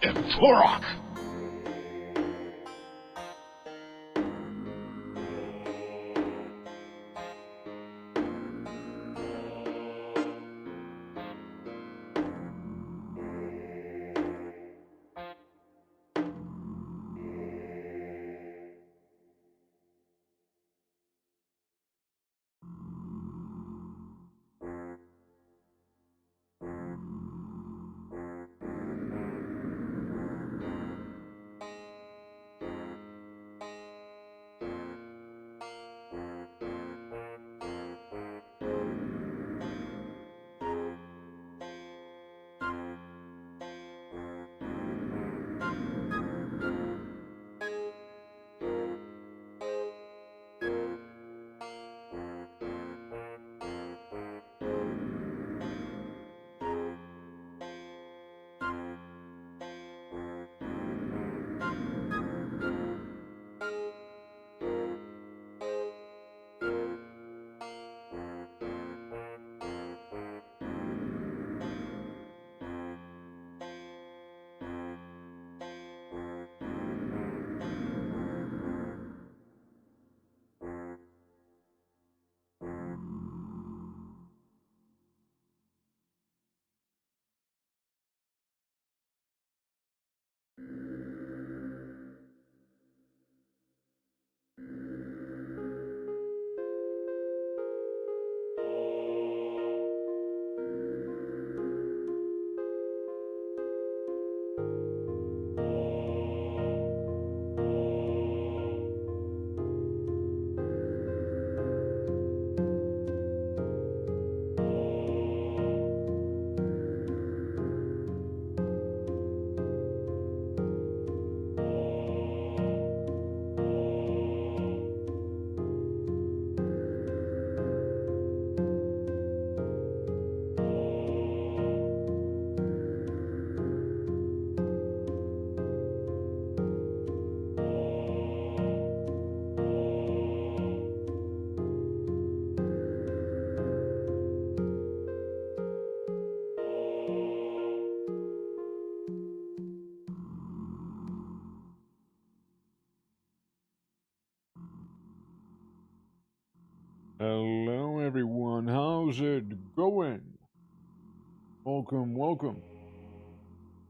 Emporok! Hello everyone, how's it going? Welcome, welcome.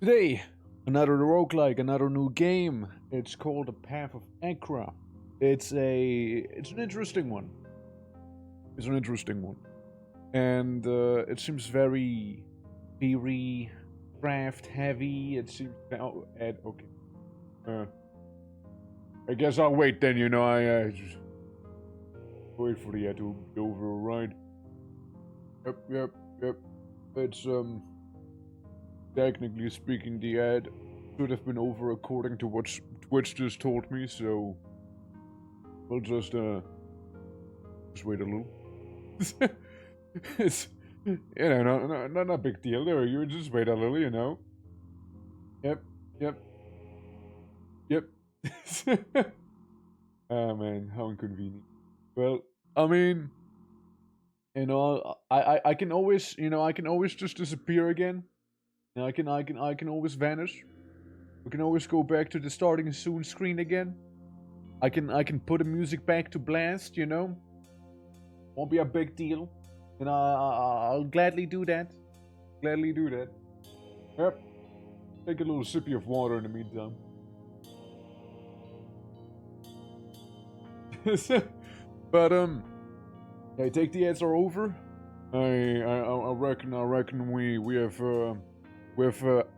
Today, another roguelike, another new game. It's called The Path of ACHRA. It's an interesting one. It's an interesting one. And it seems very theory, craft heavy. It seems okay. I guess I'll wait then, I just wait for the ad to be over, right? Yep. It's, technically speaking, the ad should have been over according to what Twitch just told me, so we'll just wait a little. It's, not a big deal there. You just wait a little, Yep. Ah, man, how inconvenient. Well, I mean, I can always, I can always just disappear again. I can always vanish. We can always go back to the starting soon screen again. I can put the music back to blast, Won't be a big deal. And I'll gladly do that. Yep. Take a little sippy of water in the meantime. But I take the ads are over. I reckon we have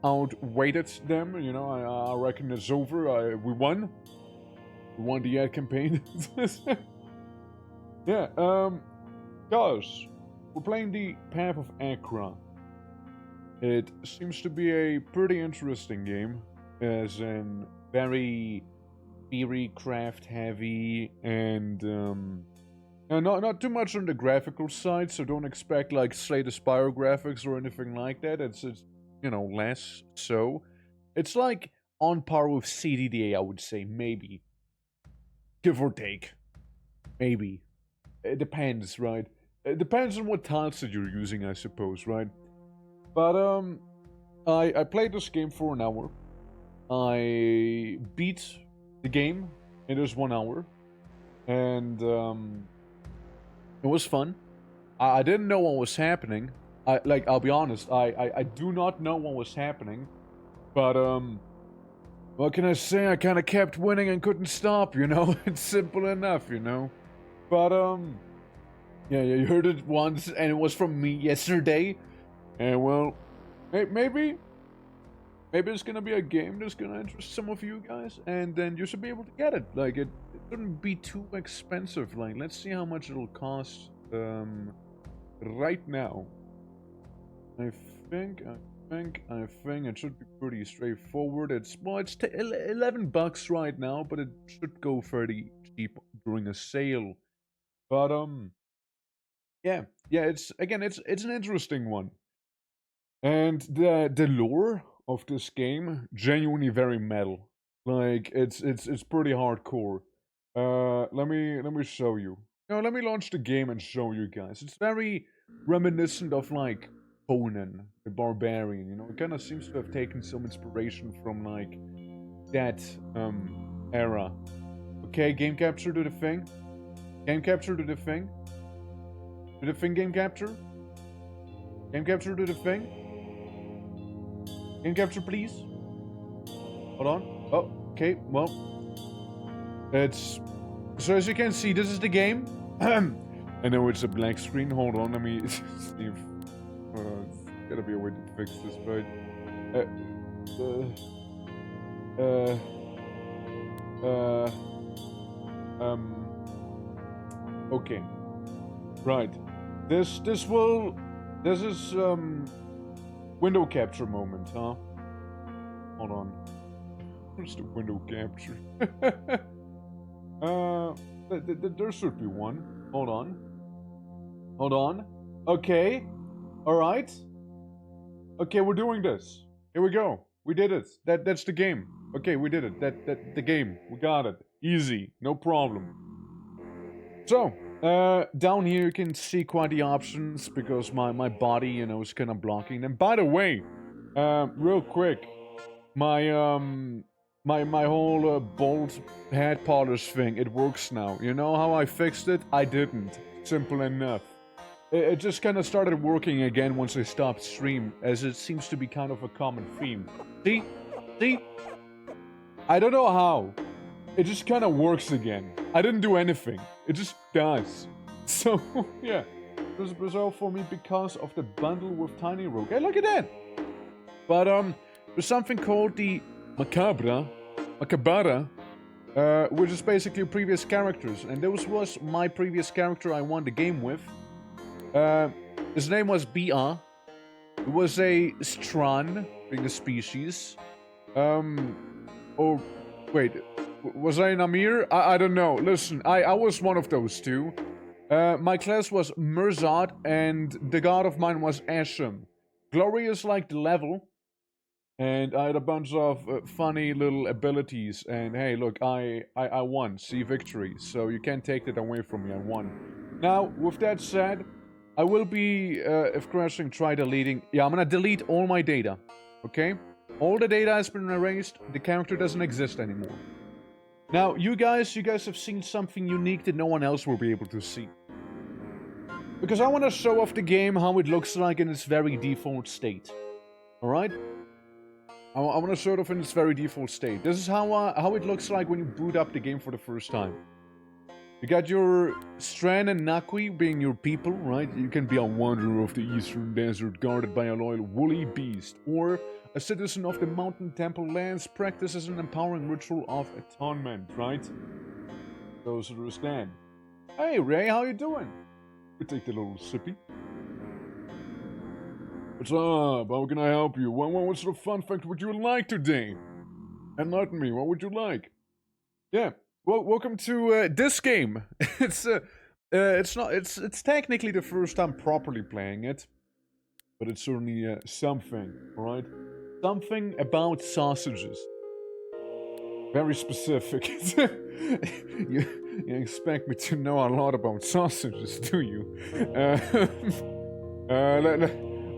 outweighted them. I reckon it's over. We won the ad campaign. Yeah. Guys, we're playing the Path of ACHRA. It seems to be a pretty interesting game, as in very theory craft heavy and not too much on the graphical side, so don't expect like Slay the Spire graphics or anything like that. It's less so. It's like on par with CDDA, I would say, maybe. Give or take. Maybe. It depends, right? It depends on what tiles that you're using, I suppose, right? But I played this game for an hour. I beat the game in just 1 hour, and it was fun. I didn't know what was happening. I'll be honest, I do not know what was happening, but what can I say? I kind of kept winning and couldn't stop, you know? It's simple enough, you know? But, yeah, you heard it once, and it was from me yesterday. And, well, maybe it's gonna be a game that's gonna interest some of you guys, and then you should be able to get it. Like, it shouldn't be too expensive. Like, let's see how much it'll cost, right now. I think it should be pretty straightforward. It's 11 bucks right now, but it should go fairly cheap during a sale. But yeah, it's an interesting one, and the lore of this game genuinely very metal. Like it's pretty hardcore. Let me show you. No, let me launch the game and show you guys. It's very reminiscent of like Conan the Barbarian, you know. It kind of seems to have taken some inspiration from like that era. Okay, game capture, do the thing. Game capture, do the thing. Do the thing, game capture. Game capture, do the thing. Game capture, please. Hold on. Oh, okay, well. It's... So as you can see, this is the game. I know it's a black screen. Hold on, let me see if... gotta be a way to fix this, right? Okay. Right. This is window capture moment, huh? Hold on. Where's the window capture? There should be one. Hold on. Hold on. Okay. Alright. Okay, we're doing this. Here we go. We did it. That's the game. Okay, we did it. The game. We got it. Easy. No problem. So, down here you can see quite the options because my body, you know, is kind of blocking them. By the way, real quick, my whole bolt head polish thing, it works now. You know how I fixed it? I didn't. Simple enough. It just kind of started working again once I stopped stream, as it seems to be kind of a common theme. See? See? I don't know how. It just kind of works again. I didn't do anything. It just does. So, yeah. It was resolved for me because of the bundle with Tiny Rogue. Hey, look at that! But, there's something called the Macabra, which is basically previous characters. And this was my previous character I won the game with. His name was Bia. It was a Stran, being the species. Or, wait, was I an Amir? I don't know. Listen, I was one of those two. My class was Mirzad, and the god of mine was Asham. Glory is like the level. And I had a bunch of funny little abilities. And hey, look, I won. See, victory. So you can't take that away from me. I won. Now, with that said, I will be, if crashing, try deleting... Yeah, I'm gonna delete all my data. Okay? All the data has been erased. The character doesn't exist anymore. Now, you guys have seen something unique that no one else will be able to see. Because I want to show off the game how it looks like in its very default state. Alright? I want to show it off in its very default state. This is how it looks like when you boot up the game for the first time. You got your Stran and Nakui being your people, right? You can be a wanderer of the eastern desert guarded by a loyal woolly beast, or a citizen of the mountain temple lands practices an empowering ritual of atonement, right? Those are stand. Hey Ray, how you doing? We take the little sippy. What's up? How can I help you? What sort of fun fact would you like today? Enlighten me. What would you like? Yeah. Well, welcome to this game. It's technically the first time properly playing it, but it's certainly something, right? Something about sausages. Very specific. You expect me to know a lot about sausages, do you?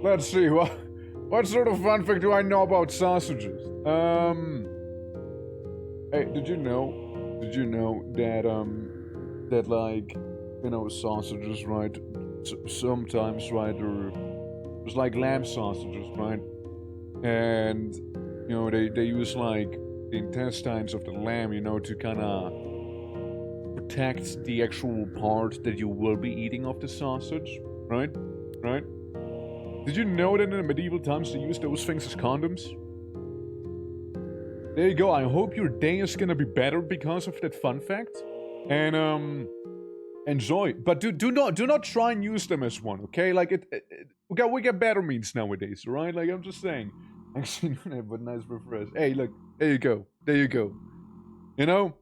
Let's see. What sort of fun fact do I know about sausages? Hey, did you know? Did you know that that like, you know, sausages, right? Sometimes, right, or it's like lamb sausages, right? And you know they use like the intestines of the lamb, you know, to kind of protect the actual part that you will be eating of the sausage, right? Right? Did you know that in the medieval times they used those things as condoms? There you go. I hope your day is gonna be better because of that fun fact. And enjoy. But do not try and use them as one, okay? Like we get better means nowadays, right? Like I'm just saying. Actually, but nice refresh. Hey, look, there you go. There you go. You know?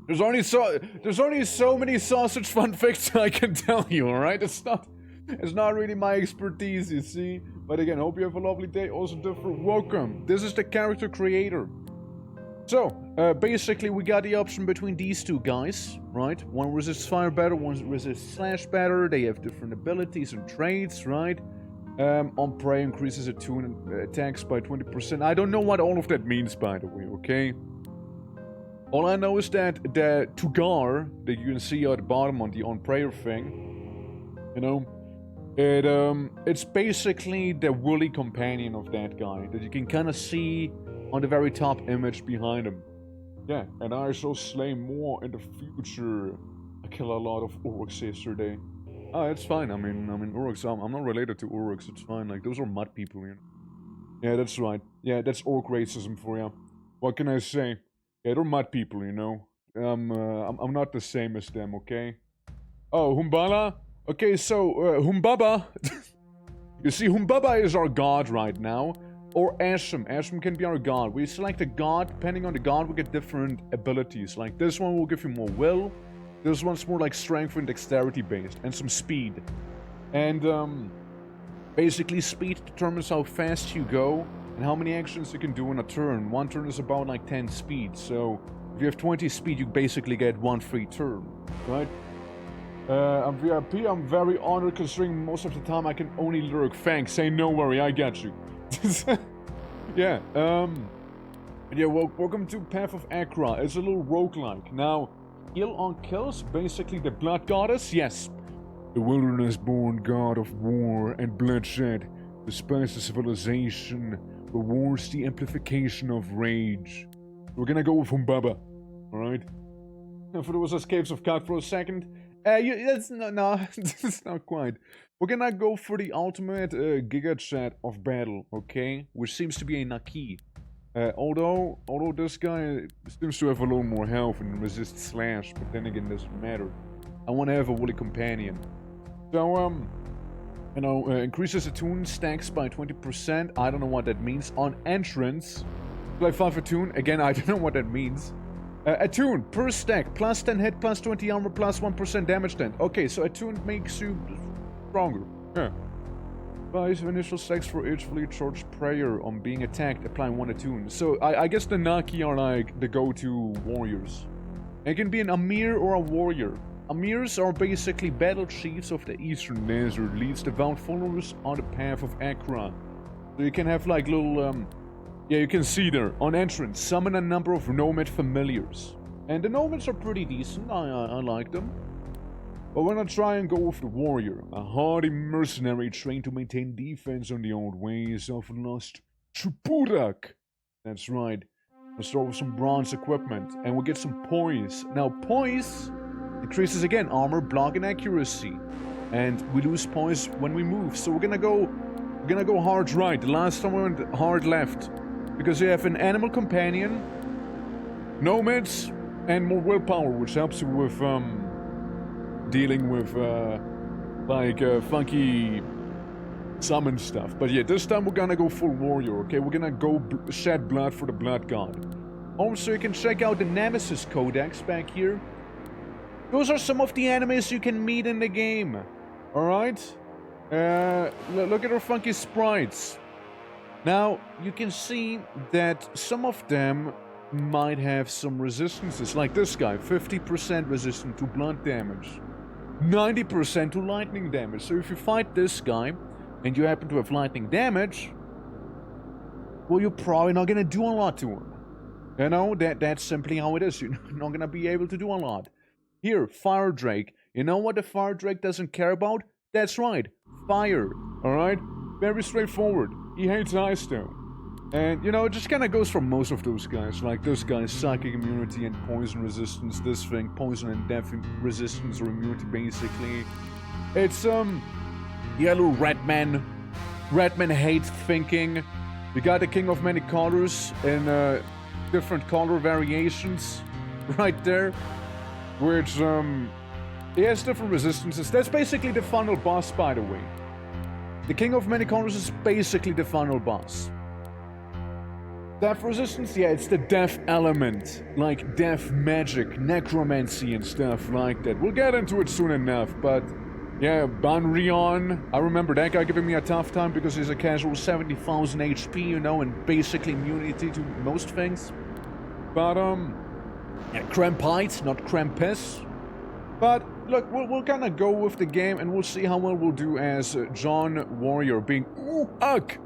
There's only so many sausage fun facts I can tell you, alright? It's not really my expertise, you see. But again, hope you have a lovely day. Also, different welcome. This is the character creator. So, basically, we got the option between these two guys, right? One resists fire better, one resists slash better. They have different abilities and traits, right? On prey increases attune attacks by 20%. I don't know what all of that means, by the way, okay? All I know is that the Tugar that you can see at the bottom on the on prayer thing, you know, it's basically the woolly companion of that guy that you can kind of see on the very top image behind him. Yeah, and I shall slay more in the future. I killed a lot of orcs yesterday. Oh, it's fine. I mean orcs. I'm not related to orcs. It's fine. Like those are mud people, you know. Yeah, that's right. Yeah, that's orc racism for you. What can I say? Yeah, they're mud people, you know. I'm not the same as them, okay? Oh, Humbala? Okay, so, Humbaba. You see, Humbaba is our god right now. Or Asham. Asham can be our god. We select a god. Depending on the god, we get different abilities. Like, this one will give you more will. This one's more like strength and dexterity based. And some speed. And, basically, speed determines how fast you go. And how many actions you can do in a turn. One turn is about like 10 speed, so if you have 20 speed, you basically get one free turn, right? I'm VIP, I'm very honored considering most of the time I can only lurk. Thanks, say no worry, I got you. Yeah, yeah, welcome to Path of ACHRA. It's a little roguelike. Now, heal on kills, basically the blood goddess, yes. The wilderness-born god of war and bloodshed, despises the civilization, rewards the amplification of rage. We're gonna go with Humbaba, alright? I thought it was Escapes of Cut for a second. That's no, that's not quite. We're gonna go for the ultimate Giga Chat of battle, okay? Which seems to be a Naki. Although this guy seems to have a little more health and resists slash, but then again, doesn't matter. I want to have a woolly companion. So, you know, increases attune stacks by 20%. I don't know what that means. On entrance, like 5 attune. Again, I don't know what that means. Attune per stack, plus 10 hit, plus 20 armor, plus 1% damage then. Okay, so attune makes you stronger. Yeah. 5 initial stacks for each fully charged prayer on being attacked, applying 1 attune. So I guess the Naki are like the go-to warriors. It can be an Amir or a warrior. Amirs are basically battle chiefs of the eastern desert, leads devout followers on the path of ACHRA. So you can have like little, yeah, you can see there, on entrance, summon a number of nomad familiars. And the nomads are pretty decent, I like them. But we're gonna try and go with the warrior, a hardy mercenary trained to maintain defense on the old ways of lost Chupurak. That's right. We'll start with some bronze equipment, and we'll get some poise. Now, poise increases again armor, block, and accuracy, and we lose poise when we move. So we're gonna go hard right. The last time we went hard left, because you have an animal companion, nomads, and more willpower, which helps you with dealing with funky summon stuff. But yeah, this time we're gonna go full warrior. Okay, we're gonna go shed blood for the blood god. Also, you can check out the Nemesis Codex back here. Those are some of the enemies you can meet in the game. Alright? Look at our funky sprites. Now, you can see that some of them might have some resistances. Like this guy, 50% resistant to blood damage. 90% to lightning damage. So if you fight this guy, and you happen to have lightning damage, well, you're probably not gonna do a lot to him. You know, that's simply how it is. You're not gonna be able to do a lot. Here, Fire Drake. You know what the Fire Drake doesn't care about? That's right, fire. Alright? Very straightforward. He hates ice though. And, you know, it just kind of goes for most of those guys. Like, those guys, psychic immunity and poison resistance. This thing, poison and death resistance or immunity, basically. It's, yellow Redman. Redman hates thinking. You got the King of Many Colors in, different color variations. Right there. Which, he has different resistances. That's basically the final boss, by the way. The King of Many Colors is basically the final boss. Death resistance? Yeah, it's the death element. Like death magic, necromancy and stuff like that. We'll get into it soon enough, but... yeah, Banrion. I remember that guy giving me a tough time because he's a casual 70,000 HP, you know, and basically immunity to most things. But, yeah, Krampite, not Krampus. But, look, we'll kind of go with the game and we'll see how well we'll do as John Warrior being Uuk.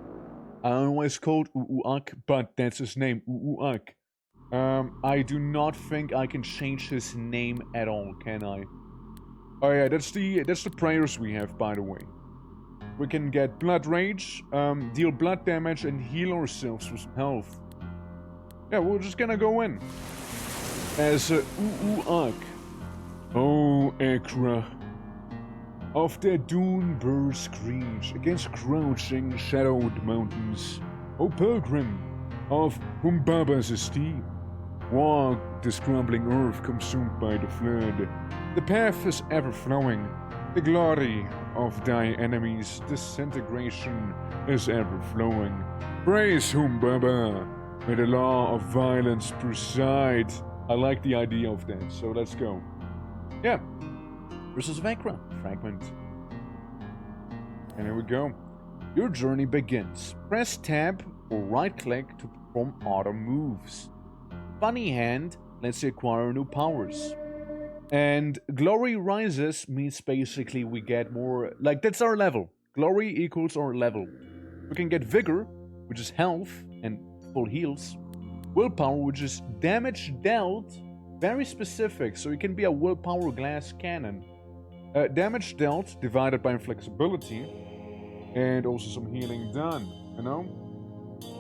I always called Uuk, but that's his name, Uuk. I do not think I can change his name at all, can I? Oh yeah, that's the prayers we have, by the way. We can get Blood Rage, deal blood damage, and heal ourselves with health. Yeah, we're just gonna go in as Uuk. Oh, ACHRA. Of the dune bird screech against crouching, shadowed mountains. O pilgrim of Humbaba's esteem, walk this crumbling earth consumed by the flood. The path is ever flowing. The glory of thy enemies' disintegration is ever flowing. Praise Humbaba. May the law of violence preside. I like the idea of that, so let's go. Yeah. Versus ACHRA fragment. And here we go. Your journey begins. Press tab or right click to perform auto moves. Funny Hand lets you acquire new powers. And Glory Rises means basically we get more... like, that's our level. Glory equals our level. We can get Vigor, which is health and full heals. Willpower, which is damage dealt. Very specific, so it can be a willpower glass cannon. Damage dealt divided by inflexibility. And also some healing done, you know?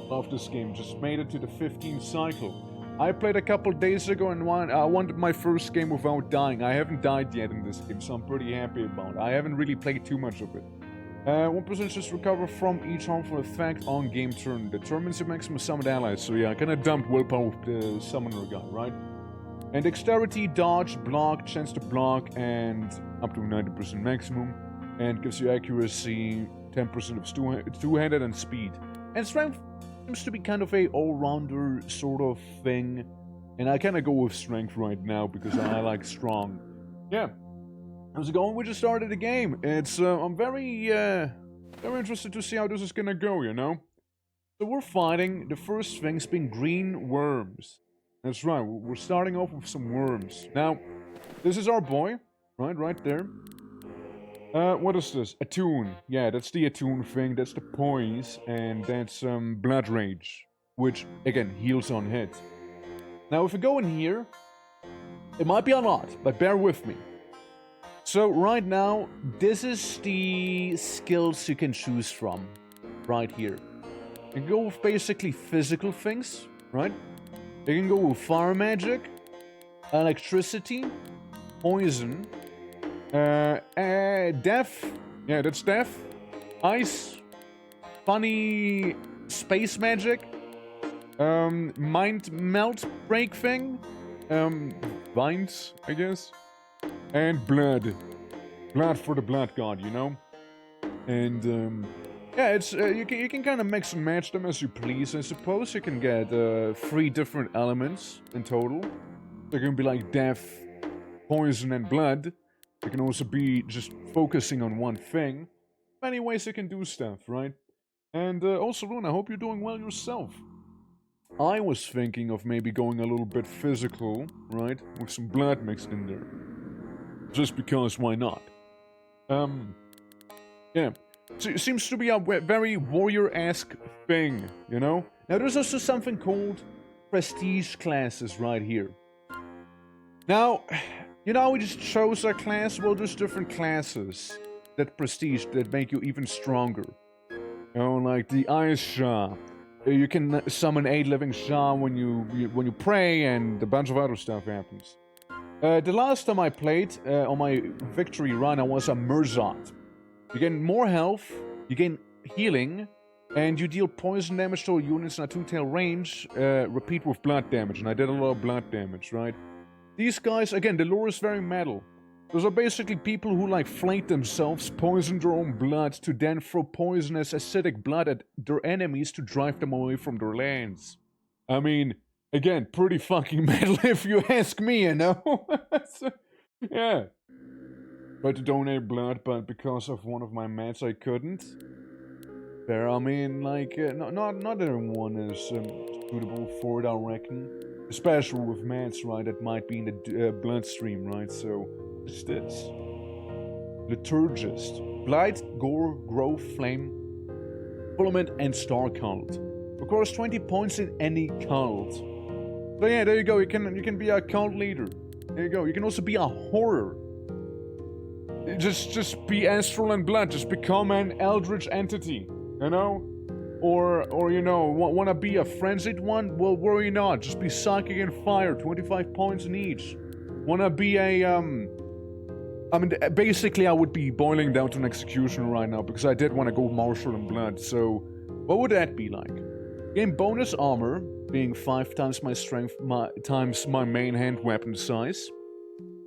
Love this game, just made it to the 15th cycle. I played a couple days ago and I wanted my first game without dying. I haven't died yet in this game, so I'm pretty happy about it. I haven't really played too much of it. 1% just recover from each harmful effect on game turn. Determines your maximum summoned allies. So yeah, I kinda dumped willpower with the summoner guy, right? And dexterity, dodge, block, chance to block, and up to 90% maximum. And gives you accuracy, 10% of two-handed, and speed. And strength seems to be kind of a all-rounder sort of thing. And I kind of go with strength right now because I like strong. Yeah. How's it going? We just started the game. It's, I'm very interested to see how this is gonna go, you know? So we're fighting the first things being green worms. That's right, we're starting off with some worms. Now, this is our boy, right there. What is this? Attune. Yeah, that's the attune thing, that's the poise, and that's Blood Rage, which, again, heals on hit. Now, if we go in here, it might be a lot, but bear with me. So, right now, this is the skills you can choose from, right here. You can go with basically physical things, right? You can go with fire magic, electricity, poison, death. Yeah, that's death. Ice. Funny space magic. Mind melt break thing. Vines, I guess. And blood. Blood for the blood god, you know? And, yeah, it's you can kind of mix and match them as you please. I suppose you can get 3 different elements in total. They can be like death, poison, and blood. You can also be just focusing on one thing. Many ways you can do stuff, right? And also, Rune, I hope you're doing well yourself. I was thinking of maybe going a little bit physical, right? With some blood mixed in there. Just because, why not? Yeah. So it seems to be a very warrior-esque thing, you know? Now there's also something called prestige classes right here. Now, you know, we just chose our class. Well, there's different classes that prestige that make you even stronger. You know, like the ACHRA. You can summon 8 living Sha when you pray, and a bunch of other stuff happens. The last time I played on my victory run, I was a Mirzat. You gain more health, you gain healing, and you deal poison damage to all units in a 2-tail range. Repeat with blood damage, and I did a lot of blood damage, right? These guys, again, the lore is very metal. Those are basically people who, like, flake themselves, poison their own blood, to then throw poisonous, acidic blood at their enemies to drive them away from their lands. I mean, again, pretty fucking metal if you ask me, you know? So, yeah. Tried to donate blood, but because of one of my mats, I couldn't. There, I mean, like, not everyone is suitable for it, I reckon. Especially with mats, right, that might be in the bloodstream, right? So, what's this? Liturgist. Blight, Gore, Growth, Flame, Filament, and Star Cult. Requires 20 points in any cult. So yeah, there you go, you can be a cult leader. There you go, you can also be a horror. Just be astral and blood, just become an eldritch entity, you know? Or you know, wanna be a frenzied one? Well, worry not, just be psychic and fire, 25 points in each. Wanna be a, I mean, basically I would be boiling down to an executioner right now, because I did want to go martial and blood, so what would that be like? Gain bonus armor, being 5 times my strength times my main hand weapon size.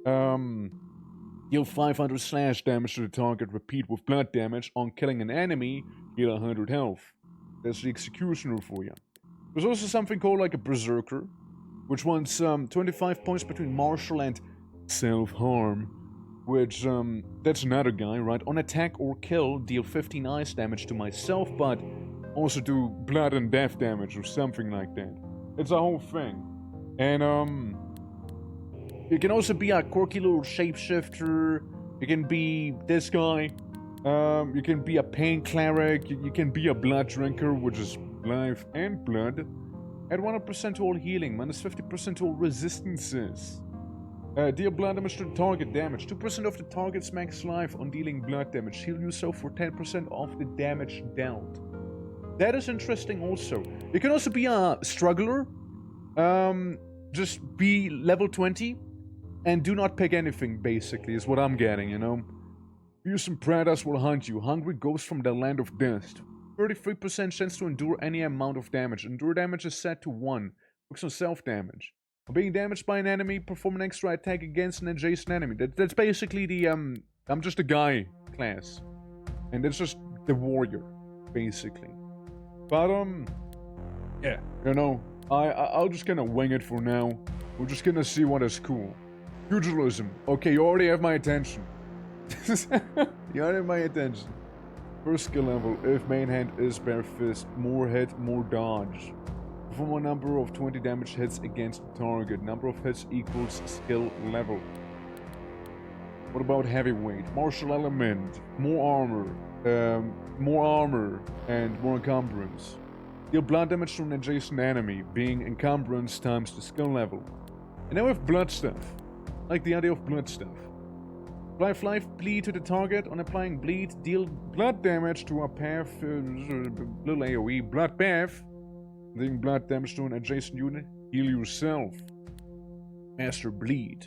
Deal 500 slash damage to the target, repeat with blood damage. On killing an enemy, heal 100 health. That's the executioner for you. There's also something called like a berserker, which wants 25 points between martial and self-harm. Which, that's another guy, right? On attack or kill, deal 15 ice damage to myself, but also do blood and death damage or something like that. It's a whole thing. And, you can also be a quirky little shapeshifter. You can be this guy. You can be a pain cleric. You can be a blood drinker, which is life and blood. Add 100% to all healing, minus 50% to all resistances. Deal blood damage to the target damage. 2% of the target's max life on dealing blood damage. Heal yourself for 10% of the damage dealt. That is interesting also. You can also be a struggler. Just be level 20. And do not pick anything, basically, is what I'm getting, you know? Fearsome predators will hunt you. Hungry ghosts from the land of dust. 33% chance to endure any amount of damage. Endure damage is set to 1. Works on self-damage. Being damaged by an enemy, perform an extra attack against an adjacent enemy. That's basically the, I'm just a guy class. And that's just the warrior, basically. But, yeah, you know, I'll just kinda wing it for now. We're just gonna see what is cool. Pugilism. Okay, you already have my attention. You already have my attention. First skill level, if main hand is bare fist, more hit, more dodge. Perform a number of 20 damage hits against the target. Number of hits equals skill level. What about heavyweight? Martial element, more armor, and more encumbrance. Deal blood damage to an adjacent enemy, being encumbrance times the skill level. And now we have blood stuff. Like the idea of blood stuff. Apply life bleed to the target. On applying bleed, deal blood damage to a path, little AoE, blood path. Dealing blood damage to an adjacent unit, heal yourself. Master bleed.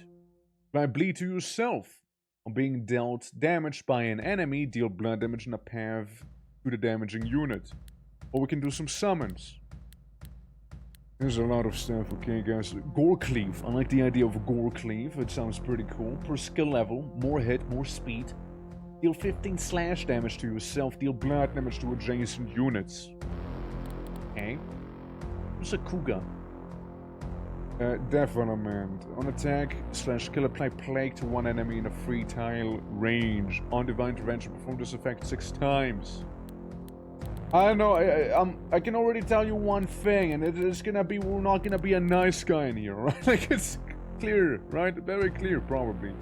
Apply bleed to yourself. On being dealt damage by an enemy, deal blood damage in a path to the damaging unit. Or we can do some summons. There's a lot of stuff, okay guys. Gore Cleave. I like the idea of Gore Cleave. It sounds pretty cool. Per skill level, more hit, more speed. Deal 15 slash damage to yourself. Deal blood damage to adjacent units. Okay. What's a Kuga? Development. On attack / kill, apply plague to one enemy in a 3-tile range. On divine intervention, perform this effect 6 times. I don't know, I can already tell you one thing, and it's gonna be, we're not gonna be a nice guy in here, right? Like, it's clear, right? Very clear, probably.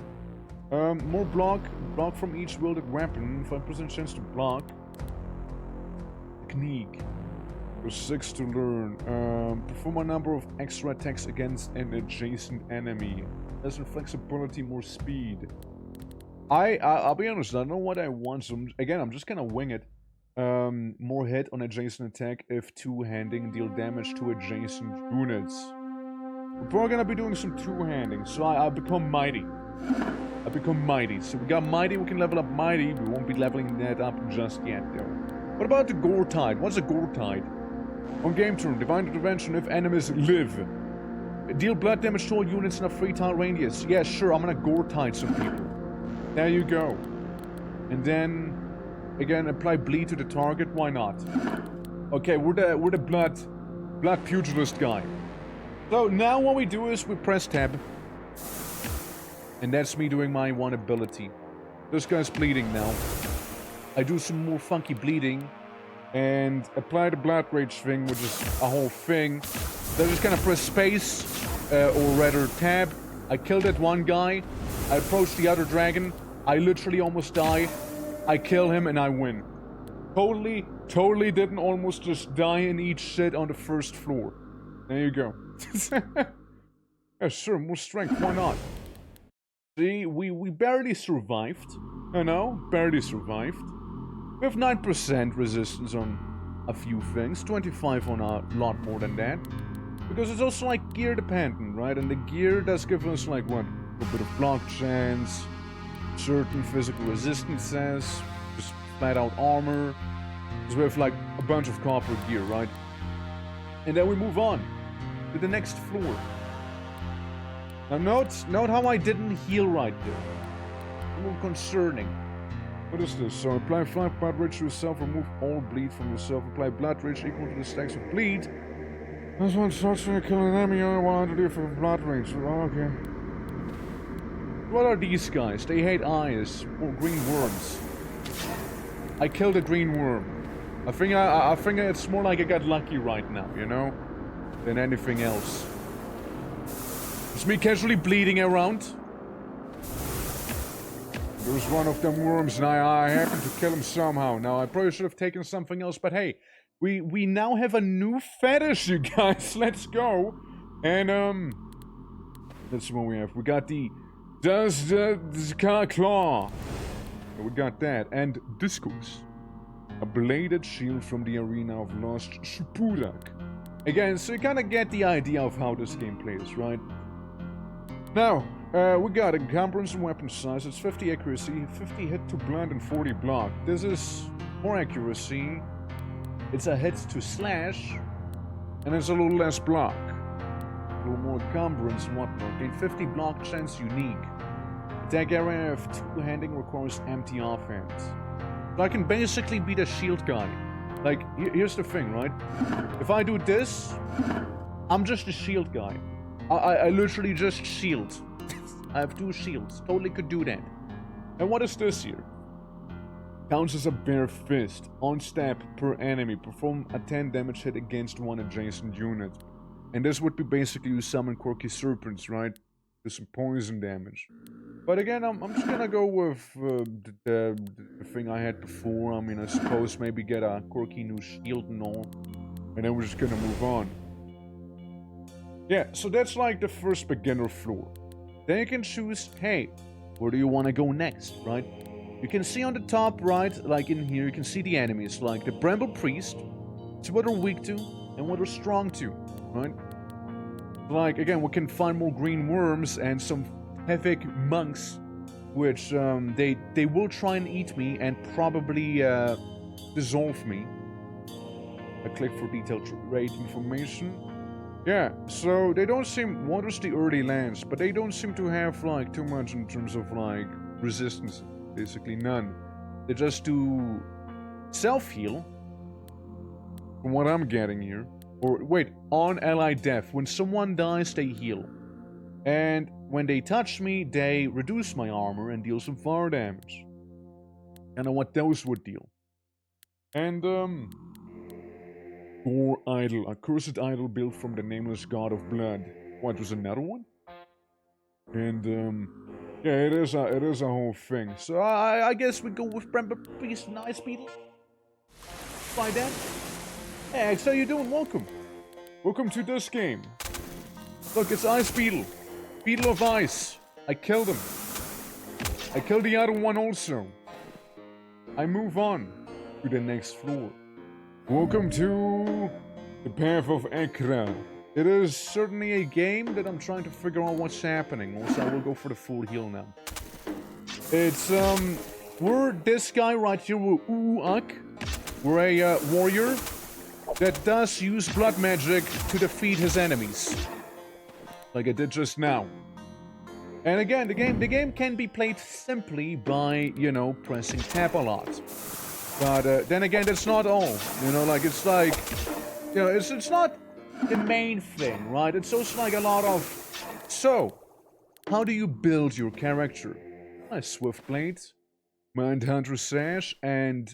More block from each wielded weapon, 5% chance to block. Technique. There's 6 to learn. Perform a number of extra attacks against an adjacent enemy. Less flexibility, more speed. I'll be honest, I don't know what I want, so I'm just gonna wing it. More hit on adjacent attack if two-handing deal damage to adjacent units. We're probably gonna be doing some two-handing, so I become mighty. I become mighty. So we got mighty, we can level up mighty. We won't be leveling that up just yet, though. What about the gore tide? What's a gore tide? On game turn, divine intervention if enemies live. Deal blood damage to all units in a 3-tile radius. Yeah, sure, I'm gonna gore tide some people. There you go. And then, again, apply bleed to the target. Why not? Okay, we're the blood pugilist guy. So now what we do is we press tab. And that's me doing my one ability. This guy's bleeding now. I do some more funky bleeding. And apply the blood rage thing, which is a whole thing. Then just gonna press space, or rather tab. I kill that one guy. I approach the other dragon. I literally almost die. I kill him and I win. Totally didn't almost just die and eat shit on the first floor. There you go. Yeah, sure, more strength, why not? See, we barely survived. You know, barely survived. We have 9% resistance on a few things, 25 on a lot more than that. Because it's also like gear dependent, right? And the gear does give us like what? A bit of block chance, certain physical resistances, just flat out armor. So we have like a bunch of copper gear, right? And then we move on to the next floor. Now note how I didn't heal right there. A little concerning. What is this? So apply 5 blood rage to yourself, remove all bleed from yourself, apply blood rage equal to the stacks of bleed. This one starts when you kill an enemy, only 100 for blood rage. Oh, okay. What are these guys? They hate eyes or green worms. I killed a green worm. I think it's more like I got lucky right now, you know, than anything else. It's me casually bleeding around. There's one of them worms and I happened to kill him somehow. Now I probably should have taken something else, but hey, we now have a new fetish, you guys. Let's go. And that's what we have. We got the claw. We got that. And Discus. A bladed shield from the arena of Lost Shupurak. Again, so you kinda get the idea of how this game plays, right? Now, we got encumbrance and weapon size. It's 50 accuracy, 50 hit to blunt, and 40 block. This is more accuracy. It's a hit to slash, and it's a little less block. A little more encumbrance and whatnot. Gain 50 block chance unique. Attack area of two-handing requires empty offense. So I can basically be the shield guy. Like, here's the thing, right? If I do this, I'm just a shield guy. I literally just shield. I have 2 shields. Totally could do that. And what is this here? Counts as a bare fist. On step per enemy. Perform a 10 damage hit against one adjacent unit. And this would be basically you summon quirky serpents, right? Do some poison damage. But again, I'm just gonna go with the thing I had before. I mean, I suppose maybe get a quirky new shield and all. And then we're just gonna move on. Yeah, so that's like the first beginner floor. Then you can choose, hey, where do you want to go next, right? You can see on the top right, like in here, you can see the enemies, like the Bramble Priest. See what they're weak to and what they're strong to, right? Like, again, we can find more green worms and some heavy monks, which they will try and eat me and probably dissolve me. I click for detailed raid information. Yeah, so they don't seem, what is the early lands, but they don't seem to have like too much in terms of like resistance, basically none. They just do self-heal, from what I'm getting here. Or wait, on ally death, when someone dies they heal. And when they touch me, they reduce my armor and deal some fire damage. I know what those would deal. And Gore Idol, a cursed idol built from the nameless god of blood. What, there's another one? And, yeah, it is a whole thing. So I guess we go with Bramble Priest, nice people. By that. Hey, how you doing? Welcome. Welcome to this game. Look, it's Ice Beetle. Beetle of Ice. I killed him. I killed the other one also. I move on to the next floor. Welcome to the Path of ACHRA. It is certainly a game that I'm trying to figure out what's happening. Also, I will go for the full heal now. It's, we're this guy right here, we're Uak. We're a warrior that does use blood magic to defeat his enemies. Like I did just now. And again, the game can be played simply by, you know, pressing tab a lot. But then again, that's not all. You know, like, it's like, you know, it's not the main thing, right? It's also like a lot of... So, how do you build your character? A Swift Blade, Mindhunter Sash, and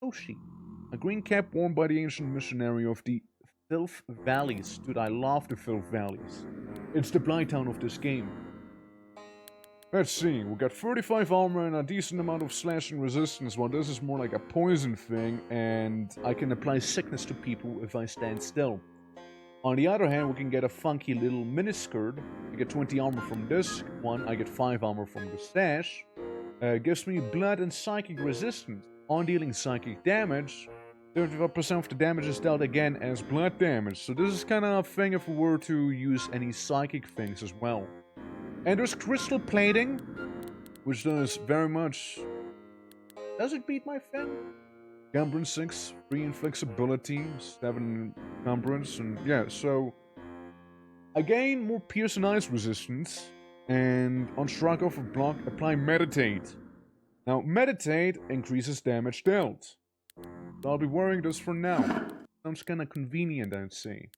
Toshi. A green cap worn by the ancient missionary of the Filth Valleys. Dude, I love the Filth Valleys. It's the Blighttown of this game. Let's see, we got 35 armor and a decent amount of slashing resistance, while this is more like a poison thing, and I can apply sickness to people if I stand still. On the other hand, we can get a funky little miniskirt. I get 20 armor from this one, I get 5 armor from the stash. Gives me blood and psychic resistance. On dealing psychic damage, 35% of the damage is dealt again as blood damage. So this is kind of a thing if we were to use any psychic things as well. And there's crystal plating, which does very much... Does it beat my thing? Encumbrance 6, 3 inflexibility, 7 encumbrance, and yeah, so... I gain more pierce and ice resistance, and on strike off a block, apply meditate. Now, meditate increases damage dealt. So I'll be wearing this for now. Sounds kinda convenient, I'd say.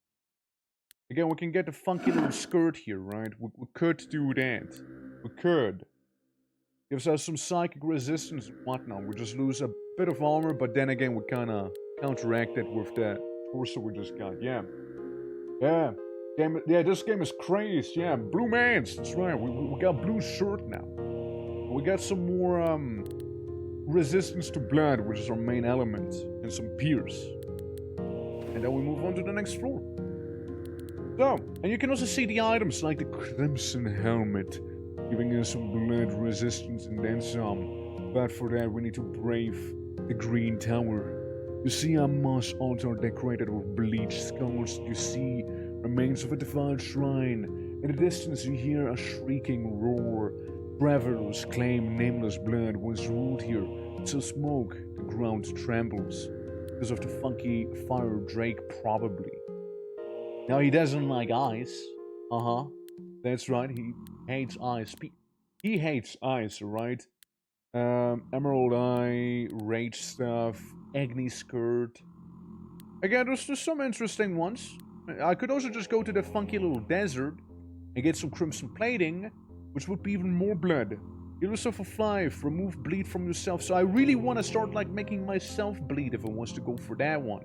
Again, we can get the funky little skirt here, right? We could do that. We could. Gives us some psychic resistance and whatnot. We just lose a bit of armor, but then again, we kinda counteract it with that torso we just got. Yeah. Yeah. This game is crazy. Yeah, blue mans. That's right. We got blue shirt now. We got some more resistance to blood, which is our main element, and some pierce. And then we move on to the next floor. So, and you can also see the items like the Crimson Helmet, giving us some blood resistance and then some. But for that, we need to brave the Green Tower. You see a moss altar decorated with bleached skulls. You see remains of a defiled shrine. In the distance, you hear a shrieking roar. Travelers claim nameless blood was ruled here. So smoke, the ground trembles. Because of the funky fire drake, probably. Now, he doesn't like ice. That's right, he hates ice. He hates ice, right? Emerald Eye, Rage Stuff, Agni Skirt. Again, there's just some interesting ones. I could also just go to the funky little desert and get some Crimson Plating, which would be even more blood. Heal yourself for 5, remove bleed from yourself. So I really want to start like making myself bleed if I was to go for that one.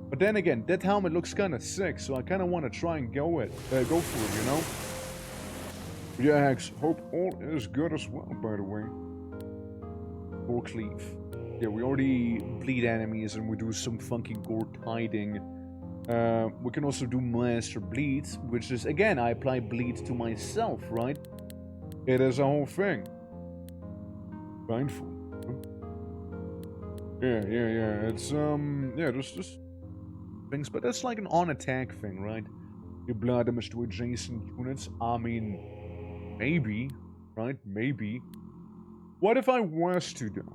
But then again, that helmet looks kind of sick, so I kind of want to try and go for it, you know? Yeah, Hex, hope all is good as well, by the way. Gore Cleave. Yeah, we already bleed enemies and we do some funky gore tiding. We can also do Master Bleed, which is, again, I apply bleed to myself, right? It is a whole thing. Blindfold. Yeah, it's, yeah, there's just... things, but that's like an on-attack thing, right? Your blood damage to adjacent units. I mean, maybe, right? Maybe. What if I was to do?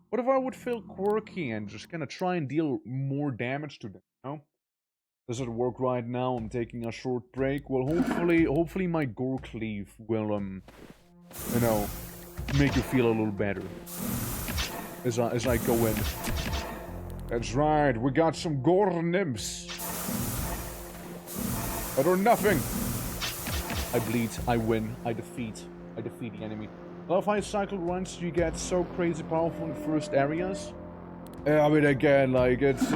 What if I would feel quirky and just kind of try and deal more damage to them, you know? Does it work right now? I'm taking a short break. Well, hopefully my Gore Cleave will, you know, make you feel a little better. As I go in. That's right, we got some gore nymphs. But or nothing. I bleed, I win, I defeat the enemy. I love how cycle runs, you get so crazy powerful in the first areas. I mean, again, like, it's,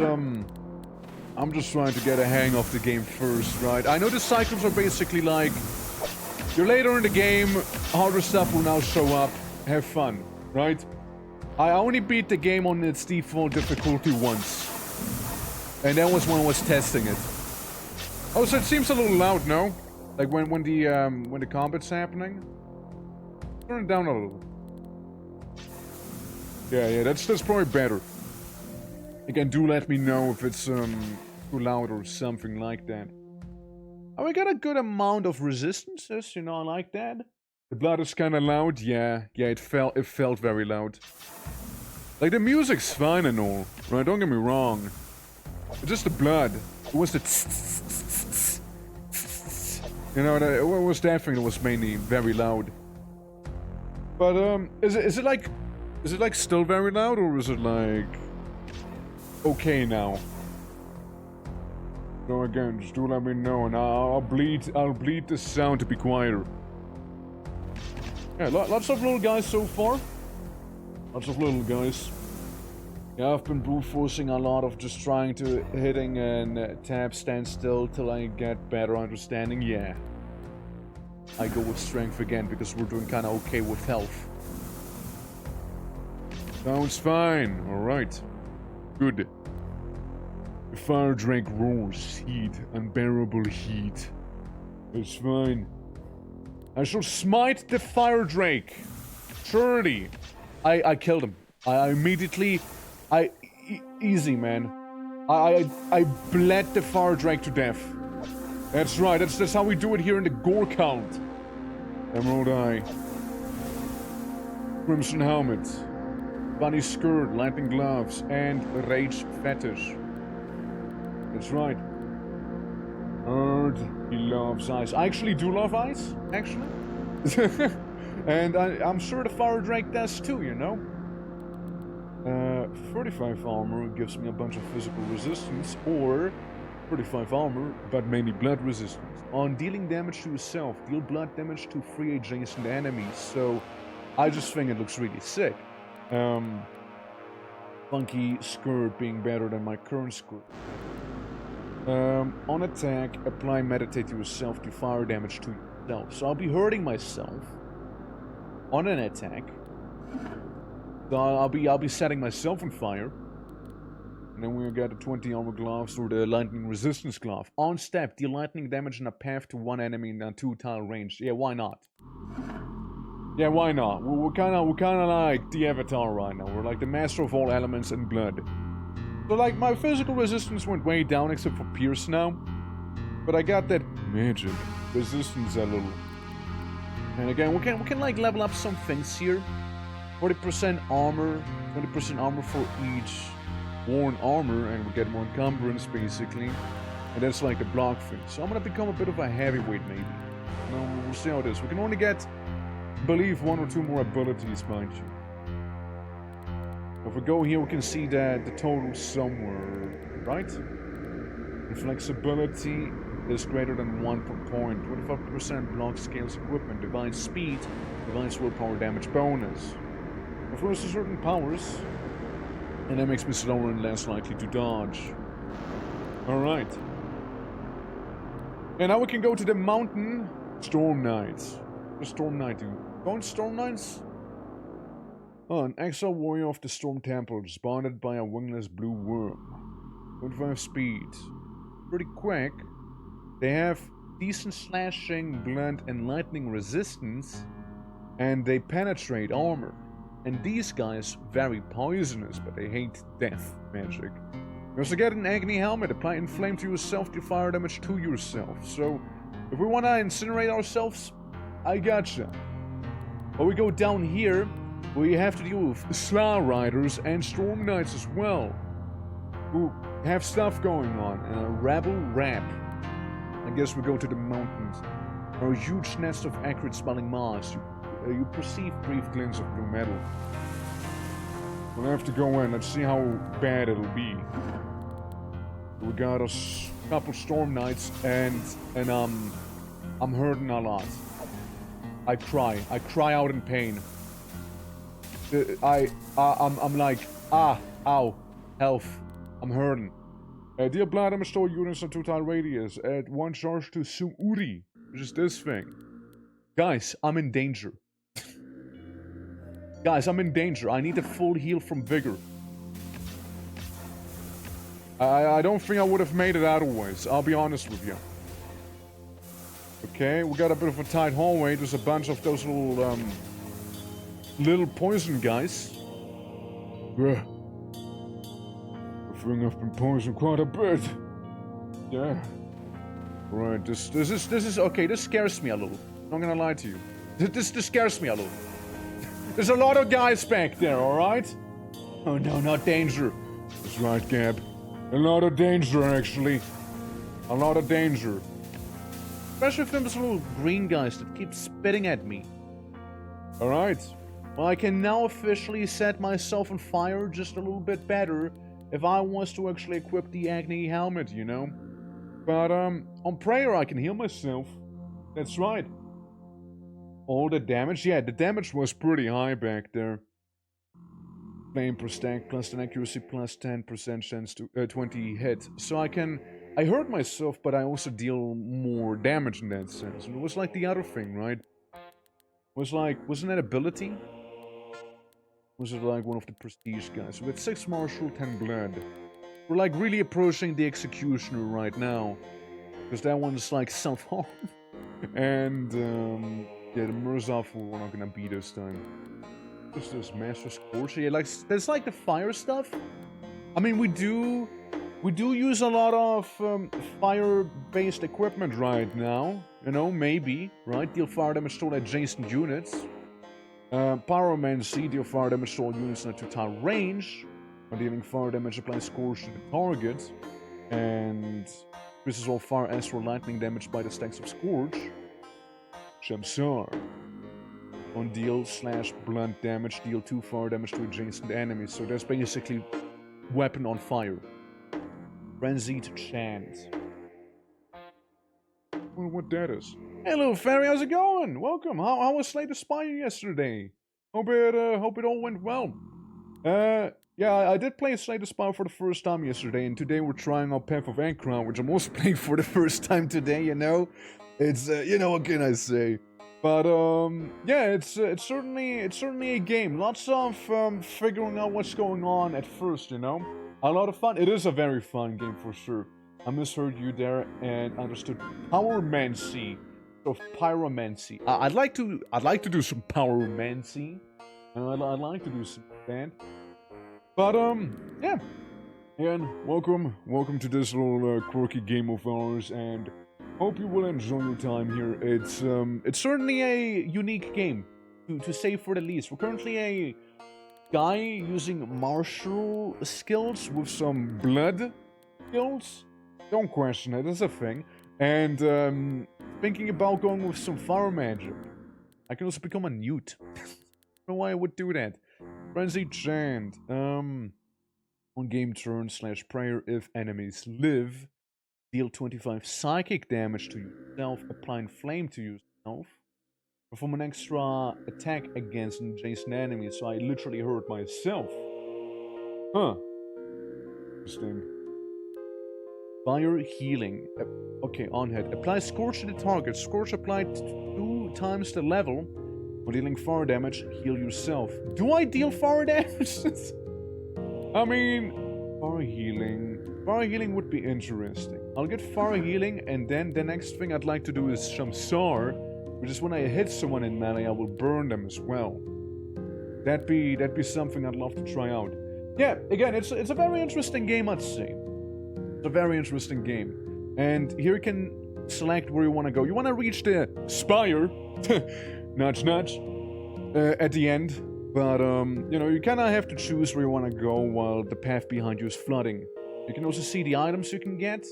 I'm just trying to get a hang of the game first, right? I know the cycles are basically like, you're later in the game, harder stuff will now show up, have fun, right? I only beat the game on its default difficulty once. And that was when I was testing it. Oh, so it seems a little loud, no? Like when the combat's happening? Turn it down a little. Yeah, that's probably better. Again, do let me know if it's too loud or something like that. Oh, we got a good amount of resistances, you know, I like that. The blood is kind of loud, yeah, it felt very loud. Like, the music's fine and all, right, don't get me wrong. It's just the blood. It was the you know, it was that thing that was mainly very loud. But, is it like still very loud, or is it like okay now? So again, just do let me know, and I'll bleed the sound to be quieter. Yeah, lots of little guys so far. Lots of little guys. Yeah, I've been brute forcing a lot of just trying to hitting and tab stand still till I get better understanding. Yeah, I go with strength again because we're doing kind of okay with health. Sounds fine. All right, good. The fire drake roars, heat, unbearable heat. It's fine. I shall smite the fire drake. Surely. I killed him. I immediately... easy, man. I bled the fire drake to death. That's right, that's how we do it here in the gore count. Emerald Eye. Crimson Helmet. Bunny Skirt, Lightning Gloves, and Rage Fetish. That's right. Erd, he loves ice. I actually do love ice, actually. And I'm sure the fire drake does too, you know? 35 armor gives me a bunch of physical resistance, or 35 armor, but mainly blood resistance. On dealing damage to yourself, deal blood damage to 3 adjacent enemies, so I just think it looks really sick. Funky skirt being better than my current skirt. On attack, apply meditate to yourself to fire damage to yourself. So I'll be hurting myself on an attack. So I'll be setting myself on fire. And then we'll get the 20 armor gloves or the lightning resistance glove. On step, deal lightning damage in a path to one enemy in a 2-tile range. Yeah, why not? Yeah, why not? We're kind of like the Avatar right now. We're like the master of all elements and blood. So, like, my physical resistance went way down except for Pierce now. But I got that magic resistance a little. And again, we can like, level up some things here. 40% armor, 20% armor for each worn armor, and we get more encumbrance, basically. And that's like the block thing. So I'm gonna become a bit of a heavyweight, maybe. We'll see how it is. We can only get, I believe, 1 or 2 more abilities, mind you. If we go here, we can see that the total somewhere, right? Inflexibility is greater than 1 per point. 25% block scales equipment. Divine speed. Divine willpower damage bonus. Refers to certain powers. And that makes me slower and less likely to dodge. Alright. And now we can go to the mountain Storm Knights. The Storm Knight do. Going Storm Knights? Oh, an exile warrior of the Storm Temple, spawned by a wingless blue worm. 25 speed. Pretty quick. They have decent slashing, blunt, and lightning resistance. And they penetrate armor. And these guys, very poisonous, but they hate death magic. You also get an agony helmet, apply inflame to yourself to fire damage to yourself. So, if we want to incinerate ourselves, I gotcha. But we go down here, we have to deal with Sla Riders and Storm Knights as well, who have stuff going on, and a rebel rap. I guess we go to the mountains. There are a huge nest of accurate smelling moss. You perceive brief glints of blue metal. We'll have to go in, let's see how bad it'll be. We got a couple Storm Knights, and I'm hurting a lot. I cry out in pain. I'm like, ow, health, I'm hurting. Deal blood damage to units on 2-tile radius. Add 1 charge to Suuri, which is this thing. Guys, I'm in danger. Guys, I'm in danger. I need a full heal from Vigor. I don't think I would have made it otherwise, I'll be honest with you. Okay, we got a bit of a tight hallway. There's a bunch of those little poison guys. Yeah. I think I've been poisoned quite a bit. Yeah. Right, this is okay, this scares me a little. I'm not gonna lie to you. This scares me a little. There's a lot of guys back there, alright? Oh no, not danger. That's right, Gab. A lot of danger, actually. A lot of danger. Especially from those little green guys that keep spitting at me. Alright. Well, I can now officially set myself on fire just a little bit better if I was to actually equip the Agni helmet, you know? But, on prayer I can heal myself. That's right. All the damage? Yeah, the damage was pretty high back there. Flame per stack, plus 10 accuracy, plus 10% chance to 20 hit. So I hurt myself, but I also deal more damage in that sense. And it was like the other thing, right? Wasn't that ability? Was it like one of the prestige guys? We had 6 martial, 10 blood. We're like really approaching the executioner right now. Because that one's like self-harm. And, yeah, the Merzafu we're not gonna beat this time. What's this? Master Scorcher? Yeah, like, that's like the fire stuff. I mean, we do use a lot of fire-based equipment right now. You know, maybe, right? Deal fire damage to all adjacent units. Pyromancy, deal fire damage to all units in a 2-tile range. When dealing fire damage, apply Scorch to the target. And this is all fire, astral, lightning damage by the stacks of Scorch. Shamsar. On deal / blunt damage, deal 2 fire damage to adjacent enemies. So that's basically weapon on fire. Frenzied Chant. I wonder what that is. Hey, little fairy, how's it going? Welcome. How was Slay the Spire yesterday? Hope it all went well. Yeah, I did play Slay the Spire for the first time yesterday, and today we're trying out Path of ACHRA, which I'm also playing for the first time today. You know, it's you know, what can I say? But yeah, it's certainly a game. Lots of figuring out what's going on at first, you know. A lot of fun. It is a very fun game for sure. I misheard you there and understood Powermancy of Pyromancy. I'd like to do some Powermancy. I'd like to do some band. But yeah. And welcome to this little quirky game of ours, and hope you will enjoy your time here. It's certainly a unique game, to say for the least. We're currently a guy using martial skills with some blood skills. Don't question it, it's a thing. And thinking about going with some fire magic. I can also become a newt. I don't know why I would do that. Frenzy Chant. On game turn / prayer, if enemies live, deal 25 psychic damage to yourself, applying flame to yourself. Perform an extra attack against an adjacent enemy, so I literally hurt myself. Huh. Interesting. Fire healing. Okay, on head. Apply Scorch to the target. Scorch applied 2 times the level. When dealing fire damage, heal yourself. Do I deal fire damage? I mean, fire healing. Fire healing would be interesting. I'll get fire healing, and then the next thing I'd like to do is Shamsar, which is when I hit someone in melee, I will burn them as well. That'd be something I'd love to try out. Yeah, again, it's a very interesting game, I'd say. It's a very interesting game. And here you can select where you want to go. You want to reach the Spire, nudge nudge, at the end. But, you know, you kind of have to choose where you want to go while the path behind you is flooding. You can also see the items you can get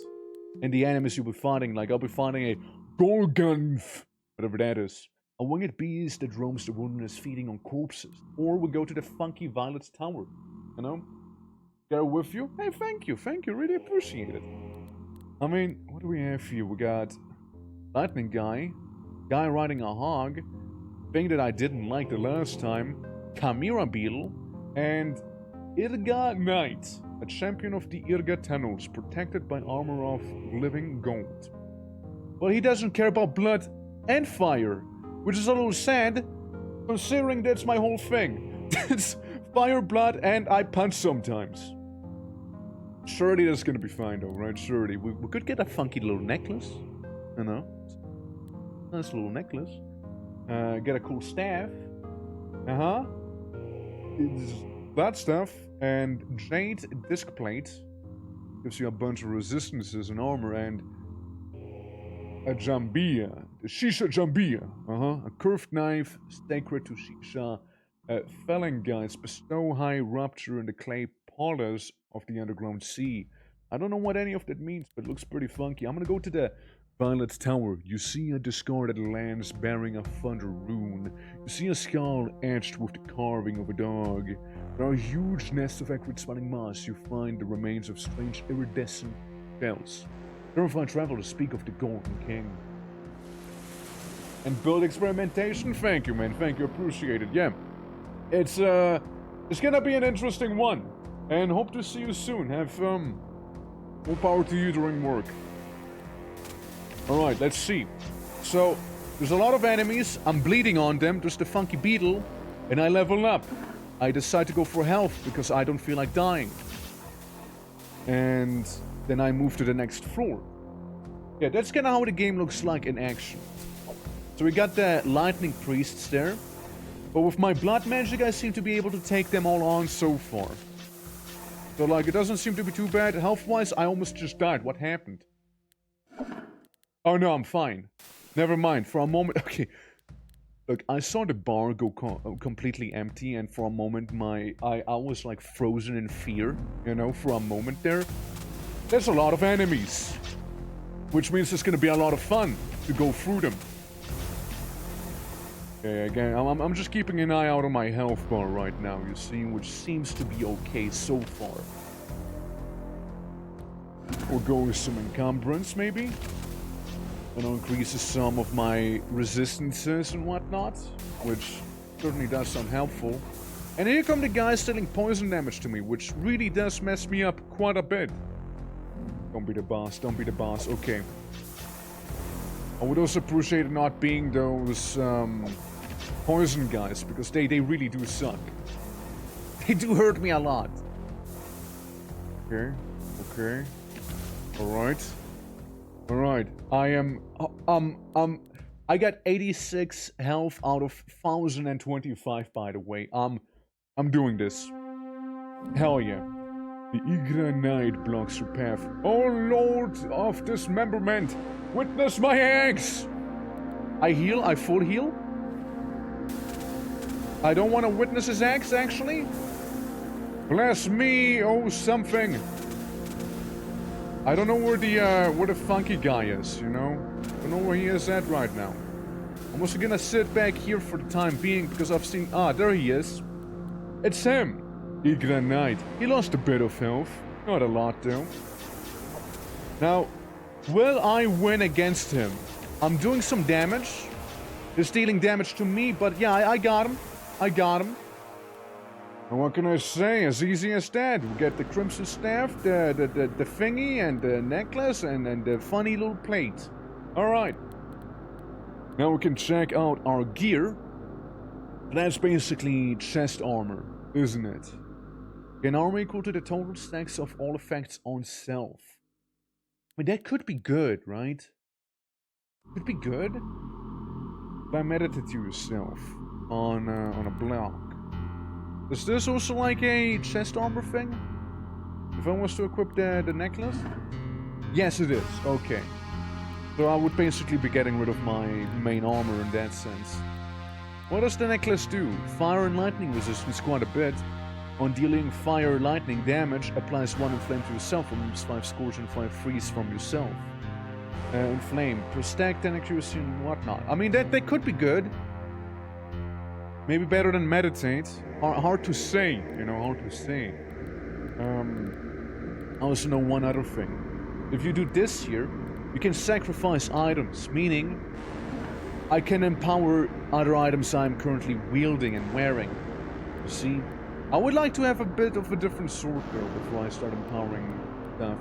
and the enemies you'll be fighting. Like, I'll be fighting a Gorgonth, whatever that is. A winged beast that roams the wilderness feeding on corpses. Or we go to the Funky Violet's Tower, you know? There with you? Hey, thank you, really appreciate it. I mean, what do we have here? We got Lightning Guy riding a hog, thing that I didn't like the last time, Chimera Beetle, and Irga Knight, a champion of the Irga tunnels, protected by armor of living gold. Well, he doesn't care about blood and fire, which is a little sad, considering that's my whole thing. It's fire, blood, and I punch sometimes. Surely that's gonna be fine though, right? Surely. We could get a funky little necklace. You know? Nice little necklace. Get a cool staff. Uh-huh. That stuff. And jade disc plate. Gives you a bunch of resistances and armor, and a jambia. The Shisha jambia. A curved knife, sacred to Shisha. Felling guides bestow high rupture in the clay polders of the underground sea. I don't know what any of that means, but it looks pretty funky. I'm gonna go to the Violet Tower. You see a discarded lance bearing a thunder rune. You see a skull etched with the carving of a dog. There are huge nests of acrid smelling moss. You find the remains of strange iridescent shells. Terrified travelers speak of the Golden King. And build experimentation, thank you, man. Thank you, appreciate it. Yeah. It's gonna be an interesting one. And hope to see you soon. Have more power to you during work. Alright, let's see. So, there's a lot of enemies. I'm bleeding on them. There's the funky beetle. And I level up. I decide to go for health because I don't feel like dying. And then I move to the next floor. Yeah, that's kind of how the game looks like in action. So we got the lightning priests there. But with my blood magic, I seem to be able to take them all on so far. So, like, it doesn't seem to be too bad. Health-wise, I almost just died. What happened? Oh, no, I'm fine. Never mind. For a moment... Okay. Look, I saw the bar go completely empty, and for a moment, I was, like, frozen in fear. You know, for a moment there. There's a lot of enemies. Which means it's gonna be a lot of fun to go through them. Okay, again, I'm just keeping an eye out on my health bar right now, you see, which seems to be okay so far. We'll go with some encumbrance, maybe? And increases some of my resistances and whatnot, which certainly does sound helpful. And here come the guys dealing poison damage to me, which really does mess me up quite a bit. Don't be the boss, don't be the boss, okay. I would also appreciate not being those, poison guys, because they really do suck. They do hurt me a lot. Okay, okay. Alright. Alright, I am, I got 86 health out of 1025, by the way. I'm doing this. Hell yeah. The ACHRA Knight blocks your path. Oh Lord of Dismemberment, witness my eggs! I heal, I full heal. I don't want to witness his eggs, actually. Bless me, oh something. I don't know where the funky guy is, you know? I don't know where he is at right now. I'm also gonna sit back here for the time being, because I've seen... Ah, there he is. It's him. ACHRA Knight. He lost a bit of health. Not a lot, though. Now, will I win against him? I'm doing some damage. He's dealing damage to me, but yeah, I got him. I got him. And what can I say? As easy as that. We get the Crimson Staff, the thingy, and the necklace, and the funny little plate. Alright. Now we can check out our gear. That's basically chest armor, isn't it? An armor equal to the total stacks of all effects on self. I mean, that could be good, right? Could be good. By meditate to yourself on a block. Is this also like a chest armor thing? If I was to equip the necklace? Yes, it is. Okay. So I would basically be getting rid of my main armor in that sense. What does the necklace do? Fire and lightning resistance quite a bit. On dealing fire lightning damage, applies 1 inflame to yourself, removes 5 scorch and 5 freeze from yourself. Inflame, per stack, 10 accuracy and whatnot. I mean, that could be good. Maybe better than meditate. Hard to say, you know, hard to say. I also know one other thing. If you do this here, you can sacrifice items, meaning I can empower other items I'm currently wielding and wearing. You see? I would like to have a bit of a different sword though before I start empowering stuff.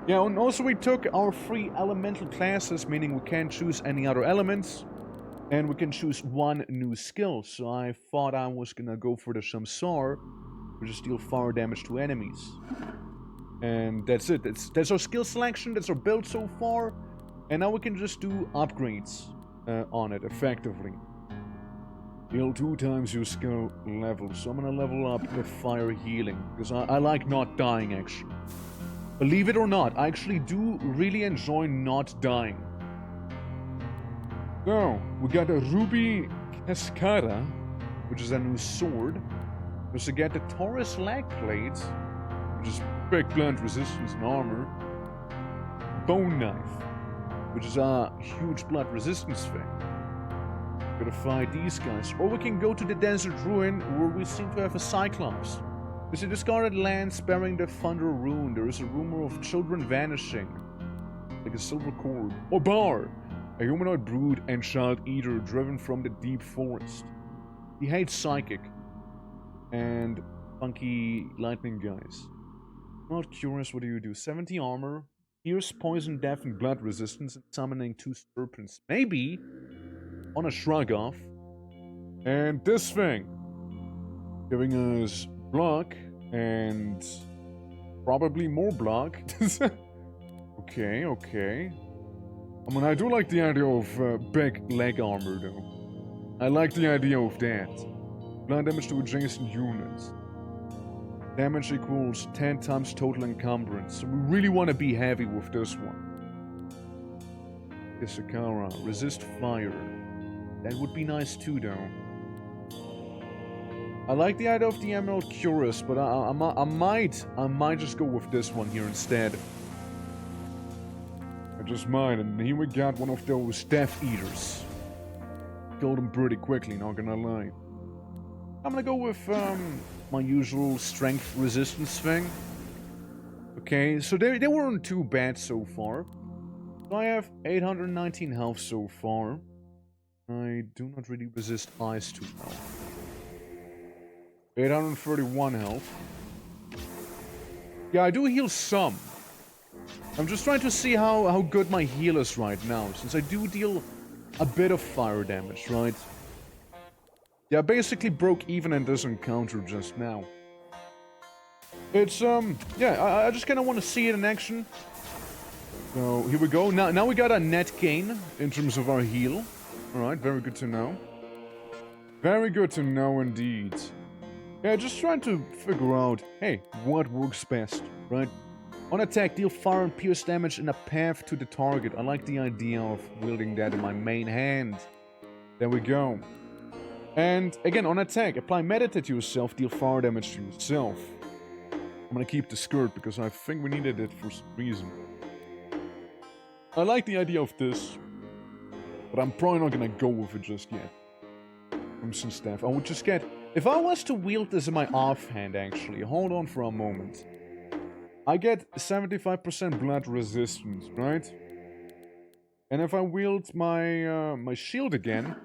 Yeah, and also we took our 3 elemental classes, meaning we can't choose any other elements. And we can choose 1 new skill, so I thought I was gonna go for the Shamsar, which is deal fire damage to enemies. And that's it. That's our skill selection. That's our build so far. And now we can just do upgrades on it effectively. Heal 2 times your skill level. So I'm gonna level up the fire healing. Because I like not dying, actually. Believe it or not, I actually do really enjoy not dying. So, we got a Ruby Cascara, which is a new sword. We also get the Taurus Lag Plate, which is big blunt resistance and armor. Bone Knife, which is a huge blood resistance thing. Gotta fight these guys. Or we can go to the Desert Ruin, where we seem to have a Cyclops. There's a discarded land sparing the Thunder Rune. There is a rumor of children vanishing. Like a silver cord. Or Bar! A humanoid brood and child eater driven from the deep forest. He hates psychic. And funky lightning guys. I'm not curious, what do? 70 armor. Pierce, poison, death, and blood resistance. And summoning 2 serpents. Maybe on a shrug off. And this thing. Giving us block and probably more block. Okay. I mean, I do like the idea of big leg armor, though. I like the idea of that. Blind damage to adjacent units. Damage equals 10 times total encumbrance. So we really want to be heavy with this one. ACHRA, resist fire. That would be nice too, though. I like the idea of the Emerald Cuirass, but I might just go with this one here instead. I just might, and here we got one of those Death Eaters. Killed him pretty quickly, not gonna lie. I'm gonna go with my usual strength resistance thing. Okay, so they weren't too bad so far. So I have 819 health so far. I do not really resist ice too well. 831 health. Yeah, I do heal some. I'm just trying to see how good my heal is right now, since I do deal a bit of fire damage, right? Yeah, I basically broke even in this encounter just now. It's, yeah, I just kind of want to see it in action. So, here we go. Now we got a net gain in terms of our heal. Alright, very good to know. Very good to know indeed. Yeah, just trying to figure out, hey, what works best, right? On attack, deal fire and pierce damage in a path to the target. I like the idea of wielding that in my main hand. There we go. And again, on attack, apply meditate to yourself, deal fire damage to yourself. I'm gonna keep the skirt because I think we needed it for some reason. I like the idea of this, but I'm probably not gonna go with it just yet. Crimson Staff. I would just get... If I was to wield this in my offhand, actually, hold on for a moment. I get 75% blood resistance, right? And if I wield my my shield again,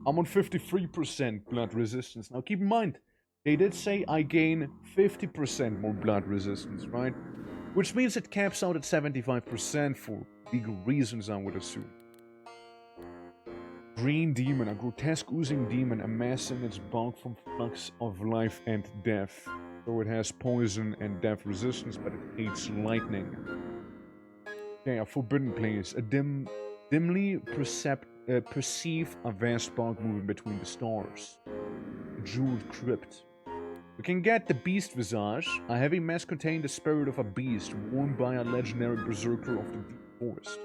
I'm on 53% blood resistance. Now keep in mind, they did say I gain 50% more blood resistance, right? Which means it caps out at 75% for legal reasons, I would assume. Green Demon, a grotesque oozing demon amassing its bulk from flux of life and death. So it has poison and death resistance, but it hates lightning. Okay, a forbidden place. A dimly perceive a vast bulk moving between the stars. A jeweled crypt. We can get the Beast Visage, a heavy mask containing the spirit of a beast worn by a legendary berserker of the deep forest.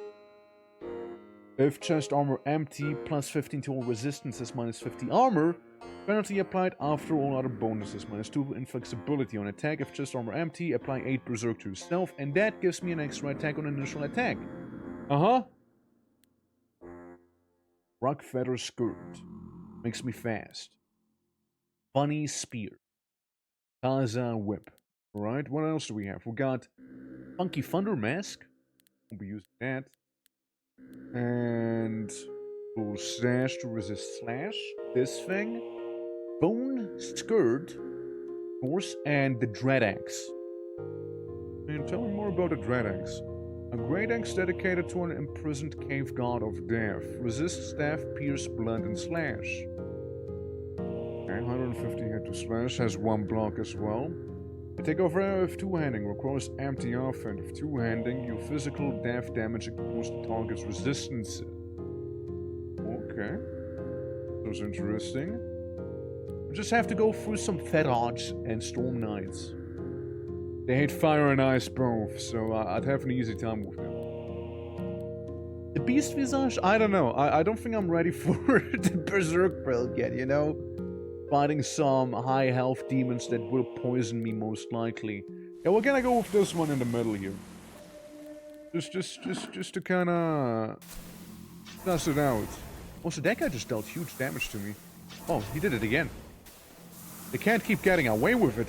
If chest armor empty, plus 15 to all resistances, minus 50 armor. Penalty applied after all other bonuses, minus 2 inflexibility on attack. If chest armor empty, apply 8 berserk to yourself, and that gives me an extra attack on initial attack. Rock Feather Skirt. Makes me fast. Bunny Spear. Kaza Whip. Alright, what else do we have? We got Funky Thunder Mask. We'll be using that. And full slash to resist slash. This thing. Bone Skirt. Of course. And the Dread Axe. And tell me more about the Dread Axe. A great axe dedicated to an imprisoned cave god of death. Resist staff, pierce, blunt, and slash. Okay, 150 hit to slash. Has 1 block as well. I take over with two-handing, requires empty offensive. Two-handing, your physical death damage equals the target's resistance. Okay. That's interesting. We just have to go through some Fedodge and Storm Knights. They hate fire and ice both, so I'd have an easy time with them. The Beast Visage? I don't know. I don't think I'm ready for the Berserk build yet, you know? Fighting some high health demons that will poison me most likely. Yeah, we're gonna go with this one in the middle here. Just to kinda suss it out. Also, that guy just dealt huge damage to me. Oh, he did it again. They can't keep getting away with it.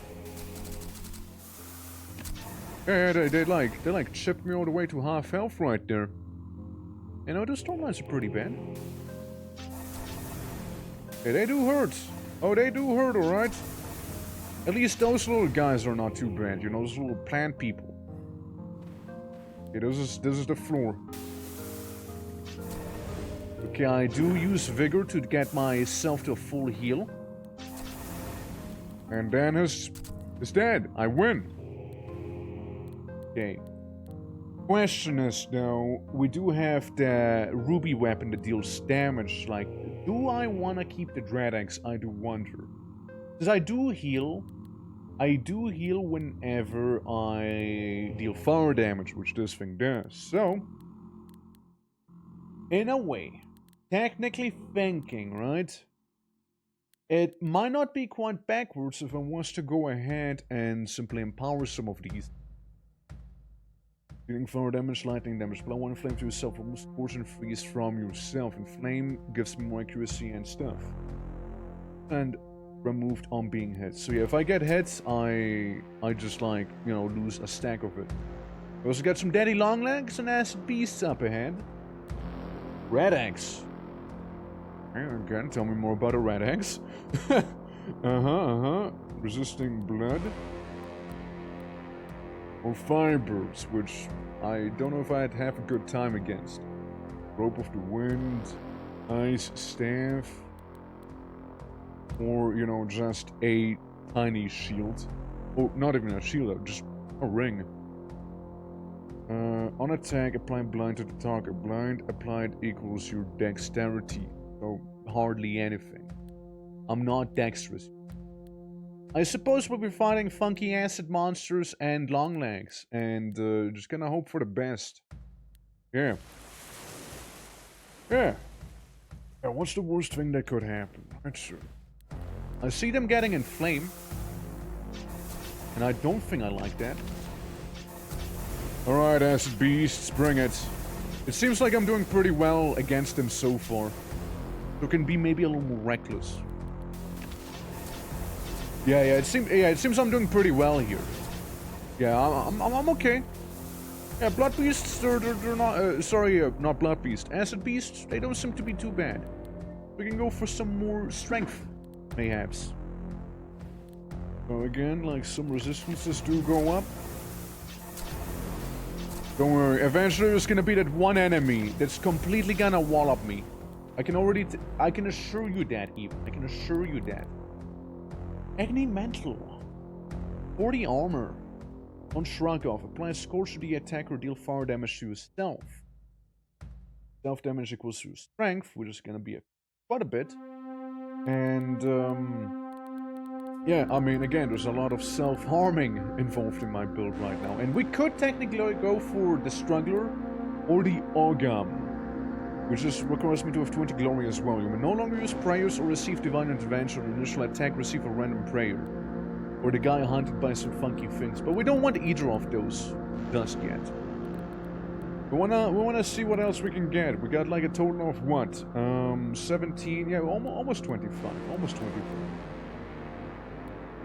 Yeah, they like chipped me all the way to half health right there. You know, those Storm Knights are pretty bad. Yeah, they do hurt. Oh, they do hurt, alright? At least those little guys are not too bad, you know, those little plant people. Okay, this is the floor. Okay, I do use Vigor to get myself to a full heal. And then is dead. I win. Okay. Question is, though, we do have the ruby weapon that deals damage. Like, do I want to keep the Dread Axe? I do wonder. Because I do heal whenever I deal fire damage, which this thing does. So, in a way, technically thinking, right? It might not be quite backwards if I was to go ahead and simply empower some of these. Dealing fire damage, lightning damage, blow one flame to yourself, almost poison freeze from yourself, and flame gives me more accuracy and stuff. And removed on being hit. So yeah, if I get hit, I just like, you know, lose a stack of it. We also got some daddy long legs and acid beasts up ahead. Red Axe. Again, tell me more about a Red Axe. Resisting blood. Or Firebirds, which I don't know if I'd have a good time against. Rope of the Wind, Ice Staff, or, you know, just a tiny shield. Oh, not even a shield, just a ring. On attack, apply blind to the target. Blind applied equals your dexterity, so hardly anything. I'm not dexterous. I suppose we'll be fighting funky acid monsters and long legs, and just gonna hope for the best. Yeah. Yeah. Yeah, what's the worst thing that could happen? Right, sure. I see them getting inflamed, and I don't think I like that. Alright, acid beasts, bring it. It seems like I'm doing pretty well against them so far. So it can be maybe a little more reckless. Yeah, it seems I'm doing pretty well here. Yeah, I'm okay. Yeah, blood beasts, they're not, not blood beasts. Acid beasts, they don't seem to be too bad. We can go for some more strength, mayhaps. So again, like, some resistances do go up. Don't worry, eventually there's gonna be that one enemy that's completely gonna wallop me. I can assure you that, even. I can assure you that. Agni Mantle. 40 armor. On Shrug Off. Apply Scorch to the attack or deal fire damage to yourself. Self damage equals to strength, which is gonna be quite a bit. And, yeah, I mean, again, there's a lot of self-harming involved in my build right now. And we could technically go for the Struggler or the Ogam, which just requires me to have 20 glory as well. You may no longer use prayers or receive divine intervention or initial attack, receive a random prayer. Or the guy hunted by some funky things. But we don't want either of those just yet. We wanna see what else we can get. We got like a total of what? 17, yeah, almost 25. Almost 25.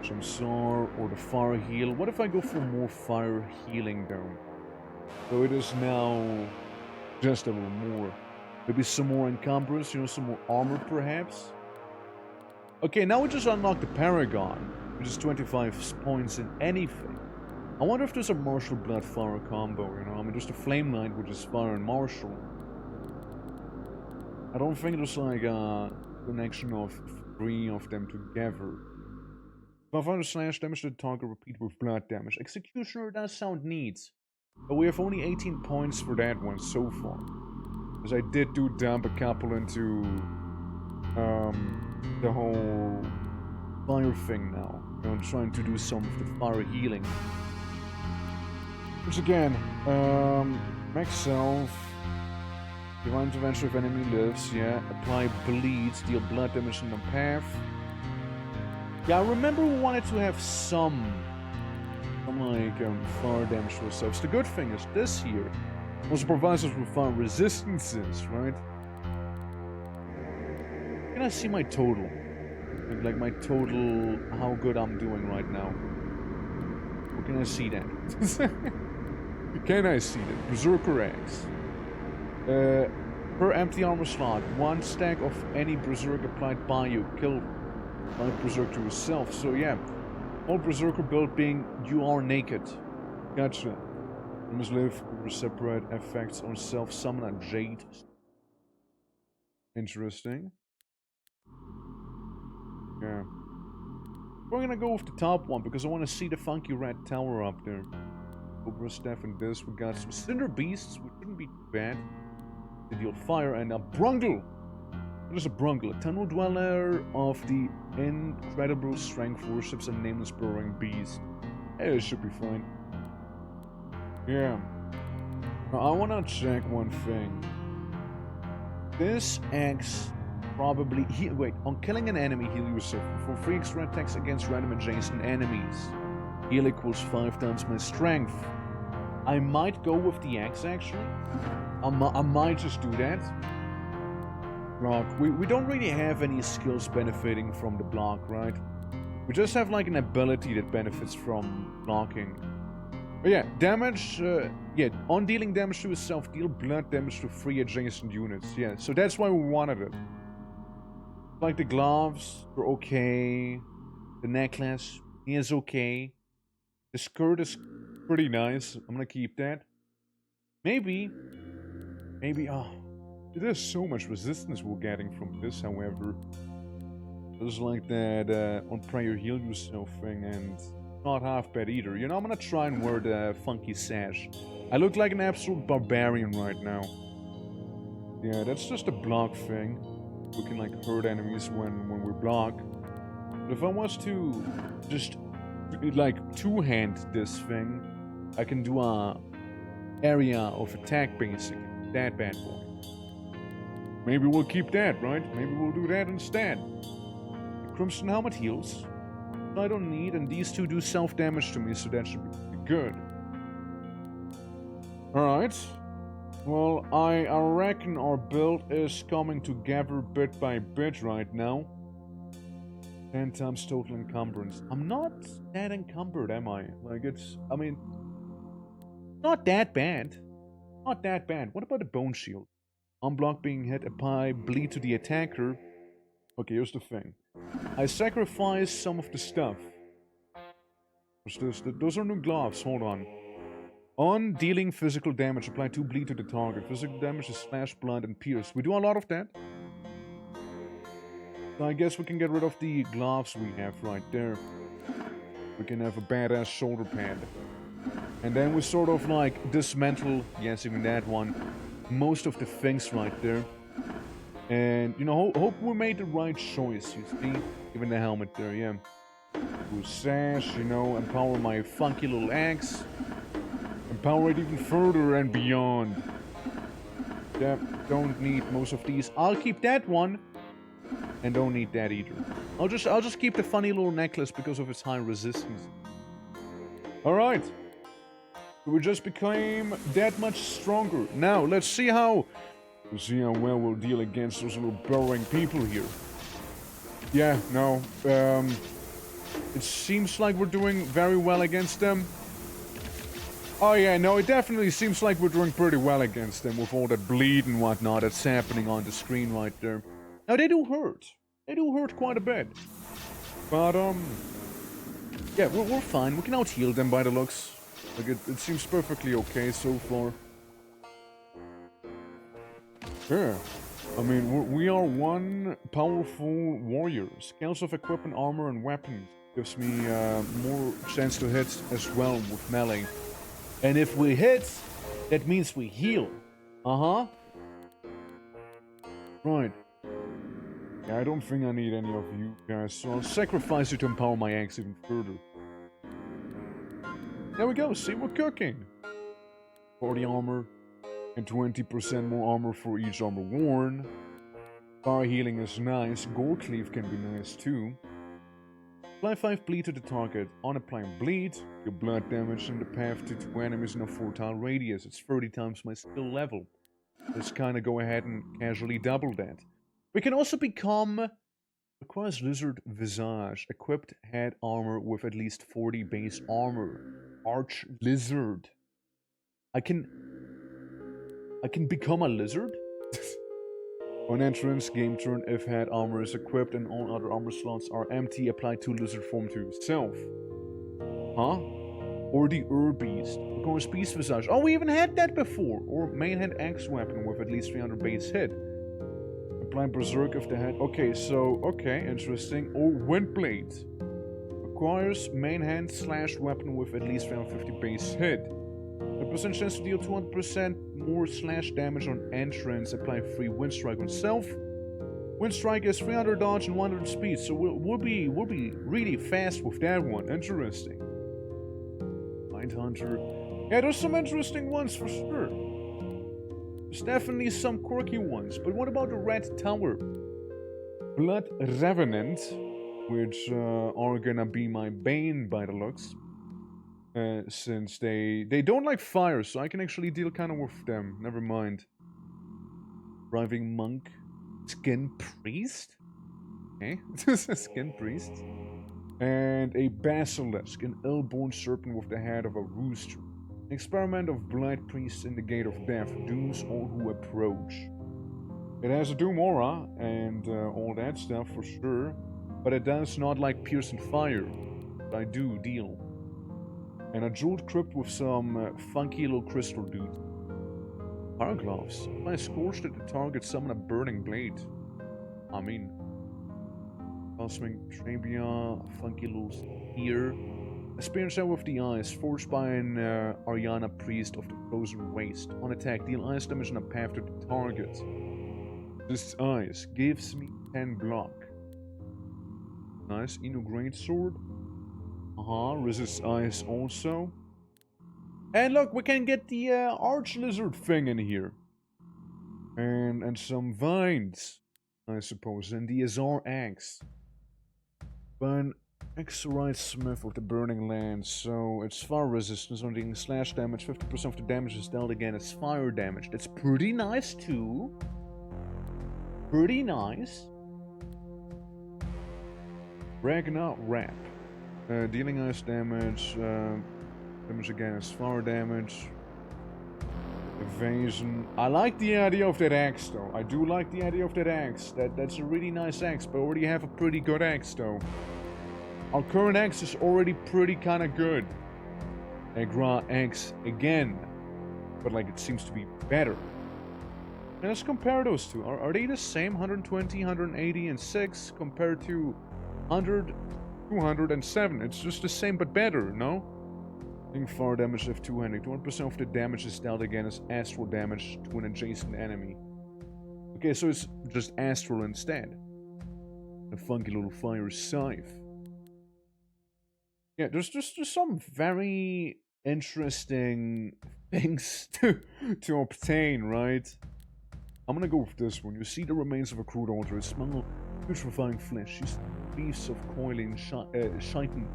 Some SAR or the fire heal. What if I go for more fire healing though? So it is now just a little more. Maybe some more encumbrance, you know, some more armor perhaps. Okay, now we just unlocked the Paragon, which is 25 points in anything. I wonder if there's a Martial Blood Fire combo, you know? I mean, there's the Flame Knight, which is Fire and Martial. I don't think there's like a connection of 3 of them together. 500 slash damage to the target, repeat with blood damage. Executioner does sound neat. But we have only 18 points for that one so far. Because I did dump a couple into the whole fire thing now. I'm trying to do some of the fire healing. Which again, max self, divine intervention if enemy lives, yeah. Apply bleed, deal blood damage in the path. Yeah, I remember we wanted to have some like fire damage for ourselves. The good thing is this here also provides us with fire resistances, right? Can I see my total? Like my total, how good I'm doing right now? Or can I see that? Can I see that? Berserker eggs. Per empty armor slot, 1 stack of any berserk applied by you. Kill by berserker yourself. So yeah, all berserker build being you are naked. Gotcha. You must live over separate effects on self-summon and jade. Interesting. Yeah. We're gonna go with the top one because I want to see the funky red tower up there. Cobra staff and this. We got some cinder beasts, which shouldn't be too bad. They deal fire and a brungle. What is a brungle? A tunnel dweller of the incredible strength worships a nameless burrowing beast. Hey, it should be fine. Yeah. Now I wanna check one thing. This X probably wait, on killing an enemy, heal yourself for 3 extra attacks against random adjacent enemies. Heal equals 5 times my strength. I might go with the X actually. I might just do that. Block. We don't really have any skills benefiting from the block, right? We just have like an ability that benefits from blocking. But yeah, damage, on dealing damage to yourself, deal blood damage to 3 adjacent units. Yeah, so that's why we wanted it. Like the gloves are okay. The necklace is okay. The skirt is pretty nice. I'm gonna keep that. Maybe, oh, there's so much resistance we're getting from this, however. There's like that on prayer heal yourself thing, and not half bad either. You know, I'm gonna try and wear the funky sash. I look like an absolute barbarian right now. Yeah, that's just a block thing. We can like hurt enemies when we block. But if I was to just like two-hand this thing, I can do a area of attack basically. That bad boy. Maybe we'll keep that, right? Maybe we'll do that instead. The Crimson Helmet heals. I don't need, and these two do self-damage to me, so that should be good. Alright. Well, I reckon our build is coming together bit by bit right now. 10 times total encumbrance. I'm not that encumbered, am I? Like, I mean, not that bad. Not that bad. What about the bone shield? Unblock being hit, apply bleed to the attacker. Okay, here's the thing. I sacrifice some of the stuff. What's this? Those are new gloves, hold on. On dealing physical damage, apply 2 bleed to the target. Physical damage is slash, blood, and pierce. We do a lot of that. So I guess we can get rid of the gloves we have right there. We can have a badass shoulder pad. And then we sort of like dismantle, yes, even that one, most of the things right there. And, you know, hope we made the right choice, you see? Even the helmet there, yeah. Do sash, you know, empower my funky little axe. Empower it even further and beyond. Yeah, don't need most of these. I'll keep that one. And don't need that either. I'll just keep the funny little necklace because of its high resistance. Alright. We just became that much stronger. Now, let's see how well we'll deal against those little burrowing people here. Yeah, no. It seems like we're doing very well against them. Oh yeah, no, it definitely seems like we're doing pretty well against them with all that bleed and whatnot that's happening on the screen right there. Now, they do hurt. They do hurt quite a bit. But, yeah, we're fine. We can out-heal them by the looks. Like, it seems perfectly okay so far. Yeah. I mean, we are one powerful warrior. Scales of equipment, armor, and weapons. Gives me more chance to hit as well with melee. And if we hit, that means we heal. Uh-huh. Right. Yeah, I don't think I need any of you guys, so I'll sacrifice you to empower my axe even further. There we go, see, we're cooking. 40 armor, and 20% more armor for each armor worn. Fire healing is nice, gore cleave can be nice too. Apply 5 bleed to the target. On applying bleed, your blood damage in the path to 2 enemies in a 4-tile radius. It's 30 times my skill level. Let's kinda go ahead and casually double that. We can also become... Requires Lizard Visage. Equipped head armor with at least 40 base armor. Arch Lizard. I can become a lizard? On entrance, game turn, if head armor is equipped and all other armor slots are empty, apply 2 lizard form to yourself. Huh? Or the Beast. Requires Beast Visage. Oh, we even had that before! Or main head axe weapon with at least 300 base hit. Apply Berserk if the head... Okay, so... Okay, interesting. Or Windblade. Requires main hand slash weapon with at least 350 base hit. A percent chance to deal 200% more slash damage on entrance. Apply free Wind Strike on self. Wind Strike is 300 dodge and 100 speed, so we'll be really fast with that one. Interesting. Mind Hunter. Yeah, there's some interesting ones for sure. There's definitely some quirky ones, but what about the Red Tower? Blood Revenant, which are gonna be my bane by the looks. Since they don't like fire, so I can actually deal kind of with them. Never mind. Thriving Monk. Skin Priest? Okay. Skin Priest. And a Basilisk, an ill-born serpent with the head of a rooster. An experiment of blind priests in the Gate of Death. Dooms all who approach. It has a Doom aura and all that stuff for sure. But it does not like pierce and fire. But I do deal. And a jeweled crypt with some funky little crystal dude. Fire gloves. If I scorched at the target, summon a burning blade. I mean. Cosmic Trabia, funky little spear. A spear shot with the eyes, forged by an Ariana priest of the frozen waste. On attack, deal ice damage on a path to the target. This ice gives me 10 block. Nice. Inu Greatsword. Resists ice also. And look, we can get the arch lizard thing in here. And some vines, I suppose. And the Azar axe. An Exorite Smith of the Burning Land. So it's fire resistance on dealing slash damage. 50% of the damage is dealt again as fire damage. That's pretty nice too. Pretty nice. Ragnar Wrap. Dealing ice damage, damage again as fire damage, evasion. I like the idea of that axe though. I do like the idea of that axe. That's a really nice axe, but I already have a pretty good axe though. Our current axe is already pretty kinda good. ACHRA axe again. But like it seems to be better. And let's compare those two. Are they the same? 120, 180, and 6 compared to 100, 207. It's just the same but better, no? Fire damage of 200. 1% of the damage is dealt again as astral damage to an adjacent enemy. Okay, so it's just astral instead. A funky little fire scythe. Yeah, there's some very interesting things to obtain, right? I'm gonna go with this one. You see the remains of a crude altar. It smells putrefying flesh. You see leaves of coiling chitin.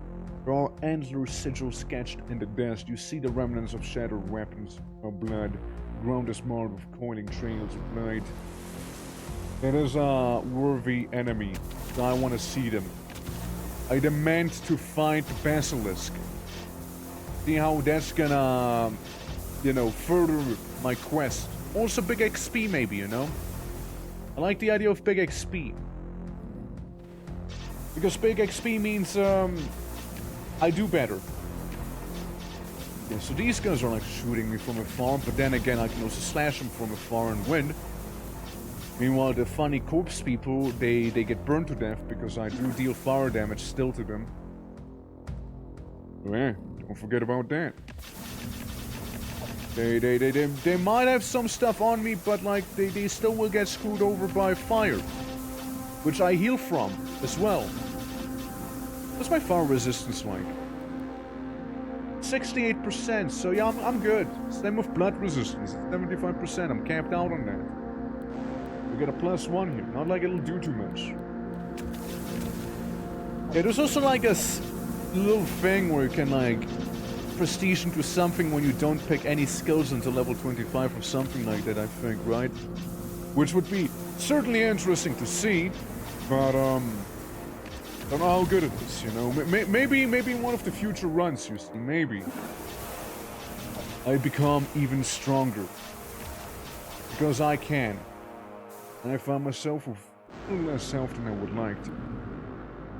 There are antler sigils sketched in the dust. You see the remnants of shattered weapons of blood. The ground is marred with coiling trails of blood. That is a worthy enemy. I want to see them. I demand to fight the Basilisk. See how that's gonna, further my quest. Also big XP maybe, I like the idea of big XP. Because big XP means, I do better. Yeah, so these guys are like shooting me from afar, but then again I can also slash them from afar and win. Meanwhile, the funny corpse people, they get burned to death because I do deal fire damage still to them. Yeah, don't forget about that. They might have some stuff on me, but like they still will get screwed over by fire, which I heal from as well. What's my fire resistance like? 68%. So yeah, I'm good. Same with blood resistance. 75%. I'm capped out on that. We get a +1 here. Not like it'll do too much. Yeah, there's also like a little thing where you can like prestige into something when you don't pick any skills until level 25 or something like that, I think, right? Which would be certainly interesting to see, but don't know how good it is, you know. Maybe in one of the future runs, you see, maybe I become even stronger because I can, and I find myself with a little less health than I would like to.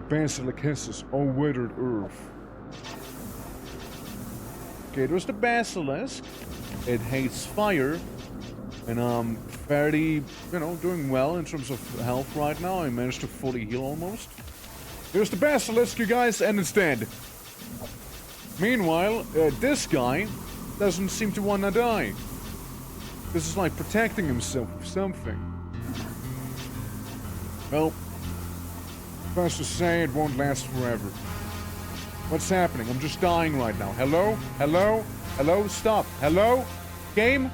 Basilic hisses, oh withered earth. Okay, there's the basilisk. It hates fire. And I'm fairly, you know, doing well in terms of health right now. I managed to fully heal almost. There's the basilisk, you guys, and it's dead. Meanwhile, this guy doesn't seem to wanna die. This is like protecting himself with something. Well, first to say, it won't last forever. What's happening? I'm just dying right now. Hello? Hello? Hello? Stop. Hello? Game?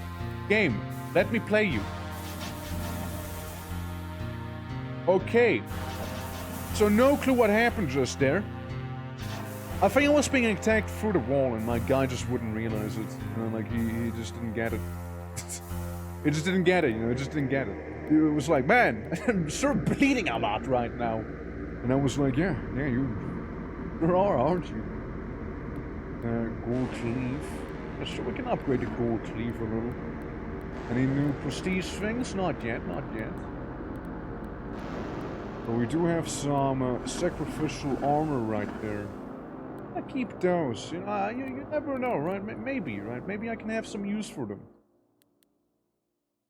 Game. Let me play you. Okay. So no clue what happened just there. I think I was being attacked through the wall and my guy just wouldn't realize it. You know, like he just didn't get it. He just didn't get it, you know, he just didn't get it. It was like, man, I'm sort of bleeding a lot right now. And I was like, yeah, you are, aren't you? Gold cleave. So we can upgrade the gold cleave a little. Any new prestige things? Not yet, not yet. But we do have some sacrificial armor right there. I keep those. You know, you never know, right? Maybe, right? Maybe I can have some use for them.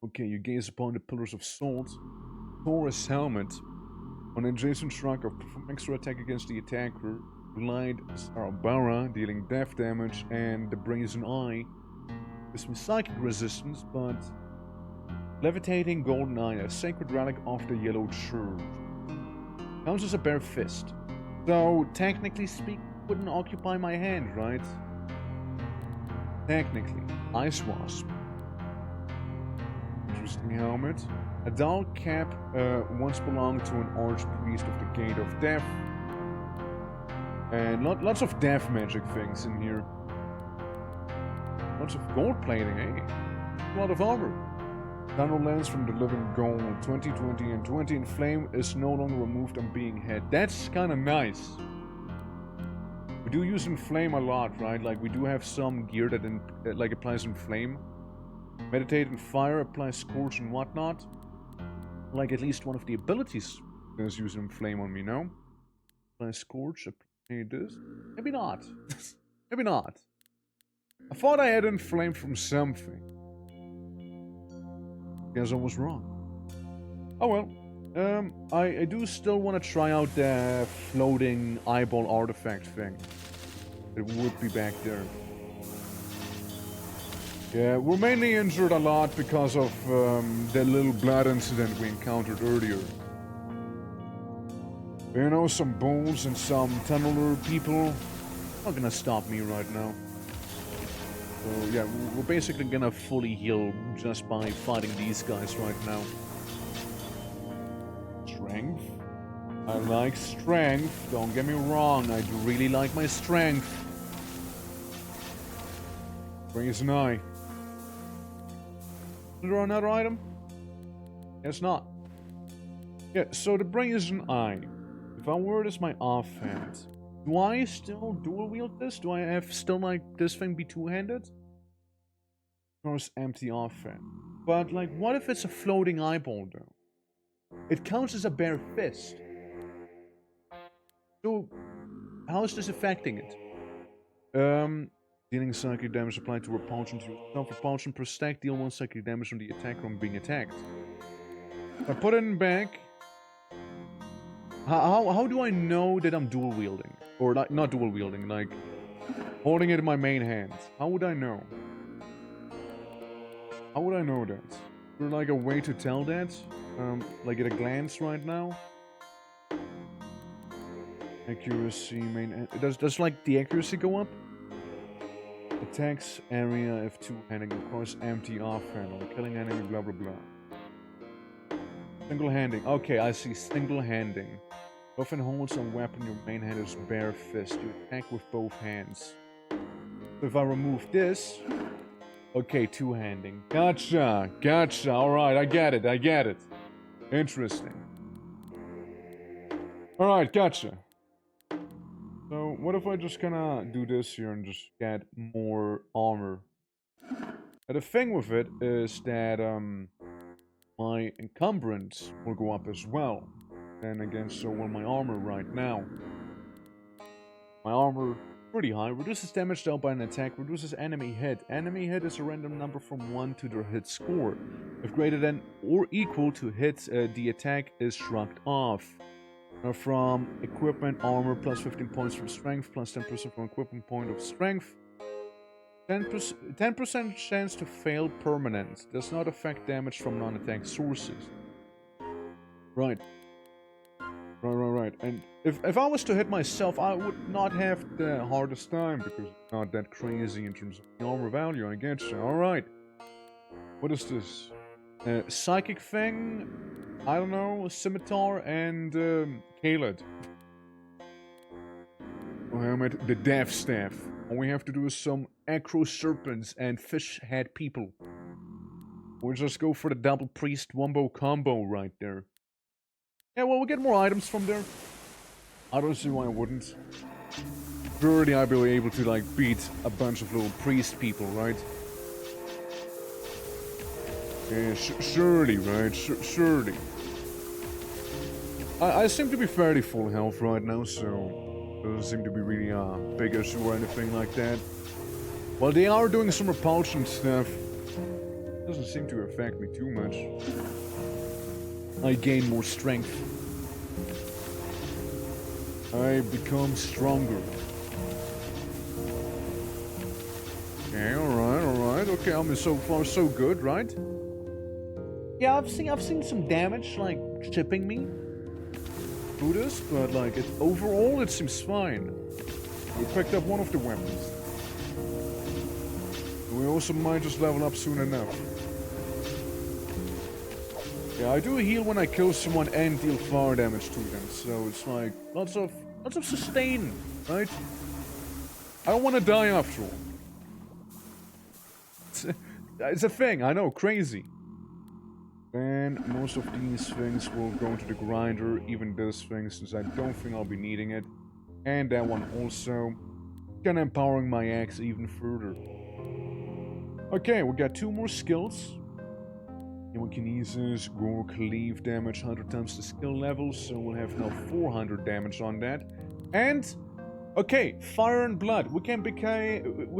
Okay, you gaze upon the pillars of salt. Taurus helmet. On adjacent striker, perform extra attack against the attacker. Blind Sarabara, dealing death damage, and the Brazen Eye. With some psychic resistance, but levitating golden eye, a sacred relic of the Yellow Church. Counts as a bare fist. So, technically speaking, wouldn't occupy my hand, right? Technically. Ice Wasp. Interesting helmet. A dull cap once belonged to an archpriest of the Gate of Death. And lots of death magic things in here. Lots of gold plating, eh? A lot of armor. Tunnel lens from the living gold. 2020 and 20 in flame is no longer removed on being hit. That's kind of nice. We do use inflame a lot, right? Like we do have some gear that like applies inflame. Meditate in fire, applies scorch and whatnot. Like at least one of the abilities does use inflame on me, no? Apply scorch, apply this. Maybe not. Maybe not. I thought I had inflame from something. Guess I was wrong. Oh well. I do still want to try out the floating eyeball artifact thing. It would be back there. Yeah, we're mainly injured a lot because of the little blood incident we encountered earlier. You know, some bulls and some tunneler people not gonna stop me right now. So yeah, we're basically gonna fully heal just by fighting these guys right now. Strength? I like strength, don't get me wrong, I do really like my strength. Brazen Eye. Is there another item? Guess not. Yeah, so the Brazen Eye. If I were this my offhand, do I still dual wield this? Do I have still like this thing be two-handed? Of course, empty offhand. But like, what if it's a floating eyeball though? It counts as a bare fist. So, how is this affecting it? Dealing psychic damage applied to repulsion to yourself. Repulsion per stack, deal 1 psychic damage from the attacker on being attacked. If I put it in back. How do I know that I'm dual wielding? Or like, not dual wielding, like Holding it in my main hand. How would I know? How would I know that? Is there like a way to tell that? Like at a glance right now? Accuracy, main... Does like the accuracy go up? Attacks, area, F2, handing across, empty, off-handle, killing enemy, blah blah blah. Single-handing. Okay, I see. Single-handing. Often holds a weapon, your main hand is bare fist. You attack with both hands. So if I remove this... Okay, two-handing. Gotcha! Gotcha! Alright, I get it. Interesting. Alright, gotcha. So, what if I just kinda do this here and just get more armor? And the thing with it is that, my encumbrance will go up as well. And again, so will my armor right now. My armor, pretty high. Reduces damage dealt by an attack, reduces enemy hit. Enemy hit is a random number from 1 to their hit score. If greater than or equal to hit, the attack is shrugged off. From equipment, armor, plus 15 points from strength, plus 10% from equipment point of strength. 10% chance to fail permanent. Does not affect damage from non-attack sources. Right. Right. And if I was to hit myself, I would not have the hardest time, because it's not that crazy in terms of the armor value, I get you. Alright. What is this? Psychic thing? I don't know, Scimitar and Kaled. Oh, helmet, the Death Staff. All we have to do is some Acro Serpents and Fish Head people. We'll just go for the double priest wombo combo right there. Yeah, well, we'll get more items from there. I don't see why I wouldn't. Surely I'll be able to, like, beat a bunch of little priest people, right? Yeah, surely, right? Surely. I seem to be fairly full health right now, so doesn't seem to be really a big issue or anything like that. Well, they are doing some repulsion stuff. Doesn't seem to affect me too much. I gain more strength. I become stronger. Okay, alright. Okay, I mean, so far so good, right? Yeah, I've seen some damage, like, chipping me through this, but, like, overall it seems fine. We picked up one of the weapons. We also might just level up soon enough. Yeah, I do heal when I kill someone and deal fire damage to them, so it's like, lots of sustain, right? I don't want to die after all. It's a thing, I know, crazy. And most of these things will go into the grinder, even this thing, since I don't think I'll be needing it. And that one also. Kinda empowering my axe even further. Okay, we got 2 more skills. Telekinesis, gore, cleave damage, 100 times the skill level, so we'll have now 400 damage on that. And, okay, fire and blood. We can become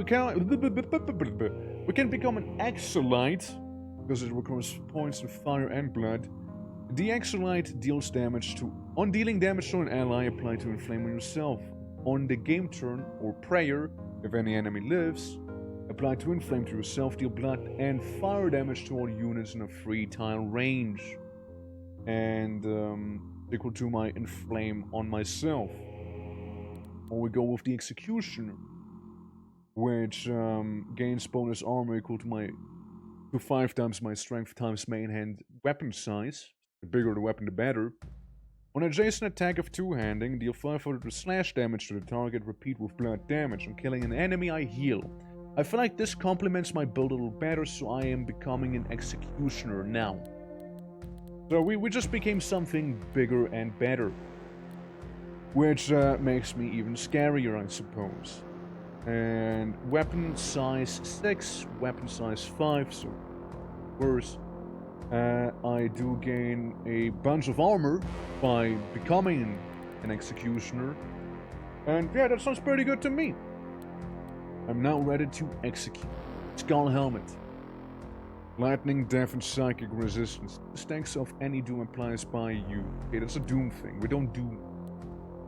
an acolyte, because it requires points of fire and blood. The acolyte deals damage to... On dealing damage to an ally, apply to inflame on yourself. On the game turn or prayer, if any enemy lives, apply to inflame to yourself, deal blood and fire damage to all units in a 3-tile range. And equal to my inflame on myself. Or we go with the executioner, which gains bonus armor equal to 5 times my strength times main hand weapon size. The bigger the weapon, the better. On adjacent attack of two-handing, deal 500 slash damage to the target, repeat with blood damage. On killing an enemy, I heal. I feel like this complements my build a little better, so I am becoming an executioner now. So we just became something bigger and better. Which makes me even scarier, I suppose. And weapon size 6, weapon size 5, so worse. I do gain a bunch of armor by becoming an executioner. And yeah, that sounds pretty good to me. I'm now ready to execute. Skull helmet. Lightning, death, and psychic resistance. Stacks of any doom applies by you. Okay, that's a doom thing. We don't do...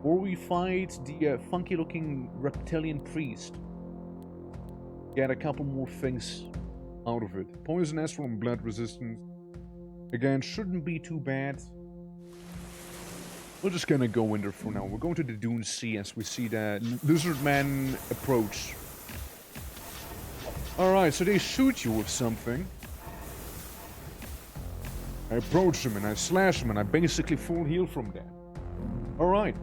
or we fight the funky-looking reptilian priest. Get a couple more things out of it. Poison astral and blood resistance. Again, shouldn't be too bad. We're just gonna go in there for now. We're going to the Dune Sea as we see the lizard man approach. Alright, so they shoot you with something. I approach them and I slash them and I basically full heal from that. Alright.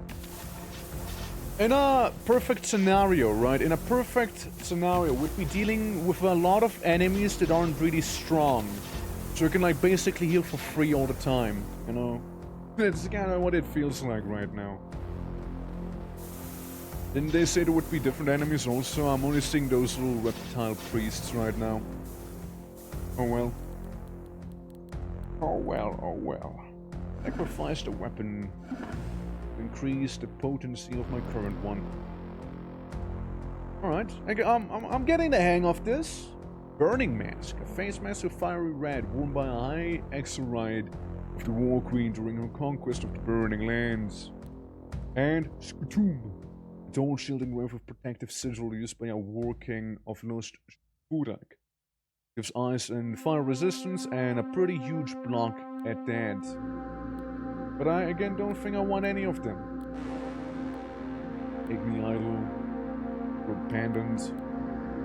In a perfect scenario, right? In a perfect scenario, we'd be dealing with a lot of enemies that aren't really strong. So you can like basically heal for free all the time, you know? That's kind of what it feels like right now. Didn't they say there would be different enemies also? I'm only seeing those little reptile priests right now. Oh well. Oh well, oh well. Sacrifice the weapon. Increase the potency of my current one. Alright, I'm getting the hang of this. Burning Mask. A face mask of fiery red worn by a high ACHRA of the War Queen during her conquest of the Burning Lands. And Skutum. A tall shielding wave of protective sigil used by a War King of Lost Spurak. Gives ice and fire resistance and a pretty huge block at that. But I again don't think I want any of them. Igni Idol. Good Pendant.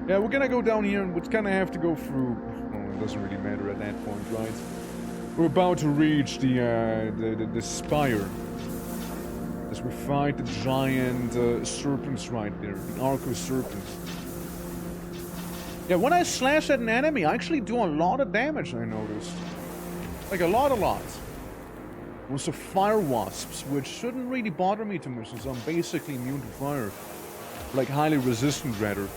Yeah, we're gonna go down here and we're gonna have to go through. Oh, it doesn't really matter at that point, right? We're about to reach the Spire. As we fight the giant serpents right there, the Arco serpents. Yeah, when I slash at an enemy, I actually do a lot of damage, I noticed. Like a lot. Also fire wasps, which shouldn't really bother me too much since I'm basically immune to fire. Like highly resistant, rather.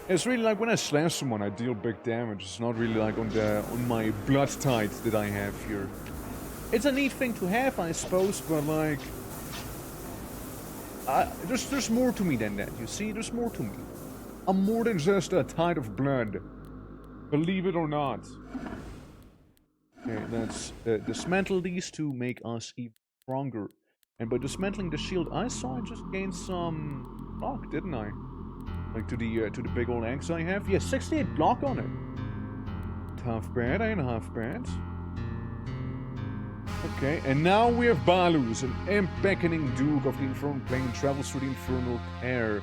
It's really like when I slash someone, I deal big damage. It's not really like on my blood tide that I have here. It's a neat thing to have, I suppose, but like... there's more to me than that, you see? There's more to me. I'm more than just a tide of blood. Believe it or not. Okay, let's dismantle these to make us even stronger. And by dismantling the shield, I saw I just gained some block, didn't I? Like to the big old axe I have. Yeah, 68 block on it. Half bad, ain't half bad. Okay, and now we have Balus, an imp-beckoning duke of the Infernal Plane, travels through the infernal air.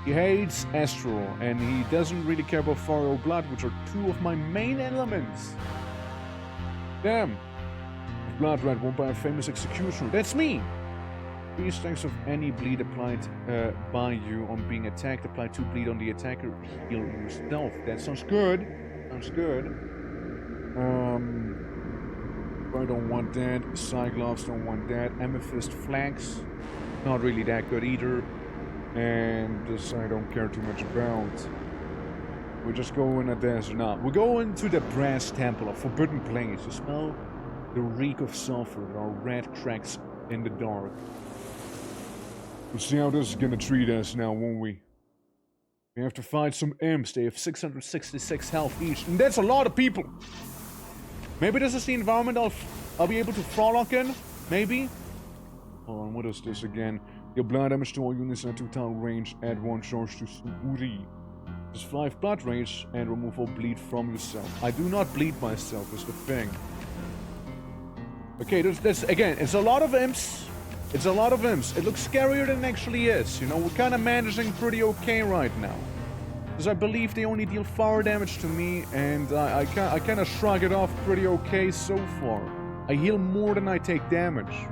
He hates Astral, and he doesn't really care about fire or blood, which are two of my main elements. Damn. Blood red won by a famous executioner. That's me! 3 stacks of any bleed applied by you on being attacked. Apply 2 bleed on the attacker. Heal yourself. That sounds good. Sounds good. I don't want that. Cyclops don't want that. Amethyst flags. Not really that good either. And this I don't care too much about. We're just going at this now. We're going to the Brass Temple, a forbidden place. You smell the reek of sulfur. There are red cracks in the dark. We'll see how this is gonna treat us now, won't we? We have to fight some imps. They have 666 health each. And that's a lot of people! Maybe this is the environment I'll be able to frolic in? Maybe? Hold on, what is this again? Your blood damage to all units at 2 total range. Add 1 charge to Suguri. Just 5 blood range and remove all bleed from yourself. I do not bleed myself, is the thing. Okay, there's again, it's a lot of imps. It's a lot of imps. It looks scarier than it actually is. You know, we're kind of managing pretty okay right now. Because I believe they only deal fire damage to me, and I kind of shrug it off pretty okay so far. I heal more than I take damage.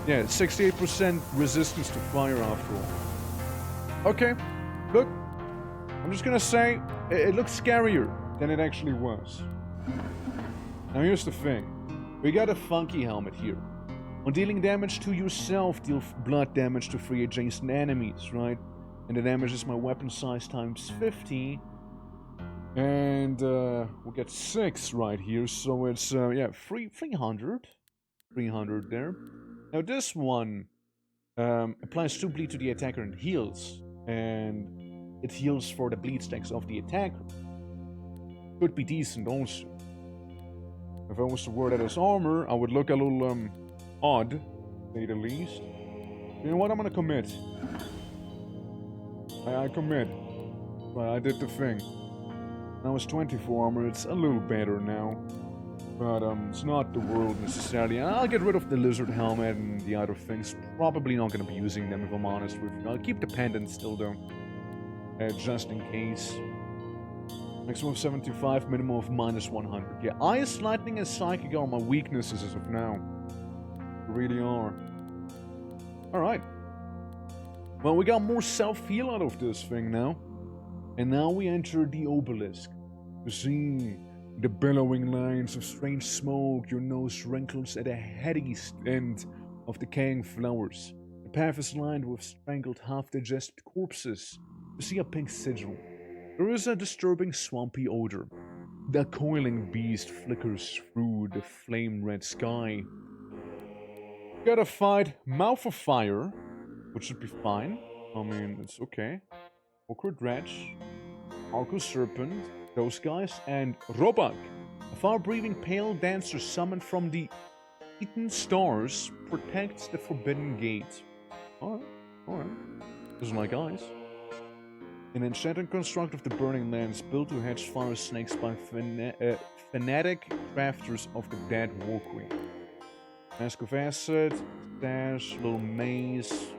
Yeah, 68% resistance to fire after all. Okay, look. I'm just gonna say, it looks scarier than it actually was. Now here's the thing. We got a funky helmet here. When dealing damage to yourself, deal blood damage to 3 adjacent enemies, right? And the damage is my weapon size times 50. And we'll get 6 right here, so it's, yeah, 300. 300 there. Now this one applies 2 bleed to the attacker and heals. And it heals for the bleed stacks of the attacker. Could be decent also. If I was to wear that as armor, I would look a little odd, to say the least. You know what? I'm gonna commit. I commit. Well, I did the thing. Now it's 24 armor. It's a little better now. But it's not the world necessarily. I'll get rid of the lizard helmet and the other things. Probably not going to be using them if I'm honest with you. I'll keep the pendant still though. Just in case. Maximum of 75, minimum of -100. Yeah, Ice, Lightning, and Psychic are my weaknesses as of now. They really are. Alright. Well, we got more self-heal out of this thing now. And now we enter the obelisk. You see the billowing lines of strange smoke, your nose wrinkles at the heady end of decaying flowers. The path is lined with strangled, half-digested corpses. You see a pink sigil. There is a disturbing swampy odor. The coiling beast flickers through the flame-red sky. Gotta fight Mouth of Fire, which should be fine. I mean, it's okay. Awkward Wretch, Arco Serpent, those guys, and Robak, a fire-breathing pale dancer summoned from the eaten stars, protects the Forbidden Gate. Alright. Doesn't like ice. An enchanted construct of the Burning Lands built to hatch fire snakes by fanatic crafters of the Dead War Queen. Mask of Acid, stash, little maze,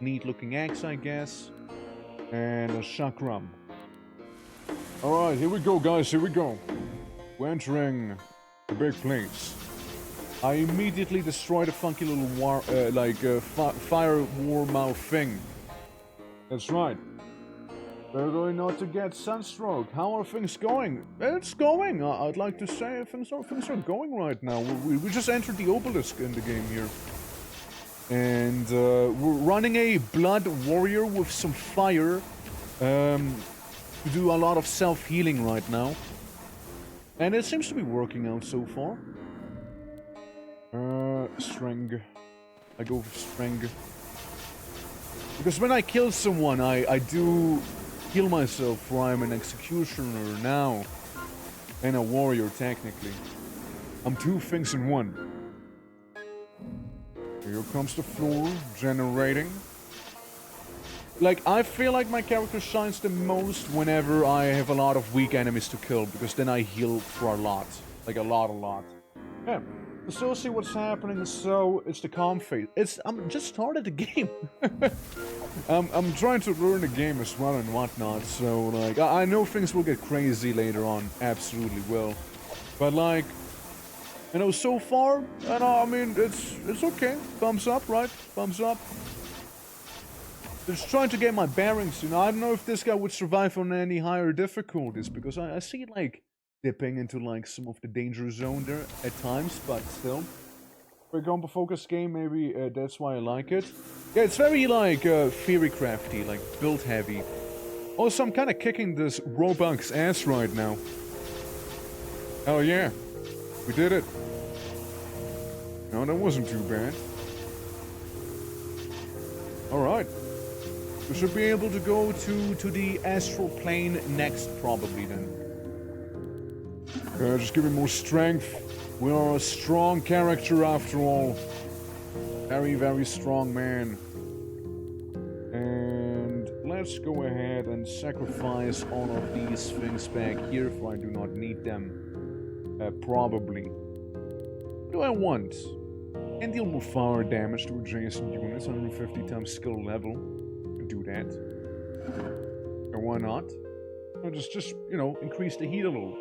neat-looking axe, I guess, and a chakram. Alright, here we go, guys, here we go. We're entering the big place. I immediately destroy the funky little fire war mouth thing. That's right. We're going not to get sunstroke. How are things going? It's going. I'd like to say things are going right now. We just entered the obelisk in the game here. And we're running a blood warrior with some fire. To do a lot of self-healing right now. And it seems to be working out so far. Strength. I go for strength. Because when I kill someone, I do heal myself, for I'm an executioner now. And a warrior, technically. I'm two things in one. Here comes the floor, generating. Like, I feel like my character shines the most whenever I have a lot of weak enemies to kill, because then I heal for a lot. Like, a lot. Yeah. So see what's happening, so it's the calm phase. I'm just started the game. I'm trying to learn the game as well and whatnot, so, like, I know things will get crazy later on. Absolutely will. But, like, you know, so far, I mean, it's okay. Thumbs up, right? Thumbs up. Just trying to get my bearings, you know. I don't know if this guy would survive on any higher difficulties, because I see it, like, dipping into, like, some of the danger zone there at times, but still. For a combo focus game, maybe that's why I like it. Yeah, it's very, like, theory crafty, like, build heavy. Also, I'm kind of kicking this Robak's ass right now. Oh yeah, we did it. No, that wasn't too bad. Alright. We should be able to go to the astral plane next, probably, then. Just give me more strength. We are a strong character, after all. Very, very strong man. And let's go ahead and sacrifice all of these things back here, for I do not need them. Probably. What do I want? Can deal more fire damage to adjacent units, 150 times skill level. Do that. And why not? Or just you know, increase the heat a little.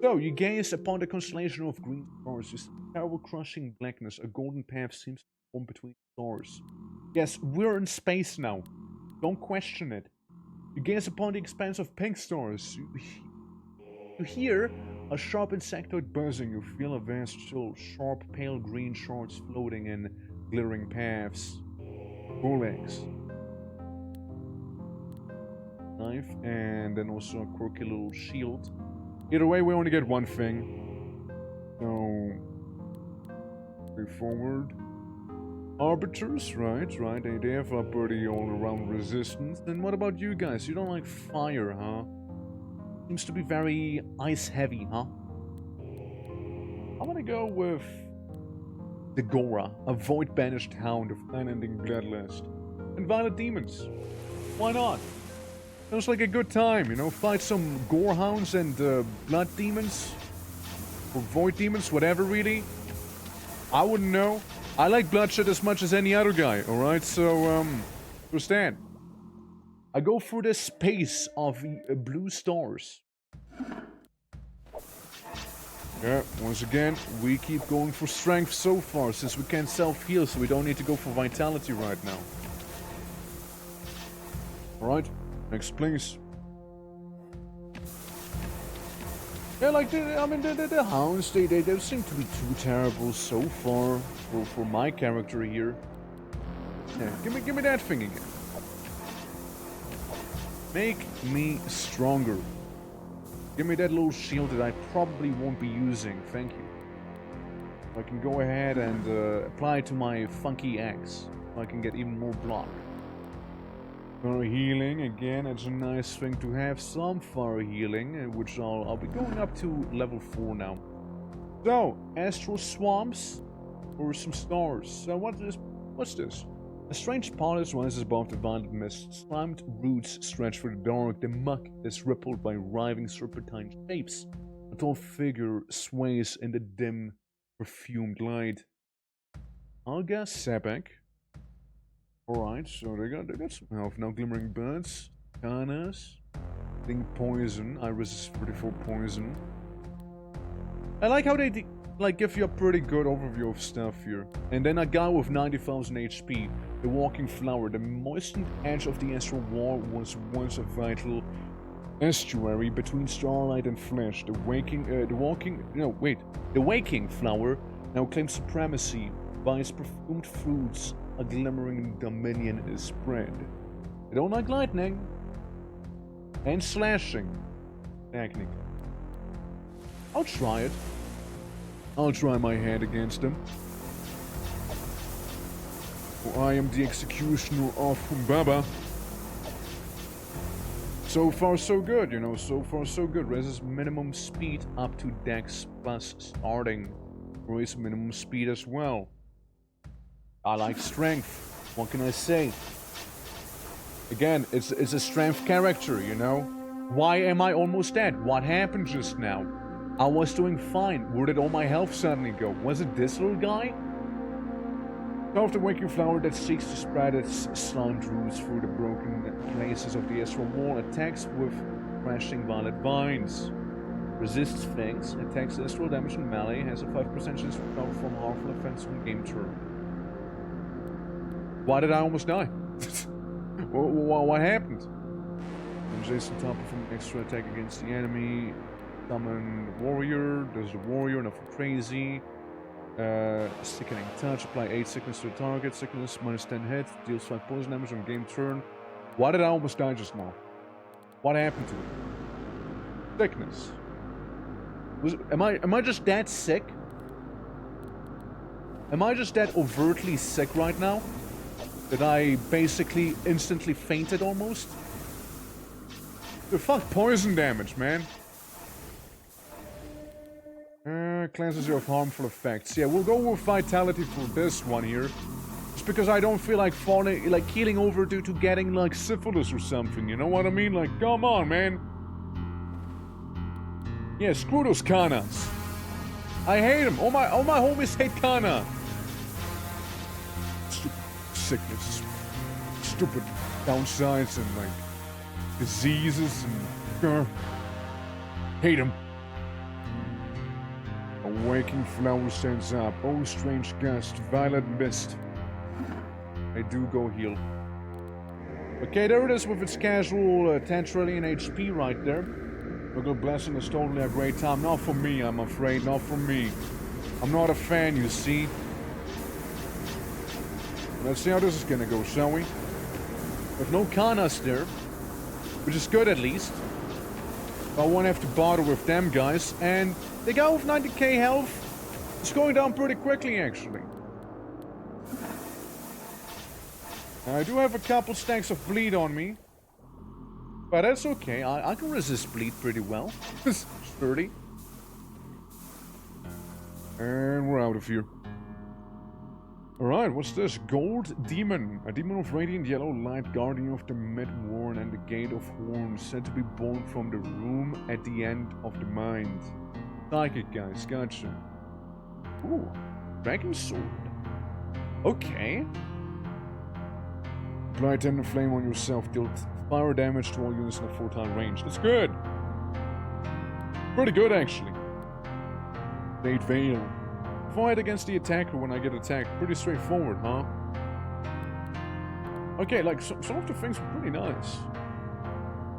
So, you gaze upon the constellation of green stars. You see terrible crushing blackness. A golden path seems to form between stars. Yes, we're in space now. Don't question it. You gaze upon the expanse of pink stars. You hear a sharp insectoid buzzing. You feel a vast chill. Sharp, pale green shards floating in glittering paths. Bullets. Knife, and then also a quirky little shield. Either way, we only get one thing. So, move forward. Arbiters, right. They have a pretty all-around resistance. And what about you guys? You don't like fire, huh? Seems to be very ice-heavy, huh? I'm gonna go with the Gora, a void-banished hound of unending bloodlust. And Violet Demons. Why not? Sounds like a good time, you know? Fight some Gore Hounds and Blood Demons. Or Void Demons, whatever, really. I wouldn't know. I like bloodshed as much as any other guy, alright? So, understand. I go through the space of blue stars. Yeah, once again, we keep going for strength so far, since we can't self-heal, so we don't need to go for vitality right now. Alright, next please. Yeah, like, the hounds, they don't seem to be too terrible so far for my character here. Yeah, give me that thing again. Make me stronger. Give me that little shield that I probably won't be using, thank you. I can go ahead and apply it to my funky axe. I can get even more block. Fire healing, again, it's a nice thing to have. Some fire healing, which I'll be going up to level 4 now. So, astral swamps or some stars. So what's this? A strange palace rises above the violet mist. Slimed roots stretch through the dark. The muck is rippled by writhing serpentine shapes. A tall figure sways in the dim, perfumed light. Alga Sebek. Alright, so they got some health now. Glimmering birds, kanas, Ding poison. I resist 34 poison. I like how they give you a pretty good overview of stuff here. And then a guy with 90,000 HP, the walking flower. The moistened edge of the astral wall was once a vital estuary between starlight and flesh. The waking flower now claims supremacy. By its perfumed fruits, a glimmering dominion is spread. They don't like lightning. And slashing. Technically. I'll try it. I'll try my hand against them. For I am the executioner of Humbaba. So far so good, you know, so far so good. Raises minimum speed up to Dex plus starting. Raise minimum speed as well. I like strength. What can I say? Again, it's a strength character, you know? Why am I almost dead? What happened just now? I was doing fine. Where did all my health suddenly go? Was it this little guy? Of the waking flower that seeks to spread its slimed roots through the broken places of the astral wall, attacks with crashing violet vines. Resists things, attacks astral damage and melee, has a 5% chance to recover from harmful offense on game turn. Why did I almost die? What happened? And Jason Topper from an extra attack against the enemy. Summon warrior, does the warrior, nothing crazy. Sickening touch, apply 8 sickness to the target, sickness minus 10 hit, deals 5 poison damage on game turn. Why did I almost die just now? What happened to it? Sickness. Am I just that sick? Am I just that overtly sick right now? That I basically instantly fainted almost? The fuck poison damage, man. Cleanses you of harmful effects. Yeah, we'll go with vitality for this one here. Just because I don't feel like falling, like keeling over due to getting like syphilis or something. You know what I mean? Like, come on, man. Yeah, screw those kanas. I hate them. All my homies hate kana. Stupid sickness. Stupid downsides and like diseases and hate them. A waking flower stands up. Oh, strange gust. Violet mist. I do go heal. Okay, there it is with its casual 10 trillion HP right there. Local Blessing is totally a great time. Not for me, I'm afraid. Not for me. I'm not a fan, you see. Let's see how this is gonna go, shall we? With no kanas there. Which is good, at least. I won't have to bother with them guys. And the guy with 90k health is going down pretty quickly, actually. I do have a couple stacks of bleed on me. But that's okay. I can resist bleed pretty well. It's sturdy. And we're out of here. Alright, what's this? Gold Demon. A demon of radiant yellow light, guardian of the mid-worn and the gate of horns, said to be born from the room at the end of the mind. Psychic, guys, gotcha. Ooh, dragon sword. Okay. Apply tender flame on yourself, deal fire damage to all units in a 4-time range. That's good. Pretty good, actually. Fate Veil. Fight against the attacker when I get attacked. Pretty straightforward, huh? Okay, like, some of the things were pretty nice.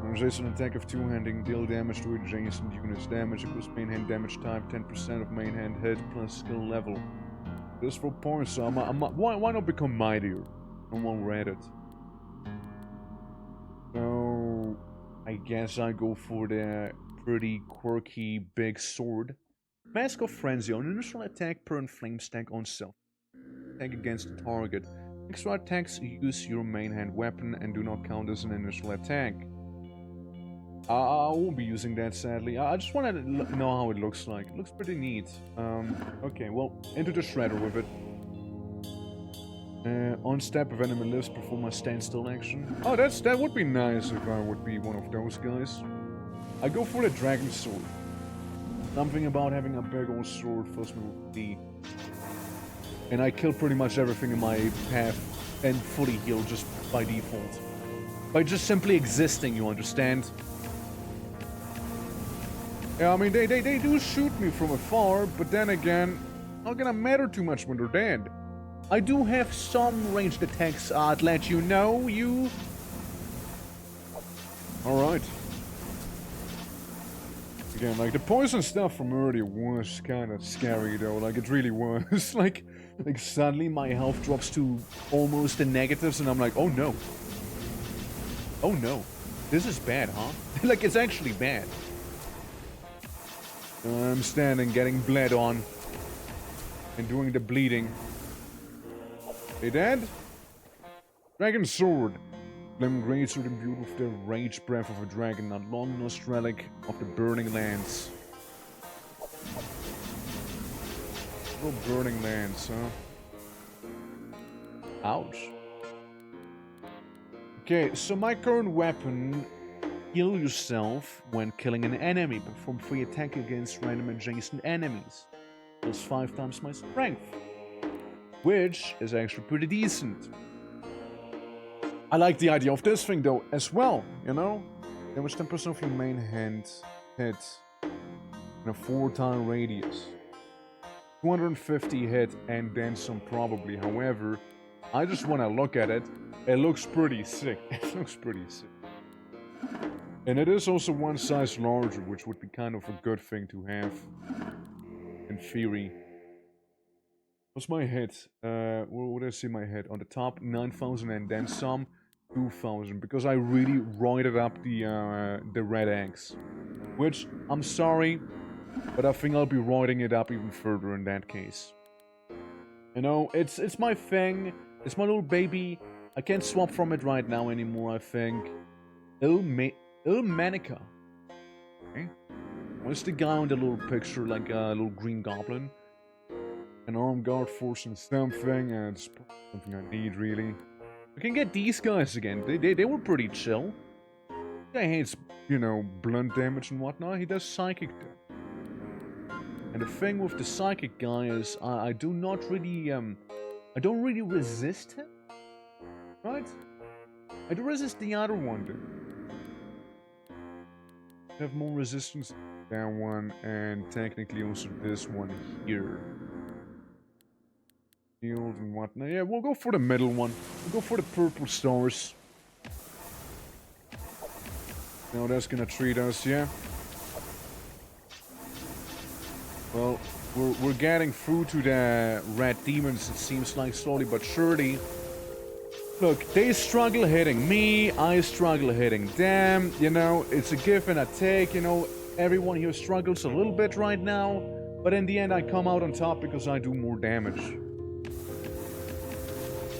Resist an attack of two-handing, deal damage to adjacent units. Damage equals main hand damage type, 10% of main hand hit plus skill level. Just for points, so why not become mightier? I'm all at it. So, I guess I go for the pretty quirky big sword. Mask of Frenzy. On initial attack, burn flame stack on self. Attack against the target. Extra attacks use your main hand weapon and do not count as an initial attack. I won't be using that, sadly. I just want to know how it looks like. It looks pretty neat. Okay, well, into the shredder with it. On step, if enemy lives, perform a standstill action. Oh, that would be nice if I would be one of those guys. I go for the dragon sword. Something about having a big old sword fills me with glee. And I kill pretty much everything in my path and fully heal just by default. By just simply existing, you understand? Yeah, I mean, they do shoot me from afar, but then again, not gonna matter too much when they're dead. I do have some ranged attacks, I'd let you know, you... Alright. Again, like, the poison stuff from earlier was kind of scary, though. Like, it really was. like, suddenly my health drops to almost the negatives, and I'm like, oh no. Oh no. This is bad, huh? Like, it's actually bad. I'm standing, getting bled on. And doing the bleeding. They dead? Dragon Sword. Flame Greatsword imbued with the rage breath of a dragon, a long-lost relic of the Burning Lands. Oh, Burning Lands, huh? Ouch. Okay, so my current weapon... Heal yourself when killing an enemy. Perform free attack against random adjacent enemies. Plus 5 times my strength. Which is actually pretty decent. I like the idea of this thing though as well, you know? Damage 10% of your main hand hit in a 4-time radius. 250 hit and then some probably. However, I just want to look at it. It looks pretty sick. It looks pretty sick. And it is also one size larger, which would be kind of a good thing to have. In theory. What's my hit? Where would I see my hit? On the top, 9,000 and then some, 2,000. Because I really roided up the red eggs. Which, I'm sorry, but I think I'll be roiding it up even further in that case. You know, it's my thing. It's my little baby. I can't swap from it right now anymore, I think. Ilmanica. Okay. What's the guy on the little picture, like a little green goblin? An armed guard forcing something, and it's something I need, really. I can get these guys again. They were pretty chill. Guy hates, you know, blunt damage and whatnot. He does psychic damage. And the thing with the psychic guy is, I do not really, I don't really resist him. Right? I do resist the other one, dude. Have more resistance that one, and technically also this one here. Shield and whatnot. Yeah, we'll go for the middle one. We'll go for the purple stars. Now that's gonna treat us, yeah? Well, we're getting through to the red demons, it seems like, slowly but surely. Look, they struggle hitting me, I struggle hitting them, you know, it's a give and a take, you know, everyone here struggles a little bit right now, but in the end I come out on top because I do more damage.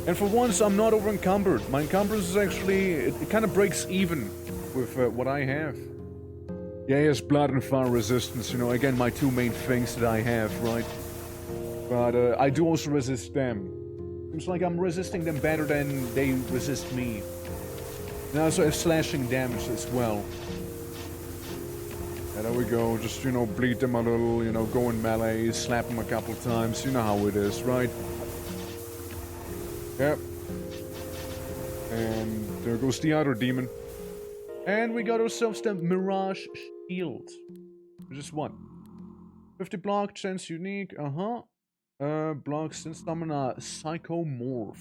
And for once, I'm not over encumbered. My encumbrance is actually, it kind of breaks even with what I have. Yeah, he has blood and fire resistance, you know, again, my two main things that I have, right? But I do also resist them. Seems like I'm resisting them better than they resist me. And I also have slashing damage as well. And there we go, just, you know, bleed them a little, you know, go in melee, slap them a couple times, you know how it is, right? Yep. And there goes the other demon. And we got ourselves the Mirage Shield. Just one. 50 block, chance unique, blocks and stamina, Psychomorph.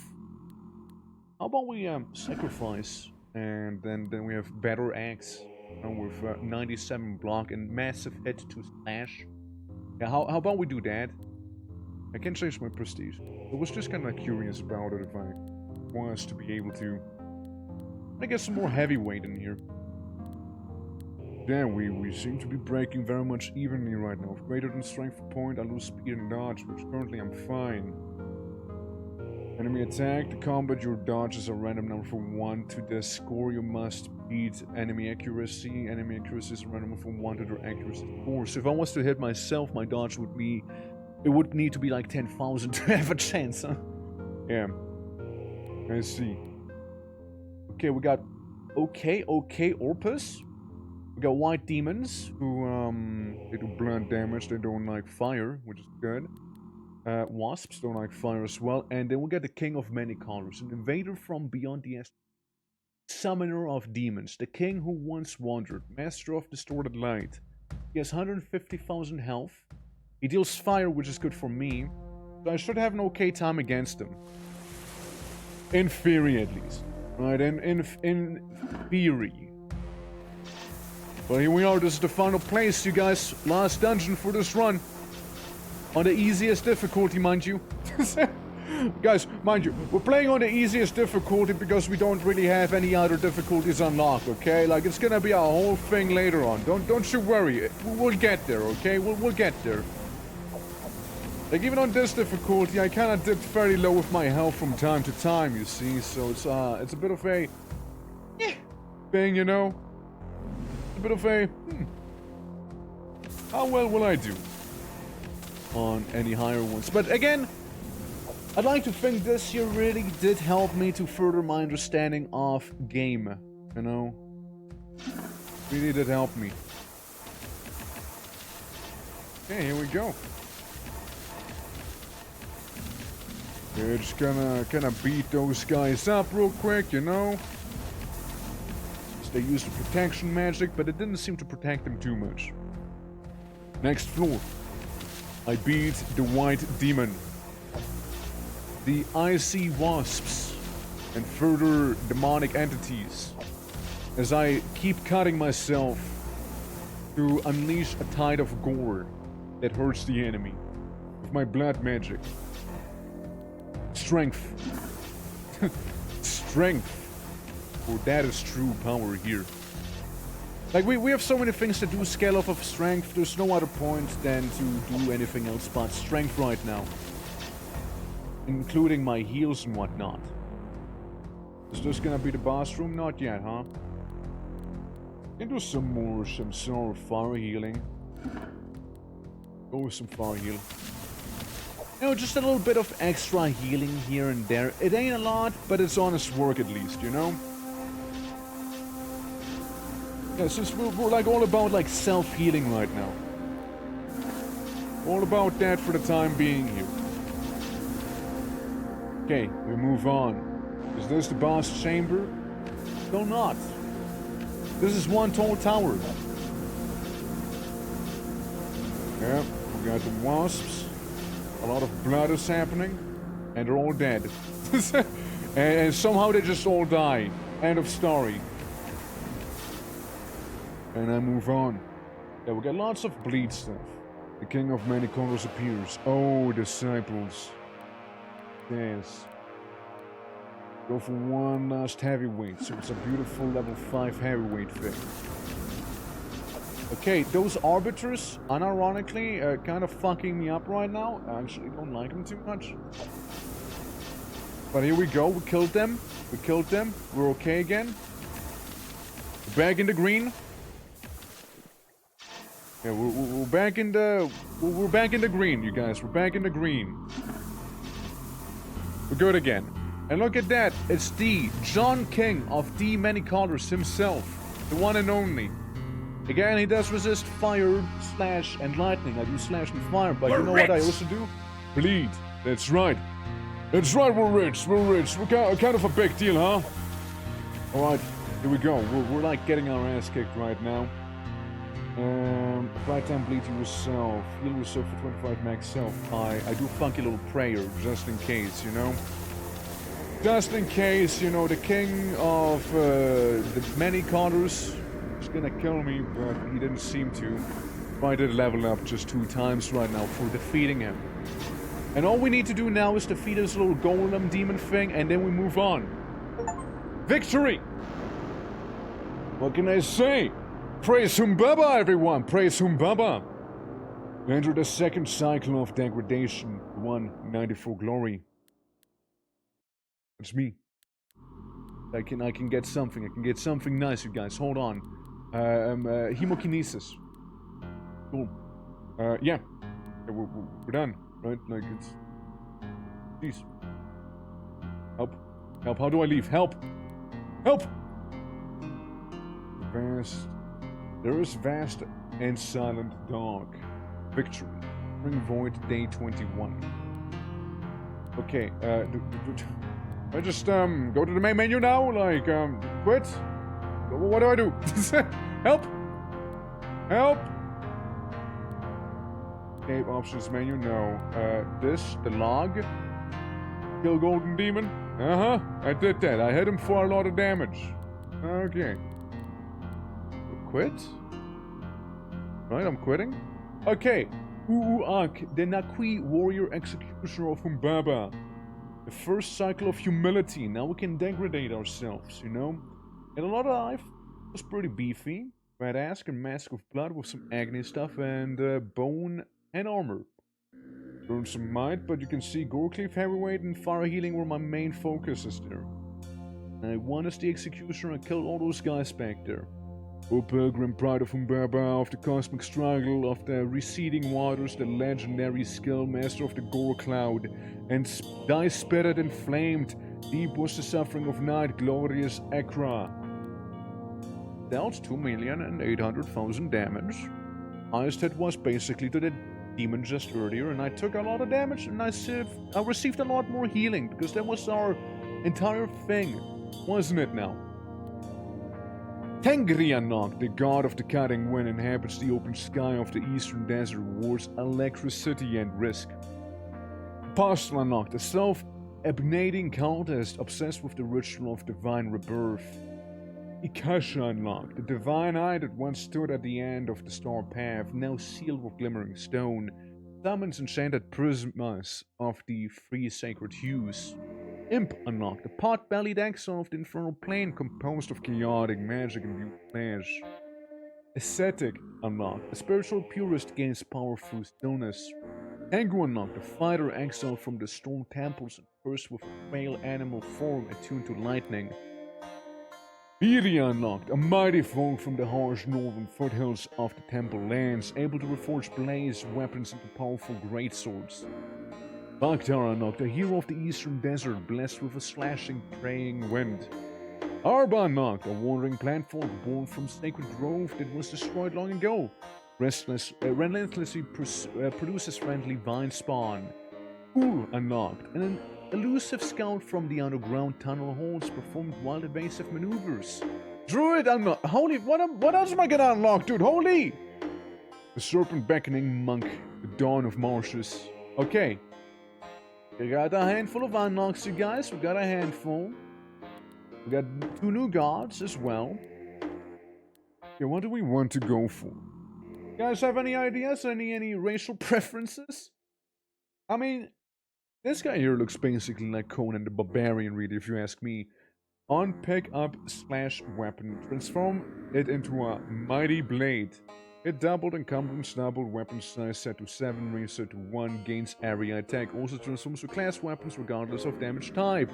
How about we sacrifice, and then we have better axe, with 97 block and massive hit to slash. Yeah, how about we do that? I can change my prestige. I was just kind of curious about it if I was to be able to. I get some more heavyweight in here. Yeah, we seem to be breaking very much evenly right now. With greater than strength per point, I lose speed and dodge, which currently I'm fine. Enemy attack, to combat your dodges a random number from 1 to the score you must beat. Enemy accuracy is a random number from 1 to their accuracy score. So if I was to hit myself, my dodge would be... It would need to be like 10,000 to have a chance, huh? Yeah. I see. Okay, we got... Okay, Orpus. We got white demons, who, they do blunt damage, they don't like fire, which is good. Wasps don't like fire as well. And then we got the King of Many Colors, an invader from beyond the summoner of demons, the king who once wandered, master of distorted light. He has 150,000 health. He deals fire, which is good for me, so I should have an okay time against him. In theory, at least. Right, in theory. Well, here we are, this is the final place, you guys. Last dungeon for this run. On the easiest difficulty, mind you. Guys, mind you, we're playing on the easiest difficulty because we don't really have any other difficulties unlocked, okay? Like, it's gonna be a whole thing later on. Don't you worry. We'll get there, okay? We'll get there. Like, even on this difficulty, I kind of dipped fairly low with my health from time to time, you see? So it's a bit of a... thing, you know? A bit of a... How well will I do on any higher ones? But again, I'd like to think this year really did help me to further my understanding of game, you know? Really did help me. Okay, here we go. We're just gonna beat those guys up real quick, you know? They used the protection magic, but it didn't seem to protect them too much. Next floor. I beat the white demon. The icy wasps. And further demonic entities. As I keep cutting myself to unleash a tide of gore that hurts the enemy. With my blood magic. Strength. Strength. Oh, that is true power here. Like, we have so many things to do scale off of strength. There's no other point than to do anything else but strength right now. Including my heals and whatnot. Is this gonna be the boss room? Not yet, huh? Can do some sort of fire healing. Go with some fire healing. You know, just a little bit of extra healing here and there. It ain't a lot, but it's honest work at least, you know? Yeah, since we're like all about like self-healing right now. All about that for the time being here. Okay, we move on. Is this the boss chamber? No, not. This is one tall tower. Yeah, we got the wasps. A lot of blood is happening. And they're all dead. and somehow they just all die. End of story. And I move on. Yeah, we got lots of bleed stuff. The King of Many Colors appears. Oh, disciples. Yes. Go for one last heavyweight. So it's a beautiful level 5 heavyweight thing. Okay, those arbiters, unironically, kind of fucking me up right now. I actually don't like them too much. But here we go. We killed them. We killed them. We're okay again. We're back in the green. Yeah, we're back in the... We're back in the green, you guys. We're back in the green. We're good again. And look at that. It's the John King of the Many Colors himself. The one and only. Again, he does resist fire, slash, and lightning. I do slash and fire, but you know what I also do? Bleed. That's right. That's right, we're rich. We're rich. We're kind of a big deal, huh? Alright, here we go. We're like getting our ass kicked right now. Apply time bleed to yourself. Heal yourself for 25 max self. I do a funky little prayer, just in case, you know? Just in case, you know, the king of the many colors is gonna kill me, but he didn't seem to. I did level up just 2 times right now for defeating him. And all we need to do now is defeat this little golem demon thing, and then we move on. Victory! What can I say? Praise Humbaba, everyone! Praise Humbaba! Enter the second cycle of degradation, 194 glory. It's me. I can get something. I can get something nice, you guys. Hold on. Hemokinesis. Cool. Yeah. We're done, right? Like, it's... Jeez. Help. Help. How do I leave? Help! Help! Vast... There is vast and silent dark. Victory. Ring Void, day 21. Okay, I just, go to the main menu now? Like, quit? What do I do? Help! Help! Escape options menu, no. This, the log. Kill Golden Demon. Uh-huh, I did that. I hit him for a lot of damage. Okay. Quit? Right, I'm quitting. Okay. Uuak, the Nakui Warrior Executioner of Humbaba. The first cycle of humility. Now we can degrade ourselves, you know? In a lot of life, it was pretty beefy. Red ass and Mask of Blood with some Agni stuff and bone and armor. Learn some might, but you can see Gorecleave Heavyweight and Fire Healing were my main focuses there. I won as the Executioner and killed all those guys back there. O Pilgrim, Pride of Humbaba, of the Cosmic Struggle, of the Receding Waters, the legendary skill master of the Gore Cloud, and thy spirit inflamed, deep was the suffering of night, glorious ACHRA. Dealt 2,800,000 damage. Highest hit was basically to the demon just earlier, and I took a lot of damage, and I received a lot more healing, because that was our entire thing, wasn't it now? Tengrianok, the god of the cutting wind, inhabits the open sky of the eastern desert, wars electricity and risk. Pastalanok, the self-abnegating cultist obsessed with the ritual of divine rebirth. Ikashanok, the divine eye that once stood at the end of the star path, now sealed with glimmering stone, summons enchanted prismas of the 3 sacred hues. Imp unlocked, the pot-bellied exile of the infernal plane composed of chaotic magic and beautiful flesh. Ascetic unlocked, a spiritual purist gains power through stillness. Tengu unlocked, a fighter exiled from the storm temples and cursed with a frail animal form attuned to lightning. Iria unlocked, a mighty foe from the harsh northern foothills of the temple lands, able to reforge blaze weapons into powerful greatswords. Bakhtar unlocked, a hero of the eastern desert, blessed with a slashing, praying wind. Arba unlocked, a wandering plant folk born from sacred grove that was destroyed long ago. Relentlessly produces friendly vine spawn. Ur unlocked, and an elusive scout from the underground tunnel halls performed wild evasive maneuvers. Druid unlocked. Holy, what else am I gonna unlock, dude? Holy! The serpent beckoning monk, the dawn of marshes. Okay. We got a handful of unlocks, you guys. We got a handful. We got 2 new gods as well. Okay, what do we want to go for? You guys have any ideas? Any racial preferences? I mean, this guy here looks basically like Conan the Barbarian, really, if you ask me. On pick up / weapon. Transform it into a mighty blade. It doubled, encumbrance doubled, weapon size set to 7, range set to 1, gains area attack, also transforms to class weapons regardless of damage type.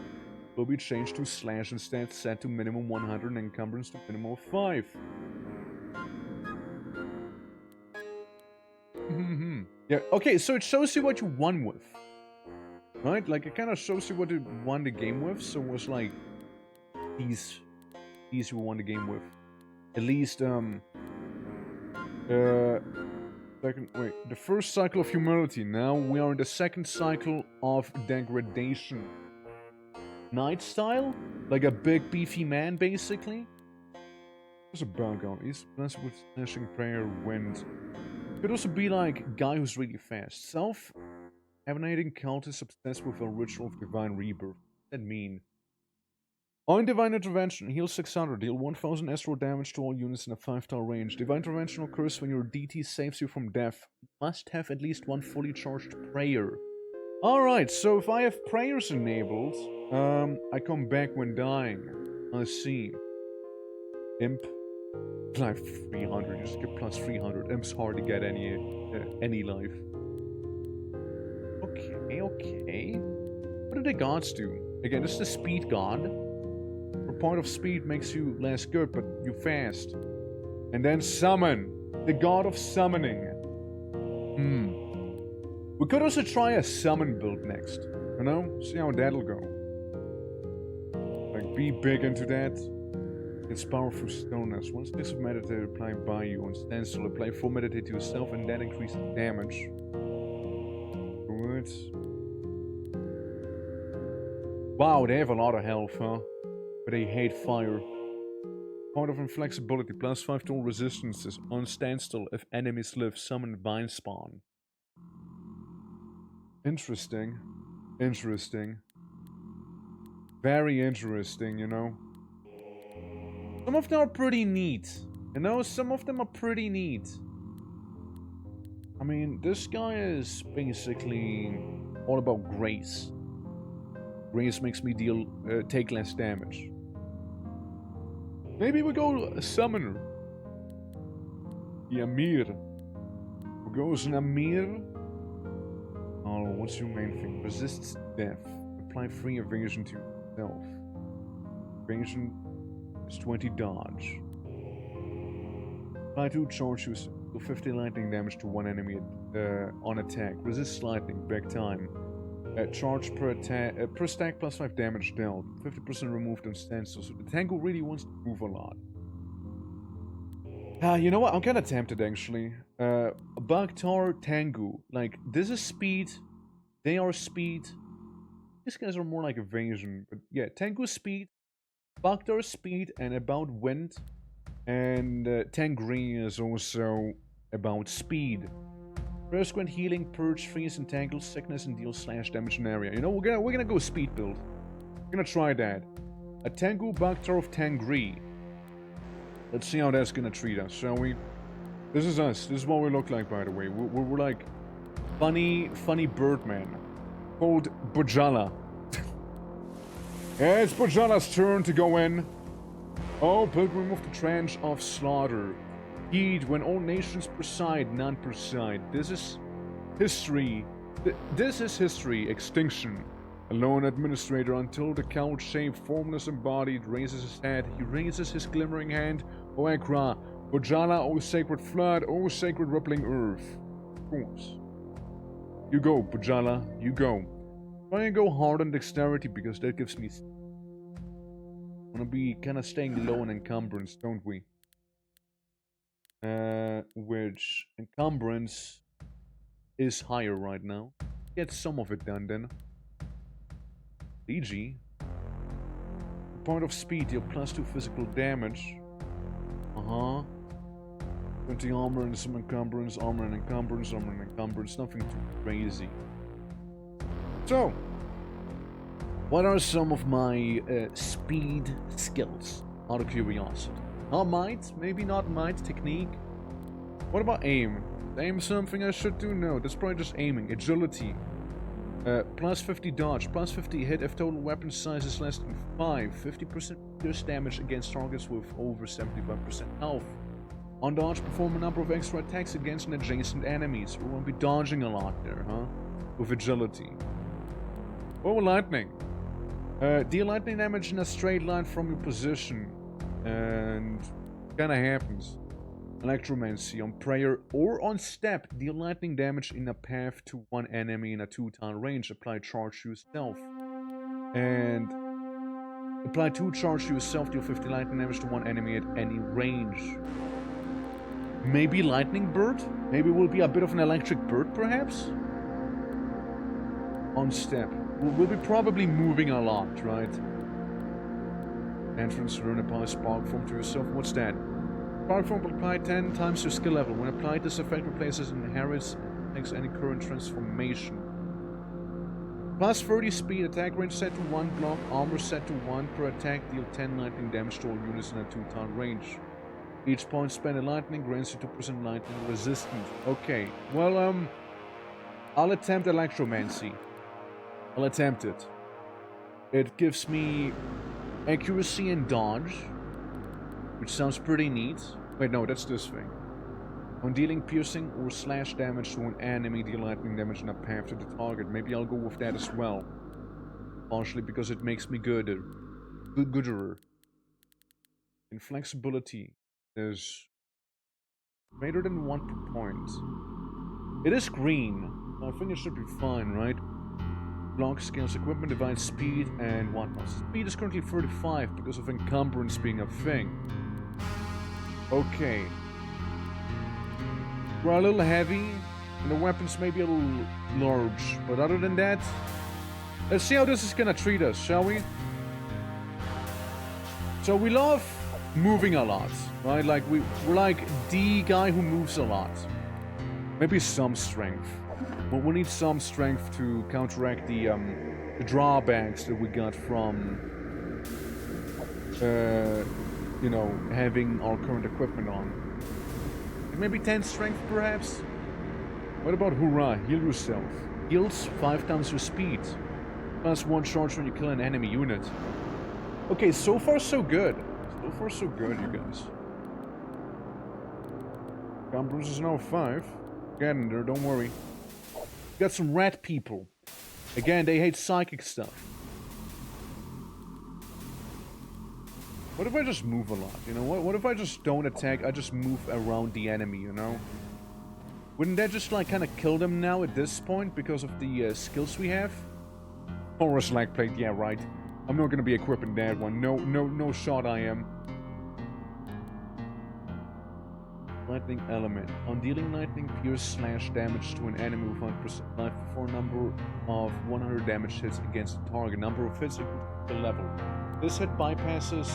Will be changed to slash instead, set to minimum 100 and encumbrance to minimum of 5. Yeah, okay, so it shows you what you won with. Right? Like, it kind of shows you what you won the game with, so it was like, these you won the game with. At least, the first cycle of humility. Now we are in the second cycle of degradation. Knight style? Like a big beefy man, basically? There's a bug on. He's blessed with slashing prayer wind. Could also be like guy who's really fast. Self-emanating cultist obsessed with a ritual of divine rebirth. What does that mean? On Divine Intervention, heal 600, deal 1000 astral damage to all units in a 5-star range. Divine Intervention occurs when your DT saves you from death. Must have at least one fully charged prayer. Alright, so if I have prayers enabled, I come back when dying. I see. Imp. Life 300, you just get plus 300. Imp's hard to get any life. Okay. What do the gods do? Again, this is the speed god. Point of speed makes you less good, but you fast. And then summon. The god of summoning. We could also try a summon build next. You know? See how that'll go. Like, be big into that. It's powerful stoners. Once this of meditate applied by you on standstill, apply full meditate to yourself and that increases damage. Good. Wow, they have a lot of health, huh? But they hate fire. Point of inflexibility, plus 5 to all resistances. On standstill, if enemies live, summon vine spawn. Interesting. Very interesting, you know. Some of them are pretty neat. You know, some of them are pretty neat. I mean, this guy is basically all about grace. Grace makes me take less damage. Maybe we go a summoner. The Amir. Who goes an Amir? Oh, what's your main thing? Resists death. Apply free evasion to yourself. Evasion is 20 dodge. Apply 2 charge use. Do 50 lightning damage to one enemy on attack. Resist lightning, back time. Charge per attack, per stack plus 5 damage dealt. 50% removed on standstill. So the Tango really wants to move a lot. You know what? I'm kind of tempted actually. Bagtar Tango. Like, this is speed. They are speed. These guys are more like evasion. But yeah, Tango speed. Bagtar speed and about wind. And Tangri is also about speed. First grant healing, purge, freeze, entangle, sickness, and deal slash damage in area. You know, we're gonna go speed build. We're gonna try that. A Tengu Bagtar of Tangri. Let's see how that's gonna treat us, shall we? This is us. This is what we look like, by the way. We're like funny Birdman called Bujala. Yeah, it's Bujala's turn to go in. Oh, pilgrim of the trench of slaughter. Heed when all nations preside, none preside. This is history. This is history. Extinction. A lone administrator until the couch shaped, formless embodied, raises his head. He raises his glimmering hand. O ACHRA, Bojala, O sacred flood, O sacred rippling earth. Of course. You go, Bojala, you go. Try and go hard on dexterity because that gives me... Wanna be kinda staying low on encumbrance, don't we? Which encumbrance is higher right now. Get some of it done then. DG. Point of speed, deal plus 2 physical damage. 20 armor and some encumbrance, armor and encumbrance, nothing too crazy. So, what are some of my speed skills? Out of curiosity. Not might, maybe not might, technique. What about aim? Is aim something I should do? No, that's probably just aiming. Agility. Plus 50 dodge, plus 50 hit if total weapon size is less than 5. 50% pierce damage against targets with over 75% health. On dodge, perform a number of extra attacks against an adjacent enemies. We won't be dodging a lot there, huh? With agility. Oh, lightning. Deal lightning damage in a straight line from your position. And kinda happens. Electromancy on prayer or on step. Deal lightning damage in a path to one enemy in a 2-tile range. Apply charge to yourself. And apply 2 charge to yourself. Deal 50 lightning damage to one enemy at any range. Maybe lightning bird? Maybe it will be a bit of an electric bird, perhaps? On step. We'll be probably moving a lot, right? Entrance, learn apply spark form to yourself. What's that? Spark form will apply 10 times your skill level. When applied, this effect replaces and inherits takes any current transformation. Plus 30 speed, attack range set to 1, block, armor set to 1 per attack, deal 10 lightning damage to all units in a 2-tile range. Each point spent in lightning grants you 2% lightning resistance. Okay, well, I'll attempt Electromancy. I'll attempt it. It gives me accuracy and dodge, which sounds pretty neat. Wait, no, that's this thing. On dealing piercing or slash damage to an enemy, deal lightning damage in a path to the target. Maybe I'll go with that as well. Partially because it makes me gooder. Inflexibility is greater than 1 per point. It is green. I think it should be fine, right? Block, scales, equipment, divide speed, and whatnot. Speed is currently 35 because of encumbrance being a thing. Okay. We're a little heavy, and the weapons may be a little large. But other than that, let's see how this is gonna treat us, shall we? So we love moving a lot, right? Like we're like the guy who moves a lot. Maybe some strength. Well, we need some strength to counteract the drawbacks that we got from, you know, having our current equipment on. Maybe 10 strength, perhaps? What about Hurrah? Heal yourself. Heals 5 times your speed. Plus 1 charge when you kill an enemy unit. Okay, so far so good. So far so good, you guys. Encumbrance is now 5. Getting there, don't worry. Got some rat people. Again, they hate psychic stuff. What if I just move a lot, you know? What if I just don't attack, I just move around the enemy, you know? Wouldn't that just, like, kind of kill them now at this point because of the skills we have? Or a slag plate, yeah, right. I'm not gonna be equipping that one. No shot I am. Lightning element. On dealing lightning pierce slash damage to an enemy with 100% life for a number of 100 damage hits against the target. Number of hits equal to the level. This hit bypasses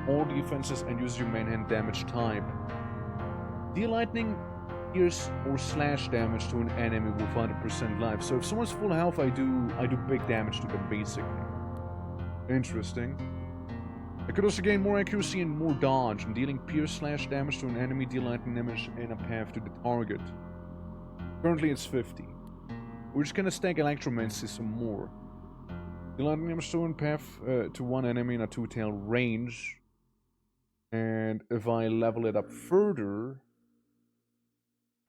all defenses and uses your main hand damage type. Deal lightning pierce or slash damage to an enemy with 100% life. So if someone's full health, I do big damage to them basically. Interesting. I could also gain more accuracy and more dodge. And dealing pierce slash damage to an enemy, deal lightning damage in a path to the target. Currently it's 50. We're just gonna stack Electromancy some more. Deal lightning damage to a path to one enemy in a 2-tail range. And if I level it up further,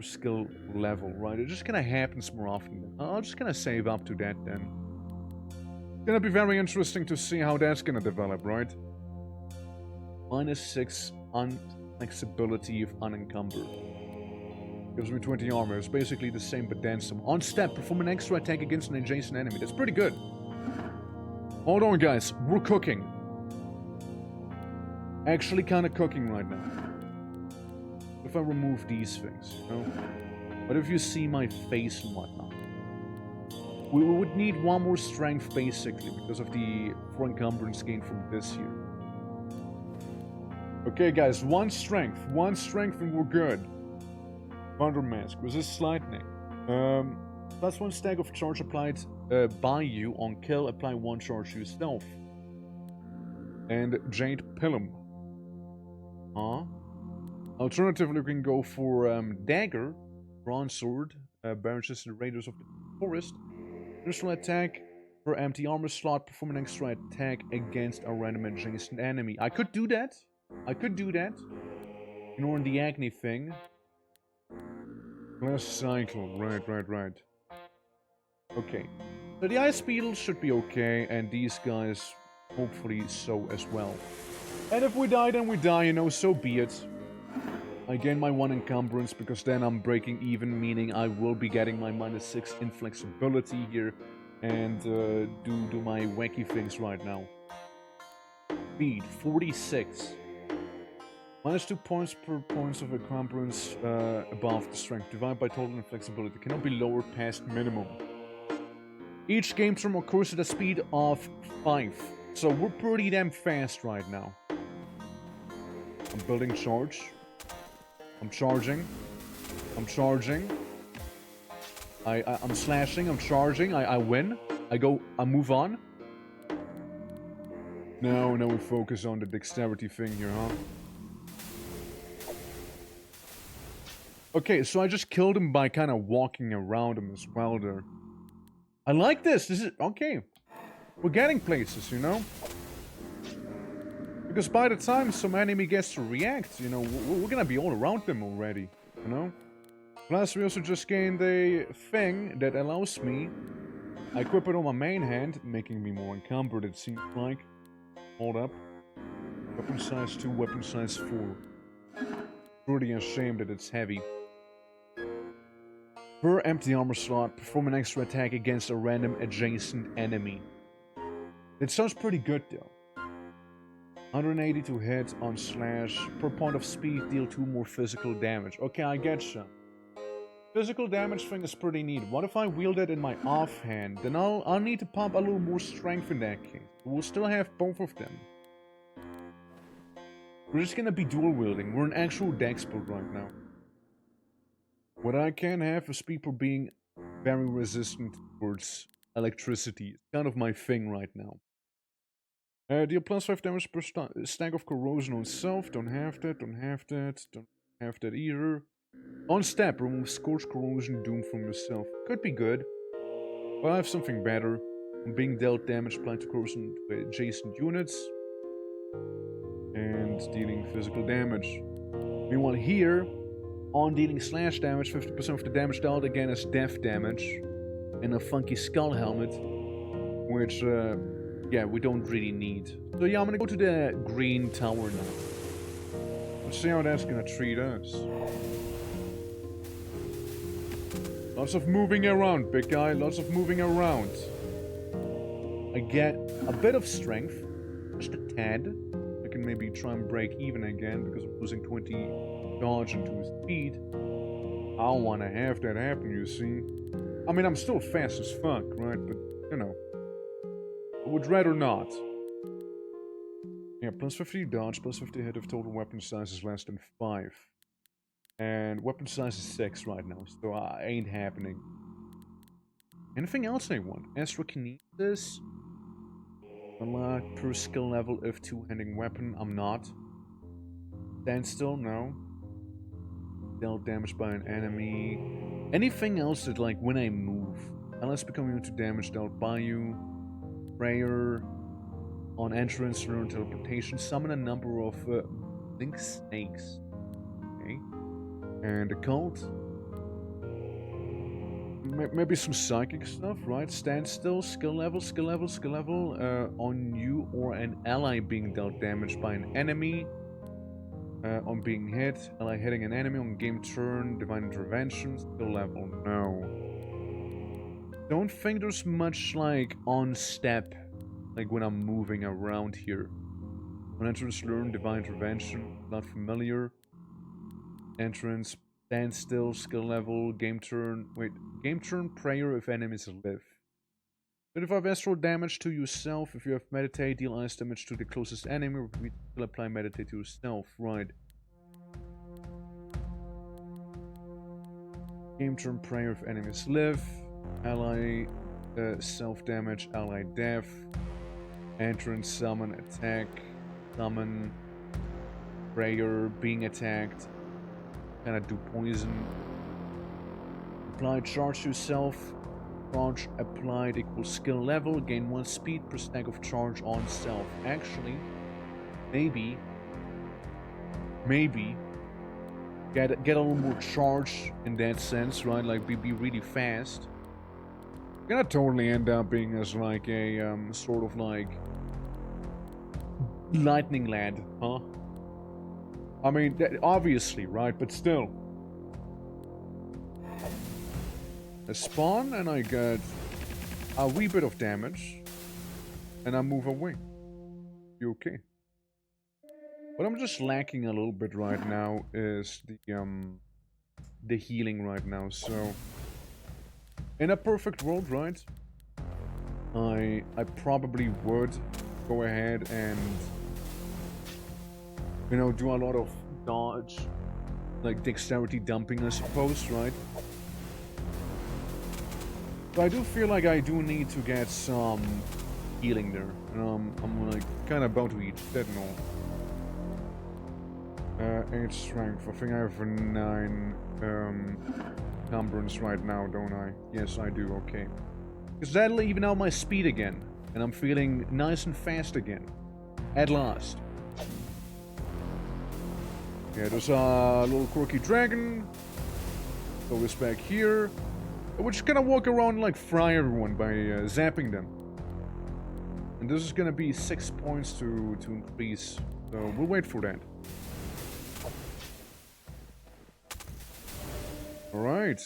skill level, right? It just kind of happens more often. I'm just gonna save up to that then. It's gonna be very interesting to see how that's gonna develop, right? -6 unflexibility if unencumbered. Gives me 20 armor. It's basically the same but then some. On step, perform an extra attack against an adjacent enemy. That's pretty good. Hold on, guys. We're cooking. Actually kind of cooking right now. If I remove these things, you know? What if you see my face and whatnot? We would need 1 more strength, basically, because of the encumbrance gain from this here. Okay, guys, 1 strength. 1 strength and we're good. Thunder Mask. Resist lightning. Plus 1 stack of charge applied by you on kill. Apply 1 charge to yourself. And Jade Pilum. Alternatively, we can go for Dagger, Bronze Sword, Baroness and Raiders of the Forest. Additional attack per empty armor slot. Perform an extra attack against a random adjacent enemy. I could do that. Ignoring the Agni thing. Last cycle. Right. Okay. So the Ice Beetles should be okay, and these guys hopefully so as well. And if we die, then we die, you know, so be it. I gain my 1 encumbrance because then I'm breaking even, meaning I will be getting my -6 inflexibility here and do my wacky things right now. Speed 46. -2 points per points of encumbrance above the strength. Divided by total inflexibility. Cannot be lowered past minimum. Each game turn occurs at a speed of 5. So we're pretty damn fast right now. I'm building charge. I'm charging. I'm charging. I'm slashing. I'm charging. I win. I move on. Now we focus on the dexterity thing here, huh? Okay, so I just killed him by kind of walking around him as well there. I like this. This is... Okay. We're getting places, you know? Because by the time some enemy gets to react, you know, we're gonna be all around them already, you know? Plus, we also just gained a thing that allows me... I equip it on my main hand, making me more encumbered, it seems like. Hold up. Weapon size 2, weapon size 4. Pretty ashamed that it's heavy. Per empty armor slot, perform an extra attack against a random adjacent enemy. It sounds pretty good though. 180 to hit on slash. Per point of speed, deal 2 more physical damage. Okay, I getcha. Physical damage thing is pretty neat. What if I wield it in my offhand? Then I'll need to pump a little more strength in that case. We'll still have both of them. We're just gonna be dual wielding. We're an actual dex build right now. What I can have is people being very resistant towards electricity. It's kind of my thing right now. Deal +5 damage per stack of corrosion on self. Don't have that, don't have that, don't have that either. On step, remove scorch, corrosion, doom from yourself. Could be good. But I have something better. I'm being dealt damage applied to corrosion to adjacent units. And dealing physical damage. Meanwhile here, on dealing slash damage, 50% of the damage dealt again is death damage. And a funky skull helmet. Which, yeah, we don't really need. So yeah, I'm gonna go to the green tower now. Let's see how that's gonna treat us. Lots of moving around, big guy. Lots of moving around. I get a bit of strength. Just a tad. I can maybe try and break even again because I'm losing 20 dodge and 2 speed. I don't want to have that happen, you see. I mean, I'm still fast as fuck, right? But, you know. I would rather not. Yeah, +50 dodge, +50 hit if total weapon size is less than 5. And weapon size is 6 right now, so ain't happening. Anything else I want? Astrokinesis? Unlock per skill level if two-handing weapon. I'm not. Standstill? No. Dealt damage by an enemy. Anything else that, like, when I move, unless becoming immune to damage dealt by you. Prayer. On entrance, learn teleportation. Summon a number of link snakes. Okay. And occult. Maybe some psychic stuff, right? Standstill, skill level, skill level, skill level. On you or an ally being dealt damage by an enemy. On being hit, ally hitting an enemy on game turn, divine intervention, skill level, no. Don't think there's much like on step, like when I'm moving around here. On entrance, learn, divine intervention, not familiar. Entrance, standstill, skill level, game turn, game turn, prayer if enemies live. 35 astral damage to yourself. If you have meditate, deal ice damage to the closest enemy. We will apply meditate to yourself, right? Game turn, prayer if enemies live. Ally, self damage, ally death. Entrance, summon, attack. Summon, prayer, being attacked. Kinda do poison. Apply charge to yourself. Charge applied equals skill level. Gain 1 speed per stack of charge on self. Actually, maybe get a little more charge in that sense, right? Like be really fast. Gonna totally end up being as like a sort of like lightning lad, huh? I mean, obviously, right? But still. I spawn and I get a wee bit of damage. And I move away. You okay? What I'm just lacking a little bit right now is the healing right now. So in a perfect world, right? I probably would go ahead and, you know, do a lot of dodge, like dexterity dumping, I suppose, right? But I do feel like I do need to get some healing there. I'm like kind of about to eat that and all. 8 strength. I think I have a 9 encumbrance right now, don't I? Yes, I do. Okay. Because that'll even out my speed again, and I'm feeling nice and fast again. At last. Yeah, there's a little quirky dragon. Throw this back here. We're just gonna walk around and like fry everyone by zapping them. And this is gonna be 6 points to increase. So we'll wait for that. Alright.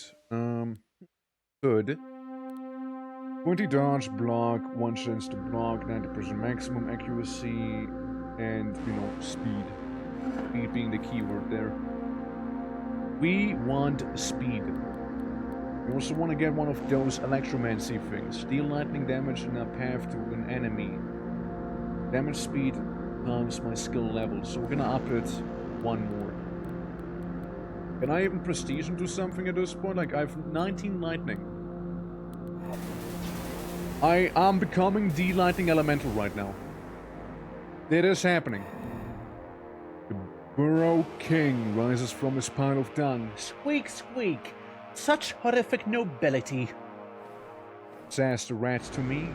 Good. 20 dodge, block, 1 chance to block, 90% maximum accuracy, and, you know, speed. Speed being the keyword there. We want speed. You also want to get one of those electromancy things. Deal lightning damage in a path to an enemy. Damage speed times my skill level, so we're gonna up it 1 more. Can I even prestige into something at this point? Like, I have 19 lightning. I am becoming the lightning elemental right now. It is happening. The Burrow King rises from his pile of dung. Squeak, squeak. Such horrific nobility. Says the rat to me.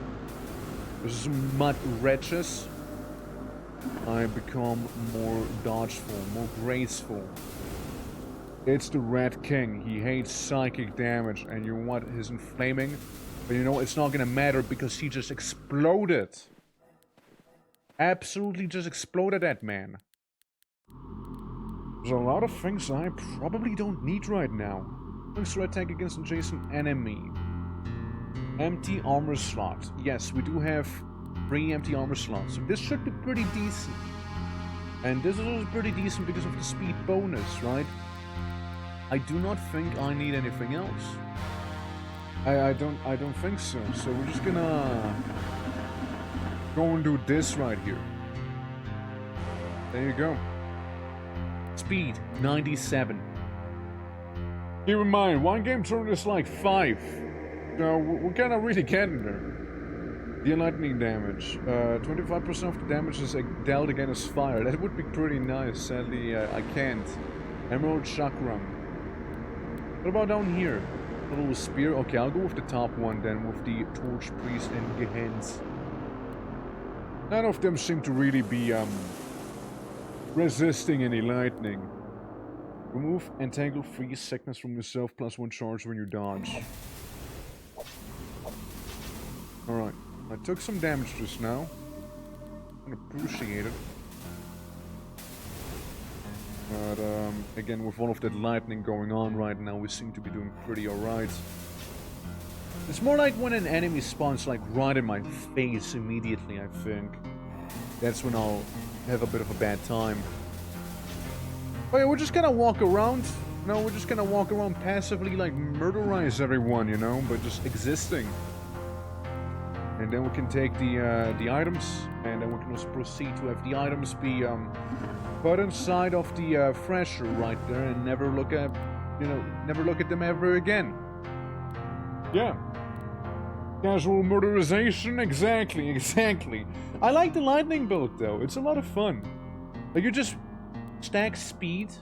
This is mud wretches. I become more dodgeful, more graceful. It's the Rat King. He hates psychic damage, and you know what? His inflaming. But you know, it's not gonna matter because he just exploded. Absolutely just exploded that man. There's a lot of things I probably don't need right now. Extra attack against adjacent enemy. Empty armor slot. Yes, we do have 3 empty armor slots, so this should be pretty decent. And this is also pretty decent because of the speed bonus, right? I do not think I need anything else. I don't think so. So we're just gonna go and do this right here. There you go. Speed 97. Keep in mind, 1 game turn is like 5. So we're kind of really getting there. Deal lightning damage. 25% of the damage is dealt against fire. That would be pretty nice. Sadly, I can't. Emerald Chakram. What about down here? A little spear. Okay, I'll go with the top one then, with the Torch Priest and Gehens. None of them seem to really be resisting any lightning. Remove Entangle Freeze Sickness from yourself, +1 charge when you dodge. Alright, I took some damage just now. I appreciate it. But again, with all of that lightning going on right now, we seem to be doing pretty alright. It's more like when an enemy spawns like right in my face immediately, I think. That's when I'll have a bit of a bad time. But yeah, we're just gonna walk around. No, we're just gonna walk around passively, like murderize everyone, you know, but just existing. And then we can take the items, and then we can also proceed to have the items be put inside of the thresher right there, and never look at, you know, never look at them ever again. Yeah. Casual murderization, exactly. I like the lightning build though. It's a lot of fun. Like you just stack speed.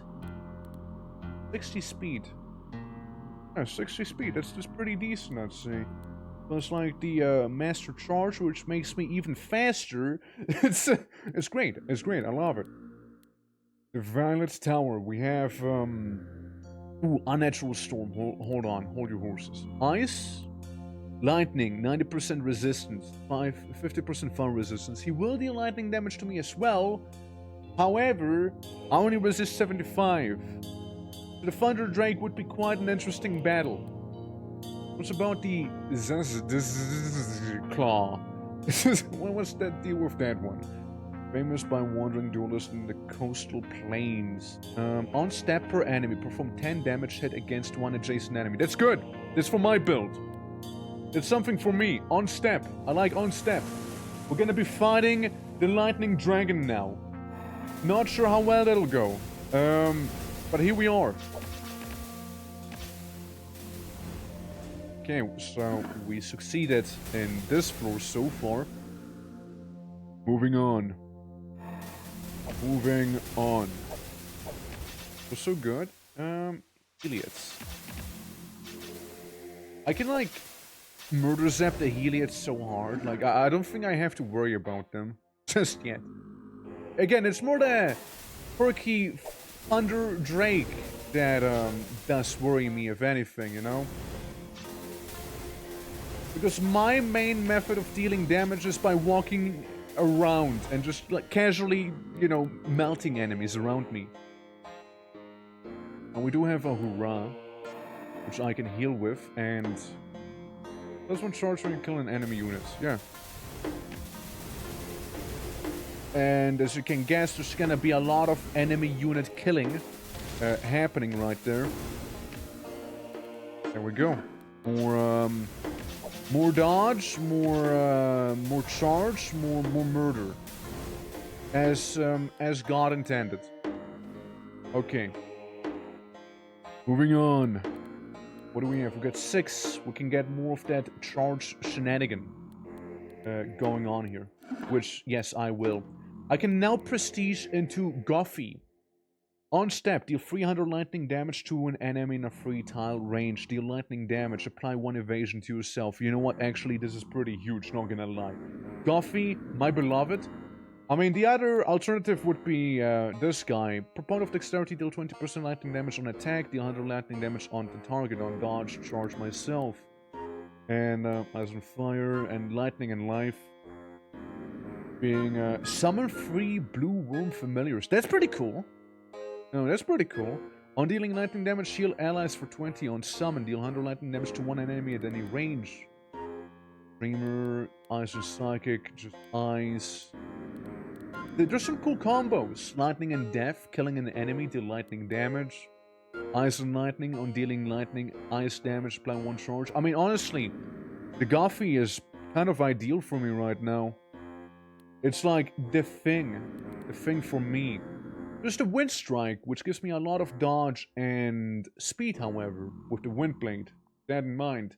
60 speed. Yeah, 60 speed. That's pretty decent, I'd say. So it's like the Master Charge, which makes me even faster. It's great. It's great. I love it. The Violet Tower. We have ooh, Unnatural Storm. Hold on. Hold your horses. Ice. Lightning, 90% resistance, 50% fire resistance. He will deal lightning damage to me as well, However, I only resist 75. So the Thunder Drake would be quite an interesting battle. What's about the Claw? What's that deal with that one? Famous by wandering duelist in the coastal plains. On step per enemy, perform 10 damage hit against one adjacent enemy. That's good. That's for my build. That's something for me. On step. I like on step. We're gonna be fighting the Lightning Dragon now. Not sure how well that'll go. But here we are. Okay, so we succeeded in this floor so far. Moving on. Moving on. So good. Heliots. I can like murder zap the Heliots so hard. Like I don't think I have to worry about them just yet. Again, it's more the perky Thunder Drake that does worry me, if anything, you know? Because my main method of dealing damage is by walking around and just like casually, you know, melting enemies around me. And we do have a Hurrah, which I can heal with, and does one charge when you kill an enemy unit. Yeah. And as you can guess, there's gonna be a lot of enemy unit killing happening right there. There we go. More dodge, more charge, more murder. As God intended. Okay. Moving on. What do we have? We got 6. We can get more of that charge shenanigan going on here. Which, yes, I will. I can now prestige into Goffy. On step, deal 300 lightning damage to an enemy in a 3-tile range. Deal lightning damage, apply 1 evasion to yourself. You know what? Actually, this is pretty huge, not gonna lie. Goffy, my beloved. I mean, the other alternative would be this guy. Proponent of dexterity, deal 20% lightning damage on attack. Deal 100 lightning damage on the target. On dodge, charge myself. And Eyes on Fire and Lightning and Life. Being summon 3 blue worm familiars. That's pretty cool. No, that's pretty cool. On dealing lightning damage, heal allies for 20. On summon, deal 100 lightning damage to one enemy at any range. Dreamer, Ice and Psychic, just Ice. There's some cool combos. Lightning and Death, killing an enemy, deal lightning damage. Ice and Lightning, on dealing lightning, ice damage, apply 1 charge. I mean, honestly, the Goffy is kind of ideal for me right now. It's like the thing for me. There's the Wind Strike, which gives me a lot of dodge and speed, however, with the Wind Blade. That in mind.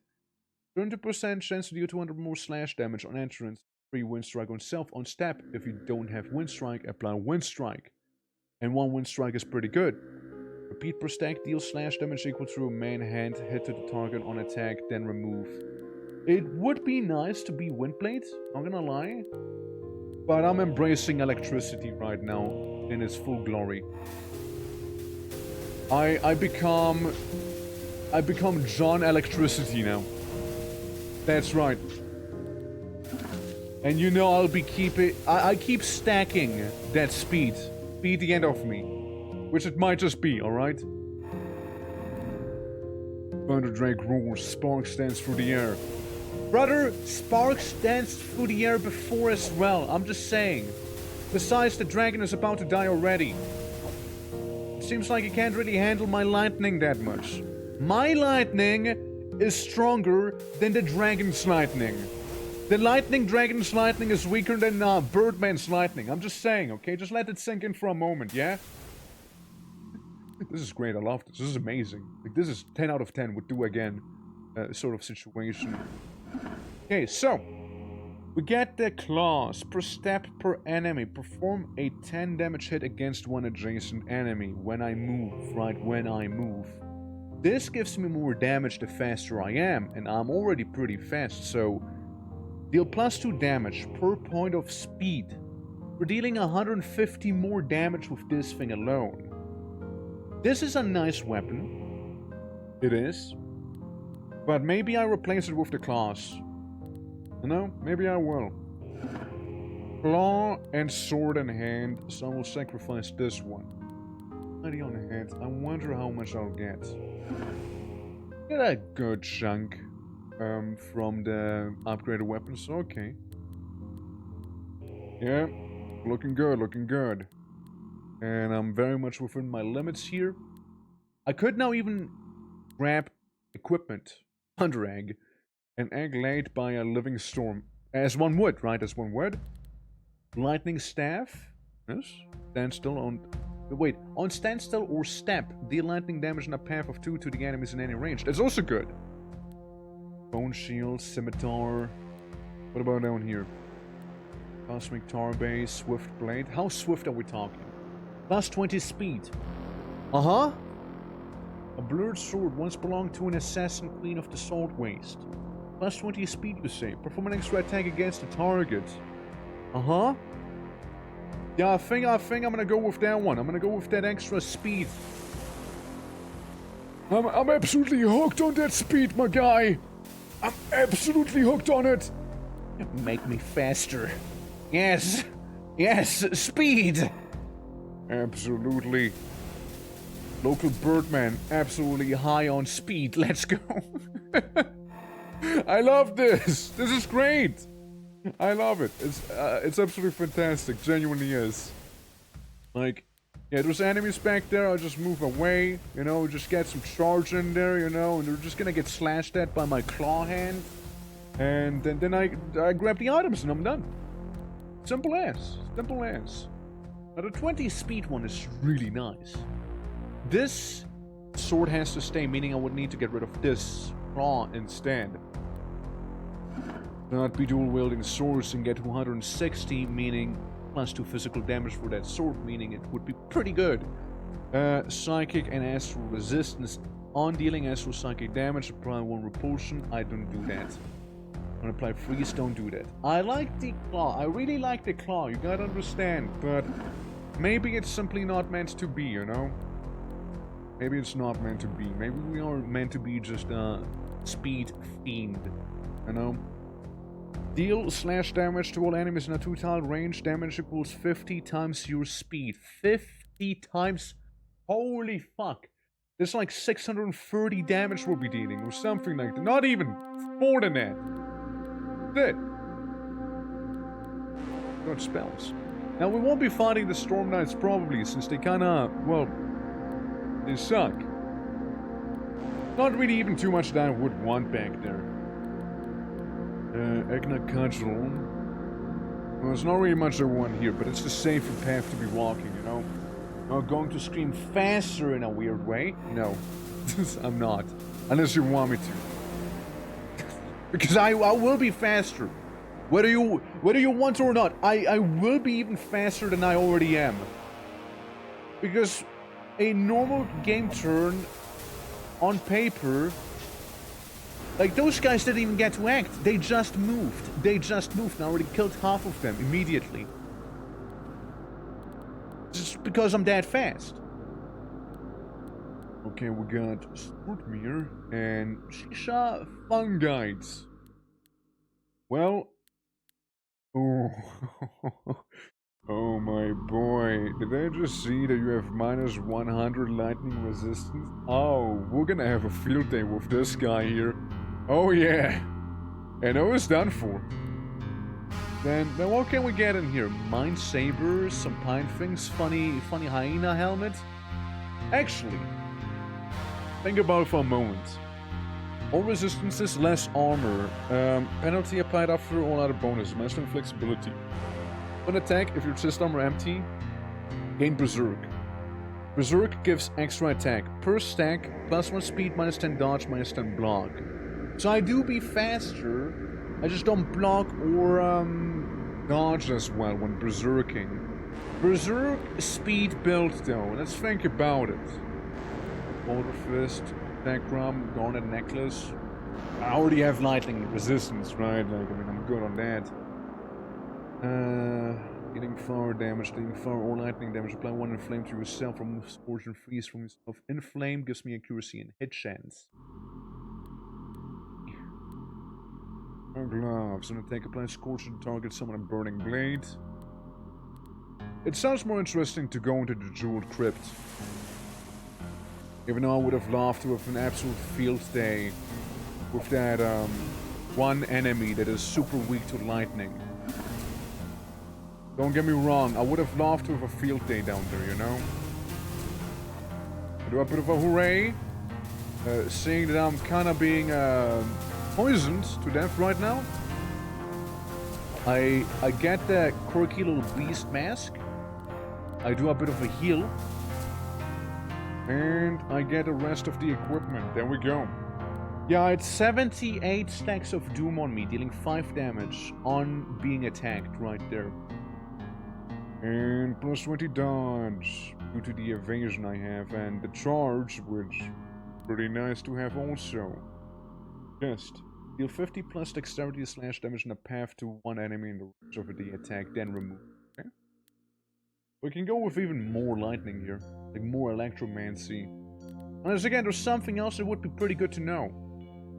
20% chance to deal 200 more slash damage on entrance. 3 Wind Strike on self. On step, if you don't have Wind Strike, apply Wind Strike. And 1 Wind Strike is pretty good. Repeat per stack, deal slash damage equal to a main hand, hit to the target on attack, then remove. It would be nice to be Windblade, not gonna lie. But I'm embracing electricity right now in its full glory. I become John Electricity now. That's right. And you know I'll be I keep stacking that speed. Be the end of me. Which it might just be, alright? Thunder Drake roars, spark stands through the air. Brother, spark stands through the air before as well, I'm just saying. Besides, the dragon is about to die already. It seems like he can't really handle my lightning that much. My lightning is stronger than the dragon's lightning. The lightning dragon's lightning is weaker than Birdman's lightning. I'm just saying, okay? Just let it sink in for a moment, yeah? This is great, I love this. This is amazing. Like, this is 10 out of 10 would do again sort of situation. Okay, so we get the claws per step per enemy. Perform a 10 damage hit against one adjacent enemy when I move, right? When I move. This gives me more damage the faster I am, and I'm already pretty fast, so deal +2 damage per point of speed. We're dealing 150 more damage with this thing alone. This is a nice weapon. It is. But maybe I replace it with the claws. You know, maybe I will. Claw and sword in hand, so I will sacrifice this one. Mighty on hand. I wonder how much I'll get. Get a good chunk from the upgraded weapons. Okay. Yeah, looking good, looking good. And I'm very much within my limits here. I could now even grab equipment under egg. An egg laid by a living storm. As one would, right? As one would. Lightning staff. Yes. Standstill on... Wait. On standstill or step, deal lightning damage in a path of 2 to the enemies in any range. That's also good. Bone shield, scimitar. What about down here? Cosmic tar base, swift blade. How swift are we talking? Plus 20 speed. Uh-huh. A blurred sword once belonged to an assassin queen of the salt waste. Plus 20 speed, you say. Perform an extra attack against the target. Uh-huh. Yeah, I think I'm gonna go with that one. I'm gonna go with that extra speed. I'm absolutely hooked on that speed, my guy. I'm absolutely hooked on it. Make me faster. Yes. Yes, speed. Absolutely. Local Birdman, absolutely high on speed. Let's go. I love this. This is great. I love it. It's absolutely fantastic. Genuinely is. Like, yeah, there's enemies back there. I'll just move away. You know, just get some charge in there. You know, and they're just gonna get slashed at by my claw hand. And then I grab the items and I'm done. Simple as. Simple as. Now the 20 speed one is really nice. This sword has to stay, meaning I would need to get rid of this claw instead. Not be dual wielding swords and get 260, meaning plus 2 physical damage for that sword, meaning it would be pretty good. Psychic and astral resistance. On dealing astral psychic damage, apply 1 repulsion. I don't do that. On apply freeze, don't do that. I like the claw. I really like the claw. You gotta understand, but maybe it's simply not meant to be, you know? Maybe it's not meant to be. Maybe we are meant to be just a speed fiend, you know? Deal slash damage to all enemies in a 2-tile range. Damage equals 50 times your speed. 50 times? Holy fuck. It's like 630 damage we'll be dealing, or something like that. Not even more than that. That's it. Got spells. Now, we won't be fighting the Storm Knights probably, since they kinda, well, they suck. Not really even too much that I would want back there. Egna Cudgel. Well, there's not really much I want here, but it's the safer path to be walking, you know? I'm going to scream faster in a weird way. No, I'm not. Unless you want me to. Because I will be faster. Whether you want or not, I will be even faster than I already am. Because a normal game turn on paper, like those guys didn't even get to act. They just moved. They just moved and I already killed half of them immediately. Just because I'm that fast. Okay, we got Spurtmere and Shisha Fungites. Well, oh, oh my boy, did I just see that you have minus 100 lightning resistance? Oh, we're gonna have a field day with this guy here. Oh yeah, and I was done for. Then what can we get in here? Mind sabers, some pine things, funny hyena helmet. Actually, think about it for a moment. All resistances, less armor. Penalty applied after all other bonuses. Master flexibility. When attack, if your chest armor empty, gain Berserk. Berserk gives extra attack. Per stack, plus 1 speed, minus 10 dodge, minus 10 block. So I do be faster. I just don't block or dodge as well when berserking. Berserk speed build though. Let's think about it. Boulder Fist, Necrom, Garnet Necklace. I already have lightning resistance, right? Like, I mean, I'm good on that. Dealing fire damage, dealing fire or lightning damage. Apply 1 inflame to yourself. Remove scorch and freeze from yourself. Inflame gives me accuracy and hit chance. Gloves. An attack applies scorch to the target, summon a burning blade. It sounds more interesting to go into the Jeweled Crypt. Even though I would have loved to have an absolute field day with that one enemy that is super weak to lightning. Don't get me wrong, I would have loved to have a field day down there, you know? I do a bit of a hooray, seeing that I'm kind of being poisoned to death right now. I get the quirky little beast mask. I do a bit of a heal. And I get the rest of the equipment. There we go. Yeah, it's 78 stacks of Doom on me, dealing 5 damage on being attacked right there. And plus 20 dodge due to the evasion I have, and the charge, which is pretty nice to have also. Just deal 50 plus dexterity / damage in a path to one enemy in the range of the attack, then remove. Okay. We can go with even more lightning here, like more electromancy. Unless again, there's something else that would be pretty good to know.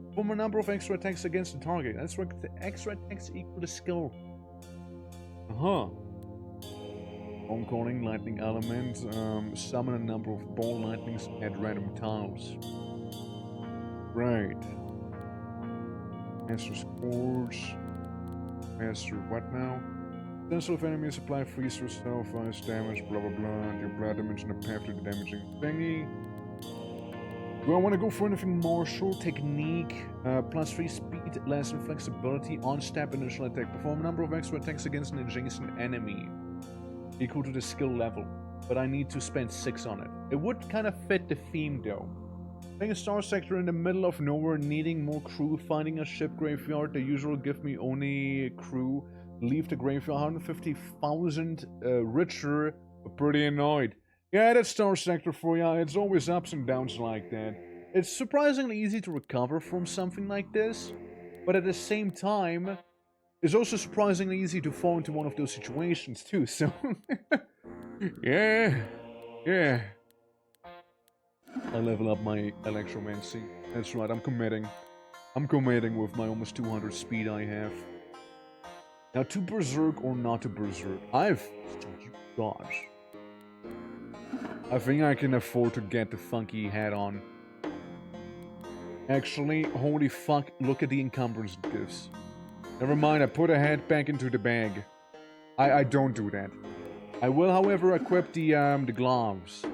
Perform a number of extra attacks against the target. That's what the extra attacks equal the skill. Phone calling, lightning element, summon a number of ball lightnings at random tiles. Right. Master Scourge. Master what now? Potential of enemies apply freeze yourself, ice damage, blah blah blah. Your blood damage in a path to the damaging thingy. Do I want to go for anything martial? Technique, plus 3 speed, less and flexibility, on step initial attack. Perform a number of extra attacks against an adjacent enemy. Equal to the skill level, but I need to spend 6 on it. It would kind of fit the theme though. Playing a star sector in the middle of nowhere, needing more crew, finding a ship graveyard, the usual give me only crew, leave the graveyard 150,000 richer, but pretty annoyed. Yeah, that's star sector for ya, it's always ups and downs like that. It's surprisingly easy to recover from something like this, but at the same time, it's also surprisingly easy to fall into one of those situations too, so... yeah. I level up my electromancy. That's right, I'm committing. I'm committing with my almost 200 speed I have. Now, to berserk or not to berserk? Gosh. I think I can afford to get the funky hat on. Actually, holy fuck, look at the encumbrance it gives. Never mind, I put a head back into the bag. I don't do that. I will, however, equip the gloves.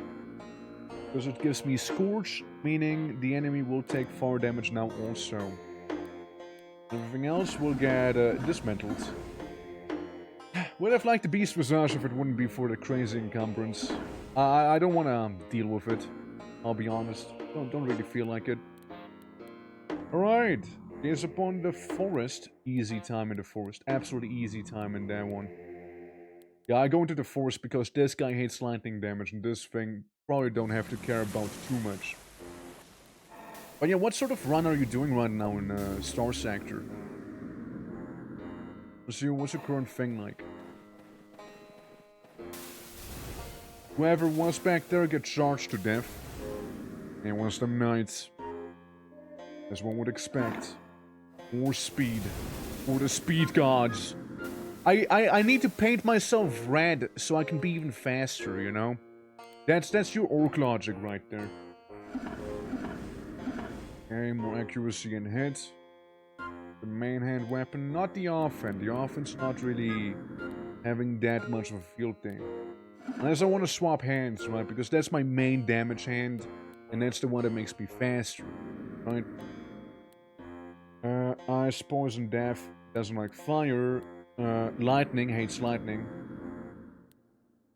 Because it gives me Scorch, meaning the enemy will take 4 damage now also. Everything else will get dismantled. Would have liked the Beast Visage if it wouldn't be for the crazy encumbrance. I don't want to deal with it. I'll be honest. Don't really feel like it. Alright. Gaze upon the forest. Easy time in the forest. Absolutely easy time in that one. Yeah, I go into the forest because this guy hates lightning damage, and this thing probably don't have to care about too much. But yeah, what sort of run are you doing right now in Star Sector? What's your current thing like? Whoever was back there get charged to death. And once them knights. As one would expect. More speed. For the speed gods. I need to paint myself red so I can be even faster, you know? That's your orc logic right there. Okay, more accuracy and hit. The main hand weapon, not the offhand. The offhand's not really having that much of a field thing. Unless I want to swap hands, right? Because that's my main damage hand, and that's the one that makes me faster, right? Ice, poison, death, doesn't like fire. Lightning, hates lightning.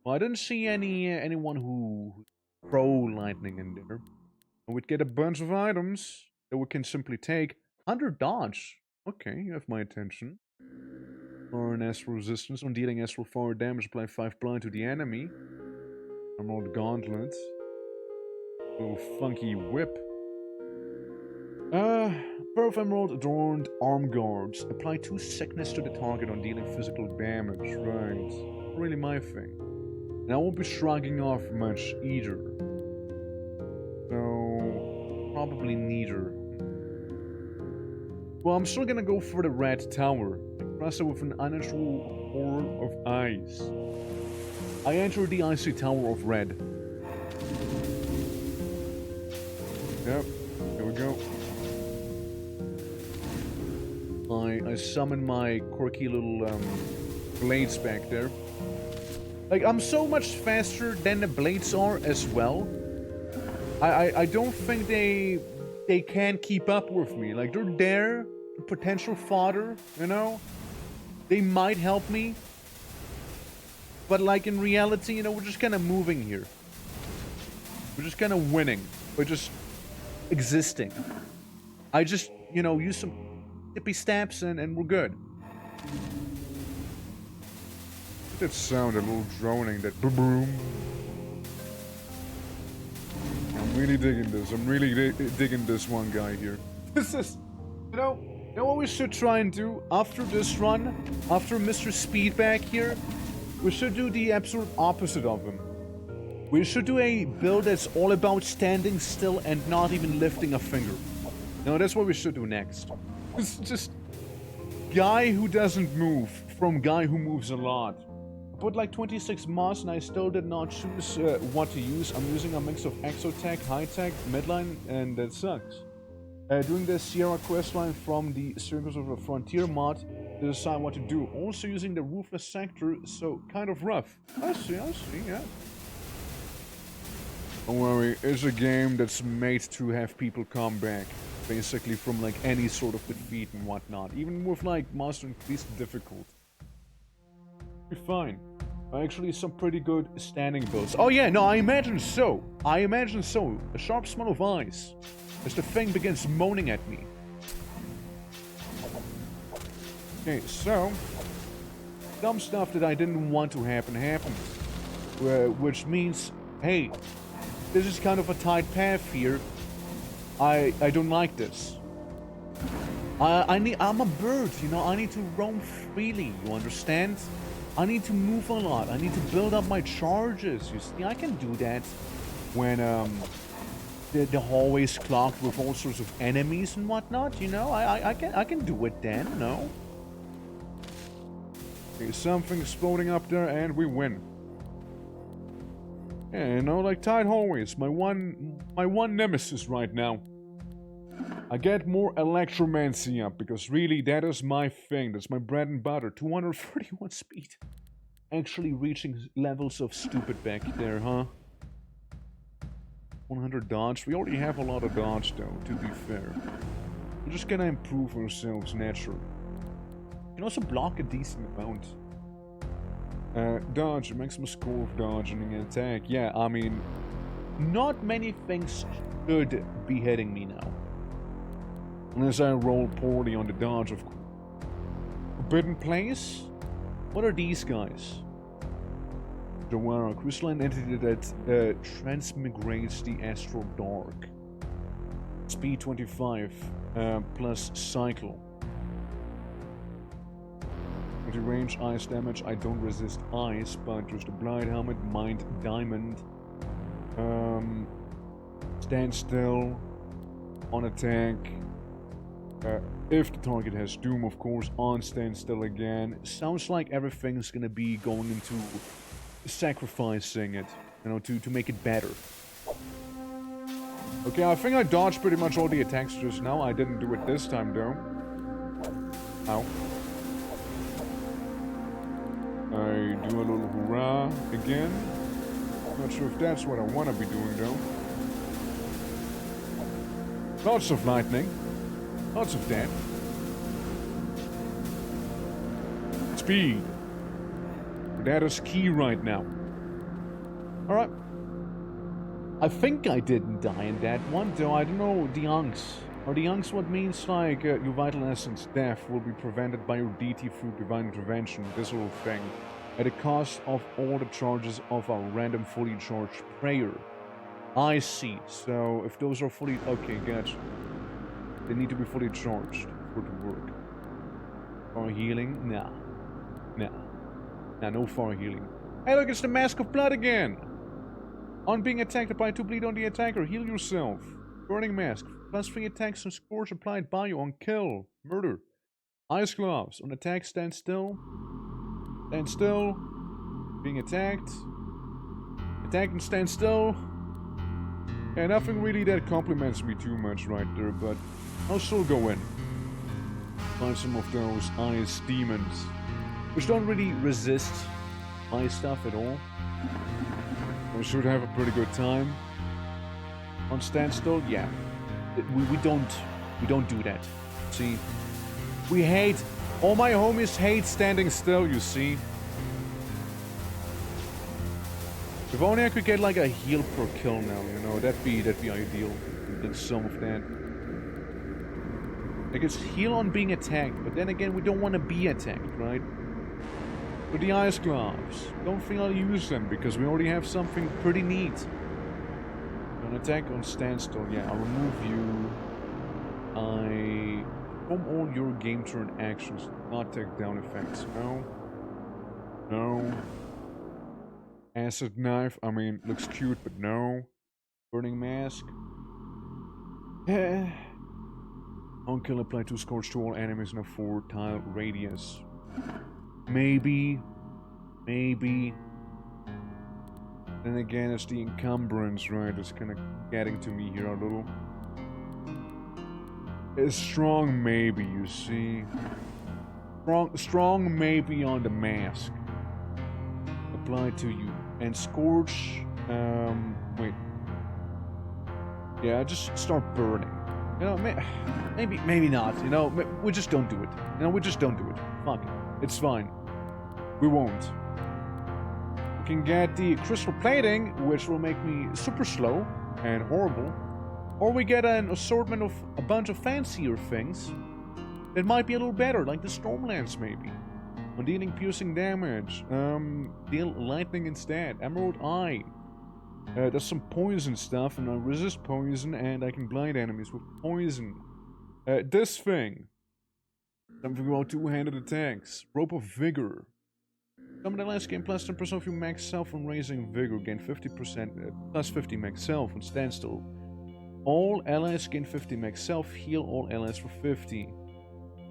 Well, I didn't see anyone who pro lightning in there. And we'd get a bunch of items that we can simply take. 100 dodge. Okay, you have my attention. Or an astral resistance. On dealing astral fire damage, apply 5 blind to the enemy. Emerald gauntlet. Little funky whip. Pair of emerald adorned arm guards. Apply 2 sickness to the target on dealing physical damage. Right. Not really my thing. And I won't be shrugging off much either. So, probably neither. Well, I'm still gonna go for the red tower. Impress it with an unnatural orb of ice. I enter the icy tower of red. Yep, here we go. I summon my quirky little blades back there. Like, I'm so much faster than the blades are as well. I don't think they can keep up with me. Like, they're there, potential fodder, you know? They might help me. But like in reality, you know, we're just kind of moving here. We're just kind of winning. We're just existing. I just, you know, use some tippy steps and we're good. That sound, a little droning, that boom. I'm really digging this. I'm really digging this one guy here. This is, you know what we should try and do after this run, after Mr. Speed back here? We should do the absolute opposite of him. We should do a build that's all about standing still and not even lifting a finger. No, that's what we should do next. It's just guy who doesn't move from guy who moves a lot. I put like 26 mods and I still did not choose what to use. I'm using a mix of exotech, high-tech, midline, and that sucks. Doing the Sierra questline from the Circles of the Frontier mod to decide what to do. Also using the Roofless Sector, so kind of rough. I see, yeah. Don't worry, it's a game that's made to have people come back. Basically from like any sort of defeat and whatnot. Even with like Master Increased difficult. Be fine. Actually some pretty good standing builds. Oh yeah, no, I imagine so. A sharp smell of ice. As the thing begins moaning at me. Okay, so dumb stuff that I didn't want to happen happened. Which means, hey, this is kind of a tight path here. I don't like this. I'm a bird, you know, I need to roam freely, you understand? I need to move a lot. I need to build up my charges. You see, I can do that when the hallway's clogged with all sorts of enemies and whatnot, you know? I can do it then, no? Okay, something exploding up there and we win. Yeah, you know, like tight hallways, my one nemesis right now. I get more electromancy up because really that is my thing. That's my bread and butter. 231 speed. Actually reaching levels of stupid back there, huh? 100 dodge. We already have a lot of dodge though, to be fair. We're just gonna improve ourselves naturally. You can also block a decent amount. Dodge, maximum score of dodge and an attack. Yeah, I mean, not many things should be hitting me now. Unless I roll poorly on the dodge, of course. Forbidden Place? What are these guys? Jawara, crystalline entity that transmigrates the astral dark. Speed 25 plus cycle. Range, ice damage. I don't resist ice, but there's the blind helmet, mind diamond. Stand still. On attack. If the target has doom, of course, on stand still again. Sounds like everything's gonna be going into sacrificing it, you know, to make it better. Okay, I think I dodged pretty much all the attacks just now. I didn't do it this time though. Ow. I do a little hurrah again. Not sure if that's what I want to be doing though. Lots of lightning. Lots of that. Speed. That is key right now. Alright. I think I didn't die in that one, though I don't know the Unks. Are the Unks what means like your vital essence death will be prevented by your DT through divine intervention, this little thing, at the cost of all the charges of our random fully charged prayer. I see. So if those are fully... Okay, gotcha. They need to be fully charged for it to work. Fire healing? Nah. Nah, no fire healing. Hey look, it's the Mask of Blood again! On being attacked, apply 2 bleed on the attacker. Heal yourself. Burning Mask. Plus 3 attacks and scores applied by you on kill. Murder. Ice Gloves. On attack, stand still. Stand still. Being attacked. attack and stand still. Yeah, nothing really that compliments me too much right there, but I'll still go in. Find some of those ice demons, which don't really resist my stuff at all. I should have a pretty good time. On standstill, yeah. We don't do that. See? We hate, all my homies hate standing still, you see? If only I could get like a heal per kill now, you know, that'd be ideal. Get some of that. Like it's heal on being attacked, but then again we don't want to be attacked, right? But the ice gloves, don't think I'll use them because we already have something pretty neat. An attack on standstill, yeah, I'll remove you. From all your game turn actions, not take down effects. No. No. Acid knife, I mean, looks cute, but no. Burning mask. On kill, apply 2 scorch to all enemies in a 4-tile radius. Maybe. Then again, it's the encumbrance, right? It's kind of getting to me here a little. It's strong maybe, you see. Strong maybe on the mask. Apply to you. And scorch, wait. Yeah, just start burning. You know, maybe not, you know, we just don't do it. You know, we just don't do it. Fuck it. It's fine. We won't. We can get the crystal plating, which will make me super slow and horrible. Or we get an assortment of a bunch of fancier things that might be a little better, like the Stormlance maybe. On dealing piercing damage, deal lightning instead. Emerald Eye. Does some poison stuff, and I resist poison, and I can blind enemies with poison. This thing. Something about two-handed attacks. Rope of Vigor. Summon the last game plus 10% of your max health from raising Vigor. Gain 50%, plus 50 max health on standstill. All allies gain 50 max health. Heal all allies for 50.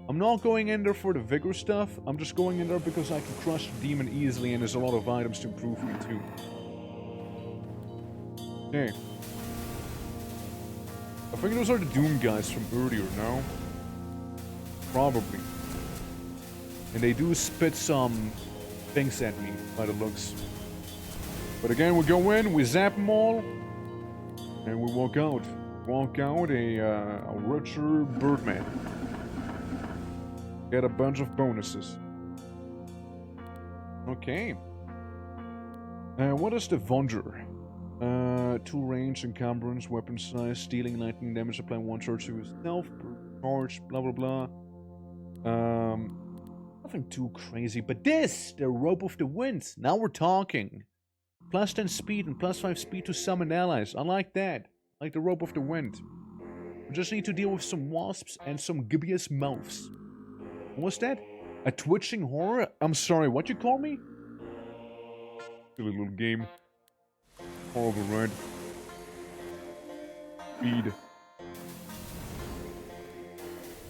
I'm not going in there for the Vigor stuff. I'm just going in there because I can crush the demon easily, and there's a lot of items to improve me too. Okay. I think those are the Doom guys from earlier, no? Probably. And they do spit some things at me, by the looks. But again, we go in, we zap them all, and we walk out. Walk out a richer Birdman. Get a bunch of bonuses. Okay. What is the Wonder? 2 range, encumbrance, weapon size, stealing, lightning damage, apply 1 charge to yourself per charge, blah blah blah. Nothing too crazy, but this, the Rope of the Wind. Now we're talking. Plus 10 speed and plus 5 speed to summon allies. I like that. Like the Rope of the Wind. We just need to deal with some wasps and some gibbous mouths. What was that? A twitching horror? I'm sorry, what you call me? Silly little game. Horrible, right? Speed.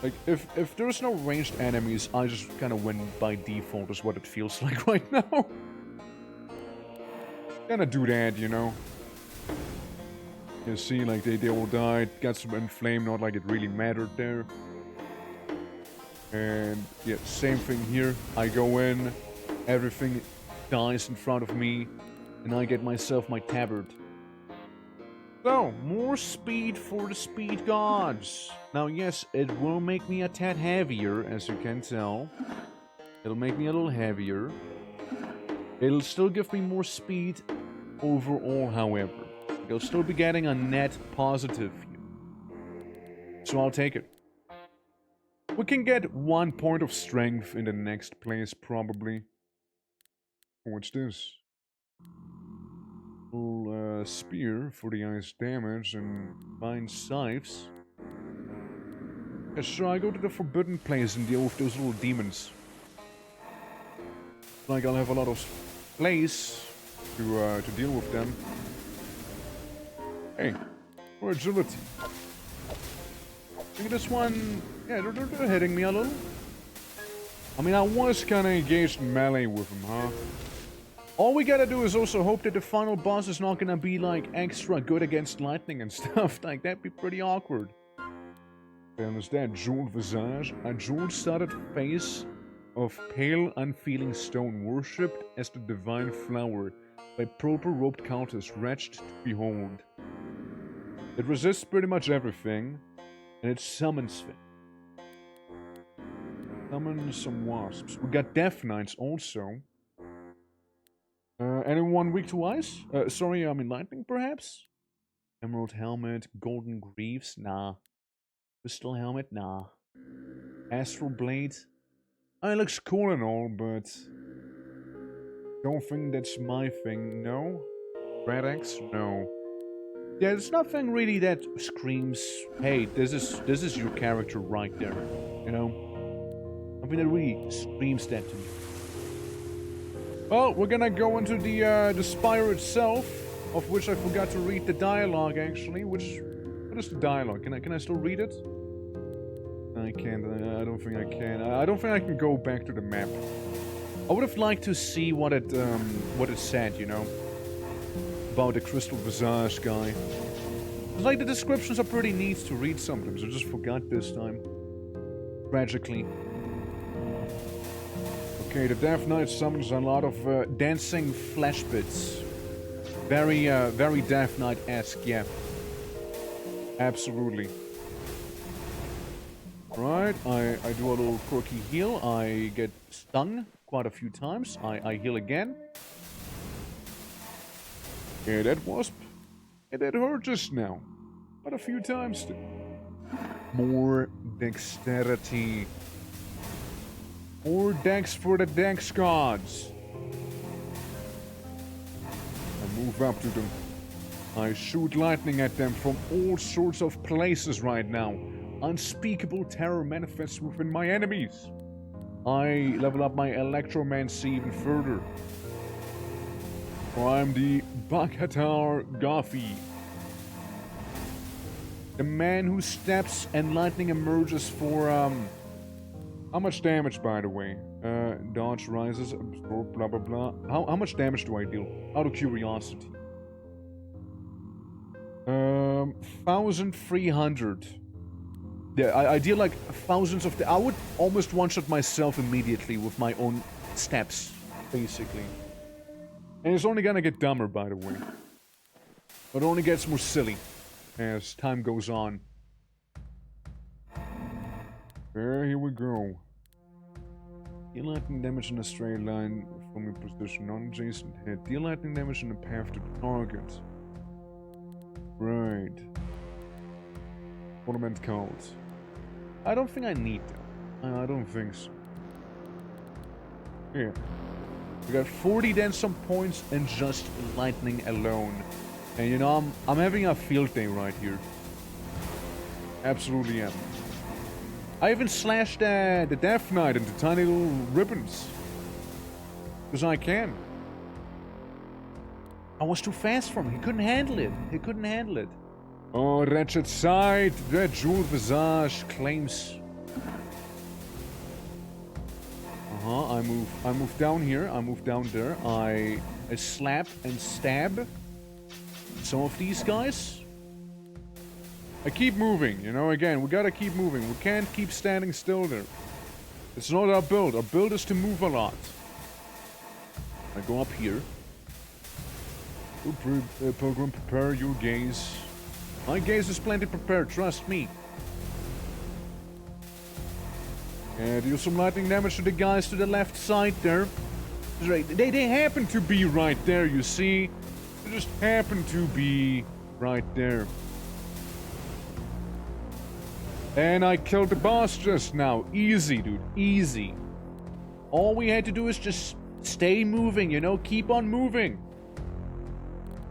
Like, if there's no ranged enemies, I just kind of win by default is what it feels like right now. Gonna do that, you know. You see, like, they all died, got some inflamed, not like it really mattered there. And, yeah, same thing here. I go in, everything dies in front of me, and I get myself my tabard. So, more speed for the speed gods. Now, yes, it will make me a tad heavier, as you can tell. It'll make me a little heavier. It'll still give me more speed overall, however. You'll still be getting a net positive view. So I'll take it. We can get 1 point of strength in the next place, probably. What's this? Full spear for the ice damage and fine scythes. Yeah, sure, I go to the forbidden place and deal with those little demons. Like I'll have a lot of place to deal with them. Hey, for agility. Look at this one. Yeah, they're hitting me a little. I mean, I was kind of engaged in melee with them, huh? All we gotta do is also hope that the final boss is not gonna be like extra good against lightning and stuff. Like that'd be pretty awkward. I understand. Jeweled visage. A jeweled studded face of pale, unfeeling stone, worshipped as the divine flower by purple-robed countess, wretched to behold. It resists pretty much everything, and it summons things. Summon some wasps. We got Death Knights also. Anyone weak to ice? Sorry, I mean lightning, perhaps? Emerald helmet, golden greaves? Nah. Crystal helmet? Nah. Astral blade? It looks cool and all, but don't think that's my thing. No. Red Axe? No. Yeah, there's nothing really that screams, hey, this is your character right there. You know? Nothing that really screams that to me. Well, we're gonna go into the Spire itself, of which I forgot to read the dialogue actually. What is the dialogue? Can I still read it? I can't. I don't think I can. I don't think I can go back to the map. I would have liked to see what it said, you know, about the Crystal Visage guy. Like the descriptions are pretty neat to read sometimes. I just forgot this time, tragically. Okay, the Death Knight summons a lot of dancing flesh bits. Very Death Knight-esque, yeah. Absolutely. Right, I do a little quirky heal. I get stung quite a few times. I heal again. Yeah, that wasp. It hurt just now. But a few times too. More dexterity. More dex for the dex gods. I move up to them. I shoot lightning at them from all sorts of places right now. Unspeakable terror manifests within my enemies. I level up my electromancy even further. I'm the Bakatar Gafi. The man who steps and lightning emerges for, how much damage, by the way? Dodge rises, absorb, blah, blah, blah. How much damage do I deal? Out of curiosity. 1,300. Yeah, I deal like thousands of... I would almost one-shot myself immediately with my own steps, basically. And it's only gonna get dumber, by the way. It only gets more silly as time goes on. Here we go. Deal lightning damage in a straight line from your position, non-adjacent hit. Deal lightning damage in a path to the target. Right. Ornament codes. I don't think I need them. I don't think so. Here. We got 40 then some points and just lightning alone. And you know, I'm having a field day right here. Absolutely am. I even slashed the Death Knight into tiny little ribbons. Because I can. I was too fast for him. He couldn't handle it. He couldn't handle it. Oh, wretched sight. The jeweled visage claims. I move down here. I move down there. I slap and stab some of these guys. I keep moving, you know, again, we gotta keep moving. We can't keep standing still there. It's not our build. Our build is to move a lot. I go up here. Pilgrim, prepare your gaze. My gaze is plenty prepared, trust me. And deal some lightning damage to the guys to the left side there. Right. They happen to be right there, you see. They just happen to be right there. And I killed the boss just now. Easy, dude. Easy. All we had to do is just stay moving, you know? Keep on moving.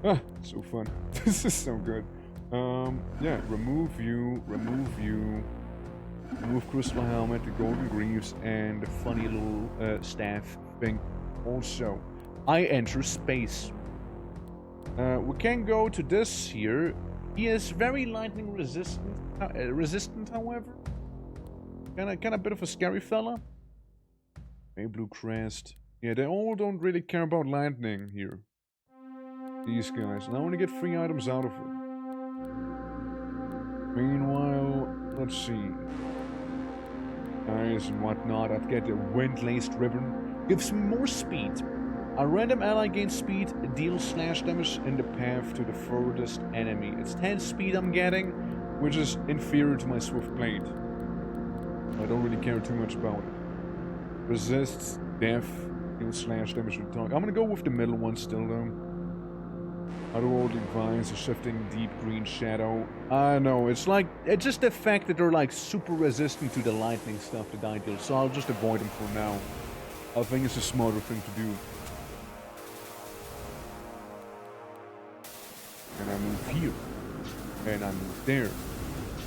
Ah, so fun. This is so good. Yeah, remove you, remove Crystal Helmet, the Golden Greaves, and the funny little staff thing. Also, I enter space. We can go to this here. He is very lightning resistant, however. Kind of bit of a scary fella. Maybe blue crest. Yeah, they all don't really care about lightning here. These guys. And I want to get 3 items out of it. Meanwhile, let's see. Guys and whatnot. I'd get a wind-laced ribbon. Gives me more speed. A random ally gains speed, deals slash damage in the path to the furthest enemy. It's 10 speed I'm getting, which is inferior to my Swift Blade. I don't really care too much about it. Resists, death, deals slash damage to the target. I'm gonna go with the middle one still though. Otherworldly Vines, a shifting deep green shadow. I know, it's just the fact that they're like super resistant to the lightning stuff that I deal, so I'll just avoid them for now. I think it's a smarter thing to do. And I move here. And I move there.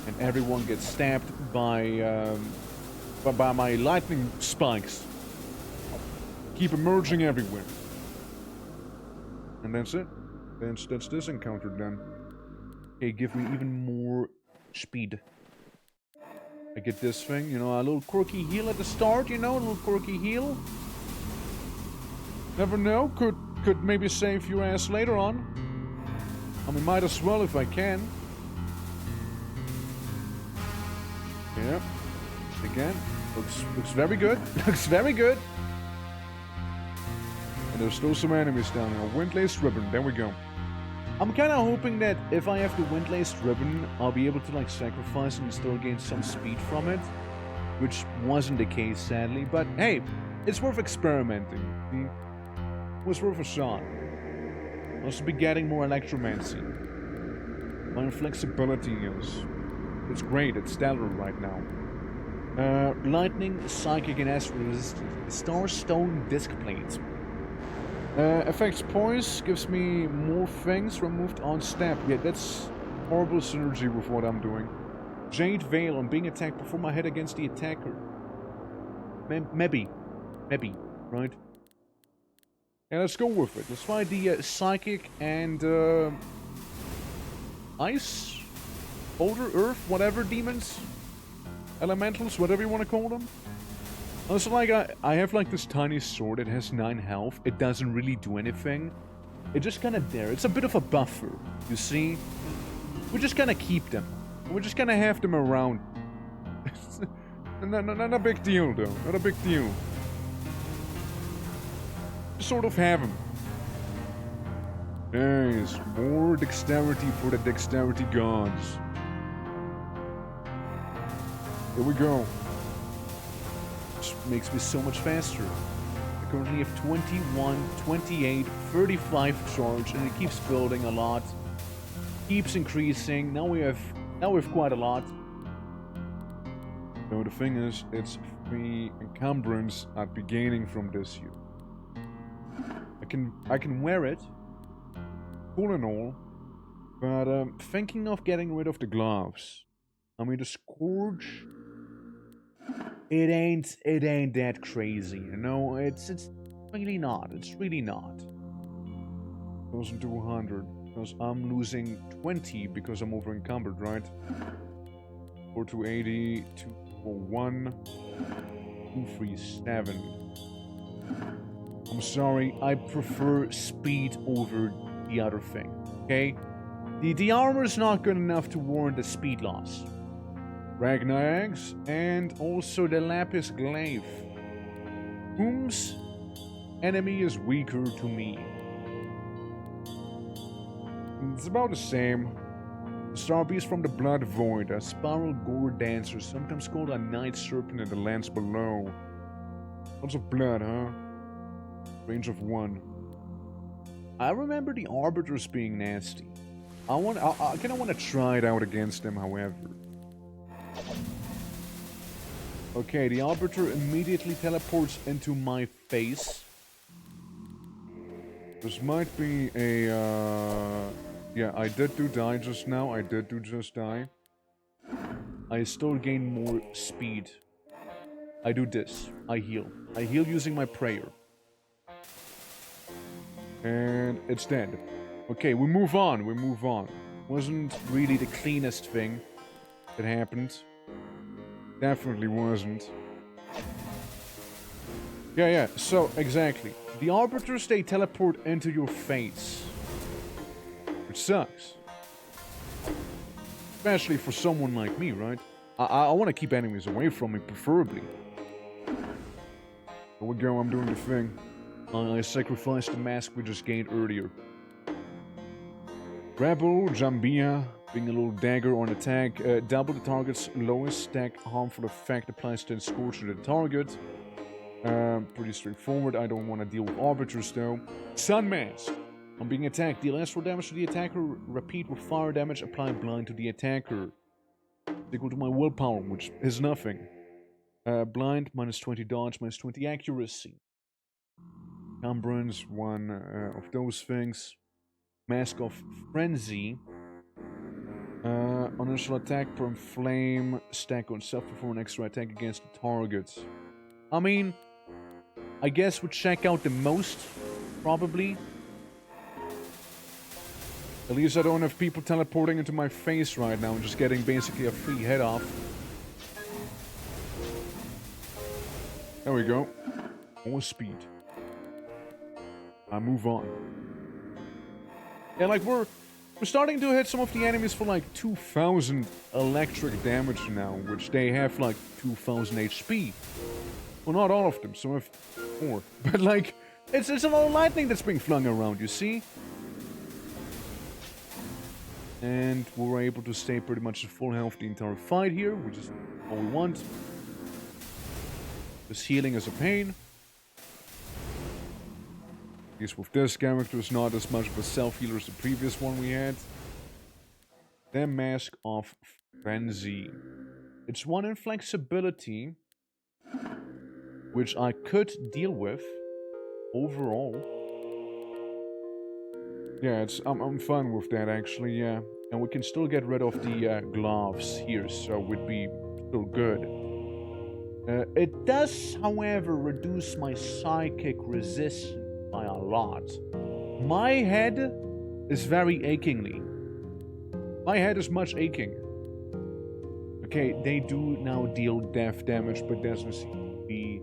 And everyone gets stabbed by my lightning spikes. Keep emerging everywhere. And that's it. That's this encounter done. Okay, give me even more speed. I get this thing, you know, a little quirky heal at the start, you know, a little quirky heal. Never know, could maybe save your ass later on. I mean, might as well if I can. Yeah. Again, looks very good. Looks very good. And there's still some enemies down here. Wind-laced ribbon, there we go. I'm kind of hoping that if I have the wind-laced ribbon, I'll be able to like sacrifice and still gain some speed from it. Which wasn't the case, sadly. But hey, it's worth experimenting. It was worth a shot. I'll also be getting more electromancy. My inflexibility is... it's great, it's stellar right now. Lightning, Psychic, and Acid resistant. Starstone Disc Plate. Affects poise, gives me more things removed on step. Yeah, that's horrible synergy with what I'm doing. Jade Veil, on being attacked, perform a hit against the attacker. Maybe, right? Yeah, let's go with it. Let's find the Psychic and Ice, Boulder, Earth, whatever demons, Elementals, whatever you want to call them. Also, like, I have like this tiny sword. It has 9 health. It doesn't really do anything. It's just kind of there. It's a bit of a buffer, you see? We just kind of keep them. We just kind of have them around. Not a big deal, though. Not a big deal. Just sort of have them. Nice. More dexterity for the dexterity gods. Here we go. Which makes me so much faster. I currently have 21, 28, 35 charge, and it keeps building a lot. Keeps increasing. Now we have quite a lot. So the thing is, it's 3 encumbrance I'd be gaining from this here. I can wear it, cool and all, but thinking of getting rid of the gloves. I mean, the Scourge, it ain't that crazy, you know. It's really not. It's really not. 1,200 because I'm losing 20 because I'm over encumbered, right? 4280, 241, 237. I'm sorry, I prefer speed over the other thing, okay? The armor's not good enough to warrant the speed loss. Ragnar Eggs, and also the Lapis Glaive. Whom's enemy is weaker to me. It's about the same. The Star Beast from the Blood Void, a spiral gore dancer, sometimes called a night serpent in the lands below. Lots of blood, huh? Range of 1. I remember the Arbiters being nasty. I kinda wanna try it out against them, however. Okay, the Arbiter immediately teleports into my face. This might be a, yeah, I did die just now. I did just die. I still gain more speed. I do this. I heal. I heal using my prayer. And it's dead. Okay, we move on. Wasn't really the cleanest thing that happened. Definitely wasn't. Yeah, so, exactly. The Arbiters, they teleport into your face. Which sucks. Especially for someone like me, right? I want to keep enemies away from me, preferably. Here we go, I'm doing the thing. I sacrificed the mask we just gained earlier. Rebel, Jambia, being a little dagger on attack. Double the target's lowest stack harmful effect applies to the scorch to the target. Pretty straightforward. I don't want to deal with Arbiters though. Sun Mask. On being attacked, deal astral damage to the attacker. Repeat with fire damage. Apply blind to the attacker. Equal to my willpower, which is nothing. Blind, minus 20 dodge, minus 20 accuracy. Encumbrance, one of those things. Mask of Frenzy. On initial attack, perm flame, stack on self, perform an extra attack against the target. I mean, I guess would check out the most, probably. At least I don't have people teleporting into my face right now and just getting basically a free head off. There we go. More speed. I move on. Yeah, like we're starting to hit some of the enemies for like 2000 electric damage now, which they have like 2000 HP. Well, not all of them, some have more. But like, it's a lot of lightning that's being flung around, you see? And we're able to stay pretty much at full health the entire fight here, which is all we want. This healing is a pain. At least with this character, it's not as much of a self-healer as the previous one we had. The Mask of Frenzy. It's one in flexibility, which I could deal with overall. Yeah, I'm fine with that actually, yeah. And we can still get rid of the gloves here, so we'd be still good. It does, however, reduce my psychic resistance by a lot. My head is very achingly. My head is much aching. Okay, they do now deal death damage, but doesn't seem to be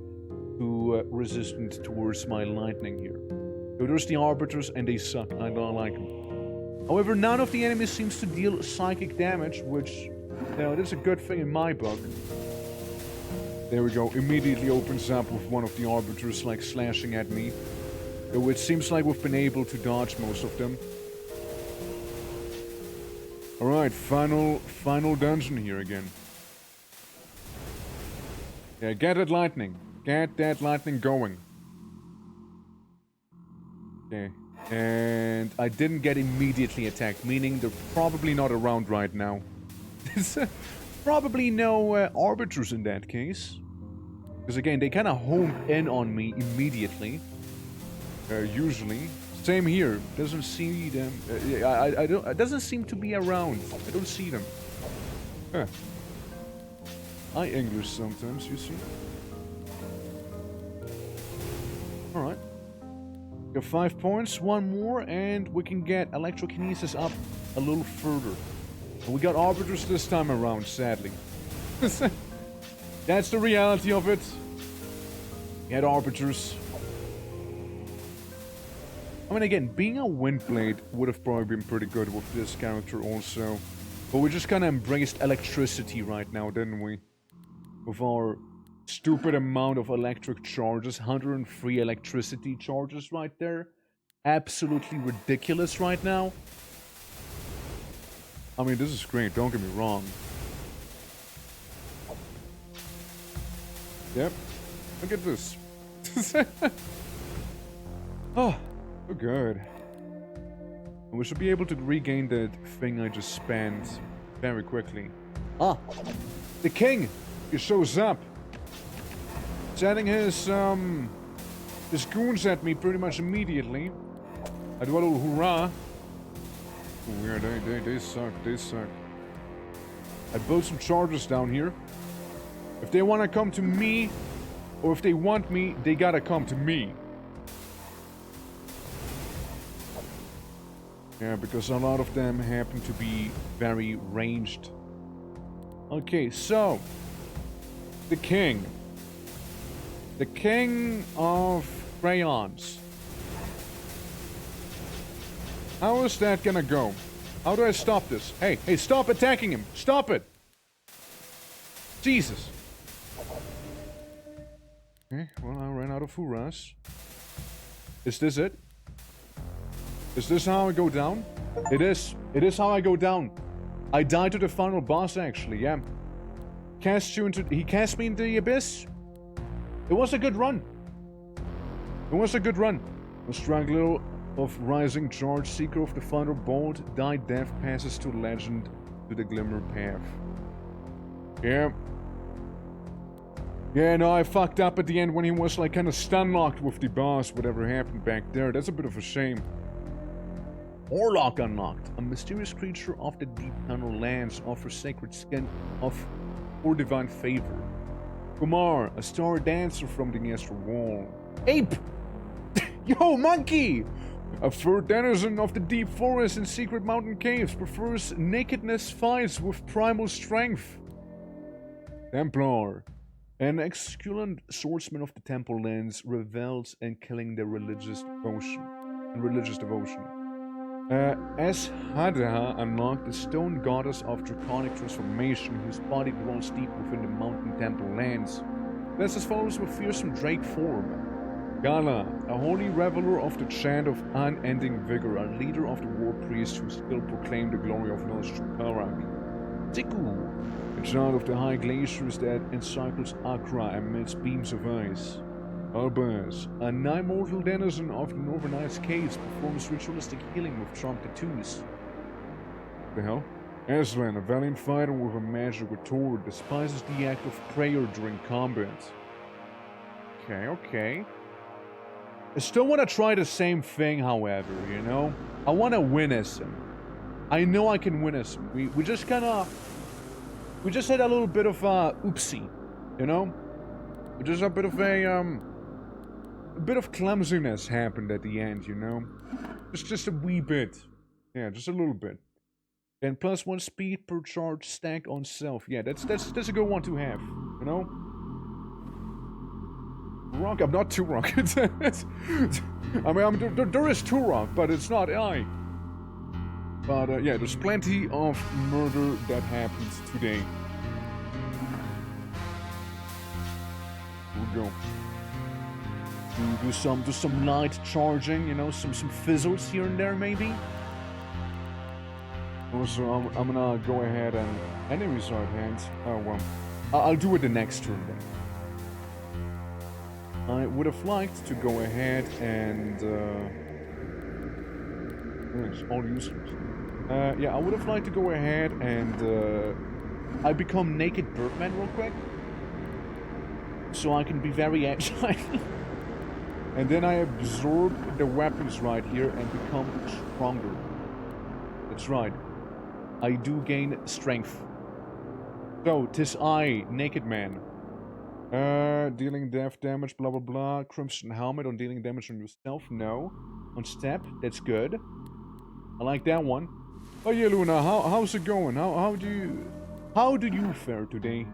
too resistant towards my lightning here. So there's the Arbiters, and they suck. I don't like them. However, none of the enemies seems to deal psychic damage, which, you know, that's a good thing in my book. There we go. Immediately opens up with one of the Arbiters, like, slashing at me. Though it seems like we've been able to dodge most of them. Alright, final dungeon here again. Yeah, get that lightning. Get that lightning going. Okay. And I didn't get immediately attacked, meaning they're probably not around right now. There's probably no Arbiters in that case. Because again, they kind of hone in on me immediately. Usually. Same here. Doesn't see them. I don't. It doesn't seem to be around. I don't see them. Huh. I English sometimes, you see. Alright. Got 5 points, one more, and we can get electrokinesis up a little further. And we got Arbiters this time around, sadly. That's the reality of it. We had Arbiters. I mean, again, being a Windblade would have probably been pretty good with this character also. But we just kind of embraced electricity right now, didn't we? With our stupid amount of electric charges. 103 electricity charges right there. Absolutely ridiculous right now. I mean, this is great, don't get me wrong. Yep. Look at this. Oh. Oh, good. And we should be able to regain that thing I just spent very quickly. Ah! The king! He shows up! Sending his goons at me pretty much immediately. I do a little hurrah. Oh, yeah, they suck, they suck. I built some charges down here. If they want to come to me, or if they want me, they gotta come to me. Yeah, because a lot of them happen to be very ranged. Okay, so the king. The king of crayons. How is that gonna go? How do I stop this? Hey, hey, stop attacking him! Stop it! Jesus. Okay, well, I ran out of Furas. Is this it? Is this how I go down? It is. It is how I go down. I died to the final boss, actually, yeah. He cast me into the abyss. It was a good run. It was a good run. The straggler of Rising Charge, Seeker of the Final Bolt, died death, passes to legend, to the Glimmer Path. Yeah. Yeah, no, I fucked up at the end when he was like kind of stun-locked with the boss, whatever happened back there. That's a bit of a shame. Warlock unlocked. A mysterious creature of the deep tunnel lands offers sacred skin for divine favor. Kumar, a star dancer from the astral wall. Ape! Yo, monkey! A fur denizen of the deep forest and secret mountain caves prefers nakedness fights with primal strength. Templar. An exculent swordsman of the temple lands revels in killing their religious devotion. ACHRA unlocked the stone goddess of draconic transformation, whose body dwells deep within the mountain temple lands. Blesses followers with fearsome drake form. Gala, a holy reveler of the chant of unending vigor, a leader of the war priests who still proclaim the glory of Nostradamus. Tiku, a child of the high glaciers that encircles ACHRA amidst beams of ice. Albaz, a nigh-mortal denizen of the northern ice caves, performs ritualistic healing with charmed tattoos. What the hell? Aslan, a valiant fighter with a magic retort, despises the act of prayer during combat. Okay, okay. I still want to try the same thing, however, you know? I want to win as him. I know I can win as him. We just kind of... We just had a little bit of oopsie, you know? Just a bit of a bit of clumsiness happened at the end, you know? Just a wee bit. Yeah, just a little bit. And plus 1 speed per charge stack on self. Yeah, that's a good one to have, you know? Rock, I'm not too rock. I mean, there is two rock, but it's not I. But yeah, there's plenty of murder that happens today. Here we go. Do some light charging, you know, some fizzles here and there maybe. Also, I'm gonna go ahead and enemies are at hand. Oh well, I'll do it the next turn then. I would have liked to go ahead and it's all useless. Yeah, I would have liked to go ahead and I become Naked Birdman real quick, so I can be very agile. And then I absorb the weapons right here and become stronger. That's right. I do gain strength. So, 'tis I, Naked Man. Dealing death damage, blah blah blah. Crimson Helmet on dealing damage on yourself, no. On step, that's good. I like that one. Oh yeah, Luna, how's it going? How do you fare today?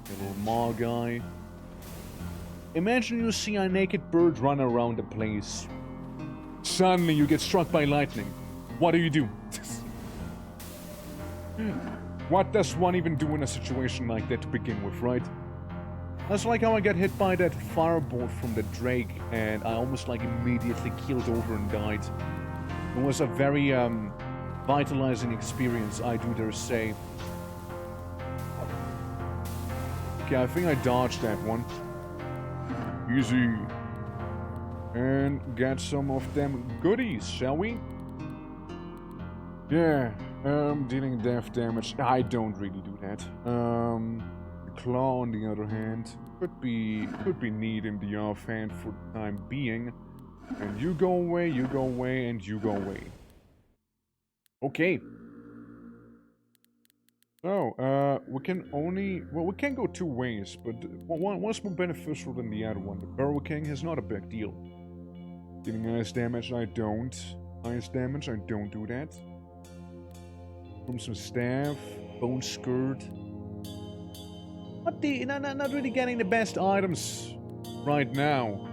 Little maw guy. Imagine you see a naked bird run around the place. Suddenly you get struck by lightning. What do? What does one even do in a situation like that to begin with, right? That's like how I got hit by that firebolt from the Drake and I almost like immediately keeled over and died. It was a very vitalizing experience, I do dare say. Okay, I think I dodged that one. Easy. And get some of them goodies, shall we? Yeah, dealing death damage. I don't really do that. The claw, on the other hand, could be neat in the offhand for the time being. And you go away, and you go away. Okay. So, we can only... Well, we can go two ways, but one's more beneficial than the other one. The Barrow King is not a big deal. Dealing ice damage, I don't. Ice damage, I don't do that. From some staff, bone skirt. not really getting the best items right now.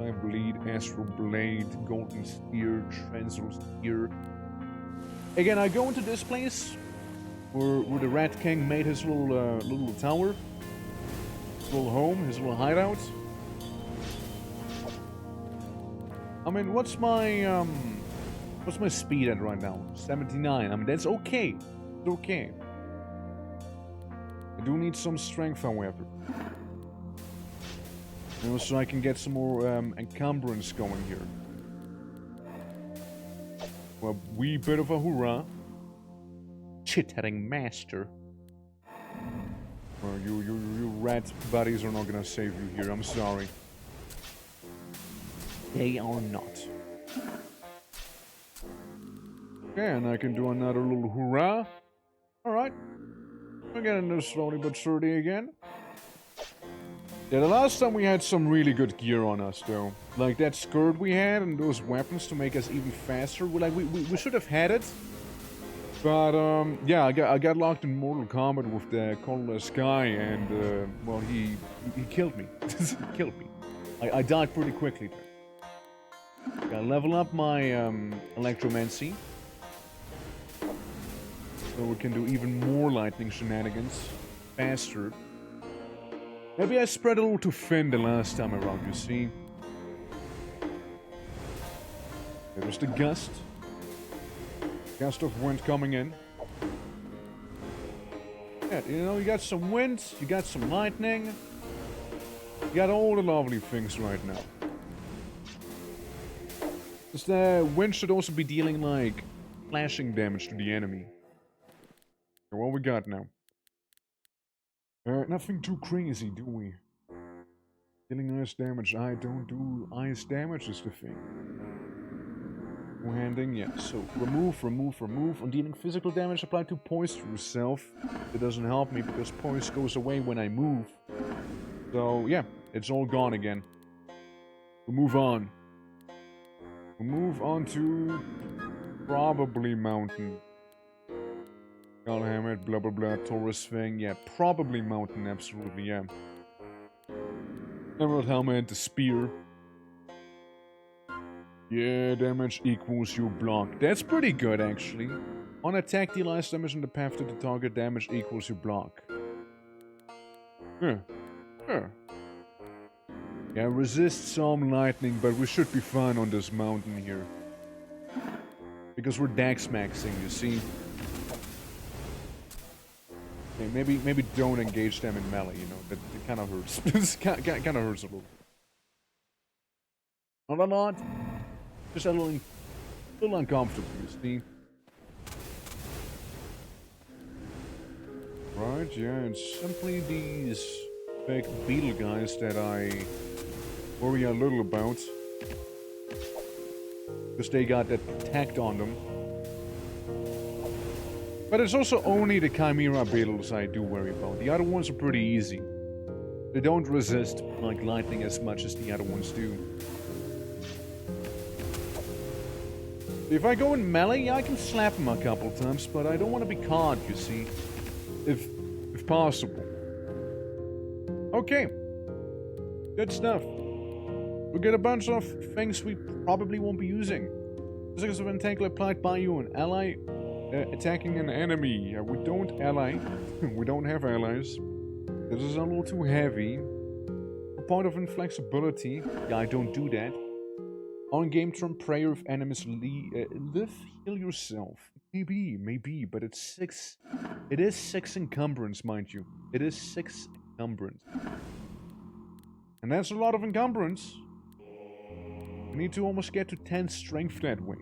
I bleed, Astral Blade, Golden Spear, Transal Spear. Again, I go into this place where the Rat King made his little tower, his little home, his little hideout. I mean, what's my speed at right now? 79. I mean, that's okay. It's okay. I do need some strength, however. And also I can get some more encumbrance going here. Well, a wee bit of a hoorah. Chit-chatting master. Well, you rat buddies are not gonna save you here, I'm sorry. They are not. Okay, and I can do another little hoorah. Alright. We're getting there slowly but surely again. Yeah, the last time we had some really good gear on us, though. Like that skirt we had and those weapons to make us even faster. We should have had it. But, yeah, I got locked in Mortal Kombat with the colorless guy and, well, he killed me. He killed me. I died pretty quickly there. Gotta level up my, electromancy. So we can do even more lightning shenanigans. Faster. Maybe I spread a little too thin the last time around, you see. There was the gust. Gust of wind coming in. Yeah, you know, you got some wind, you got some lightning. You got all the lovely things right now. Because the wind should also be dealing, like, flashing damage to the enemy. So what we got now? Nothing too crazy, do we? Dealing ice damage. I don't do ice damage is the thing. Two-handing, yeah. So, remove. On dealing physical damage, apply to poise yourself. It doesn't help me because poise goes away when I move. So, yeah. It's all gone again. We'll move on. We'll move on to... probably mountain. Skullhammer, blah blah blah, Taurus thing, yeah, probably mountain, absolutely, yeah. Emerald helmet, the spear. Yeah, damage equals your block. That's pretty good, actually. On attack, deal ice damage in the path to the target, damage equals your block. Yeah. Yeah, resist some lightning, but we should be fine on this mountain here. Because we're dex maxing, you see. Okay, maybe don't engage them in melee, you know, that it kind of hurts. It kind of hurts a little. Not a lot. Just a little uncomfortable, you see. Right, yeah, it's simply these big beetle guys that I worry a little about. Because they got that tacked on them. But it's also only the Chimera beetles I do worry about. The other ones are pretty easy. They don't resist like lightning as much as the other ones do. If I go in melee, I can slap them a couple times, but I don't want to be caught, you see. If possible. Okay. Good stuff. We get a bunch of things we probably won't be using. Physics of Entacle applied by you, an ally attacking an enemy. We don't ally. We don't have allies. This is a little too heavy. A point of inflexibility. Yeah, I don't do that. On game turn, prayer if enemies live, heal yourself. Maybe, but it's 6. It is 6 encumbrance, mind you. It is 6 encumbrance. And that's a lot of encumbrance. We need to almost get to 10 strength that way.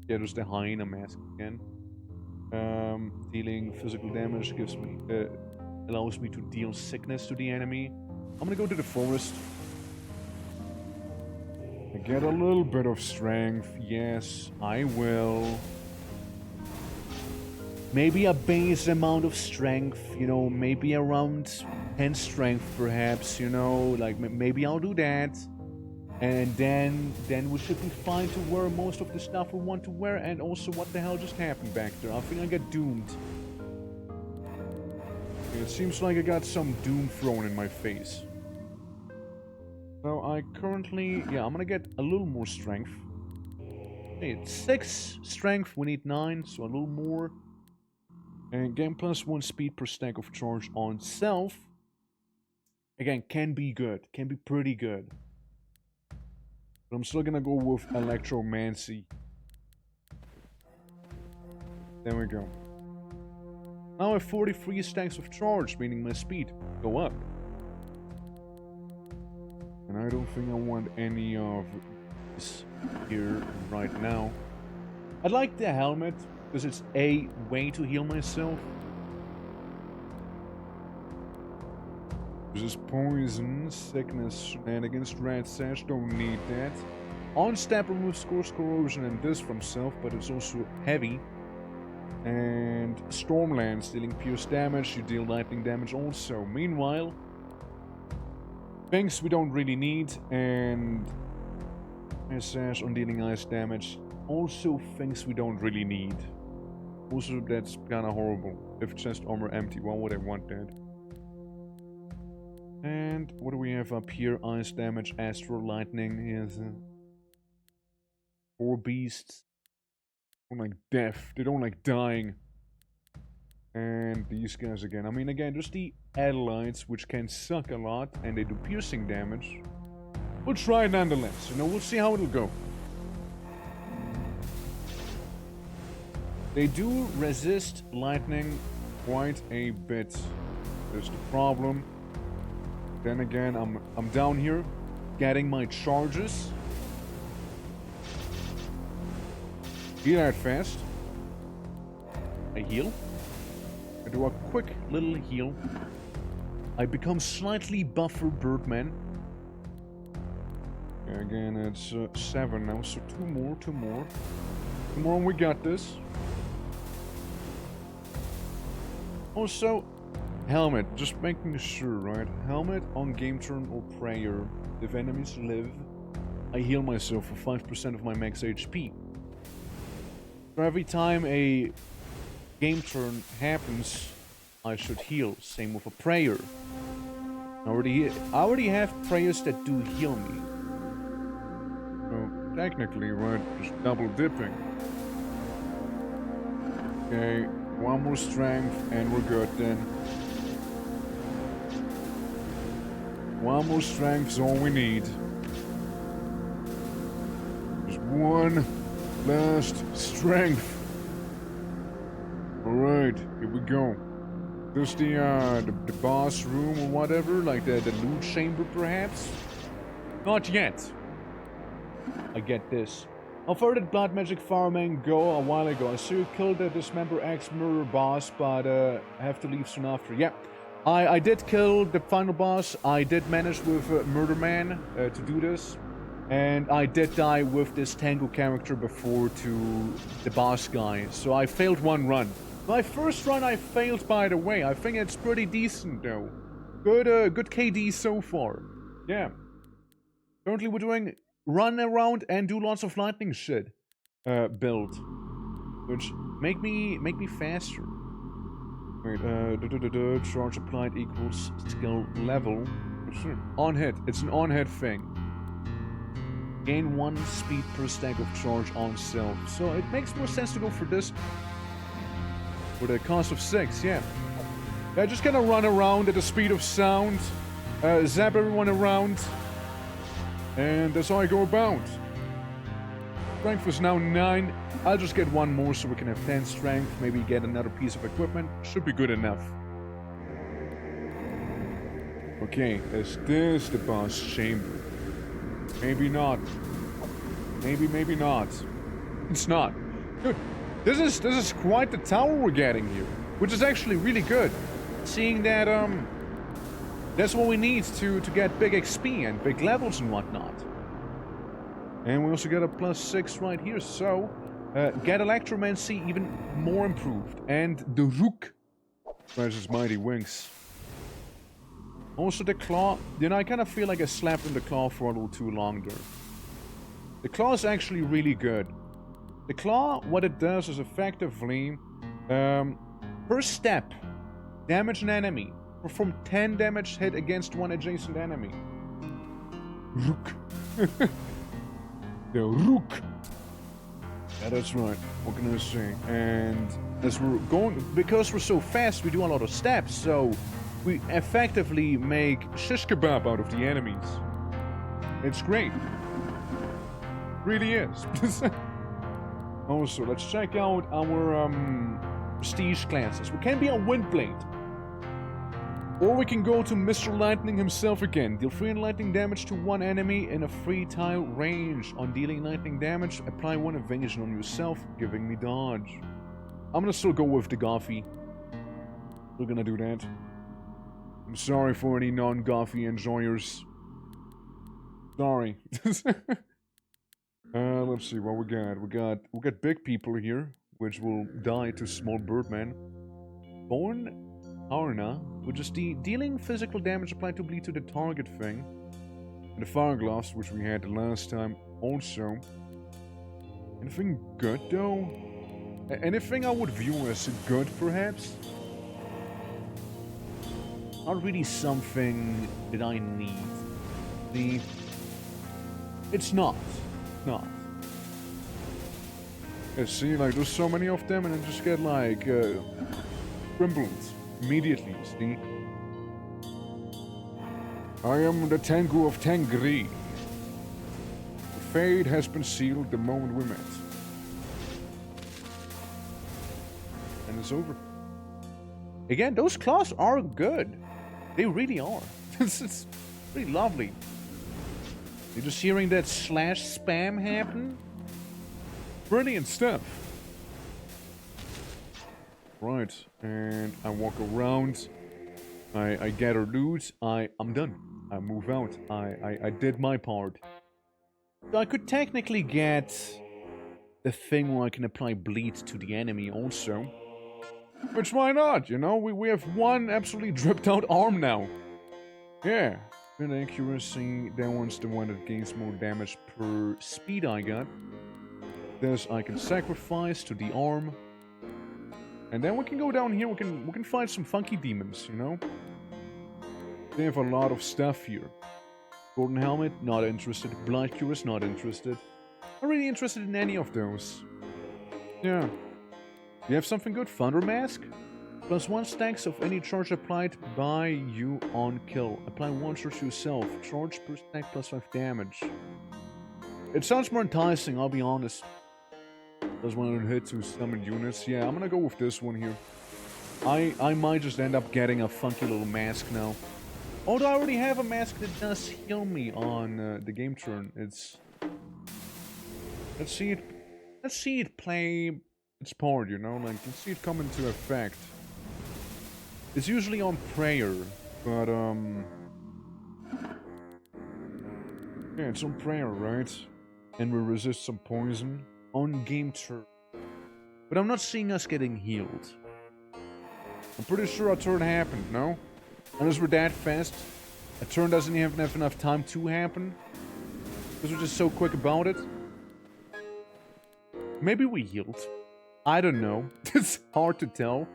Yeah, there's the hyena mask again. Dealing physical damage gives me allows me to deal sickness to the enemy. I'm gonna go to the forest. I get a little bit of strength. Yes, I will. Maybe a base amount of strength, you know, maybe around 10 strength perhaps, you know, like maybe I'll do that. And then we should be fine to wear most of the stuff we want to wear. And also, what the hell just happened back there? I think I got doomed. It seems like I got some doom thrown in my face. So I currently... Yeah, I'm gonna get a little more strength. Okay, it's 6 strength, we need 9, so a little more. And gain +1 speed per stack of charge on self. Again, can be good. Can be pretty good. But I'm still gonna go with Electromancy. There we go. Now I have 43 stacks of charge, meaning my speed go up. And I don't think I want any of this here right now. I like the helmet, because it's a way to heal myself. This is poison, sickness, shenanigans, rat sash, don't need that. On stab removes course corrosion and this from self, but it's also heavy. And Stormlands, dealing pierce damage, you deal lightning damage also. Meanwhile, things we don't really need, and sash on dealing ice damage, also things we don't really need. Also, that's kinda horrible. If chest armor empty, why would I want that? And what do we have up here? Ice damage, astral lightning, yes. 4 beasts. They don't like death, they don't like dying. And these guys again. I mean, again, just the Adelites, which can suck a lot, and they do piercing damage. We'll try it nonetheless, you know, we'll see how it'll go. They do resist lightning quite a bit. There's the problem. Then again, I'm down here, getting my charges. Be that fast. I heal. I do a quick little heal. I become slightly buffer Birdman. Yeah, again, it's 7 now, so 2 more. Come on, we got this. Also, helmet, just making sure, right? Helmet on game turn or prayer. If enemies live, I heal myself for 5% of my max HP. So every time a game turn happens, I should heal. Same with a prayer. I already have prayers that do heal me. So technically, right, just double dipping. Okay, 1 more strength and we're good then. 1 more strength is all we need. Just 1 last strength. Alright, here we go. This the boss room or whatever, like the loot chamber perhaps? Not yet. I get this. How far did Blood Magic Farming go a while ago? I saw you killed the Dismember X Murder boss, but I have to leave soon after. Yeah, I did kill the final boss. I did manage with Murder Man to do this. And I did die with this Tango character before to the boss guy. So I failed 1 run. My first run I failed, by the way. I think it's pretty decent though. Good KD so far. Yeah. Currently we're doing run around and do lots of lightning shit build, which make me faster. Wait, charge applied equals skill level. Sure. On hit. It's an on hit thing. Gain 1 speed per stack of charge on self. So it makes more sense to go for this. For the cost of 6, yeah. Yeah, just gonna run around at the speed of sound. Zap everyone around. And that's how I go about. Strength is now 9. I'll just get 1 more so we can have 10 strength. Maybe get another piece of equipment. Should be good enough. Okay, is this the boss chamber? Maybe not. Maybe not. It's not. Good. This is quite the tower we're getting here, which is actually really good. Seeing that that's what we need to get big XP and big levels and whatnot. And we also get a +6 right here, so get Electromancy even more improved. And the Rook has his mighty wings. Also the claw, you know, I kind of feel like I slapped in the claw for a little too long there. The claw is actually really good. The claw, what it does is effectively, per step, Damage an enemy. Perform 10 damage hit against one adjacent enemy. Rook. The Rook. Yeah, that's right. What can I say? And as we're going, because we're so fast, we do a lot of steps, so we effectively make Shish kebab out of the enemies. It's great. Really is. Also, let's check out our prestige classes. We can be a Windblade. Or we can go to Mr. Lightning himself again. Deal 3 lightning damage to one enemy in a 3-tile range. On dealing lightning damage, apply 1 evasion on yourself, giving me dodge. I'm gonna still go with the Goffy. We're gonna do that. I'm sorry for any non-Goffy enjoyers. Sorry. Let's see what we got. We got big people here, which will die to small birdman. Born ACHRA, which is the dealing physical damage applied to bleed to the target thing. And the fire glass, which we had the last time also. Anything good though? Anything I would view as good perhaps? Not really something that I need. It's not. Not. Yeah, see, like, there's so many of them, and I just get, like, crumbled immediately, see? I am the Tengu of Tengri. The fate has been sealed the moment we met. And it's over. Again, those claws are good. They really are. It's pretty lovely. You're just hearing that slash spam happen? Brilliant stuff. Right, and I walk around. I gather loot. I'm done. I move out. I did my part. So I could technically get the thing where I can apply bleed to the enemy also. Which why not? You know, we have one absolutely dripped out arm now. Yeah. And accuracy, that one's the one that gains more damage per speed I got. This I can sacrifice to the arm. And then we can go down here, we can find some funky demons, you know? They have a lot of stuff here. Golden Helmet, not interested. Blood Cures, not interested. Not really interested in any of those. Yeah. You have something good? Thunder Mask? +1 stacks of any charge applied by you on kill. Apply 1 charge to yourself. Charge per stack +5 damage. It sounds more enticing, I'll be honest. Does 1 hit to summon units. Yeah, I'm gonna go with this one here. I might just end up getting a funky little mask now. Although I already have a mask that does heal me on the game turn. It's... Let's see it play its part, you know? Like, let's see it come into effect. It's usually on prayer, but yeah, it's on prayer, right? And we resist some poison on game turn. But I'm not seeing us getting healed. I'm pretty sure a turn happened, no? Unless we're that fast. A turn doesn't even have enough time to happen. Because we're just so quick about it. Maybe we healed. I don't know. It's hard to tell.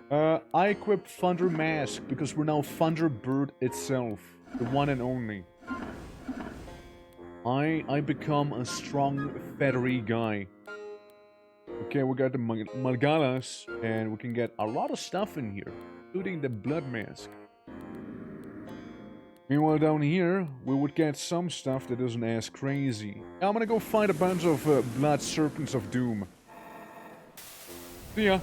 I equipped Thunder Mask because we're now Thunderbird itself. The one and only. I become a strong, feathery guy. Okay, we got the Malgalas, and we can get a lot of stuff in here, including the Blood Mask. Meanwhile, down here, we would get some stuff that isn't as crazy. I'm gonna go find a bunch of Blood Serpents of Doom. See ya.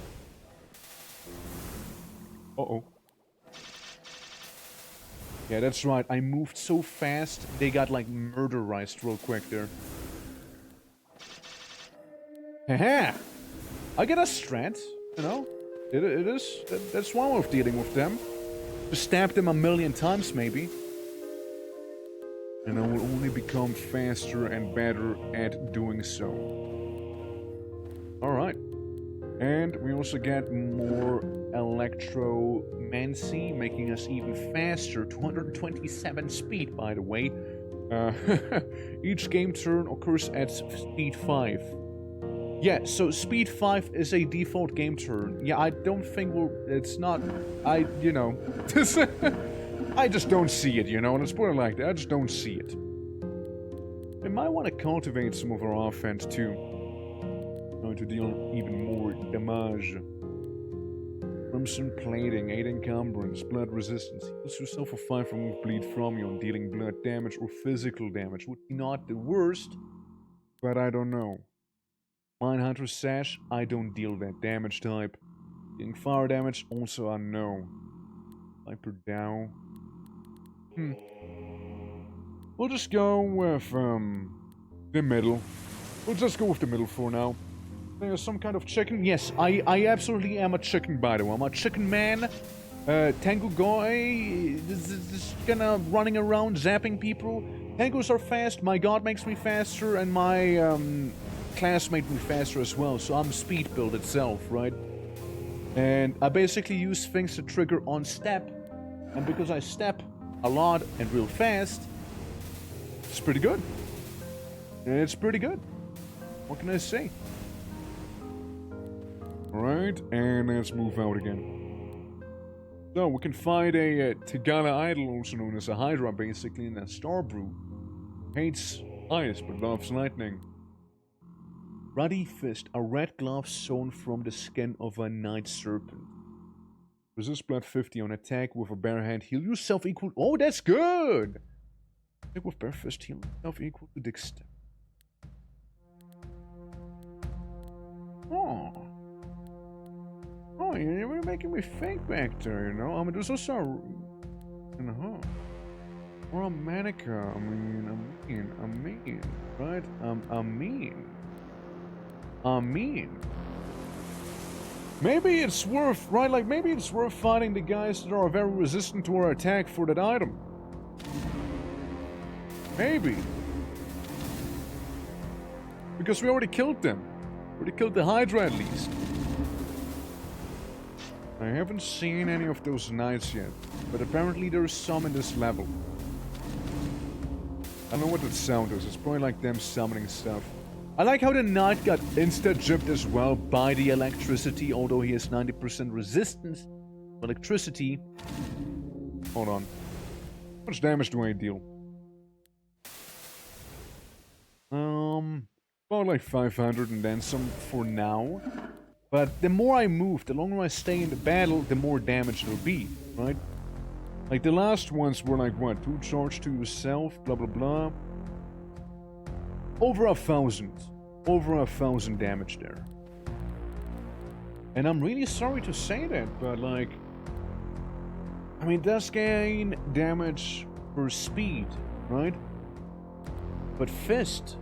Uh-oh. Yeah, that's right. I moved so fast, they got, like, murderized real quick there. Haha! I get a strength, you know? It is. That's one way of dealing with them. Just stab them 1,000,000 times, maybe. And I will only become faster and better at doing so. Alright. And we also get more Electromancy, making us even faster. 227 speed, by the way. Each game turn occurs at speed 5. Yeah, so speed 5 is a default game turn. Yeah, I don't think it's not... you know... I just don't see it, you know? Let's put it like that. I just don't see it. We might want to cultivate some of our offense, too. To deal even more damage. Crimson plating, 8 encumbrance, blood resistance. Heals yourself for 5, remove bleed from you on dealing blood damage or physical damage. Would be not the worst, but I don't know. Mindhunter Sash, I don't deal that damage type. Dealing fire damage, also unknown. Viper Dow. We'll just go with the middle. We'll just go with the middle for now. There's some kind of chicken. Yes, I absolutely am a chicken, by the way. I'm a chicken man. Tango guy. This kinda running around, zapping people. Tangos are fast. My god makes me faster, and my class made me faster as well. So I'm speed build itself, right? And I basically use things to trigger on step. And because I step a lot and real fast, it's pretty good. It's pretty good. What can I say? Alright, and let's move out again. So, we can find a Tagala idol, also known as a Hydra, basically, in a Star Brew. Hates ice, but loves lightning. Ruddy Fist, a red glove sewn from the skin of a night serpent. Resist blood 50 on attack with a bare hand. Heal yourself equal... Oh, that's good! Attack with bare fist, heal yourself equal to dexterity. Oh. Oh, you're making me think back there, you know? I mean, there's also a... Or a Manica. I mean, right? I mean. Maybe it's worth, right? Like, maybe it's worth fighting the guys that are very resistant to our attack for that item. Maybe. Because we already killed them. We already killed the Hydra at least. I haven't seen any of those knights yet, but apparently there's some in this level. I don't know what that sound is. It's probably like them summoning stuff. I like how the knight got insta-gypped as well by the electricity, although he has 90% resistance to electricity. Hold on. How much damage do I deal? About like 500 and then some for now. But the more I move, the longer I stay in the battle, the more damage there'll be, right? Like the last ones were like, what, 2 charge to yourself, blah blah blah. Over 1,000. Over 1,000 damage there. And I'm really sorry to say that, but like... I mean, it does gain damage per speed, right? But fist,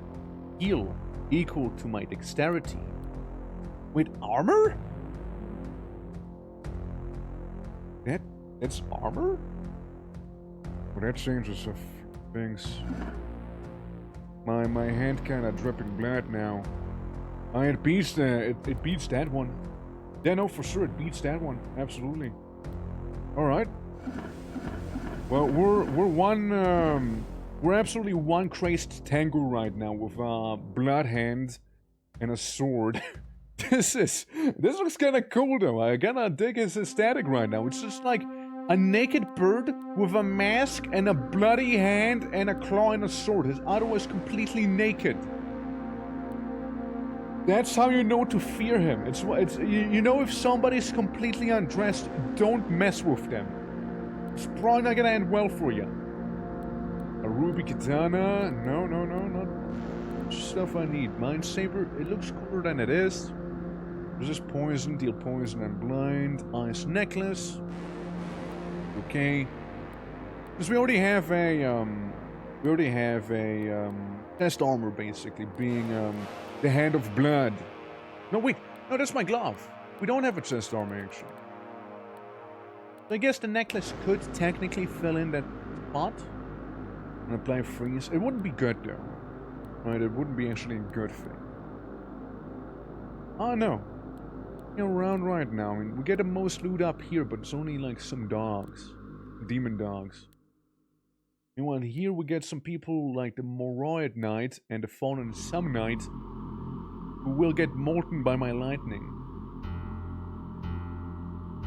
heal, equal to my dexterity. With armor? That's armor? Well, that changes a few things. My hand kinda dripping blood now. It beats it beats that one. Yeah, no, for sure it beats that one. Absolutely. Alright. Well, we're absolutely one crazed tango right now with a blood hand and a sword. This looks kinda cool though. I kinda dig his aesthetic right now. It's just like a naked bird with a mask and a bloody hand and a claw and a sword. His other is completely naked. That's how you know to fear him. It's you know if somebody's completely undressed, don't mess with them. It's probably not gonna end well for you. A ruby katana? No, not stuff I need. Mind saber? It looks cooler than it is. Resist poison, deal poison and blind. Ice necklace. Okay. Because we already have a test armor basically, being the hand of blood. No wait, no, that's my glove. We don't have a chest armor actually. So I guess the necklace could technically fill in that spot and apply freeze. It wouldn't be good though. Right, it wouldn't be actually a good thing. Oh no. Around right now. I mean, we get the most loot up here, but it's only like some dogs. Demon dogs. Meanwhile, here we get some people like the Moroid Knight and the Fallen Sun Knight. who will get molten by my lightning.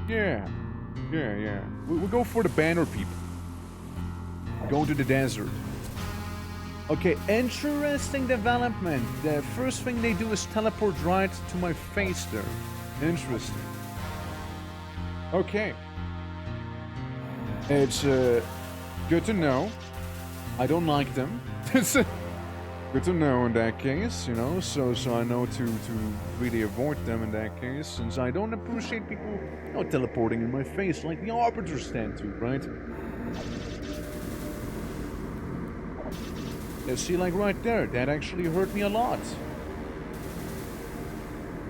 Yeah. We'll go for the banner people. Go to the desert. Okay, interesting development. The first thing they do is teleport right to my face there. Interesting. Okay. It's good to know. I don't like them. Good to know in that case, you know, so I know to really avoid them in that case, since I don't appreciate people, you know, teleporting in my face like the arbiters tend to, right? Yeah, see, like right there, that actually hurt me a lot.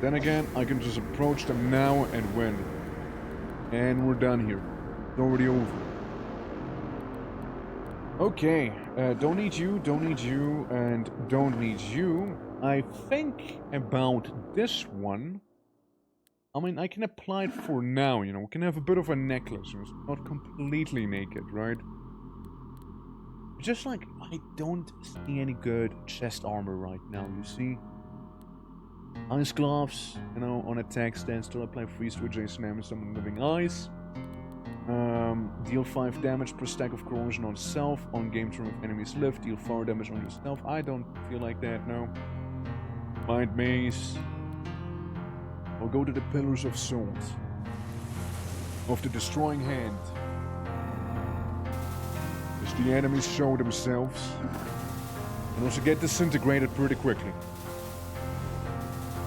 Then again, I can just approach them now and win. And we're done here. It's already over. Okay, don't need you, and don't need you. I think about this one. I mean, I can apply it for now, you know. We can have a bit of a necklace. It's not completely naked, right? Just like, I don't see any good chest armor right now, you see? Ice gloves, you know, on attack stance to apply freeze to adjacent enemies, summon living ice. Deal 5 damage per stack of corrosion on self. On game turn if enemies live, deal 4 damage on yourself. I don't feel like that, no. Mind mace. I'll go to the Pillars of Salt. Of the destroying hand. As the enemies show themselves. And also get disintegrated pretty quickly.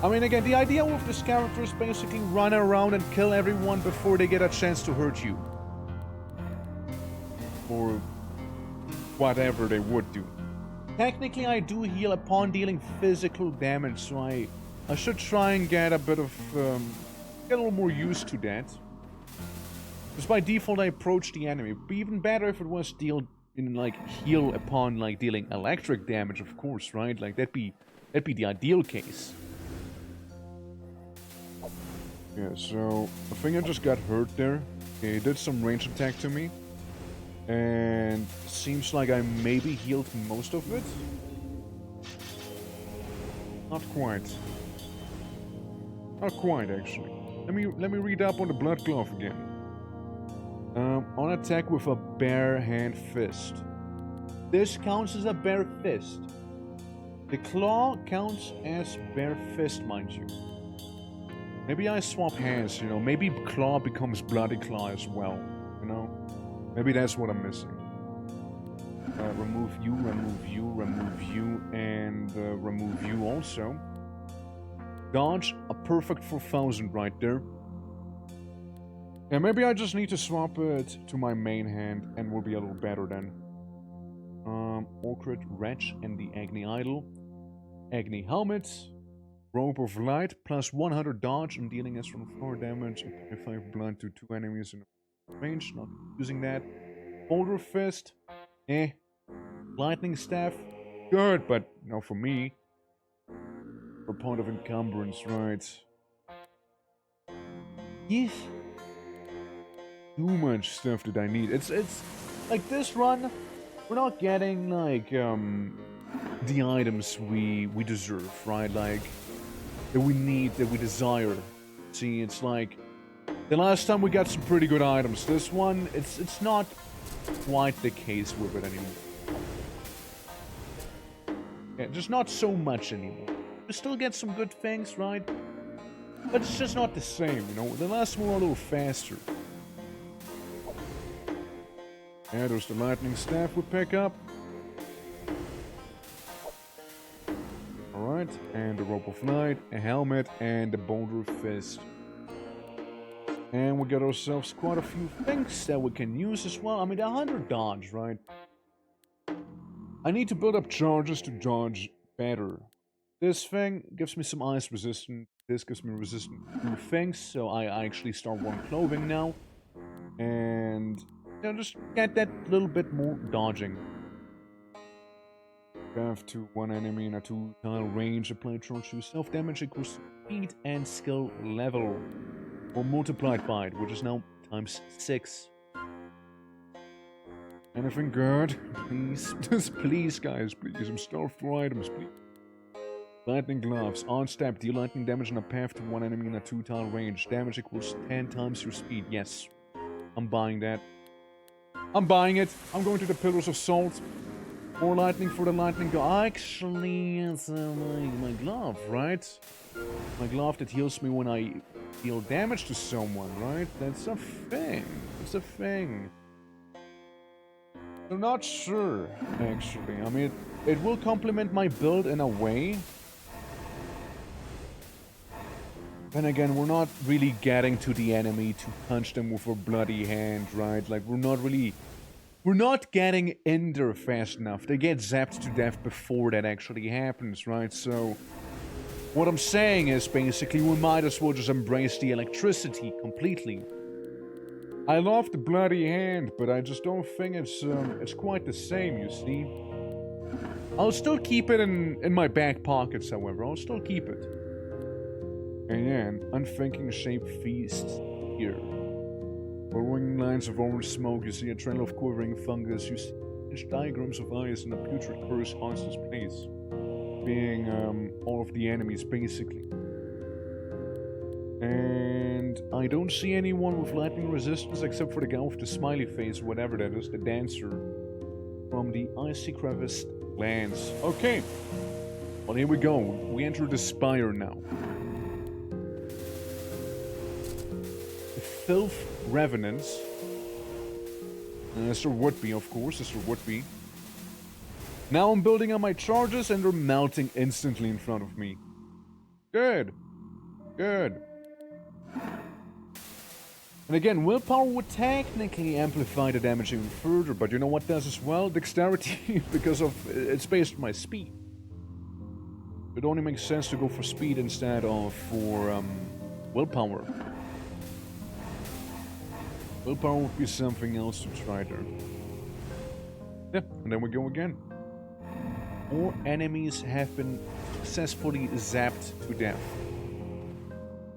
I mean, again, the idea with this character is basically run around and kill everyone before they get a chance to hurt you. Or whatever they would do. Technically, I do heal upon dealing physical damage, so I should try and get a bit of, get a little more used to that. Because by default, I approach the enemy. It'd be even better if it was heal upon, like, dealing electric damage, of course, right? Like, that'd be the ideal case. Yeah, so I think I just got hurt there. Okay, he did some range attack to me. And seems like I maybe healed most of it. Not quite. Not quite, actually. Let me read up on the blood glove again. On attack with a bare hand fist. This counts as a bare fist. The claw counts as bare fist, mind you. Maybe I swap hands, you know. Maybe claw becomes bloody claw as well, you know. Maybe that's what I'm missing. Remove you, and remove you also. Dodge, a perfect 4000 right there. Yeah, maybe I just need to swap it to my main hand and we'll be a little better then. Orchid, Wretch, and the Agni Idol. Agni Helmet. Robe of Light, plus 100 dodge and dealing as from 4 damage, apply 5 blood to 2 enemies in range, not using that. Boulder Fist, Lightning Staff, good, but no for me. For point of encumbrance, right? Yes. Too much stuff that I need. It's like this run, we're not getting like the items we deserve, right? Like that we need, that we desire. See, it's like the last time we got some pretty good items. This one, it's not quite the case with it anymore. Yeah, just not so much anymore. We still get some good things, right? But it's just not the same, you know? The last one were a little faster. Yeah, there's the lightning staff we pick up. Alright, and the rope of light, a helmet, and the boulder fist. And we got ourselves quite a few things that we can use as well. I mean, 100 dodge, right? I need to build up charges to dodge better. This thing gives me some ice resistance. This gives me resistance to things, so I actually start one clothing now. And you know, just get that little bit more dodging. Have to one enemy in a 2-tile range, apply charge to self-damage equals speed and skill level. Or multiplied by it, which is now times 6. Anything good? Please. Just please, guys, please. I'm starved for items, please. Lightning gloves. On step, deal lightning damage in a path to one enemy in a 2-tile range. Damage equals 10 times your speed. Yes. I'm buying that. I'm buying it. I'm going to the Pillars of Salt. More lightning for the lightning glove. Actually, it's my glove, right? My glove that heals me when I deal damage to someone, right? That's a thing. It's a thing. I'm not sure, actually. I mean, it will complement my build in a way. Then again, we're not really getting to the enemy to punch them with a bloody hand, right? Like, we're not getting in there fast enough. They get zapped to death before that actually happens, right? So, what I'm saying is, basically, we might as well just embrace the electricity completely. I love the bloody hand, but I just don't think it's quite the same, you see. I'll still keep it in my back pockets, however. I'll still keep it. And yeah, an unthinking shape feast here. Following lines of orange smoke, you see a trail of quivering fungus. You see diagrams of eyes and a putrid curse haunts this place. Being all of the enemies, basically. And I don't see anyone with lightning resistance except for the guy with the smiley face, whatever that is, the dancer from the Icy Crevice lands. Okay, well here we go. We enter the Spire now. The Filth Revenants. There would be, of course, there would be. Now I'm building on my charges and they're melting instantly in front of me. Good. Good. And again, willpower would technically amplify the damage even further, but you know what does as well? Dexterity, because of it's based on my speed. It only makes sense to go for speed instead of for willpower. Willpower would be something else to try there. Yeah, and then we go again. More enemies have been successfully zapped to death.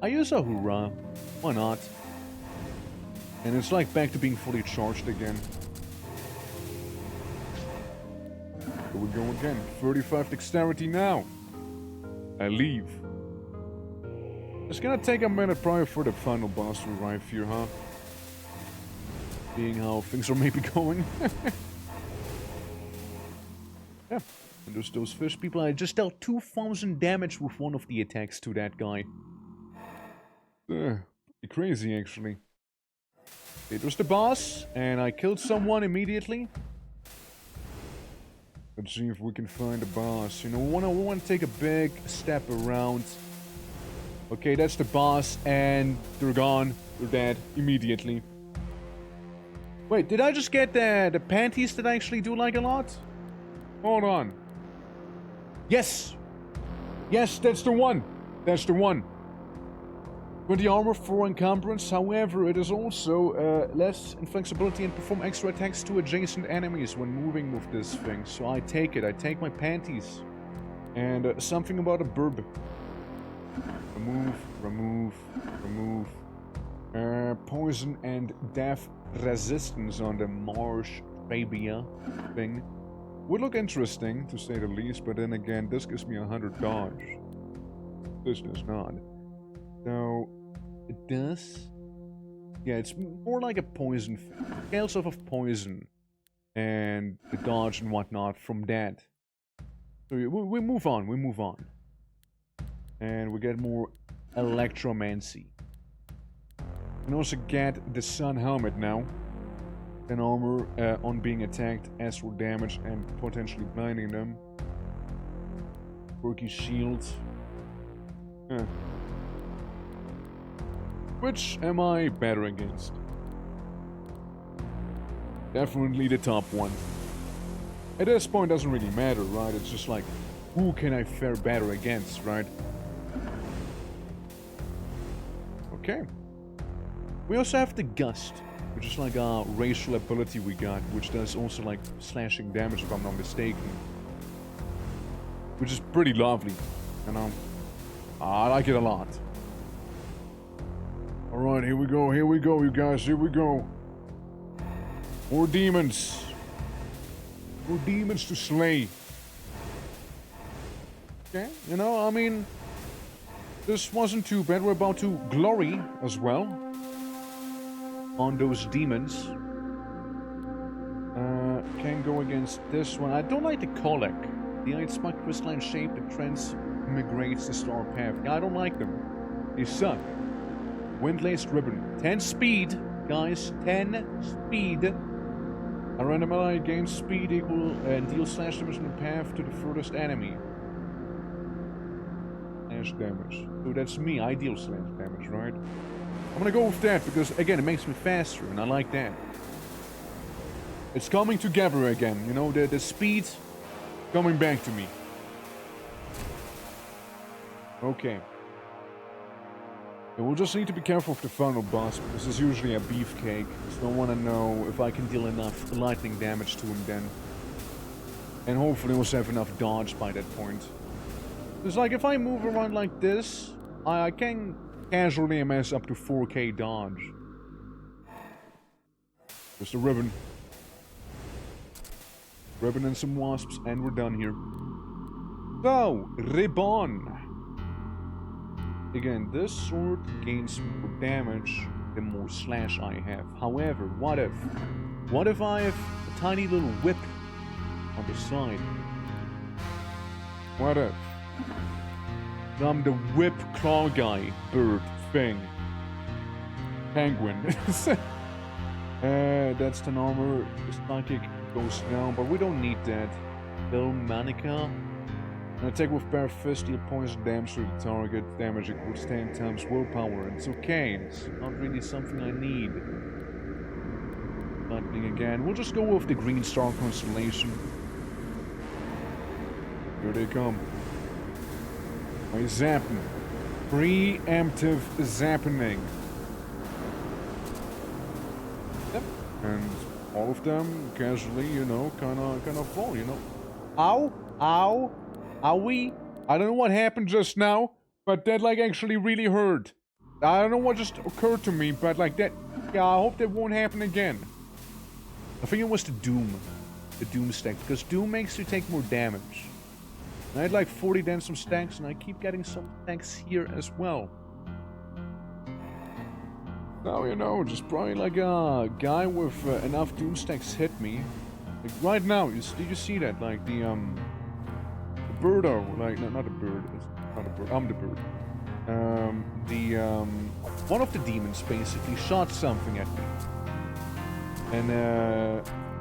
I use a hurrah. Why not? And it's like back to being fully charged again. Here we go again. 35 dexterity now. I leave. It's gonna take a minute prior for the final boss to arrive here, huh? Being how things are maybe going. Yeah. And there's those fish people. I just dealt 2,000 damage with one of the attacks to that guy. Crazy, actually. It was the boss, and I killed someone immediately. Let's see if we can find the boss. You know, we want to take a big step around. Okay, that's the boss, and they're gone. They're dead immediately. Wait, did I just get the panties that I actually do like a lot? Hold on. Yes! Yes, that's the one! That's the one. 20 armor for encumbrance, however, it is also less inflexibility and perform extra attacks to adjacent enemies when moving with this thing. So I take it, I take my panties. And something about a burb. Remove, remove, remove. Poison and death resistance on the marsh Fabia thing. Would look interesting, to say the least, but then again, this gives me 100 dodge. This does not. So, it does. Yeah, it's more like a poison. Scales off of poison. And the dodge and whatnot from that. So we move on, we move on. And we get more electromancy. We can also get the sun helmet now. 10 armor on being attacked, astral damage, and potentially blinding them. Quirky shield. Which am I better against? Definitely the top one. At this point, it doesn't really matter, right? It's just like, who can I fare better against, right? Okay. We also have the Gust, which is like a racial ability we got, which does also like slashing damage if I'm not mistaken. Which is pretty lovely, you know? I like it a lot. Alright, here we go, you guys, here we go. More demons. More demons to slay. Okay, you know, I mean, this wasn't too bad. We're about to glory as well on those demons. Can go against this one. I don't like the colic. The ice spike crystalline shape that transmigrates the star path. Yeah, I don't like them. They suck. Wind-laced ribbon. 10 speed, guys. 10 speed. A random ally gains speed equal and deals slash damage on the path to the furthest enemy. Slash damage. So that's me. I deal slash damage, right? I'm gonna go with that because, again, it makes me faster, and I like that. It's coming together again, you know, the speed coming back to me. Okay. And we'll just need to be careful with the final boss, because it's usually a beefcake. So I want to know if I can deal enough lightning damage to him then. And hopefully we'll have enough dodge by that point. It's like, if I move around like this, I can casually amass up to 4k dodge. Just a ribbon. Ribbon and some wasps, and we're done here. So, ribbon. Again, this sword gains more damage the more slash I have. However, what if? What if I have a tiny little whip on the side? What if? I'm the whip claw guy, bird, thing. Penguin. That's 10 armor. The psychic goes down, but we don't need that. Bill Manica. An attack with bare fist deal poison damage to the target. Damage equals 10 times willpower. It's okay. It's not really something I need. Lightning again. We'll just go with the green star constellation. Here they come. My zapping. Preemptive zapping. Yep. And all of them casually, you know, kind of fall, you know. Ow! Ow! Owie! I don't know what happened just now, but that, like, actually really hurt. I don't know what just occurred to me, but, like, that... Yeah, I hope that won't happen again. I think it was the Doom. The Doom stack, because Doom makes you take more damage. And I had, like, 40 then some stacks, and I keep getting some stacks here as well. Now, you know, just probably, like, a guy with enough Doom stacks hit me. Like, right now, did you see that? Like, the birdo, like, no, not a bird, it's not a bird, I'm the bird. One of the demons basically shot something at me. And,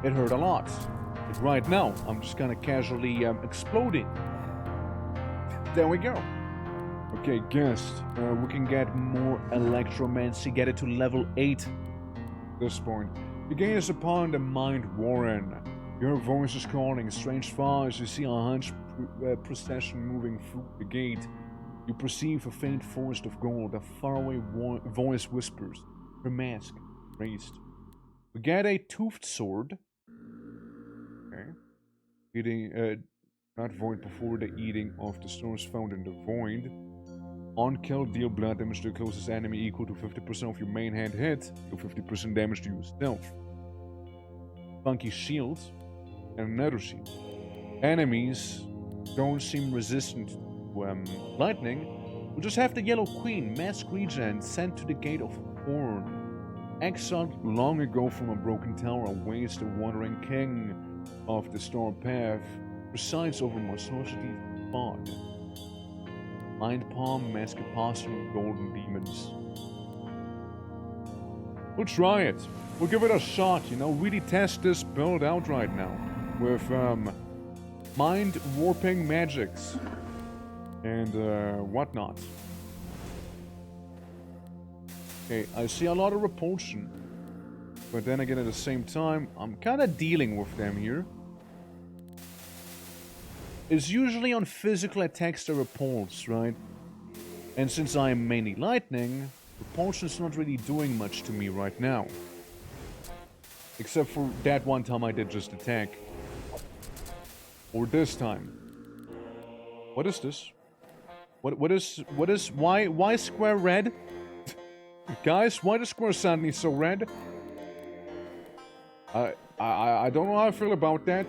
it hurt a lot. But right now, I'm just kinda casually, exploding. There we go. Okay, guest, we can get more electromancy, get it to level 8. At this point. You gaze upon the mind Warren. Your voice is calling, strange far as you see a hunched procession moving through the gate. You perceive a faint forest of gold. A faraway voice whispers. Her mask raised. We get a toothed sword. Okay. Eating, not void before the eating of the stars found in the void. On kill, deal blood damage to the closest enemy equal to 50% of your main hand hit. Deal 50% damage to yourself. Funky shield. And another shield. Enemies don't seem resistant to lightning. We'll just have the Yellow Queen, Mask Regent, sent to the Gate of Horn. Exiled long ago from a broken tower awaits the wandering king of the Star Path, presides over monstrosities of fog. Mind Palm, Mask Apostle, and Golden Demons. We'll try it. We'll give it a shot, you know, really test this build out right now. With, mind warping magics. And, whatnot. Okay, I see a lot of repulsion. But then again, at the same time, I'm kinda dealing with them here. It's usually on physical attacks that repulse, right? And since I'm mainly lightning, repulsion's not really doing much to me right now. Except for that one time I did just attack. Or this time. What is this? What is why square red? Guys, why does square suddenly so red? I don't know how I feel about that.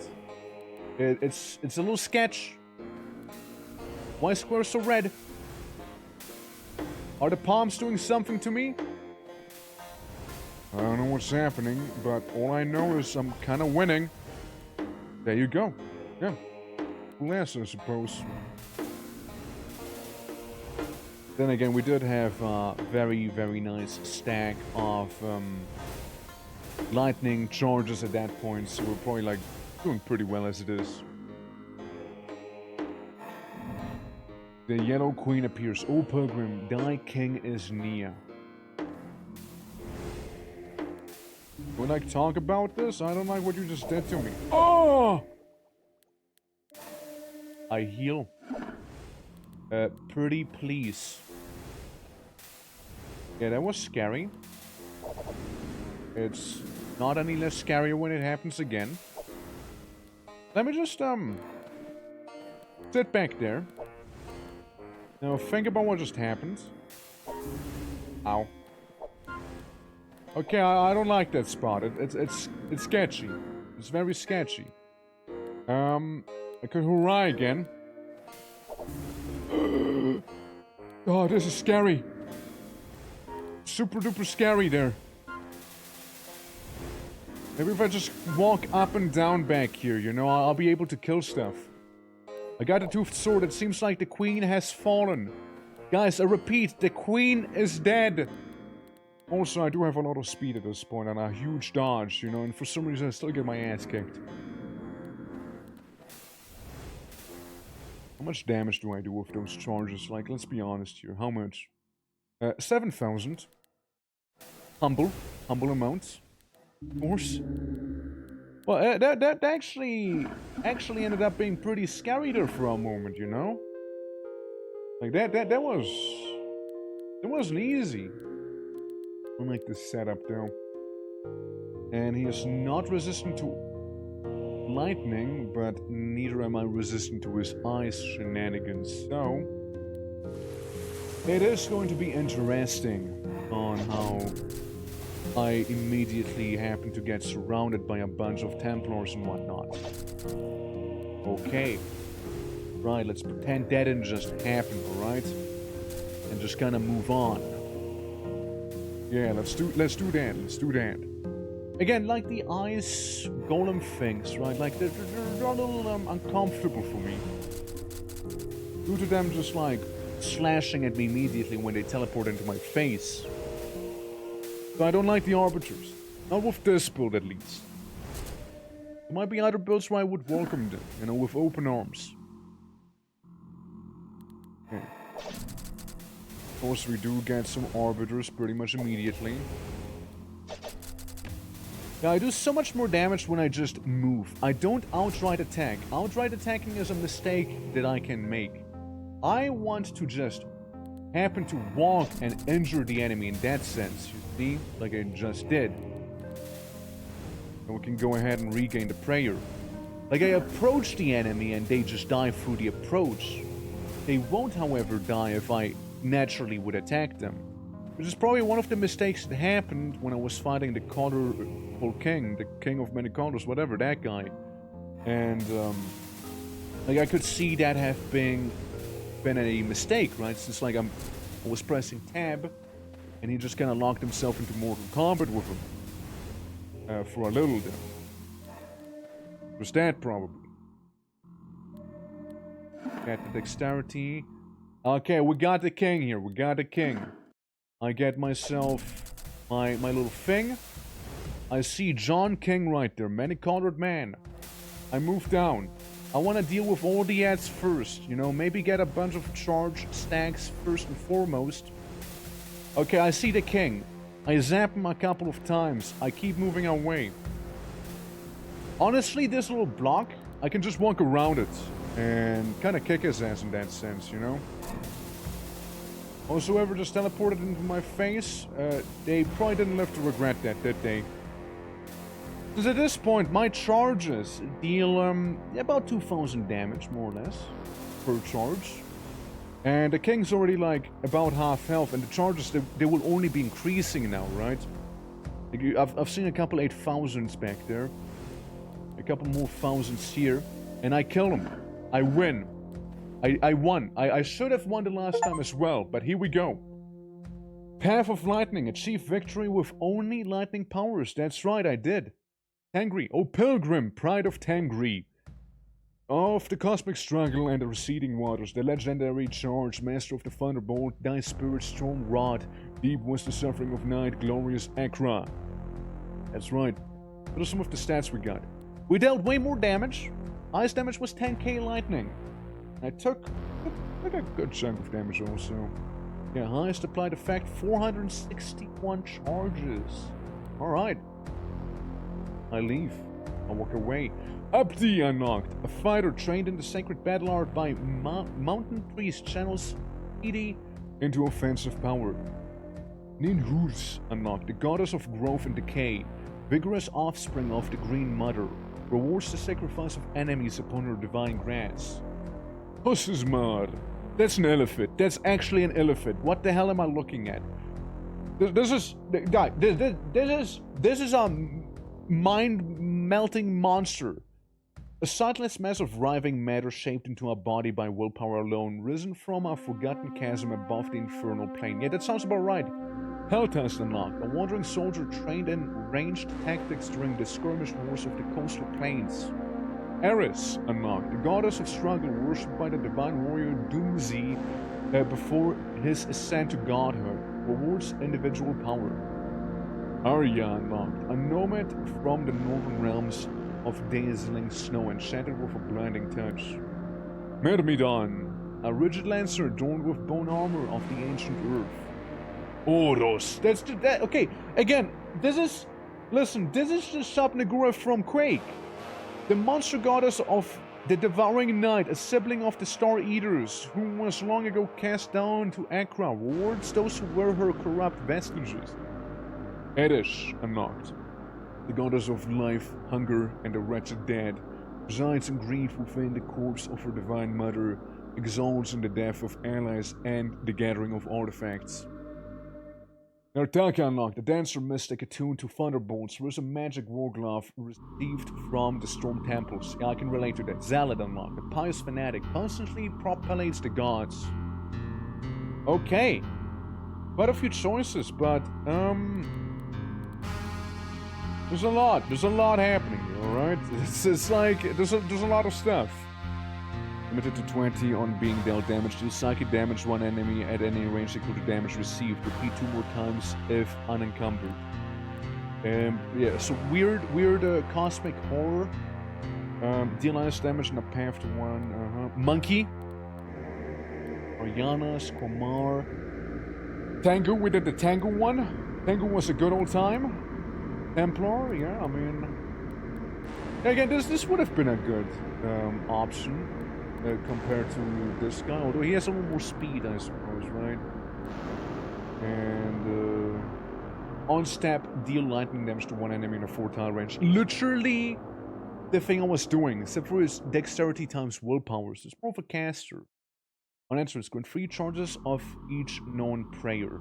It's a little sketch. Why is square so red? Are the palms doing something to me? I don't know what's happening, but all I know is I'm kind of winning. There you go. Yeah. Less, I suppose. Then again, we did have a very, very nice stack of lightning charges at that point, so we're probably like doing pretty well as it is. The yellow queen appears. O pilgrim, thy king is near. Would like talk about this? I don't like what you just did to me. Oh! I heal. Pretty please. Yeah, that was scary. It's not any less scary when it happens again. Let me just, sit back there. Now think about what just happened. Ow. Okay, I don't like that spot. It's sketchy. It's very sketchy. I could hurrah again. Oh, this is scary. Super duper scary there. Maybe if I just walk up and down back here, you know, I'll be able to kill stuff. I got a toothed sword. It seems like the queen has fallen. Guys, I repeat, the queen is dead. Also, I do have a lot of speed at this point and a huge dodge, you know, and for some reason I still get my ass kicked. How much damage do I do with those charges? Like, let's be honest here. How much? 7,000. Humble amounts. Of course. Well, that actually ended up being pretty scary there for a moment, you know? Like, that wasn't easy. I'll make this setup though. And he is not resistant to lightning, but neither am I resistant to his ice shenanigans. So, it is going to be interesting on how I immediately happen to get surrounded by a bunch of Templars and whatnot. Okay. Right, let's pretend that didn't just happen, alright? And just kind of move on. Yeah, let's do that. Again, like the ice golem things, right? Like they're a little uncomfortable for me. Due to them just like slashing at me immediately when they teleport into my face. So I don't like the arbiters. Not with this build at least. There might be other builds where I would welcome them, you know, with open arms. Okay. Of course, we do get some arbiters pretty much immediately. Yeah, I do so much more damage when I just move. I don't outright attack. Outright attacking is a mistake that I can make. I want to just happen to walk and injure the enemy in that sense, you see? Like I just did. And we can go ahead and regain the prayer. Like I approach the enemy and they just die through the approach. They won't, however, die if I naturally would attack them. Which is probably one of the mistakes that happened when I was fighting the Colorful King, the King of Many Colors, whatever, that guy. And, like, I could see that have been a mistake, right? Since, like, I was pressing tab, and he just kind of locked himself into Mortal Kombat with him. For a little bit. It was that, probably. Got the dexterity. Okay, we got the king here. We got the king. I get myself my little thing. I see John King right there. Many-colored man. I move down. I want to deal with all the ads first. You know, maybe get a bunch of charge stacks first and foremost. Okay, I see the king. I zap him a couple of times. I keep moving away. Honestly, this little block, I can just walk around it. And kind of kick his ass in that sense, you know? Also, whoever just teleported into my face, they probably didn't live to regret that, did they? Because at this point, my charges deal about 2,000 damage, more or less, per charge. And the king's already like about half health, and the charges, they will only be increasing now, right? Like, I've seen a couple 8,000s back there. A couple more thousands here. And I kill him. I win. I won. I should have won the last time as well, but here we go. Path of Lightning. Achieve victory with only lightning powers. That's right, I did. Tangri. Oh, Pilgrim. Pride of Tangri. Of the cosmic struggle and the receding waters, the legendary charge, master of the thunderbolt, thy spirit storm rod, deep was the suffering of night, glorious ACHRA. That's right. What are some of the stats we got? We dealt way more damage. Highest damage was 10k lightning. I took a good chunk of damage also. Yeah, highest applied effect, 461 charges. Alright. I leave. I walk away. Abdi unlocked. A fighter trained in the sacred battle art by mountain priest channels Edie into offensive power. Ninhurs unlocked. The goddess of growth and decay. Vigorous offspring of the Green Mother. Rewards the sacrifice of enemies upon her divine grass. Hussismar. That's an elephant. That's actually an elephant. What the hell am I looking at? This is a mind-melting monster. A sightless mass of writhing matter shaped into a body by willpower alone, risen from a forgotten chasm above the infernal plane. Yeah, that sounds about right. Helltest unlocked. A wandering soldier trained in ranged tactics during the skirmish wars of the coastal plains. Eris unlocked. The goddess of struggle worshipped by the divine warrior Doomsy before his ascent to godhood. Rewards individual power. Arya unlocked. A nomad from the northern realms of dazzling snow, enchanted with a blinding touch. Myrmidon, a rigid lancer adorned with bone armor of the ancient earth. Oros, okay, again, this is the Shab-Nagura from Quake. The monster goddess of the devouring night, a sibling of the Star Eaters, who was long ago cast down to ACHRA, rewards those who wear her corrupt vestiges. Edish unlocked. The goddess of life, hunger, and the wretched dead, resides in grief within the corpse of her divine mother, exalts in the death of allies and the gathering of artifacts. Nartaka unlocked. The dancer mystic attuned to thunderbolts wears a magic war glove received from the storm temples. Yeah, I can relate to that. Zealot unlocked. The pious fanatic constantly propalates the gods. Okay. Quite a few choices, but there's a lot happening here, alright? It's like, there's a lot of stuff. Limited to 20 on being dealt damage. Deal psychic damage one enemy at any range equal to damage received. Repeat 2 more times if unencumbered. Yeah, so weird cosmic horror. Deal highest damage in a path to 1. Monkey. Arianas, Komar. Tango, we did the Tango one. Tango was a good old time. Templar, yeah, I mean... Again, this would have been a good option compared to this guy, although he has a little more speed, I suppose, right? And on step, deal lightning damage to one enemy in a 4-tile range. Literally the thing I was doing, except for his dexterity times willpower. So it's more of a caster. On entrance, grant 3 charges of each known prayer.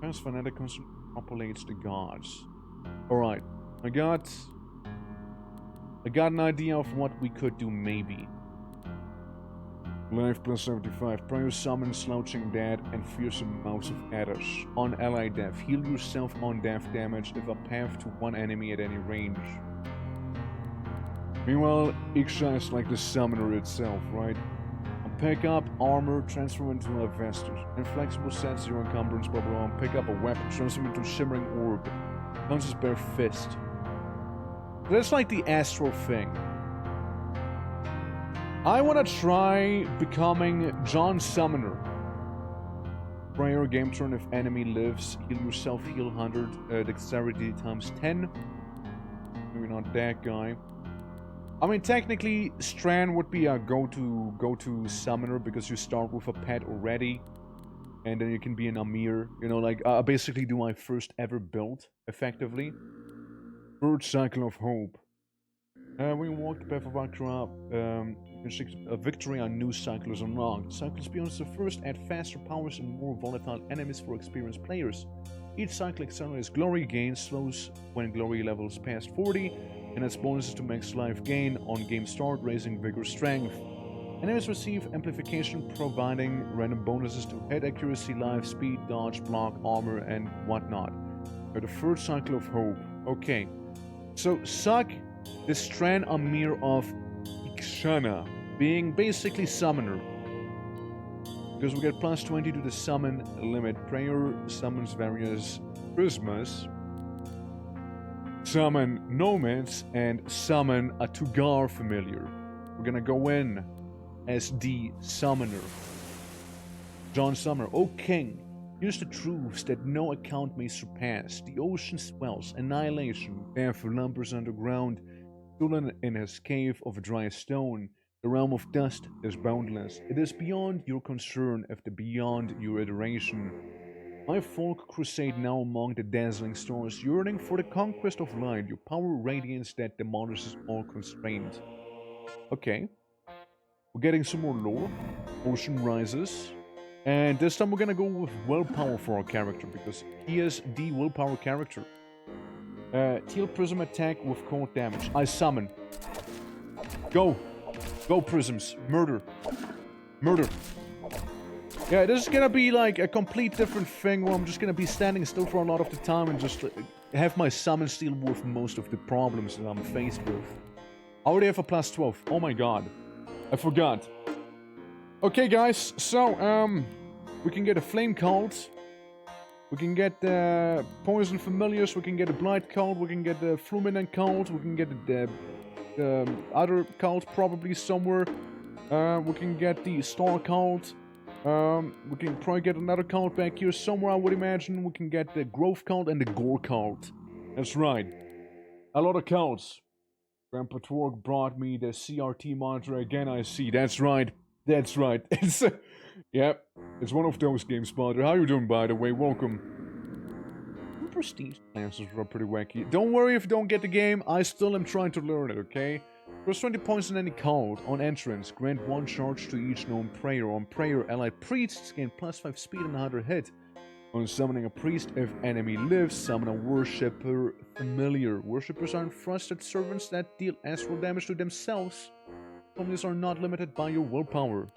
As fanatic constantly populates the gods. Alright, I got an idea of what we could do, maybe. Life plus 75. Prior summon Slouching Dead and Fearsome Mouths of Addash. On ally death, heal yourself on death damage if a path to one enemy at any range. Meanwhile, ACHRA is like the summoner itself, right? Pick up armor, transform into a vestige. Inflexible set, 0 encumbrance, blah blah blah. Pick up a weapon, transform into shimmering orb. Counts as bare fist. That's like the astral thing. I want to try becoming John Summoner. Prayer game turn, if enemy lives, heal yourself, heal 100, dexterity times 10. Maybe not that guy. I mean, technically, Strand would be a go-to summoner because you start with a pet already, and then you can be an Amir. You know, like basically do my first ever build effectively. Third cycle of hope. We walked the path of ACHRA. A victory on new cycles unlocked. Cycles beyond the first add faster powers and more volatile enemies for experienced players. Each cycle accelerates glory gain, slows when glory levels past 40, and adds bonuses to max life gain on game start, raising vigor strength. Enemies receive amplification, providing random bonuses to hit accuracy, life, speed, dodge, block, armor, and whatnot. The third cycle of hope. Okay. So, Suck, the Strand Amir of ACHRA, being basically summoner. Because we get plus 20 to the summon limit. Prayer summons various prismas, summon nomads, and summon a Tugar familiar. We're gonna go in as the summoner. John Summer. O King, here's the truths that no account may surpass. The ocean swells, annihilation, Bear lumbers underground, stolen in his cave of dry stone. The realm of dust is boundless. It is beyond your concern, if the beyond your iteration. My folk crusade now among the dazzling stars, yearning for the conquest of light, your power radiance that demolishes all constraint. Okay. We're getting some more lore. Ocean rises. And this time we're gonna go with willpower for our character, because he is the willpower character. Teal Prism attack with cold damage. I summon. Go! Go, Prisms. Murder. Murder. Yeah, this is gonna be like a complete different thing where I'm just gonna be standing still for a lot of the time and just have my summons deal with most of the problems that I'm faced with. I already have a plus 12. Oh my god. I forgot. Okay, guys. So, we can get a Flame Cult. We can get the Poison Familiars. We can get a Blight Cult. We can get the Fulminant Cult. We can get the other cult probably somewhere. We can get the Star Cult. We can probably get another cult back here somewhere, I would imagine. We can get the Growth Cult and the Gore Cult. That's right. A lot of cults. Grandpa Twerk brought me the CRT monitor again, I see. That's right. That's right. It's yep. It's one of those games, Spider. How you doing, by the way? Welcome. Prestige answers were pretty wacky. Don't worry if you don't get the game, I still am trying to learn it, okay? Plus 20 points in any cult. On entrance, grant 1 charge to each known prayer. On prayer, allied priests gain plus 5 speed and 100 hit. On summoning a priest, if enemy lives, summon a worshipper familiar. Worshippers are entrusted servants that deal astral damage to themselves. Familiars are not limited by your willpower.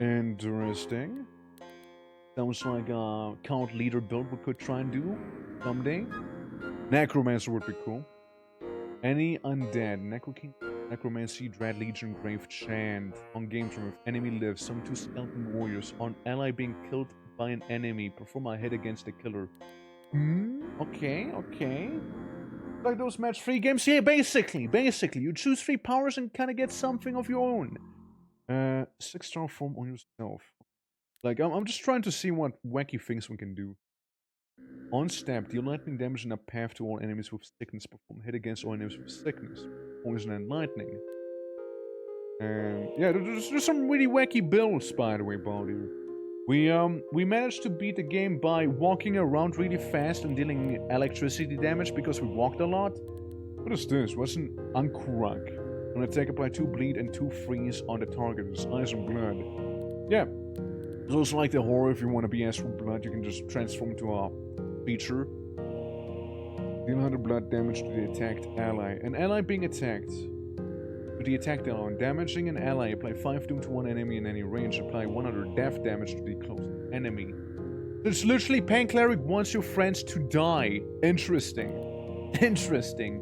Interesting. Sounds like a cult leader build we could try and do someday. Necromancer would be cool. Any undead. Necromancy, Dread Legion, Grave Chant. On game term, if enemy lives, summon 2 skeleton warriors. On ally being killed by an enemy, perform a hit against the killer. Okay, okay. Like those match 3 games? Yeah, basically. You choose 3 powers and kind of get something of your own. 6-star form on yourself. Like, I'm just trying to see what wacky things we can do. On stab, deal lightning damage in a path to all enemies with sickness. Perform hit against all enemies with sickness. Poison and lightning. And yeah, there's some really wacky builds, by the way, Baldy. We managed to beat the game by walking around really fast and dealing electricity damage because we walked a lot. What is this? What's an Ankurak? An attack apply 2 bleed and 2 freeze on the target. It's ice and blood. Yeah. It's also like the horror, if you want to be astral blood, you can just transform into a feature. Deal 100 blood damage to the attacked ally. An ally being attacked. To the attacked ally. On damaging an ally, apply 5 doom to one enemy in any range. Apply 100 death damage to the close enemy. It's literally Pain Cleric wants your friends to die. Interesting. Interesting.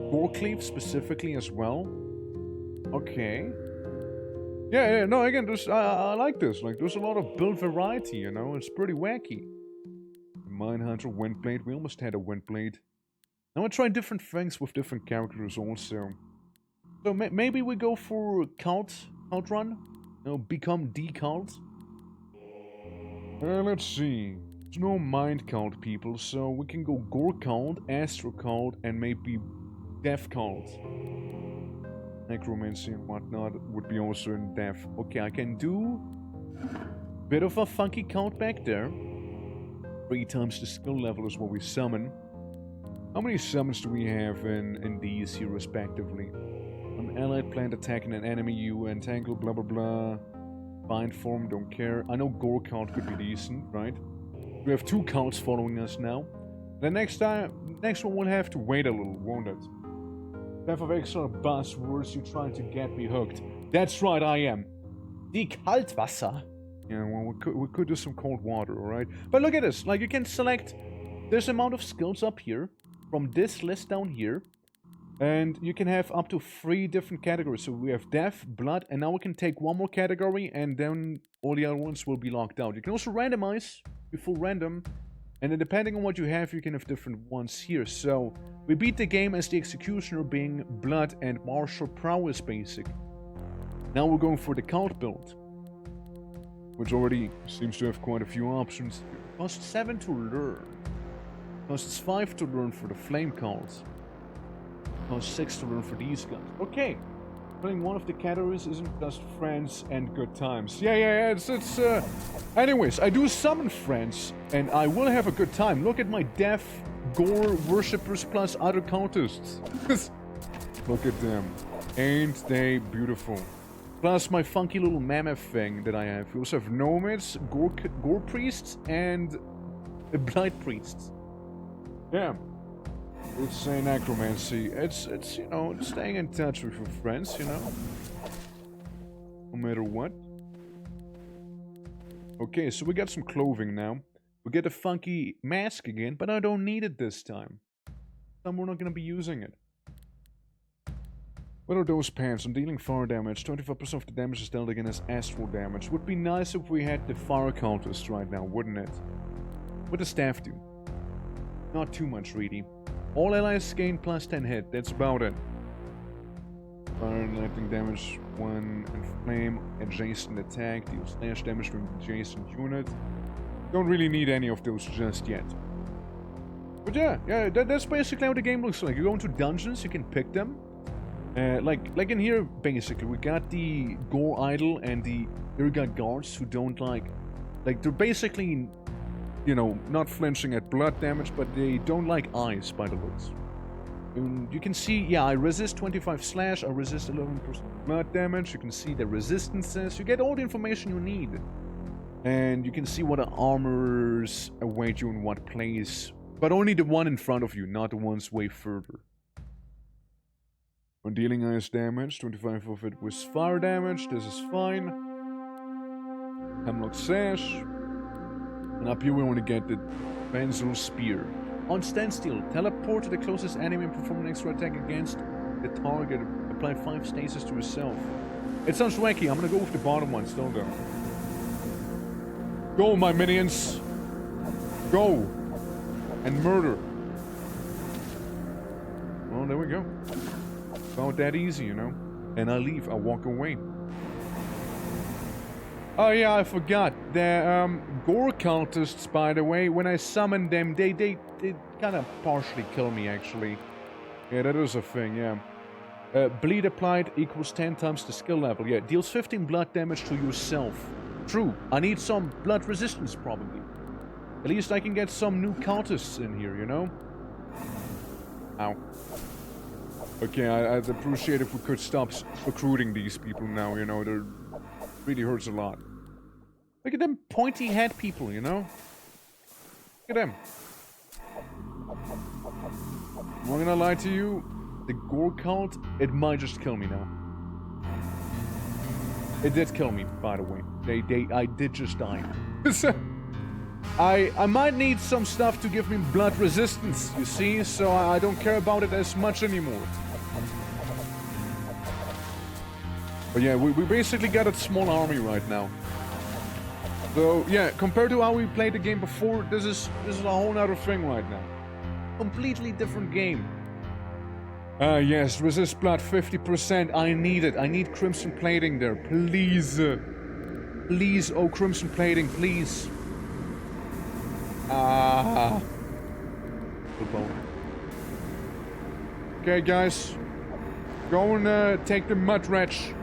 Gore Cleave specifically as well. Okay. Yeah, no, again, I like this. Like, there's a lot of build variety, you know? It's pretty wacky. Mindhunter, Windblade. We almost had a Windblade. Now I try different things with different characters also. So maybe we go for Cult Run? You know, become the Cult? Let's see. There's no Mind Cult people, so we can go Gore Cult, Astro Cult, and maybe Death Cult. Necromancy and whatnot would be also in Death. Okay, I can do bit of a funky count back there. 3 times the skill level is what we summon. How many summons do we have in these here respectively? An allied plant attacking an enemy, you entangle, blah blah blah. Bind form, don't care. I know Gore count could be decent, right? We have 2 counts following us now. The next one will have to wait a little, won't it? Path of ACHRA buzzwords, you trying to get me hooked. That's right, I am. Die Kaltwasser. Yeah, well, we could do some cold water, alright? But look at this. Like, you can select this amount of skills up here from this list down here. And you can have up to 3 different categories. So we have death, blood, and now we can take one more category and then all the other ones will be locked out. You can also randomize, do full random, and then depending on what you have can have different ones here. So we beat the game as the Executioner, being blood and martial prowess basic. Now we're going for the cult build, which already seems to have quite a few options. Costs 7 to learn. Costs 5 to learn for the flame cult. Costs 6 to learn for these guys. Okay. Playing one of the categories isn't just friends and good times. Yeah, it's Anyways, I do summon friends, and I will have a good time. Look at my death, gore, worshippers plus other cultists. Look at them. Ain't they beautiful? Plus my funky little mammoth thing that I have. We also have nomads, gore priests, and blight priests. Yeah. It's a necromancy. It's you know, staying in touch with your friends, you know. No matter what. Okay, so we got some clothing now. We get a funky mask again, but I don't need it this time. So we're not gonna be using it. What are those pants? I'm dealing fire damage. 25% of the damage is dealt again as astral damage. Would be nice if we had the fire cultist right now, wouldn't it? What does staff do? Not too much, really. All allies gain plus 10 hit, that's about it. Fire and lightning damage, 1 and flame, adjacent attack, deals slash damage to adjacent unit. Don't really need any of those just yet. But yeah, that's basically how the game looks like. You go into dungeons, you can pick them. Like in here, basically, we got the Gore Idol and the Irgat guards who don't like they're basically, you know, not flinching at blood damage, but they don't like ice by the looks. And you can see, yeah, I resist 25 slash, I resist 11% blood damage, you can see the resistances, you get all the information you need. And you can see what armors await you in what place, but only the one in front of you, not the ones way further. When dealing ice damage, 25 of it was fire damage, this is fine. Hemlock Sash. And up here we want to get the Pencil Spear. On standstill, teleport to the closest enemy and perform an extra attack against the target. Apply 5 stasis to yourself. It sounds wacky, I'm gonna go with the bottom ones, don't I? Go, my minions! Go! And murder! Well, there we go. About that easy, you know? And I leave, I walk away. Oh yeah, I forgot. The Gore cultists, by the way, when I summon them, they kind of partially kill me, actually. Yeah, that is a thing, yeah. Bleed applied equals 10 times the skill level. Yeah, deals 15 blood damage to yourself. True, I need some blood resistance, probably. At least I can get some new cultists in here, you know? Ow. Okay, I'd appreciate if we could stop recruiting these people now, you know, they're really hurts a lot. Look at them pointy head people, you know? Look at them. I'm not gonna lie to you, the Gore cult, it might just kill me now. It did kill me, by the way. I did just die. I might need some stuff to give me blood resistance, you see? So I don't care about it as much anymore. But yeah, we basically got a small army right now. So yeah, compared to how we played the game before, this is a whole nother thing right now. Completely different game. Yes, resist blood 50%. I need it. I need crimson plating there. Please. Please, oh crimson plating, please. Okay, guys. Go and take the mud wretch.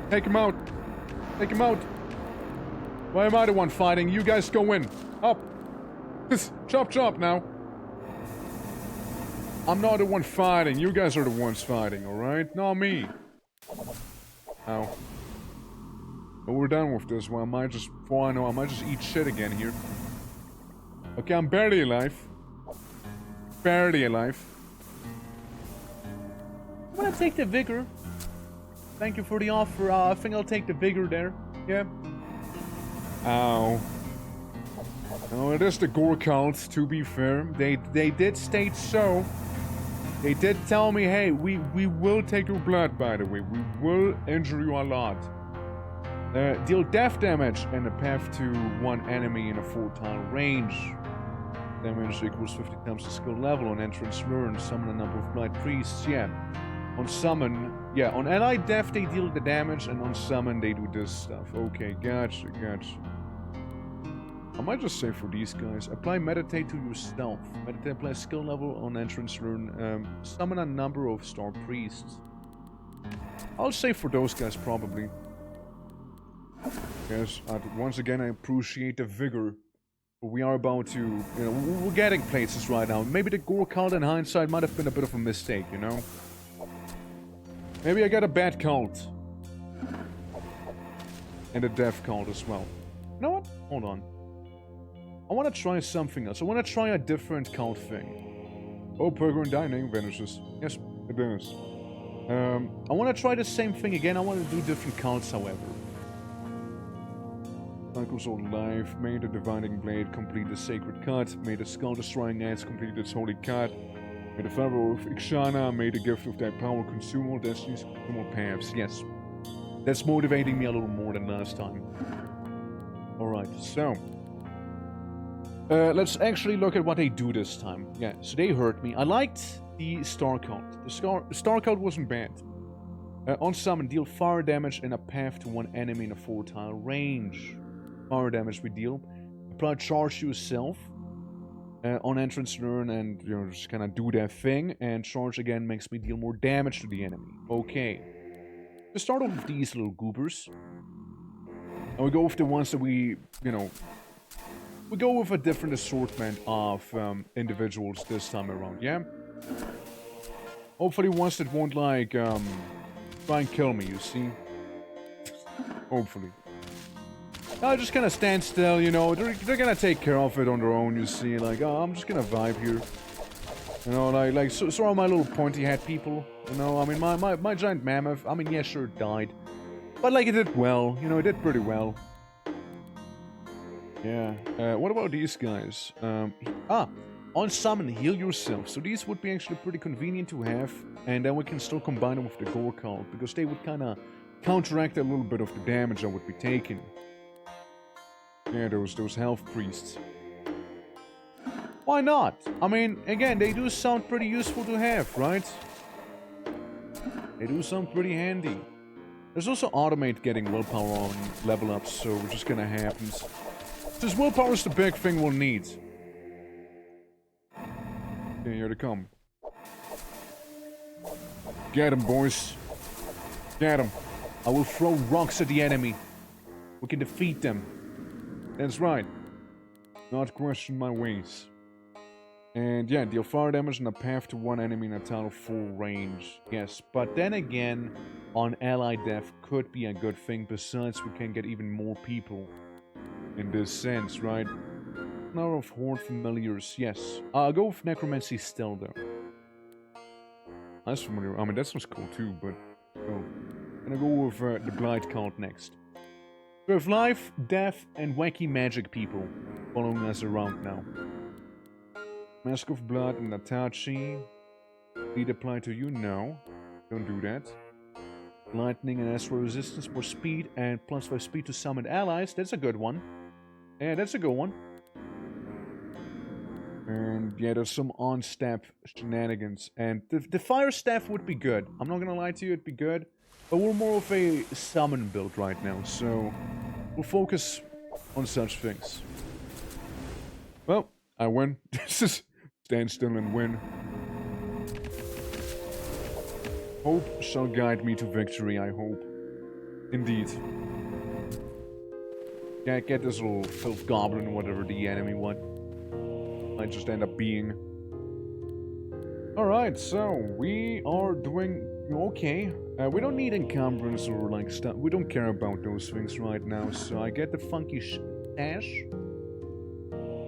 Take him out. Take him out. Why am I the one fighting? You guys go in. Up. Chop chop now. I'm not the one fighting. You guys are the ones fighting, alright? Not me. Ow. But we're done with this one. Before I know, I might just eat shit again here. Okay, I'm barely alive. Barely alive. I'm gonna take the vigor. Thank you for the offer. I think I'll take the vigor there. Yeah. Ow. No, it is the Gore cult, to be fair. They did state so. They did tell me, hey, we will take your blood, by the way. We will injure you a lot. Deal death damage and a path to one enemy in a 4-tile range. Damage equals 50 times the skill level. On entrance learn, summon a number of blind priests. Yeah. On summon, yeah, on allied death they deal the damage, and on summon they do this stuff. Okay, gotcha. I might just say for these guys, apply meditate to yourself. Meditate apply skill level on entrance rune. Summon a number of star priests. I'll say for those guys probably. Yes, once again I appreciate the vigor. We are about to, you know, we're getting places right now. Maybe the Gore cult in hindsight might have been a bit of a mistake, you know? Maybe I got a bad cult. And a death cult as well. You know what? Hold on. I want to try something else. I want to try a different cult thing. Oh, Pergrin Dining vanishes. Yes, it does. I want to try the same thing again. I want to do different cults, however. Cycles on life. May the Dividing Blade complete the Sacred Cut. May the Skull Destroying Axe complete its Holy Cut. May the Favor of ACHRA. May the Gift of Thy Power consume all destinies, consume all paths. Yes. That's motivating me a little more than last time. Alright, so. Let's actually look at what they do this time. Yeah, so they hurt me. I liked the Star Cult. The Star Cult wasn't bad. On summon, deal fire damage and a path to one enemy in a 4-tile range. Fire damage we deal. Apply charge yourself. On entrance learn and, you know, just kind of do that thing. And charge again makes me deal more damage to the enemy. Okay. To start off with these little goobers. And we go with the ones that we, you know... We go with a different assortment of individuals this time around, yeah? Hopefully ones that won't, like, try and kill me, you see? Hopefully. I'll just kind of stand still, you know? They're gonna take care of it on their own, you see? Like, oh, I'm just gonna vibe here. You know, like so are my little pointy hat people. You know, I mean, my giant mammoth, I mean, yeah, sure, it died. But, like, it did well. You know, it did pretty well. Yeah. What about these guys? On summon, heal yourself. So these would be actually pretty convenient to have. And then we can still combine them with the Gore cult. Because they would kind of counteract a little bit of the damage I would be taking. Yeah, those health priests. Why not? I mean, again, they do sound pretty useful to have, right? They do sound pretty handy. There's also automate getting willpower on level ups, so we're just gonna happen. Since willpower is the big thing we'll need. Okay, here they come. Get them, boys. Get them. I will throw rocks at the enemy. We can defeat them. That's right. Not question my ways. And yeah, deal fire damage and a path to one enemy in a tile of full range. Yes, but then again, on allied death could be a good thing. Besides, we can get even more people. In this sense, right? Number of Horde Familiars, yes. I'll go with Necromancy still, though. That's familiar. I mean, that sounds cool too, but... Oh. I'm gonna go with the Blight Cult next. We have life, death, and wacky magic people following us around now. Mask of Blood and Atachi. Lead apply to you? No. Don't do that. Lightning and ACHRA resistance for speed and +5 speed to summon allies. That's a good one. Yeah, that's a good one. And yeah, there's some on-step shenanigans. And the fire staff would be good. I'm not gonna lie to you, it'd be good. But we're more of a summon build right now, so we'll focus on such things. Well, I win. This is stand still and win. Hope shall guide me to victory, I hope. Indeed. Can't get this little filth goblin or whatever the enemy want. Might just end up being. Alright, so we are doing okay. We don't need encumbrance or like stuff. We don't care about those things right now, so I get the funky stash.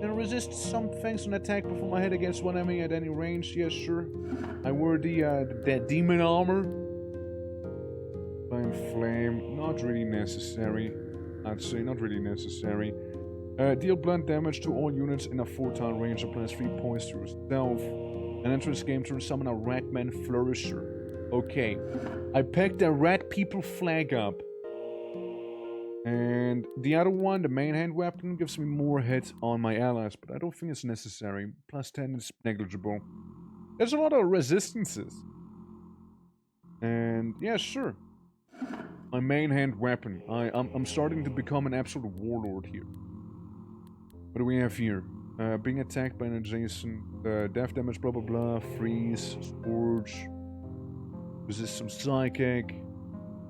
Can resist some things on attack before my head against one enemy at any range. Yes, sure. I wear the demon armor. Blind Flame, not really necessary. I'd say not really necessary. Deal blunt damage to all units in a 4-tile range, applies 3 points to yourself. And enter this game turn, summon a Ratman Flourisher. Okay. I picked a Rat People flag up. And the other one, the main hand weapon, gives me more hits on my allies, but I don't think it's necessary. Plus 10 is negligible. There's a lot of resistances. And yeah, sure. My main hand weapon. I'm starting to become an absolute warlord here. What do we have here? Being attacked by an adjacent, death damage, blah blah blah, freeze, scourge, resist some psychic,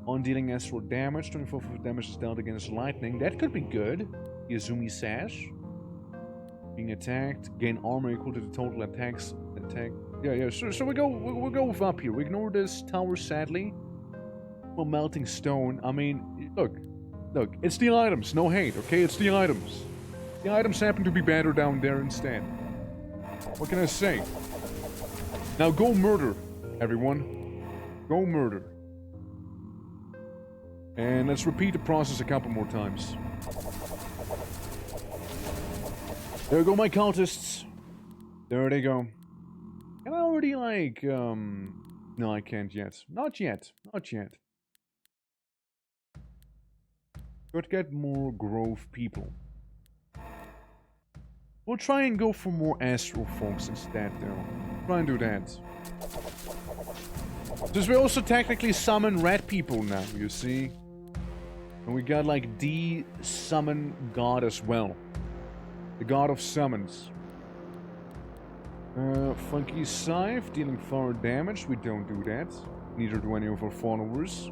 on dealing astral damage, 24 of damage is dealt against lightning. That could be good. Izumi Sash. Being attacked, gain armor equal to the total attack. Yeah, sure. So we'll go with up here. We ignore this tower sadly. Well, melting stone. I mean, look, it's the items, no hate, okay? It's the items. The items happen to be better down there instead. What can I say? Now go murder, everyone. Go murder. And let's repeat the process a couple more times. There go my cultists. There they go. Can I already, like, No, I can't yet. Not yet. Not yet. Could get more grove people. We'll try and go for more astral folks instead, though. Try and do that. Since we also technically summon rat people now, you see? And we got like the summon god as well. The god of summons. Funky Scythe, dealing 4 damage. We don't do that. Neither do any of our followers.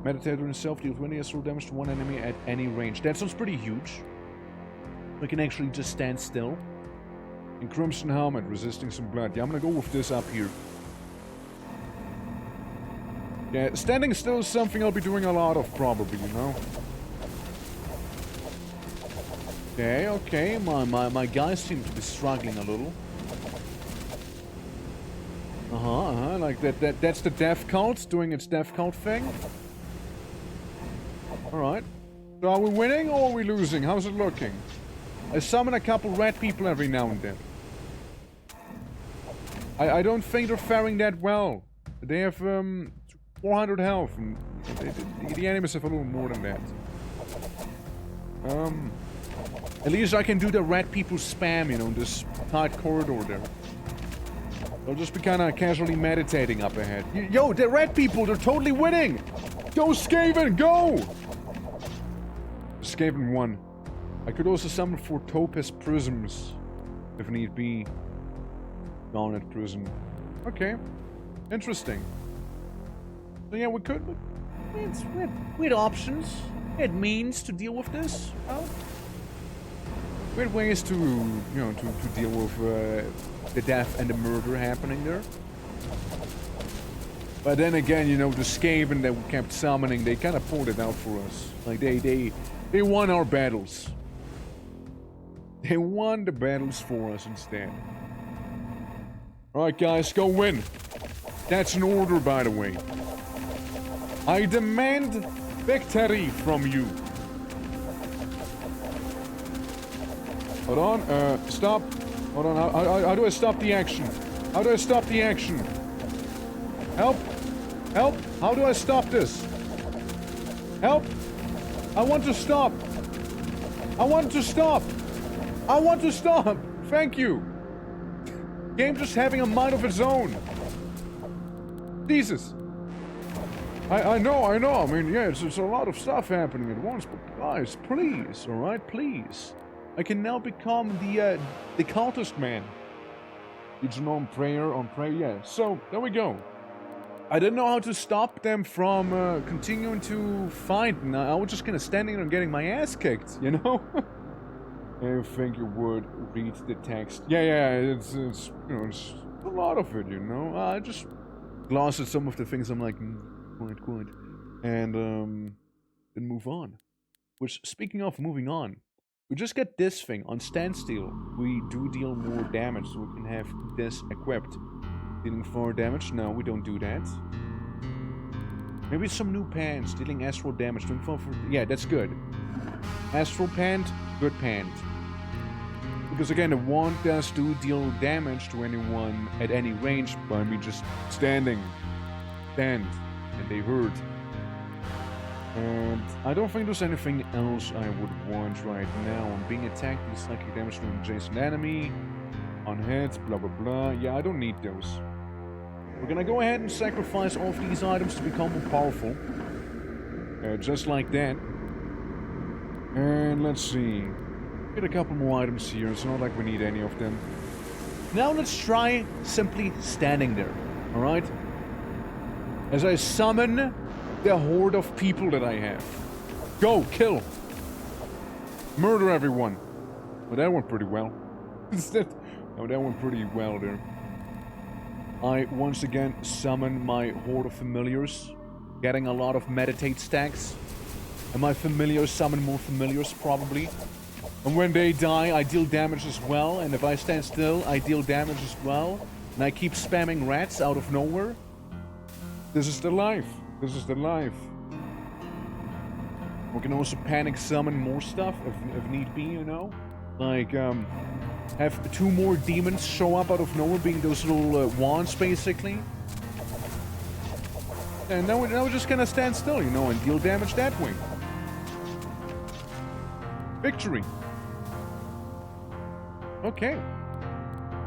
Meditator himself deals 20 astral damage to one enemy at any range. That sounds pretty huge. We can actually just stand still. And Crimson Helmet, resisting some blood. Yeah, I'm gonna go with this up here. Yeah, standing still is something I'll be doing a lot of, probably, you know? Okay, my guys seem to be struggling a little. Like that's the death cult doing its death cult thing. Alright. So are we winning or are we losing? How's it looking? I summon a couple rat people every now and then. I don't think they're faring that well. They have 400 health and the enemies have a little more than that. At least I can do the rat people spam, you know, in this tight corridor there. They'll just be kind of casually meditating up ahead. Yo, the rat people, they're totally winning! Go Skaven, go! Skaven won. I could also summon 4 Topaz Prisms, if need be. Garnet Prism. Okay. Interesting. So yeah, we could... We had options. We had means to deal with this. Well, we had ways to, you know, to deal with the death and the murder happening there. But then again, you know, the Skaven that we kept summoning, they kind of pulled it out for us. Like, they won our battles. They won the battles for us instead. Alright guys, go win. That's an order, by the way. I demand victory from you. Hold on, stop. Hold on, how do I stop the action? How do I stop the action? Help! Help! How do I stop this? Help! I want to stop! I want to stop! I want to stop! Thank you! Game just having a mind of its own. Jesus. I know. I mean, yeah, it's a lot of stuff happening at once, but guys, please, alright, please. I can now become the cultist man. It's on prayer, yeah. So, there we go. I didn't know how to stop them from continuing to fight, and I was just kind of standing there and getting my ass kicked, you know? I think you would read the text. Yeah, it's you know, it's a lot of it, you know? I just gloss at some of the things I'm like, quite. And, then move on. Which, speaking of moving on, we just get this thing on standstill. We do deal more damage, so we can have this equipped. Dealing 4 damage? No, we don't do that. Maybe some new pants, dealing astral damage. Yeah, that's good. Astral pant, good pant. Because again, the wand does deal damage to anyone at any range by me just standing. Stand. And they hurt. And I don't think there's anything else I would want right now. I'm being attacked, deals psychic damage to an adjacent enemy. On hits, blah blah blah. Yeah, I don't need those. We're gonna go ahead and sacrifice all of these items to become more powerful. Just like that. And let's see. Get a couple more items here. It's not like we need any of them. Now let's try simply standing there. Alright? As I summon the horde of people that I have. Go, kill. Murder everyone. Well, that went pretty well. Oh, that went pretty well there. I once again summon my horde of familiars. Getting a lot of meditate stacks. And my familiars summon more familiars, probably. And when they die, I deal damage as well. And if I stand still, I deal damage as well. And I keep spamming rats out of nowhere. This is the life. This is the life. We can also panic summon more stuff if need be, you know? Like, have 2 more demons show up out of nowhere, being those little wands, basically. And now we're just gonna stand still, you know, and deal damage that way. Victory! Okay.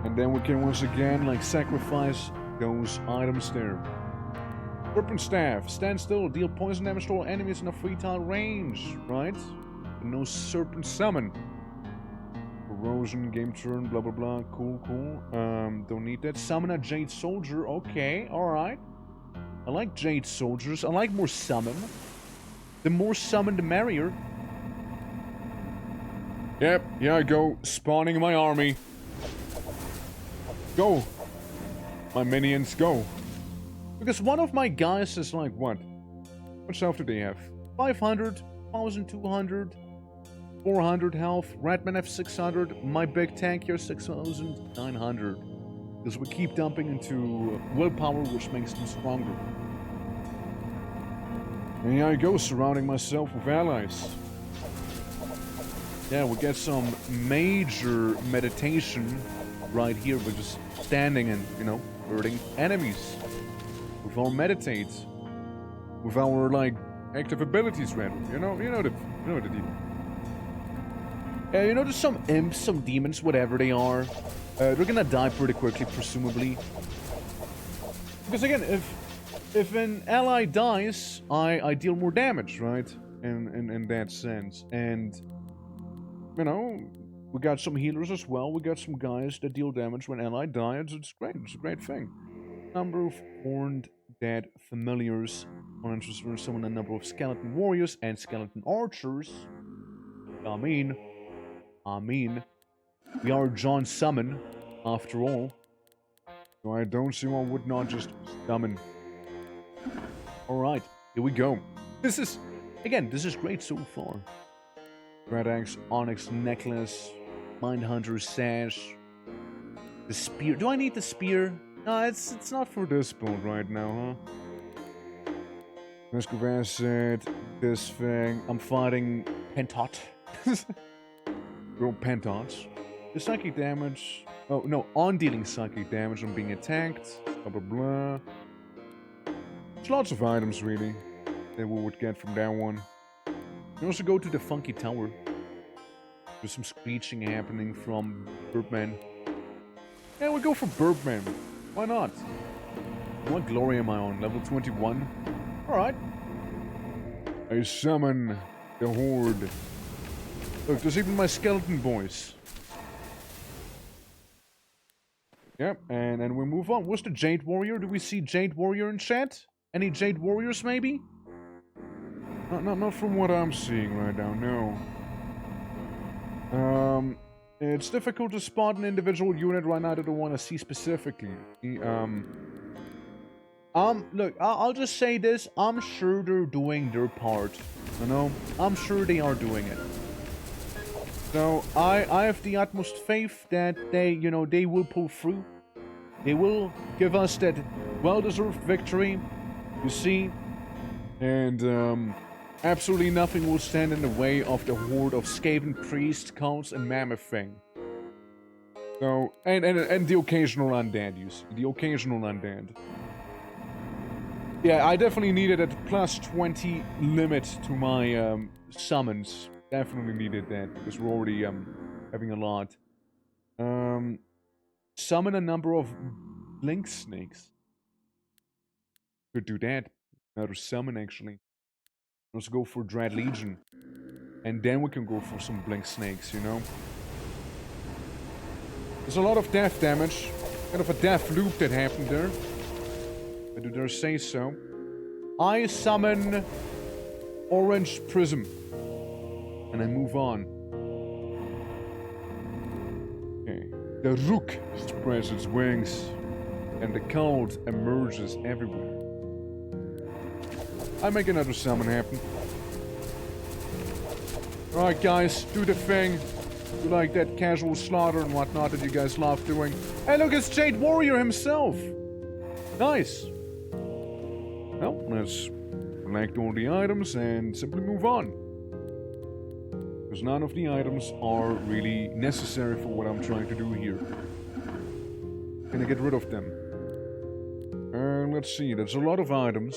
And then we can once again, like, sacrifice those items there. Serpent Staff. Stand still. Deal poison damage to all enemies in a 3-tile range. Right? No Serpent Summon. Erosion, game turn, blah blah blah. Cool, cool. Don't need that. Summon a Jade Soldier. Okay, alright. I like Jade Soldiers. I like more summon. The more summon, the merrier. Yep, here I go, spawning my army. Go! My minions, go! Because one of my guys is like, what? What health do they have? 500, 1,200, 400 health. Redman have 600. My big tank here 6,900. Because we keep dumping into willpower, which makes them stronger. And here I go, surrounding myself with allies. Yeah, we get some major meditation right here. We're just standing and, you know, hurting enemies. With our meditate. With our, like, active abilities, rather. You know the deal. You know, there's some imps, some demons, whatever they are. They're gonna die pretty quickly, presumably. Because again, if an ally dies, I deal more damage, right? In that sense. And, you know, we got some healers as well. We got some guys that deal damage when ally dies. It's great. It's a great thing. Number of horned dead familiars. On interest, summon a number of skeleton warriors and skeleton archers. I mean, we are John Summon, after all. So I don't see why I would not just summon. Alright, here we go. This is great so far. Red Axe, Onyx Necklace, Mindhunter Sash, the Spear. Do I need the Spear? No, it's not for this build right now, huh? Mask of Acid, this thing. I'm fighting Pentot. Roll Pentots. The psychic damage. Oh, no, on dealing psychic damage on being attacked. Blah blah blah. There's lots of items, really, that we would get from that one. We also go to the Funky Tower. There's some screeching happening from Birdman. Yeah, we'll go for Birdman. Why not? What glory am I on? Level 21? Alright. I summon the Horde. Look, there's even my skeleton boys. Yep, and then we move on. What's the Jade Warrior? Do we see Jade Warrior in chat? Any Jade Warriors, maybe? Not from what I'm seeing right now, no. It's difficult to spot an individual unit right now that I don't want to see specifically. Look, I'll just say this. I'm sure they're doing their part. You know? I'm sure they are doing it. So, I have the utmost faith that they will pull through. They will give us that well-deserved victory. You see, And absolutely nothing will stand in the way of the horde of Skaven priests, cults, and mammoth thing. So, and the occasional undead, you see. The occasional undead. Yeah, I definitely needed a plus 20 limit to my summons. Definitely needed that, because we're already having a lot. Summon a number of blink snakes. Could do that. Another summon, actually. Let's go for Dread Legion. And then we can go for some blink snakes, you know? There's a lot of death damage. Kind of a death loop that happened there. I do dare say so. I summon Orange Prism. And I move on. Okay. The Rook spreads its wings. And the cold emerges everywhere. I make another summon happen. Alright guys, do the thing. Do like that casual slaughter and whatnot that you guys love doing. Hey look, it's Jade Warrior himself! Nice! Well, let's collect all the items and simply move on. Because none of the items are really necessary for what I'm trying to do here. Gonna get rid of them. Let's see, there's a lot of items.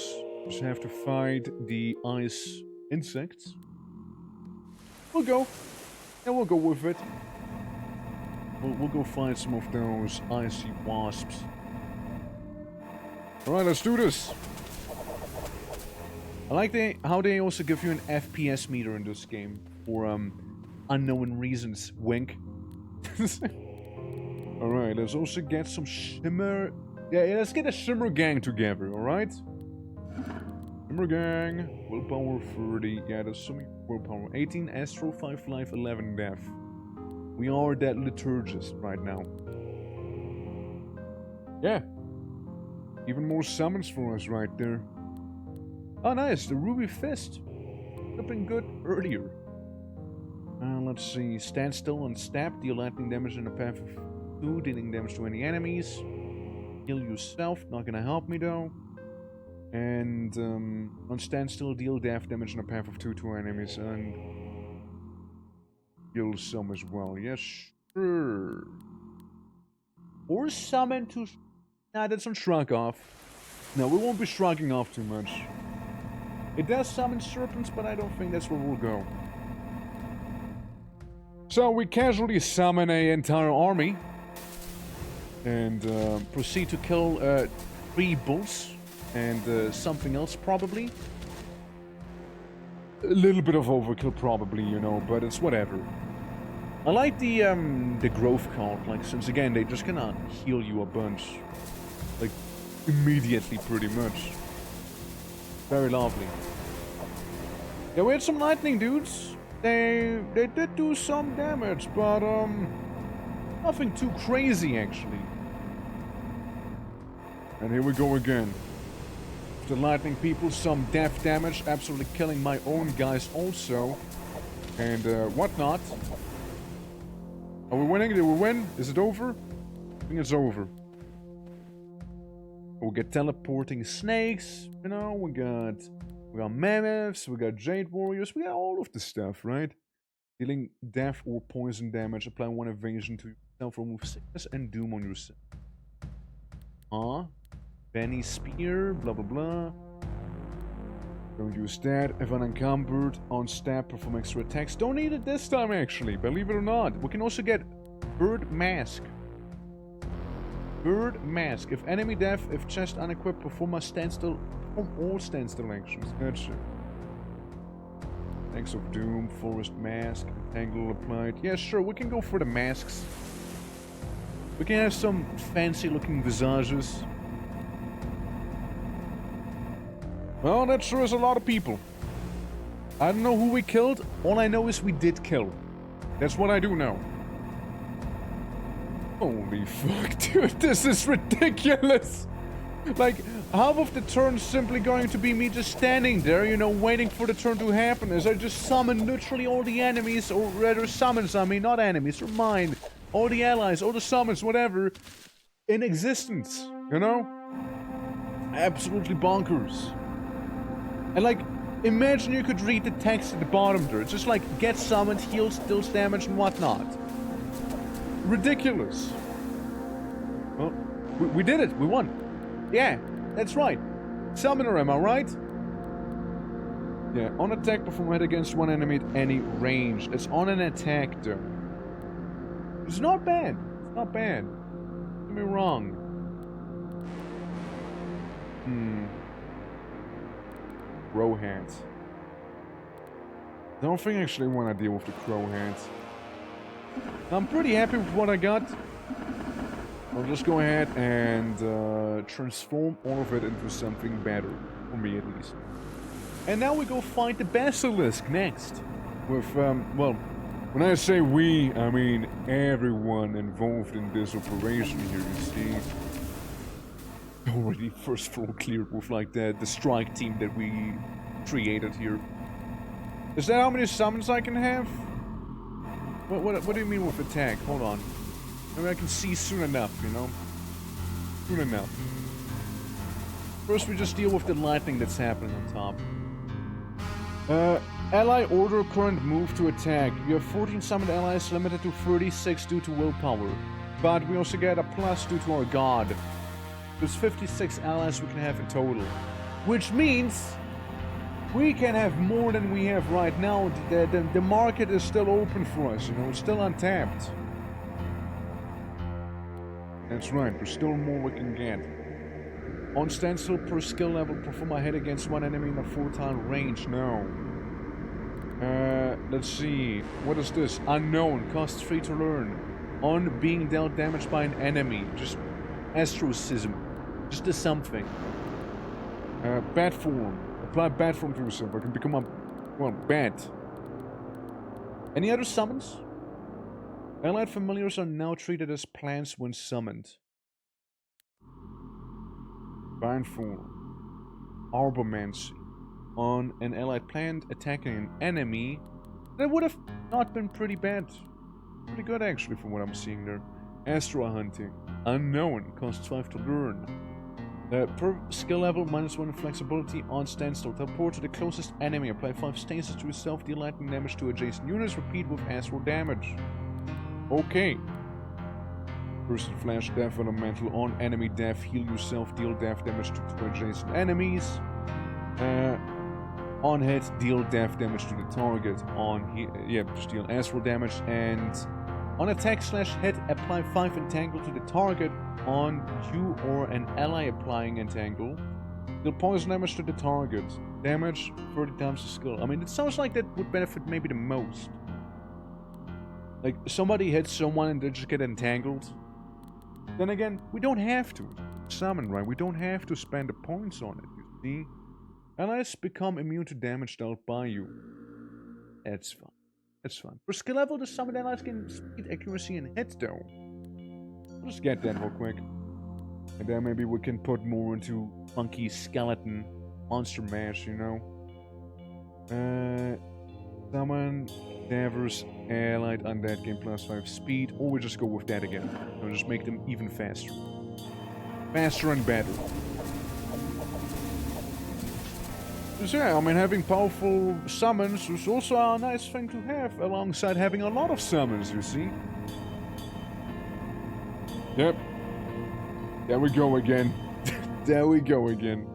Just have to fight the ice insects. We'll go. Yeah, we'll go with it. We'll go find some of those icy wasps. Alright, let's do this. I like how they also give you an FPS meter in this game. For unknown reasons. Wink. Alright, let's also get some shimmer. Yeah, let's get a shimmer gang together, alright? Shimmer gang. Willpower 30. Yeah, that's some willpower. 18 astral, 5 life, 11 death. We are that liturgist right now. Yeah. Even more summons for us right there. Oh, nice. The Ruby Fist. Looking good earlier. Let's see. Stand still and stab. Deal lightning damage in a path of 2. Dealing damage to any enemies. Heal yourself. Not gonna help me though. And on stand still, deal death damage in a path of 2 to enemies. And heal some as well. Yes, sure. Or summon to... Nah, that's on shrug off. No, we won't be shrugging off too much. It does summon serpents, but I don't think that's where we'll go. So we casually summon an entire army. And proceed to kill 3 bulls. And something else, probably. A little bit of overkill, probably, you know, but it's whatever. I like the growth count, like, since again, they just gonna heal you a bunch. Like, immediately, pretty much. Very lovely. Yeah, we had some lightning dudes. They did do some damage, but, nothing too crazy, actually. And here we go again. The lightning people, some death damage, absolutely killing my own guys also. And, whatnot. Are we winning? Did we win? Is it over? I think it's over. We'll get teleporting snakes, you know, we got mammoths, we got jade warriors, we got all of the stuff, right? Dealing death or poison damage, apply 1 evasion to yourself, remove sickness and doom on yourself. Benny spear, blah blah blah. Don't use that. If unencumbered, on stab, perform extra attacks. Don't need it this time, actually, believe it or not. We can also get Bird Mask. Bird Mask. If enemy death, if chest unequipped, perform a standstill. Perform all standstill actions. Gotcha. Thanks of Doom, Forest Mask, Entangle applied. Yeah, sure, we can go for the masks. We can have some fancy looking visages. Well, that sure is a lot of people. I don't know who we killed. All I know is we did kill. That's what I do know. Holy fuck, dude, this is ridiculous. Like, half of the turn simply going to be me just standing there, you know, waiting for the turn to happen as I just summon literally all the enemies, or rather summons, I mean, not enemies, or mine. All the allies, all the summons, whatever, in existence, you know? Absolutely bonkers. And like, imagine you could read the text at the bottom there. It's just like, get summoned, heals, deals damage, and whatnot. Ridiculous. Well, we did it. We won. Yeah, that's right. Summoner, am I right? Yeah, on attack, perform hit against one enemy at any range. It's on an attack, though. It's not bad. It's not bad. Don't get me wrong. Crow hats. I don't think I actually want to deal with the crow hats. I'm pretty happy with what I got. I'll just go ahead and transform all of it into something better. For me, at least. And now we go fight the Basilisk next. With, well, when I say we, I mean everyone involved in this operation here, you see. Already first floor cleared with, like, the strike team that we created here. Is that how many summons I can have? What do you mean with attack? Hold on. Maybe I can see soon enough, you know? Soon enough. First we just deal with the lightning that's happening on top. Ally order current move to attack. You have 14 summoned allies, limited to 36 due to willpower. But we also get a plus due to our god. There's 56 allies we can have in total. Which means we can have more than we have right now. The market is still open for us, you know, it's still untapped. That's right, there's still more we can get. On standstill per skill level, perform a hit against one enemy in a 4-tile range. No. Let's see. What is this? Unknown. Costs 3 to learn. On being dealt damage by an enemy. Just astrocism. Just a something. Bat form. Apply bat form to yourself. I can become a... well, bat. Any other summons? Allied familiars are now treated as plants when summoned. Bind form. Arbormancy. On an allied plant attacking an enemy. That would have not been pretty bad. Pretty good actually from what I'm seeing there. Astro hunting. Unknown. Costs 5 to learn. Per skill level, -1 flexibility on standstill. Teleport to the closest enemy. Apply 5 stasis to yourself. Deal lightning damage to adjacent units. Repeat with astral damage. Okay. Person flash death elemental on enemy death. Heal yourself. Deal death damage to adjacent enemies. On hit, deal death damage to the target. On just deal astral damage. And on attack / hit, apply 5 entangle to the target. On you or an ally applying entangle, deal poison damage to the target. Damage 30 times the skill. I mean, it sounds like that would benefit maybe the most. Like, somebody hits someone and they just get entangled. Then again, we don't have to summon, right? We don't have to spend the points on it, you see? Allies become immune to damage dealt by you. That's fine. That's fine. For skill level, the summoned allies gain speed, accuracy, and hit, though. We'll just get that real quick. And then maybe we can put more into funky skeleton monster mash, you know? Summon, Davers, allied undead gain +5 speed, or we just go with that again. I'll just make them even faster. Faster and better. So yeah, I mean, having powerful summons is also a nice thing to have, alongside having a lot of summons, you see? Yep. There we go again. There we go again.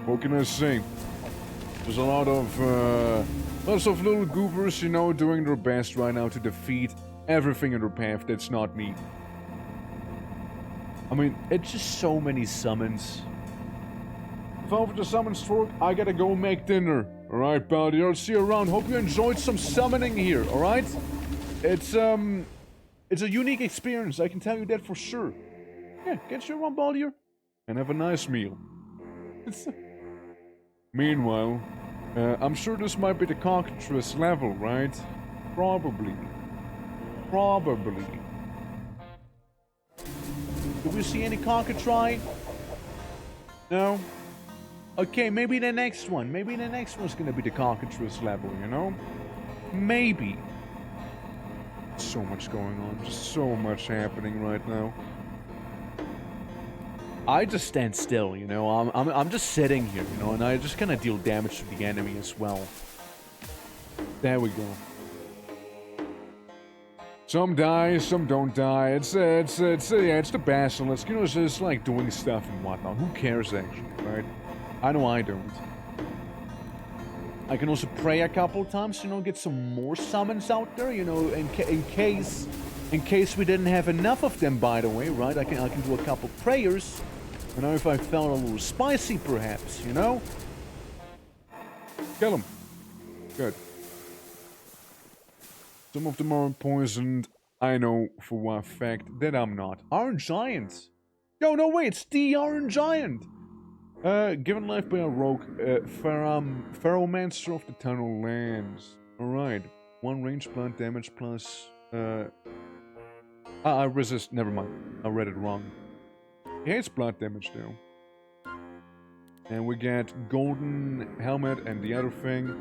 What can I say? There's a lot of, lots of little goobers, you know, doing their best right now to defeat everything in their path that's not me. I mean, it's just so many summons. If over the summon stroke, I gotta go make dinner. Alright, buddy, I'll see you around. Hope you enjoyed some summoning here, alright? It's a unique experience, I can tell you that for sure. Yeah, get you around, Baldier, and have a nice meal. Meanwhile, I'm sure this might be the cockatrice level, right? Probably. Probably. Do we see any cockatrice? No? Okay, maybe the next one. Maybe the next one's gonna be the cockatrice level, you know? Maybe. So much going on. Just so much happening right now. I just stand still, you know. I'm just sitting here, you know, and I just kind of deal damage to the enemy as well. There we go. Some die, some don't die. It's the basilisk. You know, it's just like doing stuff and whatnot. Who cares actually, right? I know I don't. I can also pray a couple times, you know, get some more summons out there, you know, in case we didn't have enough of them, by the way, right? I can do a couple prayers. You know, if I felt a little spicy, perhaps, you know? Kill them. Good. Some of them are poisoned. I know for a fact that I'm not. Iron Giant. Yo, no, wait, it's the Iron Giant. Given life by a rogue, Pharaohmancer of the Tunnel Lands. Alright. 1 range blunt damage plus, I resist, never mind. I read it wrong. He hates blood damage though. And we get golden helmet and the other thing.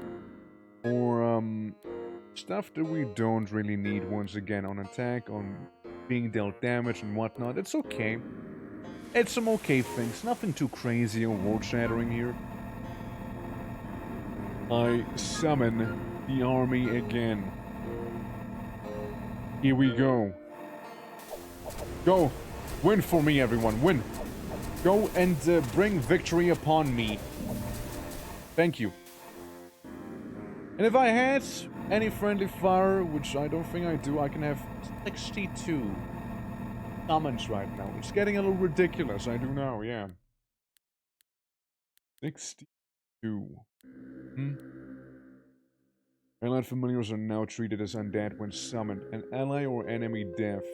Or, stuff that we don't really need once again on attack, on being dealt damage and whatnot. It's okay. It's some okay things. Nothing too crazy or world-shattering here. I summon the army again. Here we go. Go! Win for me, everyone. Win! Go and bring victory upon me. Thank you. And if I had any friendly fire, which I don't think I do, I can have 62 summons right now. It's getting a little ridiculous, I do know, yeah. 62. Allied familiars are now treated as undead when summoned. An ally or enemy death.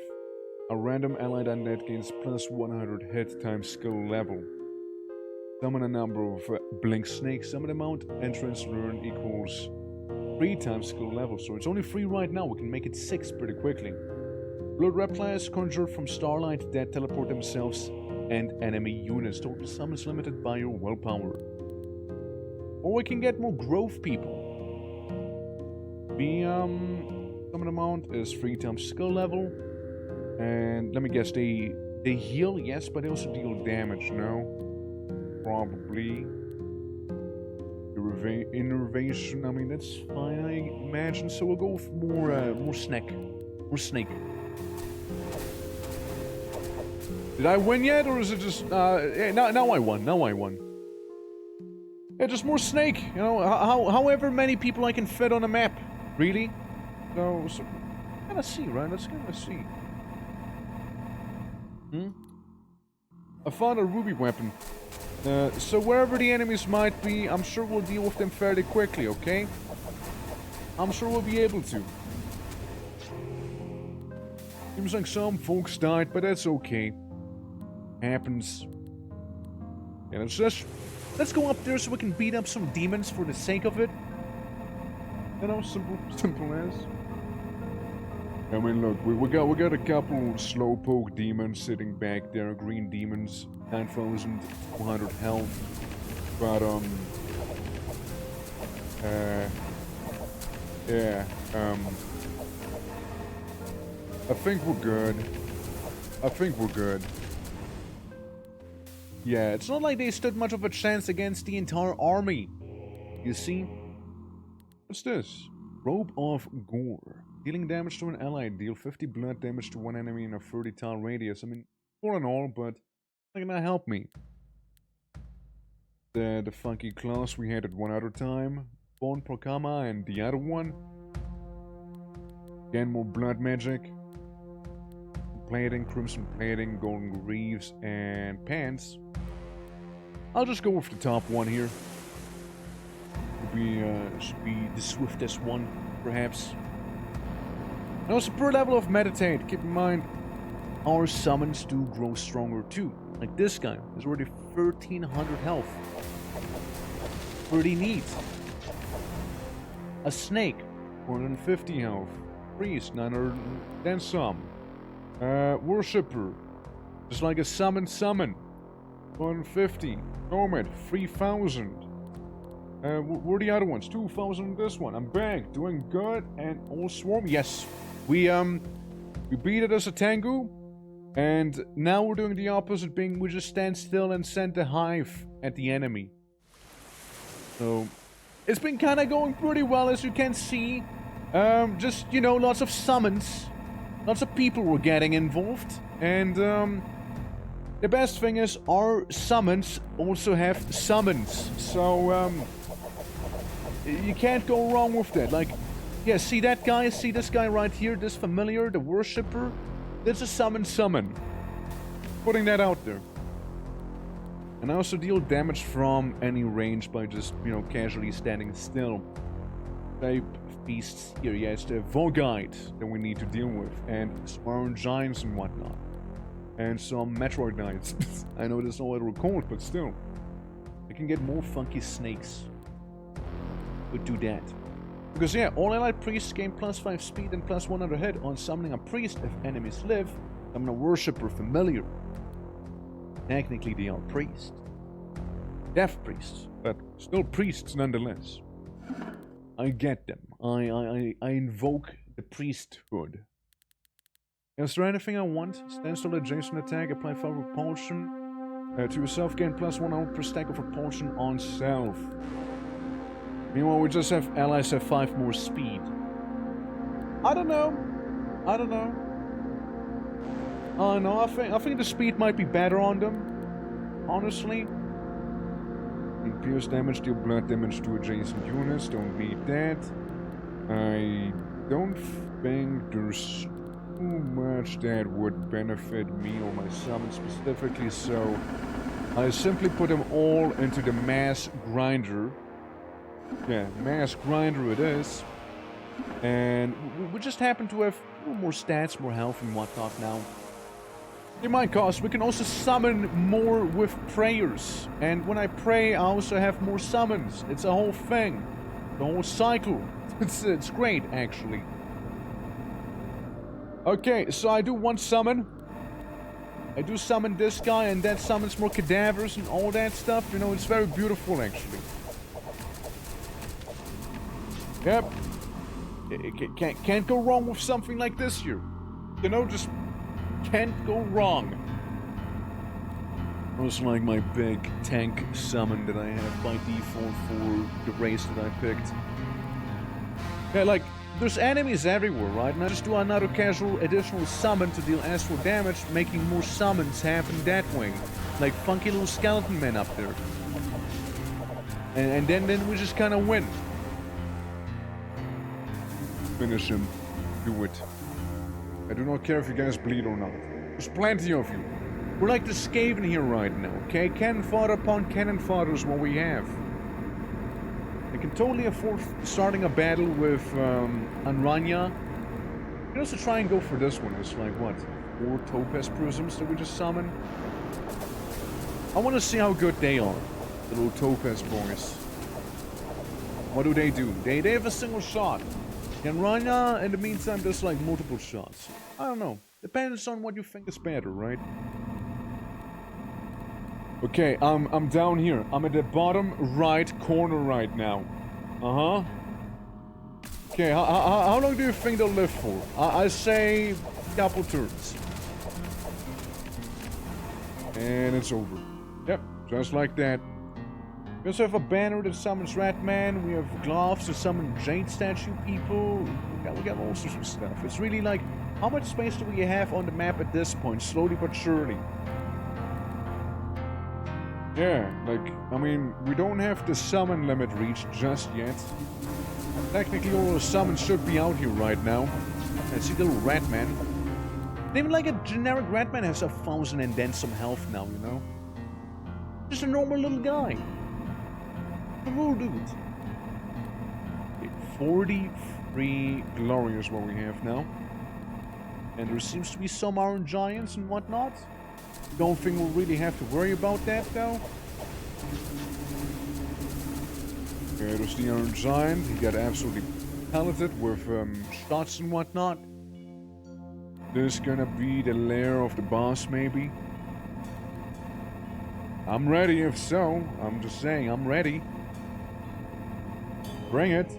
A random allied undead gains plus 100 hit times skill level. Summon a number of blink snakes. Summon amount entrance learn equals 3 times skill level. So it's only 3 right now. We can make it 6 pretty quickly. Blood reptiles conjured from starlight that teleport themselves and enemy units. Total summons limited by your willpower. Or we can get more growth people. The summon amount is 3 times skill level. And let me guess, they heal, yes, but they also deal damage, no? Probably. Innervation, I mean, that's fine, I imagine. So we'll go with more snake. More snake. Did I win yet, or is it just, yeah, now I won, Yeah, just more snake, you know, however many people I can fit on a map. Really? So kinda see, right? Let's kinda see. I found a ruby weapon. So wherever the enemies might be, I'm sure we'll deal with them fairly quickly, okay? I'm sure we'll be able to. Seems like some folks died, but that's okay. Happens. Yeah, let's go up there so we can beat up some demons for the sake of it. You know, simple as. I mean, look, we got a couple slowpoke demons sitting back there, green demons, 9,200 health, but yeah, I think we're good. Yeah, it's not like they stood much of a chance against the entire army. You see? What's this? Robe of Gore. Dealing damage to an ally, deal 50 blood damage to one enemy in a 30-tile radius. I mean, all in all, but it's not gonna help me. The funky class we had at one other time. Bone Procama and the other one. Again, more blood magic. Plating, crimson plating, golden greaves, and pants. I'll just go with the top one here. Should be the swiftest one, perhaps. And also per level of meditate, keep in mind, our summons do grow stronger too. Like this guy, is already 1,300 health. Pretty neat. A snake, 450 health. Priest, 900, then some. Worshipper, just like a summon, 150. Nomad, 3,000. Where are the other ones? 2,000 this one. I'm back, doing good, and all swarm. Yes, we beat it as a Tengu. And now we're doing the opposite, being we just stand still and send the hive at the enemy. So, it's been kind of going pretty well, as you can see. Just, you know, lots of summons. Lots of people were getting involved. And, the best thing is, our summons also have summons. So, you can't go wrong with that. Like, yeah, see that guy? See this guy right here? This familiar, the worshipper? That's a summon. Putting that out there. And I also deal damage from any range by just, you know, casually standing still. Type beasts here. Yeah, it's the Vogite that we need to deal with. And Spire Giants and whatnot. And some Metroid Knights. I know this is not what they're called, but still. I can get more funky snakes. Would do that. Because yeah, all allied priests gain +5 speed and +100 hit on summoning a priest if enemies live. Summon a worshipper familiar. Technically they are priests. Death priests, but still priests nonetheless. I get them. I invoke the priesthood. Is there anything I want? Stand still adjacent attack, apply 5 repulsion. To yourself, gain +100 per stack of repulsion on self. Meanwhile, we just have allies have 5 more speed. I don't know. No, I think the speed might be better on them. Honestly. Pierce damage, deal blood damage to adjacent units. Don't need that. I don't think there's too much that would benefit me or my summon specifically, so I simply put them all into the mass grinder. Yeah, mass grinder it is. And we just happen to have more stats, more health and whatnot now. In my cause, we can also summon more with prayers. And when I pray, I also have more summons. It's a whole thing. The whole cycle. It's great, actually. Okay, so I do one summon. I do summon this guy, and that summons more cadavers and all that stuff. You know, it's very beautiful, actually. Yep. Can't go wrong with something like this here. You know, just can't go wrong. Also like my big tank summon that I have by default for the race that I picked. Yeah, like, there's enemies everywhere, right? And I just do another casual additional summon to deal astral damage, making more summons happen that way. Like funky little skeleton men up there. And then we just kind of win. Finish him. Do it. I do not care if you guys bleed or not. There's plenty of you. We're like the Skaven here right now, okay? Cannon fodder upon cannon fodder is what we have. I can totally afford starting a battle with Anranya. You can also try and go for this one. It's like, what? 4 Topaz Prisms that we just summon? I want to see how good they are. The little Topaz boys. What do? They have a single shot. Anranya, in the meantime, does like multiple shots. I don't know. Depends on what you think is better, right? Okay, I'm down here. I'm at the bottom right corner right now. Uh-huh. Okay, how long do you think they'll live for? I say a couple turns. And it's over. Yep, just like that. We also have a banner that summons Ratman. We have gloves to summon Jade statue people. We got all sorts of stuff. It's really like, how much space do we have on the map at this point? Slowly but surely. Yeah, like, I mean, we don't have the summon limit reached just yet. Technically, all the summons should be out here right now. And see the little Ratman. Even like a generic Ratman has 1,000 and then some health now, you know? Just a normal little guy. A real dude. Okay, 43 glory is what we have now. And there seems to be some Iron Giants and whatnot. Don't think we'll really have to worry about that, though. Okay, there's the Iron Giant. He got absolutely pelleted with shots and whatnot. This is gonna be the lair of the boss, maybe. I'm ready, if so. I'm just saying, I'm ready. Bring it.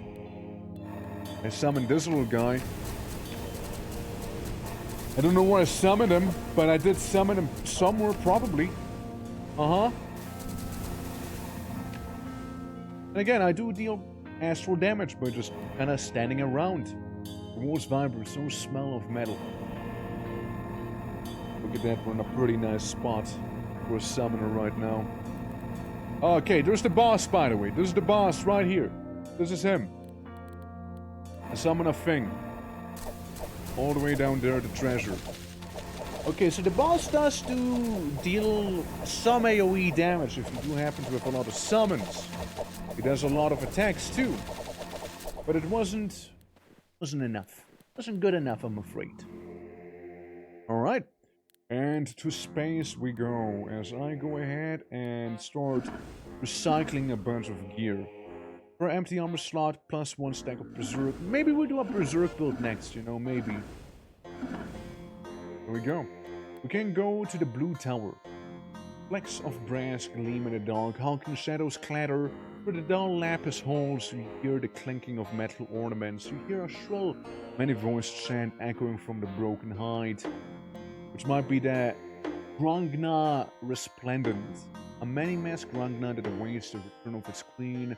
I summoned this little guy. I don't know where I summoned him, but I did summon him somewhere, probably. Uh-huh. And again, I do deal astral damage by just kind of standing around. The walls vibrate, no smell of metal. Look at that, we're in a pretty nice spot for a summoner right now. Okay, there's the boss, by the way. This is the boss right here. This is him. I summon a thing. All the way down there, the treasure. Okay, so the boss does deal some AoE damage if you do happen to have a lot of summons. He does a lot of attacks too. But it wasn't enough. Wasn't good enough, I'm afraid. Alright. And to space we go, as I go ahead and start recycling a bunch of gear. For empty armor slot, plus 1 stack of Berserk. Maybe we'll do a Berserk build next, you know, maybe. There we go. We can go to the blue tower. Flecks of brass gleam in the dark, honking shadows clatter. Through the dull lapis halls, you hear the clinking of metal ornaments. You hear a shrill, many-voiced chant echoing from the broken hide, which might be the Grungna Resplendent, a many-masked Grungna that awaits the return of its queen,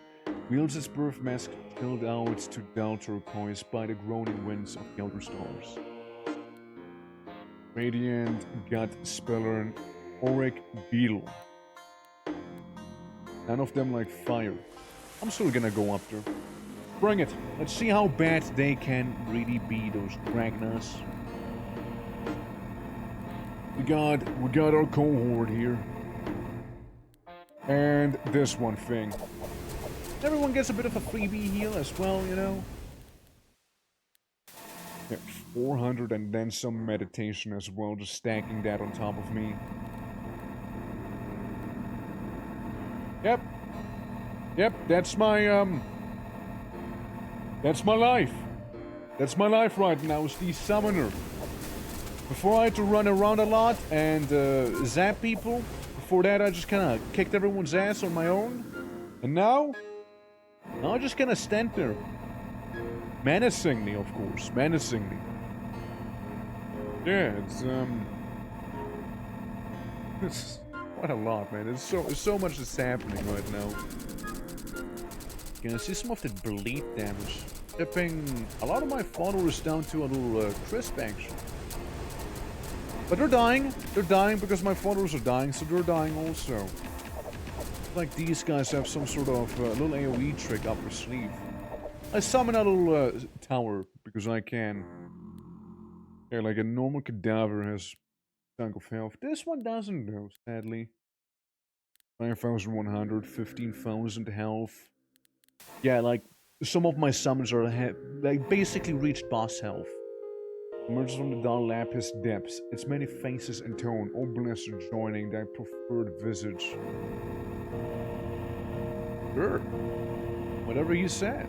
wields its birth mask chilled out to dull turquoise by the groaning winds of the outer stars. Radiant, Gut Speller, and Auric Beetle. None of them like fire. I'm still gonna go up there. Bring it. Let's see how bad they can really be, those Dragnas. We got our cohort here. And this one thing. Everyone gets a bit of a freebie heal as well, you know. Yeah, 400 and then some meditation as well, just stacking that on top of me. Yep, that's my life. That's my life right now, is the summoner. Before I had to run around a lot and zap people. Before that I just kinda kicked everyone's ass on my own. And now I just kinda stand there. Menacingly, of course. Menacingly. Yeah, it's quite a lot, man. There's so much that's happening right now. You can see some of the bleed damage. Tipping a lot of my followers down to a little crisp action. But they're dying. They're dying because my followers are dying, so they're dying also. Like these guys have some sort of little AoE trick up their sleeve. I summon a little tower because I can. Yeah, like a normal cadaver has a chunk of health. This one doesn't though, sadly. 9,100, 15,000 health. Yeah, like some of my summons are like basically reached boss health. Emerges from the dull lapis depths, its many faces and tone, all blistered joining thy preferred visage. Sure. Whatever you said.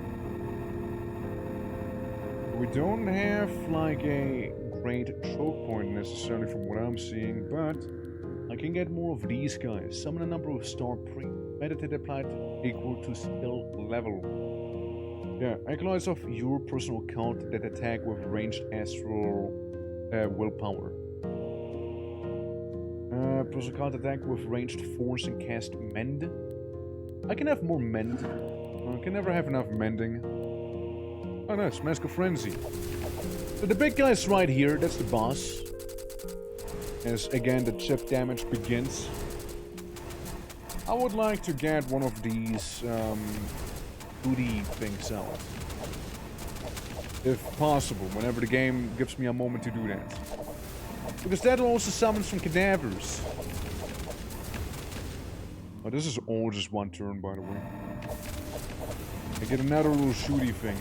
We don't have like a great choke point necessarily from what I'm seeing, but I can get more of these guys. Summon a number of star pre. Meditate applied equal to skill level. Yeah, acolytes of your personal count that attack with ranged astral willpower. Personal count attack with ranged force and cast mend. I can have more mend. I can never have enough mending. Oh, nice, Mask of Frenzy. So the big guy's right here, that's the boss. As again the chip damage begins. I would like to get one of these booty things out. If possible, whenever the game gives me a moment to do that. Because that'll also summon some cadavers. Oh, this is all just one turn, by the way. I get another little shooty thing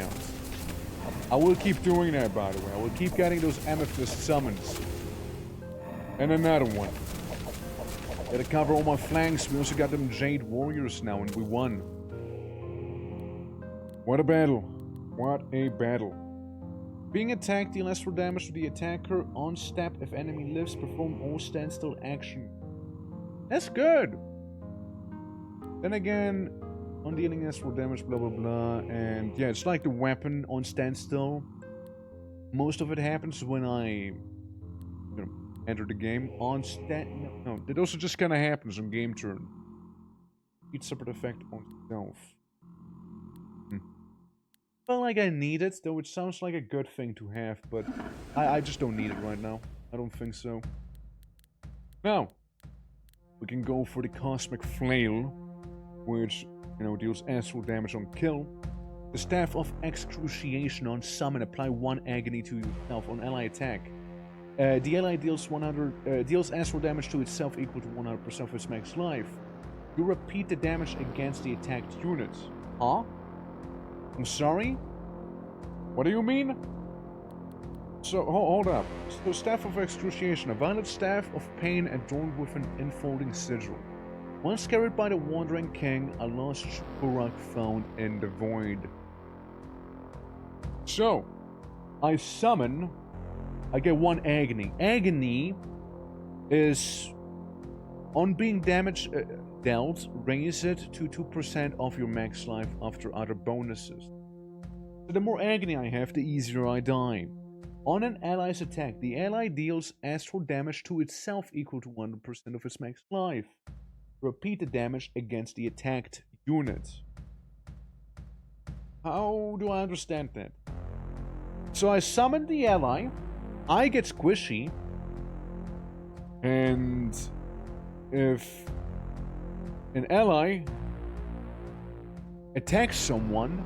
out. I will keep doing that, by the way. I will keep getting those amethyst summons. And another one. Gotta cover all my flanks. We also got them Jade Warriors now, and we won. What a battle. What a battle. Being attacked, deal astral damage to the attacker on step. If enemy lives, perform all standstill action. That's good. Then again, On dealing astral damage, blah blah blah, and yeah, it's like the weapon on standstill. Most of it happens when I enter the game on no, that also just kind of happens on game turn. Each separate effect on self. Felt like I need it, though it sounds like a good thing to have, but I just don't need it right now. I don't think so. Now, we can go for the Cosmic Flail, which, deals astral damage on kill. The Staff of Excruciation on summon. Apply 1 agony to yourself on ally attack. The ally deals astral damage to itself equal to 100% of its max life. You repeat the damage against the attacked unit. Huh? I'm sorry? What do you mean? So, hold up. So, Staff of Excruciation. A violet staff of pain adorned with an enfolding sigil. Once carried by the Wandering King, a lost Shurak found in the void. So, I summon... I get 1 agony. Agony is... On being damage dealt, raise it to 2% of your max life after other bonuses. So the more agony I have, the easier I die. On an ally's attack, the ally deals astral damage to itself equal to 100% of its max life. Repeat the damage against the attacked unit. How do I understand that? So I summon the ally, I get squishy, and if an ally attacks someone,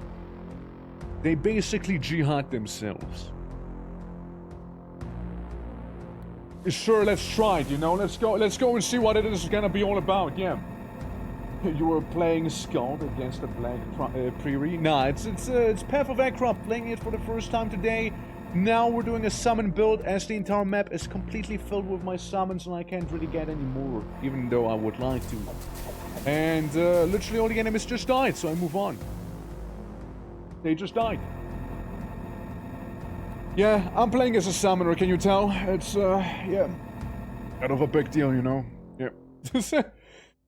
they basically jihad themselves. Sure, let's try it, let's go and see what it is gonna be all about, yeah. You were playing Skald against the Black Prairie? Nah, it's Path of ACHRA, playing it for the first time today. Now we're doing a summon build, as the entire map is completely filled with my summons and I can't really get any more, even though I would like to. And literally all the enemies just died, so I move on. They just died. Yeah, I'm playing as a summoner, can you tell? It's, yeah, kind of a big deal, Yeah.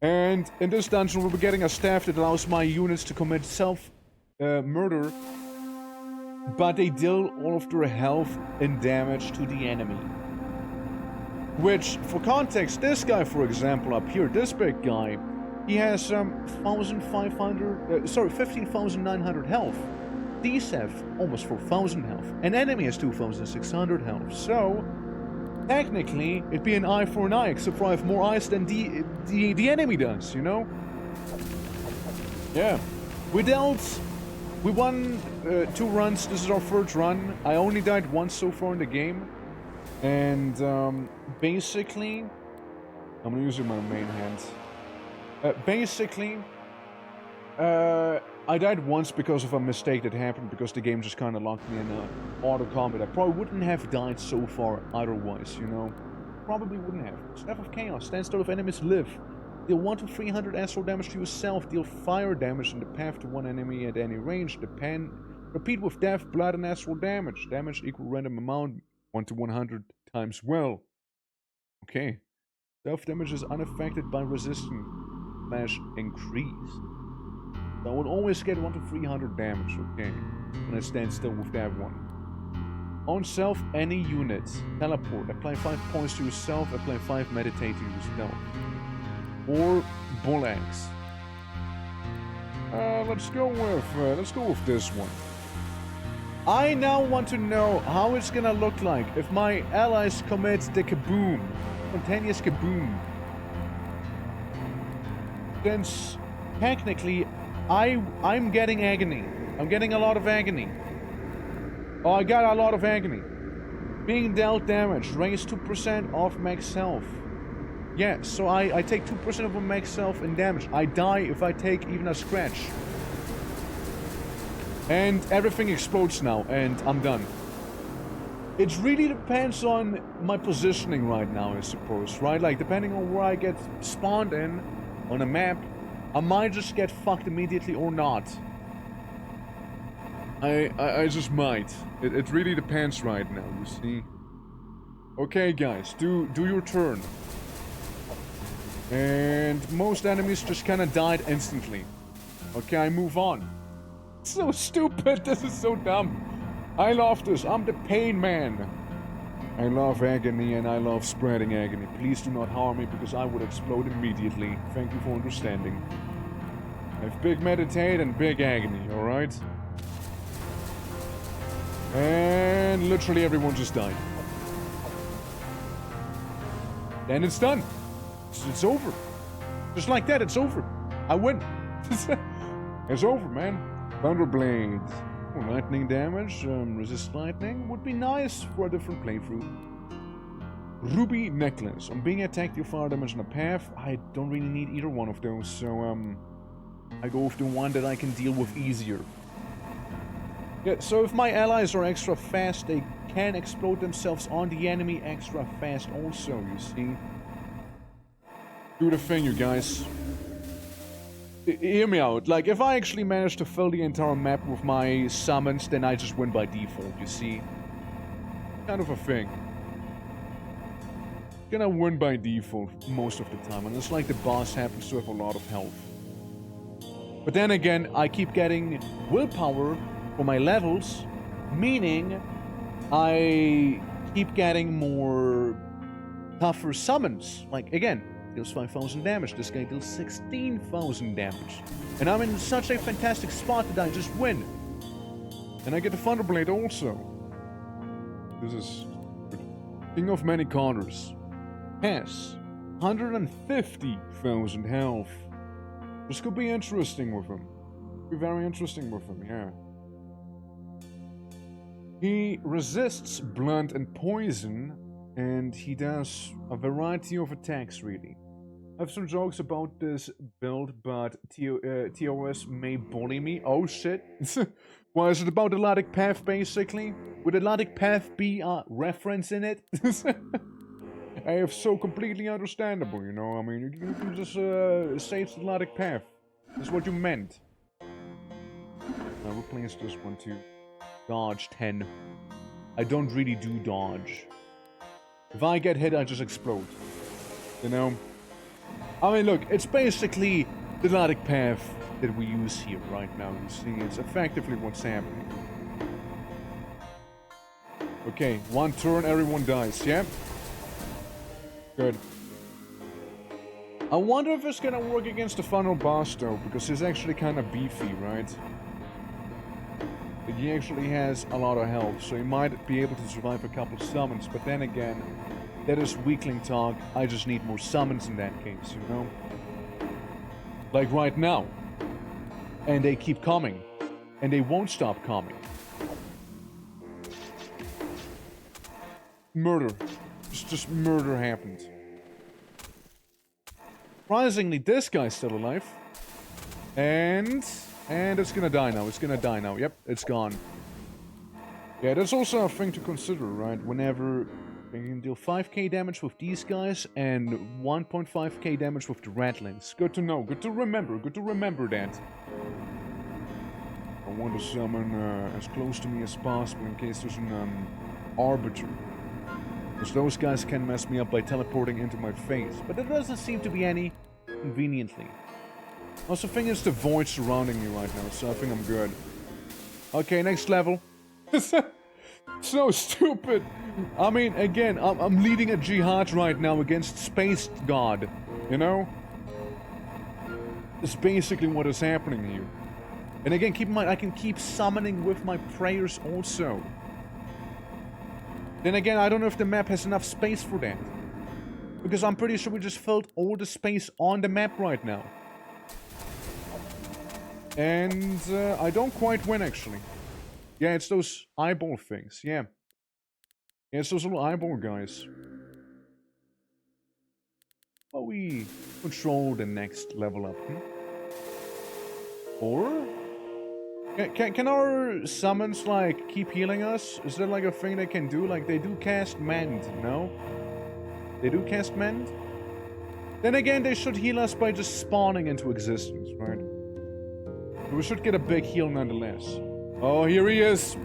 And in this dungeon we'll be getting a staff that allows my units to commit self-murder, but they deal all of their health and damage to the enemy. Which, for context, this guy, for example, up here, this big guy, he has 15,900 health. These have almost 4,000 health. An enemy has 2,600 health. So, technically, it'd be an eye for an eye, except for I have more eyes than the enemy does, Yeah. We won 2 runs. This is our 3rd run. I only died once so far in the game. And, basically... I'm using my main hand. I died once because of a mistake that happened, because the game just kind of locked me in auto combat. I probably wouldn't have died so far otherwise, Probably wouldn't have. Staff of Chaos. Stand still if enemies live. Deal 1 to 300 astral damage to yourself. Deal fire damage in the path to one enemy at any range. Repeat with death, blood, and astral damage. Damage equal random amount 1 to 100 times well. Okay. Self-damage is unaffected by resistance / increase. So I will always get 1 to 300 damage, okay, when I stand still with that one. On self, any unit. Teleport. Apply 5 points to yourself. Apply 5 meditate to yourself. Or bull axe. Let's go with this one. I now want to know how it's gonna look like if my allies commit the kaboom. Spontaneous kaboom. Since technically I'm getting agony. I'm getting a lot of agony. Oh, I got a lot of agony. Being dealt damage. Raise 2% off max health. Yeah, so I take 2% of my max health in damage. I die if I take even a scratch. And everything explodes now, and I'm done. It really depends on my positioning right now, I suppose, right? Like, depending on where I get spawned in on a map, I might just get fucked immediately or not. I just might. It really depends right now, you see. Okay, guys, do your turn. And most enemies just kind of died instantly. Okay, I move on. So stupid. This is so dumb. I love this. I'm the pain man. I love agony and I love spreading agony. Please do not harm me because I would explode immediately. Thank you for understanding. I have big meditate and big agony, alright? And literally everyone just died. And it's done. It's over. Just like that, it's over. I win. It's over, man. Thunder Blades. Oh, lightning damage. Resist lightning would be nice for a different playthrough. Ruby Necklace. On being attacked, you fire damage on a path. I don't really need either one of those, so I go with the one that I can deal with easier. Yeah, so if my allies are extra fast, they can explode themselves on the enemy extra fast also, you see. Do the thing, you guys. Hear me out. Like, if I actually manage to fill the entire map with my summons, then I just win by default, you see. Kind of a thing. Gonna win by default most of the time, and it's like the boss happens to have a lot of health. But then again, I keep getting willpower for my levels, meaning I keep getting more tougher summons. Like, again, deals 5,000 damage. This guy deals 16,000 damage. And I'm in such a fantastic spot that I just win. And I get the Thunderblade also. This is good. King of Many Corners. Has 150,000 health. This could be interesting with him. Could be very interesting with him, yeah. He resists blunt and poison, and he does a variety of attacks, really. I have some jokes about this build, but TOS may bully me. Oh shit. Well, is it about Elastic Path, basically? Would Elastic Path be a reference in it? I have so completely understandable, you know. I mean, you can just say it's Elastic Path. That's what you meant. Now replace this one too. Dodge 10. I don't really do dodge. If I get hit, I just explode. You know? I mean, look, it's basically the Elastic Path that we use here right now. You see, it's effectively what's happening. Okay, one turn, everyone dies, yeah? Good. I wonder if it's gonna work against the final boss though, because he's actually kind of beefy, right? Like, he actually has a lot of health, so he might be able to survive a couple summons, but then again, that is weakling talk. I just need more summons in that case, you know? Like right now. And they keep coming. And they won't stop coming. Murder. Just murder happened. Surprisingly, this guy's still alive. And it's gonna die now. It's gonna die now. Yep, it's gone. Yeah, that's also a thing to consider, right? Whenever you can deal 5k damage with these guys and 1.5k damage with the Ratlings. Good to know. Good to remember. Good to remember that. I want to summon as close to me as possible in case there's an Arbiter. Because those guys can mess me up by teleporting into my face. But there doesn't seem to be any conveniently. Also, the thing is the void surrounding me right now, so I think I'm good. Okay, next level. So stupid. I mean, again, I'm leading a jihad right now against Space God, you know? It's basically what is happening here. And again, keep in mind, I can keep summoning with my prayers also. Then again, I don't know if the map has enough space for that. Because I'm pretty sure we just filled all the space on the map right now. And I don't quite win, actually. Yeah, it's those eyeball things, yeah. Yeah, it's those little eyeball guys. Well, we control the next level up, Or? Can our summons, like, keep healing us? Is there, like, a thing they can do? Like, they do cast Mend, no? They do cast Mend? Then again, they should heal us by just spawning into existence, right? But we should get a big heal nonetheless. Oh, here he is!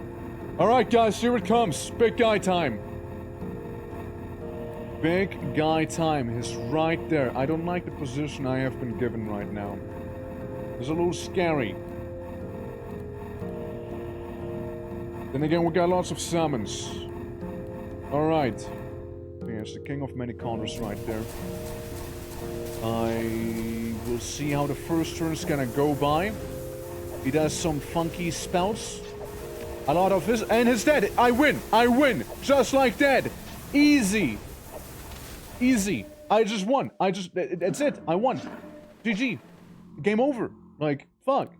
Alright, guys, here it comes. Big guy time. Big guy time. He's right there. I don't like the position I have been given right now. It's a little scary. Then again, we got lots of summons. Alright. Yes, the king of many counters right there. I will see how the first turn's gonna go by. He does some funky spells. A lot of his... And he's dead! I win! I win! Just like that! Easy! Easy! I just won! That's it! I won! GG! Game over! Like, fuck.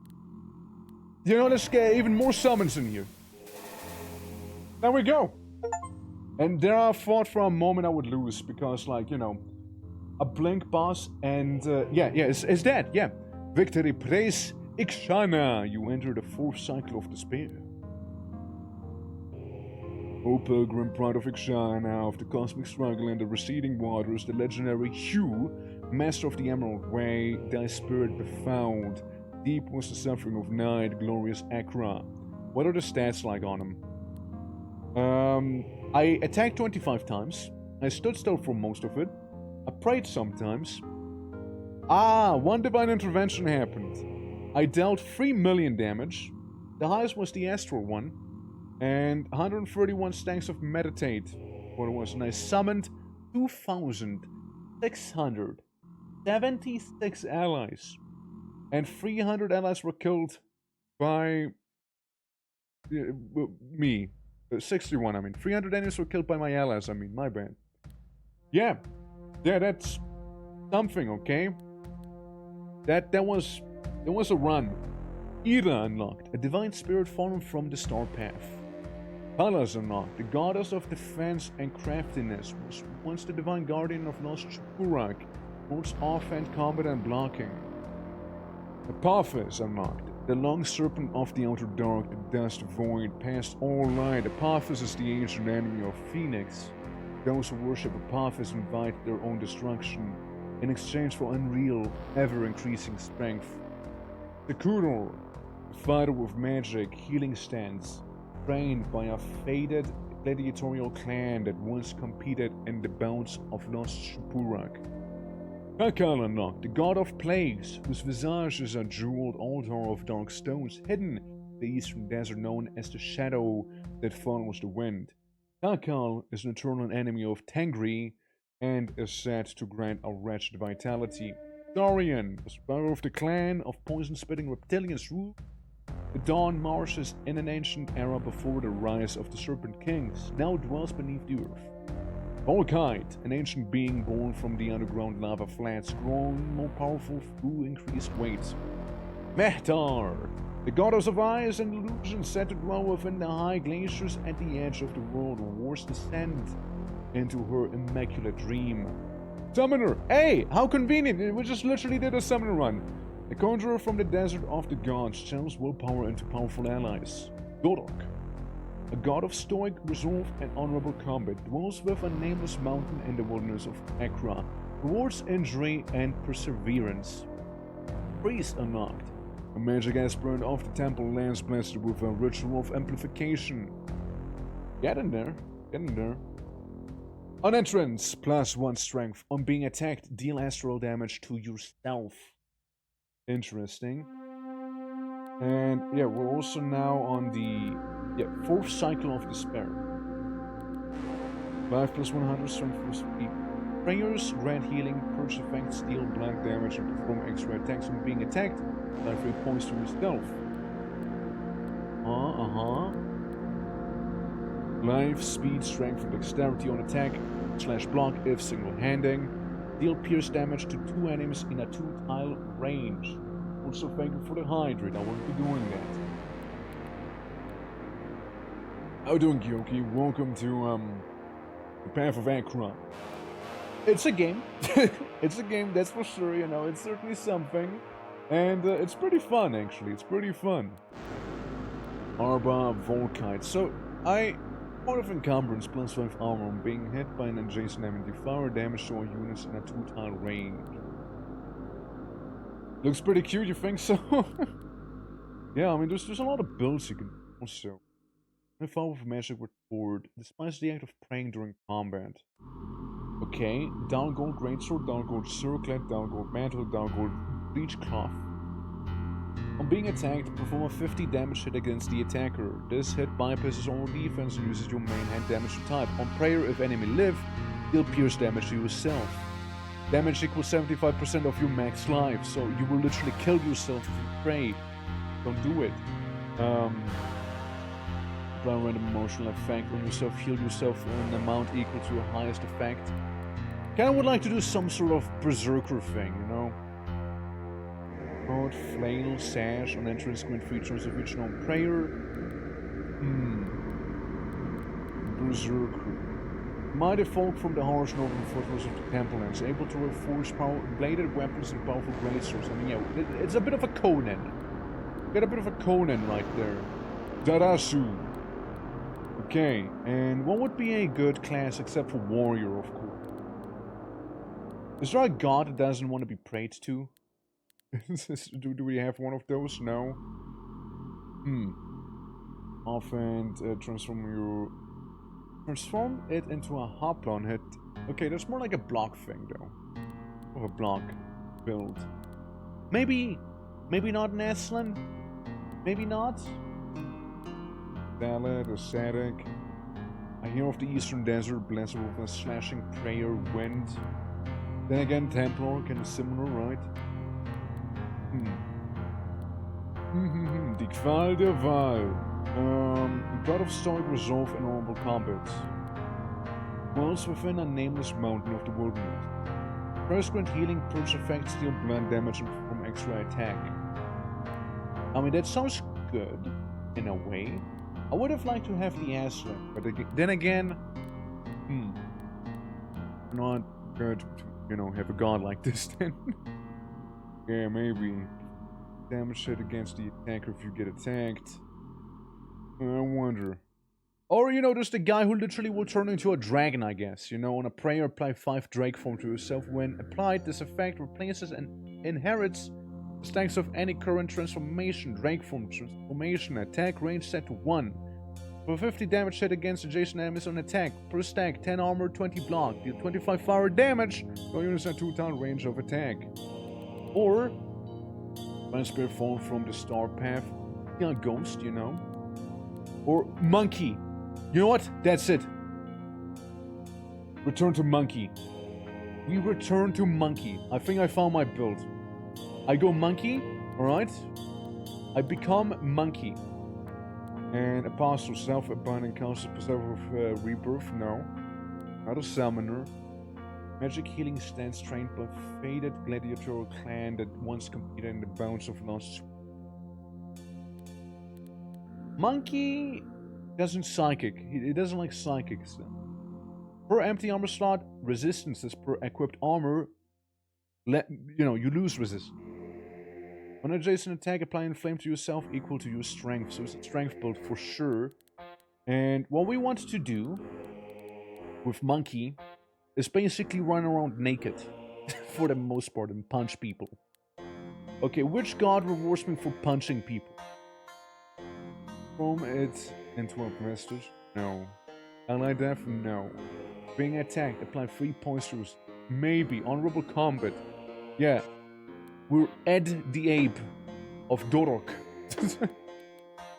You know, let's get even more summons in here. There we go! And there I thought for a moment I would lose, because, like, you know, a blink boss and, it's dead, yeah. Victory praise ACHRA! You enter the 4th cycle of despair. O pilgrim, pride of ACHRA, of the cosmic struggle in the receding waters, the legendary Hugh, master of the Emerald Way, thy spirit befouled. Deep was the suffering of night, glorious ACHRA. What are the stats like on him? I attacked 25 times. I stood still for most of it. I prayed sometimes. One divine intervention happened. I dealt 3 million damage. The highest was the astral one. And 131 stacks of meditate. What it was. And I summoned 2,676 allies. And 300 allies were killed by me. 61, I mean. 300 enemies were killed by my allies, I mean. My bad. Yeah, that's something, okay? That was a run. Era unlocked. A divine spirit fallen from the star path. Pallas unlocked. The goddess of defense and craftiness was once the divine guardian of Lost Shupurak. Holds offhand combat and blocking. Apophis unlocked. The long serpent of the outer dark, the dust void, past all light. Apophis is the ancient enemy of Phoenix. Those who worship Apophis invite their own destruction in exchange for unreal, ever-increasing strength. The Kudor, a fighter with magic, healing stance, trained by a fated gladiatorial clan that once competed in the bouts of Lost Shupurak. Kakal unlocked, the god of plagues, whose visage is a jeweled altar of dark stones hidden in the eastern desert known as the shadow that follows the wind. Kakal is an eternal enemy of Tengri and is said to grant a wretched vitality. Dorian, the Spire of the clan of poison-spitting reptilians rule the dawn marshes in an ancient era before the rise of the Serpent Kings, now dwells beneath the earth. Volkite, an ancient being born from the underground lava flats, grown more powerful through increased weight. Mehtar, the goddess of eyes and illusion, said to dwell within the high glaciers at the edge of the world, wars descend into her immaculate dream. Summoner! Hey! How convenient! We just literally did a summoner run. The conjurer from the desert of the gods channels willpower into powerful allies. Godok, a god of stoic resolve and honorable combat, dwells with a nameless mountain in the wilderness of ACHRA, rewards injury and perseverance. Priest unlocked, a magic aspirant of the temple lands blessed with a ritual of amplification. Get in there, get in there. On entrance, +1 strength. On being attacked, deal astral damage to yourself. Interesting. And yeah, we're also now on the 4th cycle of despair. 5 + 100 strength for speed. Prayers grant healing, purge effects, deal blank damage, and perform extra attacks on being attacked. 3 points to yourself. Life, speed, strength, and dexterity on attack / block if single-handing. Deal pierce damage to 2 enemies in a 2-tile range. Also thank you for the hydrate, I won't be doing that. How doing, Kyoki? Welcome to the Path of ACHRA. It's a game. It's a game, that's for sure, you know, it's certainly something. And it's pretty fun, actually, it's pretty fun. Arba Volkite. So, out of encumbrance, +5 armor on being hit by an adjacent enemy, devour damage to all units in a 2-tile range. Looks pretty cute, you think so? Yeah, I mean, there's a lot of builds you can also. I follow with magic word, despise the act of praying during combat. Okay, down gold greatsword, down gold circlet, down gold mantle, down gold breechcloth. On being attacked, perform a 50 damage hit against the attacker. This hit bypasses all defense and uses your main hand damage to type. On prayer, if enemy live, deal pierce damage to yourself. Damage equals 75% of your max life, so you will literally kill yourself if you pray. Don't do it. Apply random emotional effect on yourself, heal yourself in an amount equal to your highest effect. Kinda would like to do some sort of berserker thing, you know? Mode, flail, sash, on entrance screen features of each known prayer. Berserker. Might evolve from the harsh northern foothills of the Templelands, able to reforge bladed weapons and powerful greatswords. I mean, yeah, it's a bit of a Conan. Got a bit of a Conan right there. Darasu. Okay, and what would be a good class except for warrior, of course? Is there a god that doesn't want to be prayed to? do we have one of those? No. Offhand, transform it into a hoplon hit. Okay, that's more like a block thing, though. Of a block build. Maybe not an Aslan. Maybe not. Valid, ascetic. I hear of the eastern desert, blessed with a slashing prayer wind. Then again, Templar can be similar, right? Die Qual der Wahl. God of stoic resolve and honorable combat. Dwells within a nameless mountain of the wilderness. First grant healing, purge effects, deal blunt damage, and perform extra attack. I mean, that sounds good, in a way. I would have liked to have the Aslan, but then again, not good to, you know, have a god like this then. Yeah, maybe. Damage hit against the attacker if you get attacked. I wonder. Or, you know, there's the guy who literally will turn into a dragon, I guess. You know, on a prayer, apply 5 Drake form to yourself. When applied, this effect replaces and inherits the stacks of any current transformation. Drake form transformation. Attack range set to 1. For 50 damage hit against adjacent enemies on attack. Per stack, 10 armor, 20 block. Deal 25 fire damage. No units at 2-town range of attack. Or Spire form from the star path. Yeah, ghost, you know. Or monkey. You know what? That's it. Return to monkey. We return to monkey. I think I found my build. I go monkey, alright? I become monkey. And apostle, self-abiding council, preserver of rebirth, no. Not a summoner. Magic healing stance trained by faded gladiatorial clan that once competed in the bounds of lost. Monkey doesn't psychic. He doesn't like psychics. Per empty armor slot, resistances per equipped armor. You lose resistance. On adjacent attack, apply inflame to yourself equal to your strength. So it's a strength build for sure. And what we want to do with monkey is basically run around naked for the most part and punch people. Okay, which god rewards me for punching people? From it into a prestige? No. Ally death? No. Being attacked, apply 3 points to maybe. Honorable combat. Yeah. We're Ed the Ape of Dorok.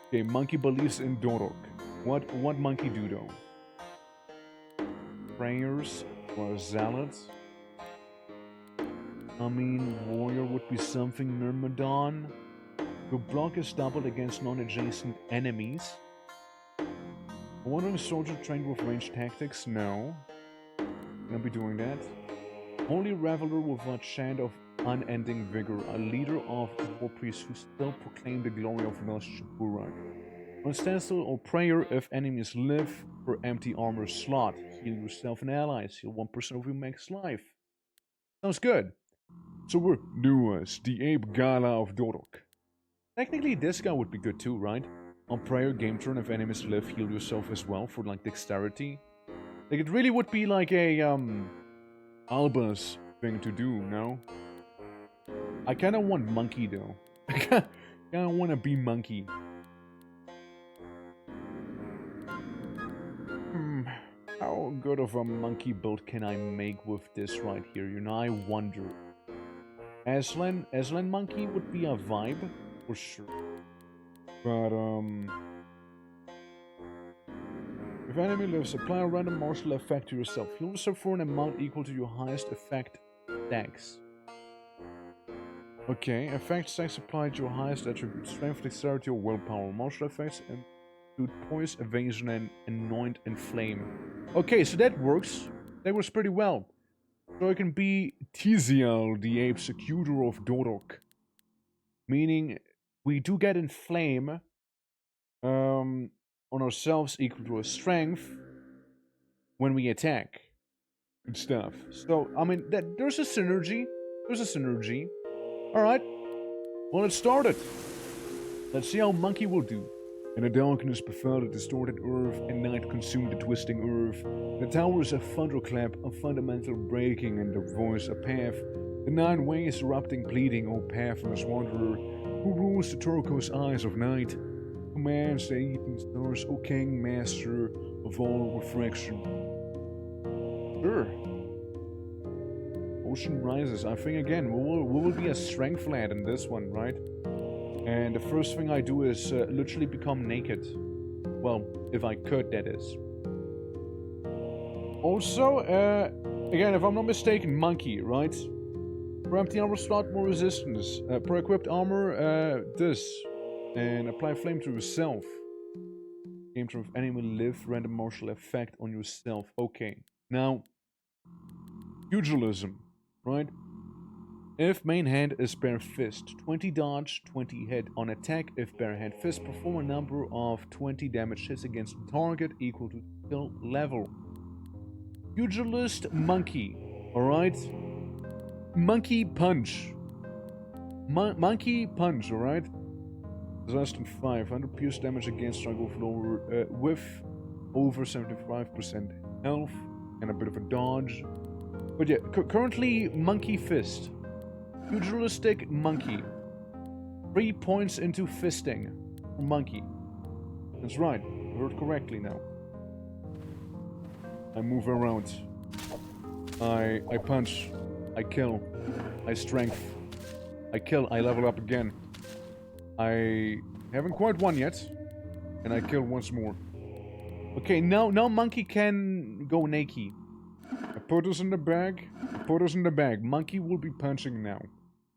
Okay, monkey believes in Dorok. What monkey do though? Prayers or zealots? I mean, warrior would be something Myrmidon. Your block is doubled against non-adjacent enemies. A wandering soldier trained with ranged tactics? No. Gonna be doing that. Holy reveler with a chant of unending vigor. A leader of war priests who still proclaim the glory of Los Shaburak. On standstill or prayer, if enemies live per empty armor slot. Heal yourself and allies. Heal 1% of your max life. Sounds good. So we're Nuas, the Ape Gala of Dorok. Technically, this guy would be good too, right? On prayer, game turn, if enemies live, heal yourself as well for like dexterity. Like it really would be like a Alba's thing to do, no? I kinda want monkey though. I kinda wanna be monkey. How good of a monkey build can I make with this right here? You know, I wonder. Aslan monkey would be a vibe. for sure. But, if enemy lives, apply a random martial effect to yourself. Heal yourself for an amount equal to your highest effect stacks. Okay, effect stacks applied to your highest attribute. Strength, dexterity, or willpower. Martial effects include poise, evasion, and anoint and flame. Okay, so that works. That works pretty well. So I can be Tizial, the executor of Dorok. Meaning, we do get inflame on ourselves equal to a strength when we attack and stuff. So, I mean, there's a synergy. There's a synergy. Alright. Well, let's start it. Let's see how Monkey will do. And the darkness befell the distorted earth, and night consumed the twisting earth. The towers a thunderclap, a fundamental breaking, and the voice a path. The 9 ways erupting, pleading, O pathless wanderer, who rules the turquoise eyes of night, commands the evening stars, O king, master of all refraction. Sure. Ocean rises. I think again, we will be a strength lad in this one, right? And the first thing I do is literally become naked. Well, if I could, that is. Also, again, if I'm not mistaken, Monkey, right? Per empty armor slot, more resistance. Per equipped armor, this. And apply flame to yourself. Game of enemy live, random martial effect on yourself. Okay. Now, pugilism, right? If main hand is bare fist, 20 dodge, 20 hit. On attack, if bare hand fist, perform a number of 20 damage hits against the target equal to skill level. Pugilist Monkey, alright? Monkey Punch. Monkey Punch, alright? Less than 500 pierce damage against struggle floor with over 75% health and a bit of a dodge. But yeah, currently Monkey Fist. Pugilistic Monkey. 3 points into fisting for Monkey. That's right, I heard correctly now. I move around. I punch. I kill. I strength. I kill. I level up again. I haven't quite won yet. And I kill once more. Okay, now Monkey can go naked. I put us in the bag. Put us in the bag. Monkey will be punching now.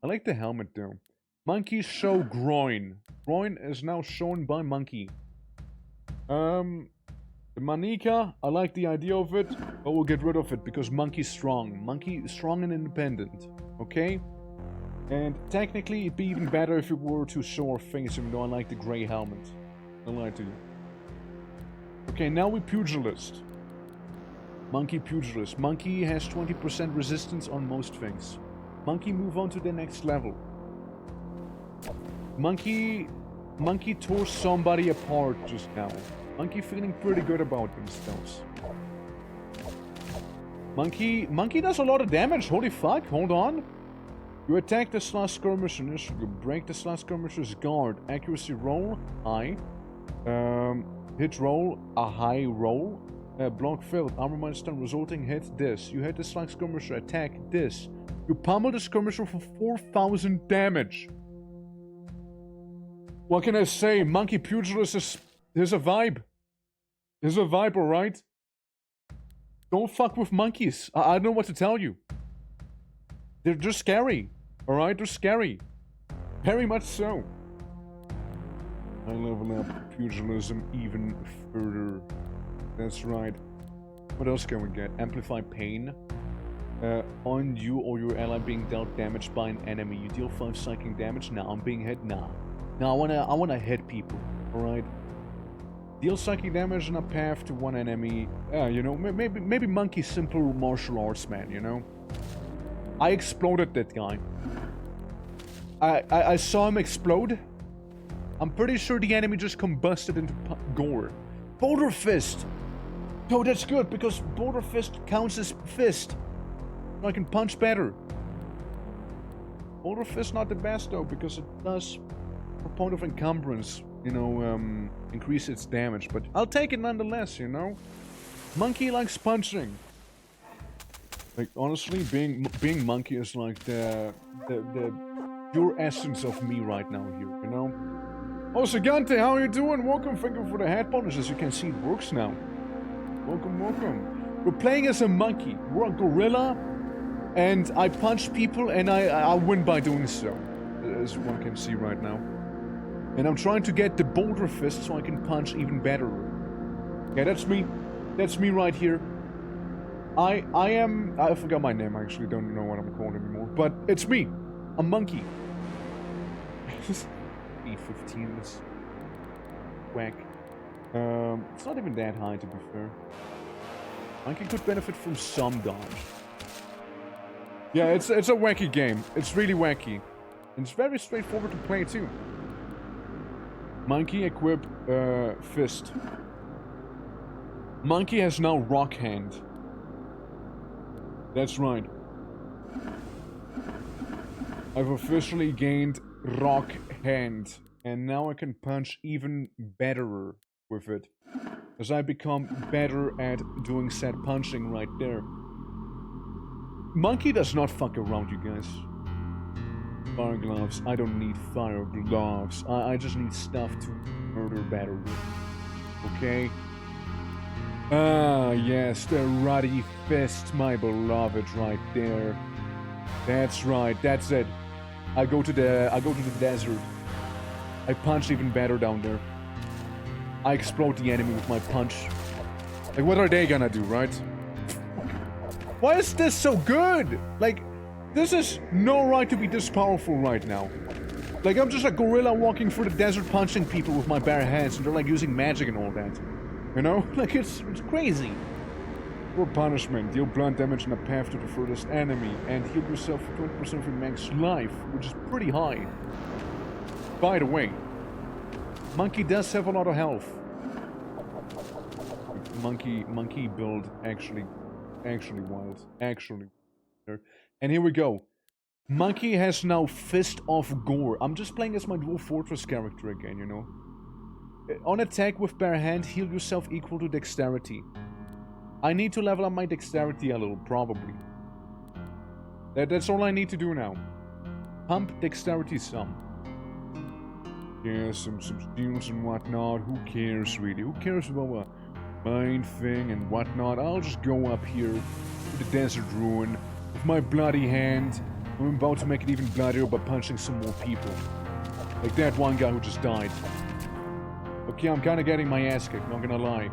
I like the helmet though. Monkey show groin. Groin is now shown by Monkey. The Manika, I like the idea of it, but we'll get rid of it because Monkey's strong. Monkey is strong and independent. Okay? And technically it'd be even better if it were to show our face, even though I like the grey helmet. I lied to you. Okay, now we Pugilist. Monkey Pugilist. Monkey has 20% resistance on most things. Monkey move on to the next level. Monkey tore somebody apart just now. Monkey feeling pretty good about themselves. Monkey does a lot of damage. Holy fuck, hold on. You attack the slash skirmisher initially. You break the slash skirmisher's guard. Accuracy roll, high. Hit roll, a high roll. Block failed. Armor minus 10 resulting hit this. You hit the slash skirmisher, attack this. You pummel the skirmisher for 4,000 damage. What can I say? Monkey Pugilist is... There's a vibe. There's a vibe, alright? Don't fuck with monkeys. I don't know what to tell you. They're just scary. Alright? They're scary. Very much so. I level up pugilism even further. That's right. What else can we get? Amplify pain. On you or your ally being dealt damage by an enemy. You deal 5 psychic damage. Now I'm being hit. Nah. Now I wanna hit people. Alright? Deal psychic damage on a path to one enemy. You know, maybe Monkey's simple martial arts, man, you know? I exploded that guy. I saw him explode. I'm pretty sure the enemy just combusted into gore. Boulder Fist! Yo, that's good, because Boulder Fist counts as fist. I can punch better. Boulder Fist not the best though, because it does, for point of encumbrance, you know, increase its damage. But I'll take it nonetheless, you know? Monkey likes punching. Like, honestly, being Monkey is like the pure essence of me right now here, you know? Oh, Sagante, how are you doing? Welcome, thank you for the head bonus. As you can see, it works now. Welcome, welcome. We're playing as a monkey. We're a gorilla, and I punch people, and I win by doing so, as one can see right now. And I'm trying to get the boulder fist so I can punch even better. Yeah, that's me. That's me right here. I forgot my name. I actually don't know what I'm called anymore. But it's me. A monkey. E15 is whack. It's not even that high, to be fair. Monkey could benefit from some dodge. Yeah, it's a wacky game. It's really wacky. And it's very straightforward to play too. Monkey equip fist. Monkey has now rock hand. That's right. I've officially gained rock hand. And now I can punch even better with it. As I become better at doing said punching right there. Monkey does not fuck around, you guys. Fire gloves. I don't need fire gloves. I just need stuff to murder better with. Okay? Ah, yes, the ruddy fist, my beloved, right there. That's right, that's it. I go to the desert. I punch even better down there. I explode the enemy with my punch. Like, what are they gonna do, right? Why is this so good? Like, this is no right to be this powerful right now. Like, I'm just a gorilla walking through the desert punching people with my bare hands, and they're like using magic and all that. You know? Like, it's crazy. For punishment, deal blunt damage in a path to the furthest enemy, and heal yourself for 20% of your max life, which is pretty high. By the way, Monkey does have a lot of health. Monkey build actually wild. Actually. And here we go. Monkey has now Fist of Gore. I'm just playing as my Dual Fortress character again, you know. On attack with bare hand, heal yourself equal to dexterity. I need to level up my dexterity a little, probably. That's all I need to do now. Pump dexterity some. Yeah, some steals and whatnot. Who cares, really? Who cares about a main thing and whatnot? I'll just go up here to the desert ruin with my bloody hand. I'm about to make it even bloodier by punching some more people. Like that one guy who just died. Okay, I'm kind of getting my ass kicked, not gonna lie.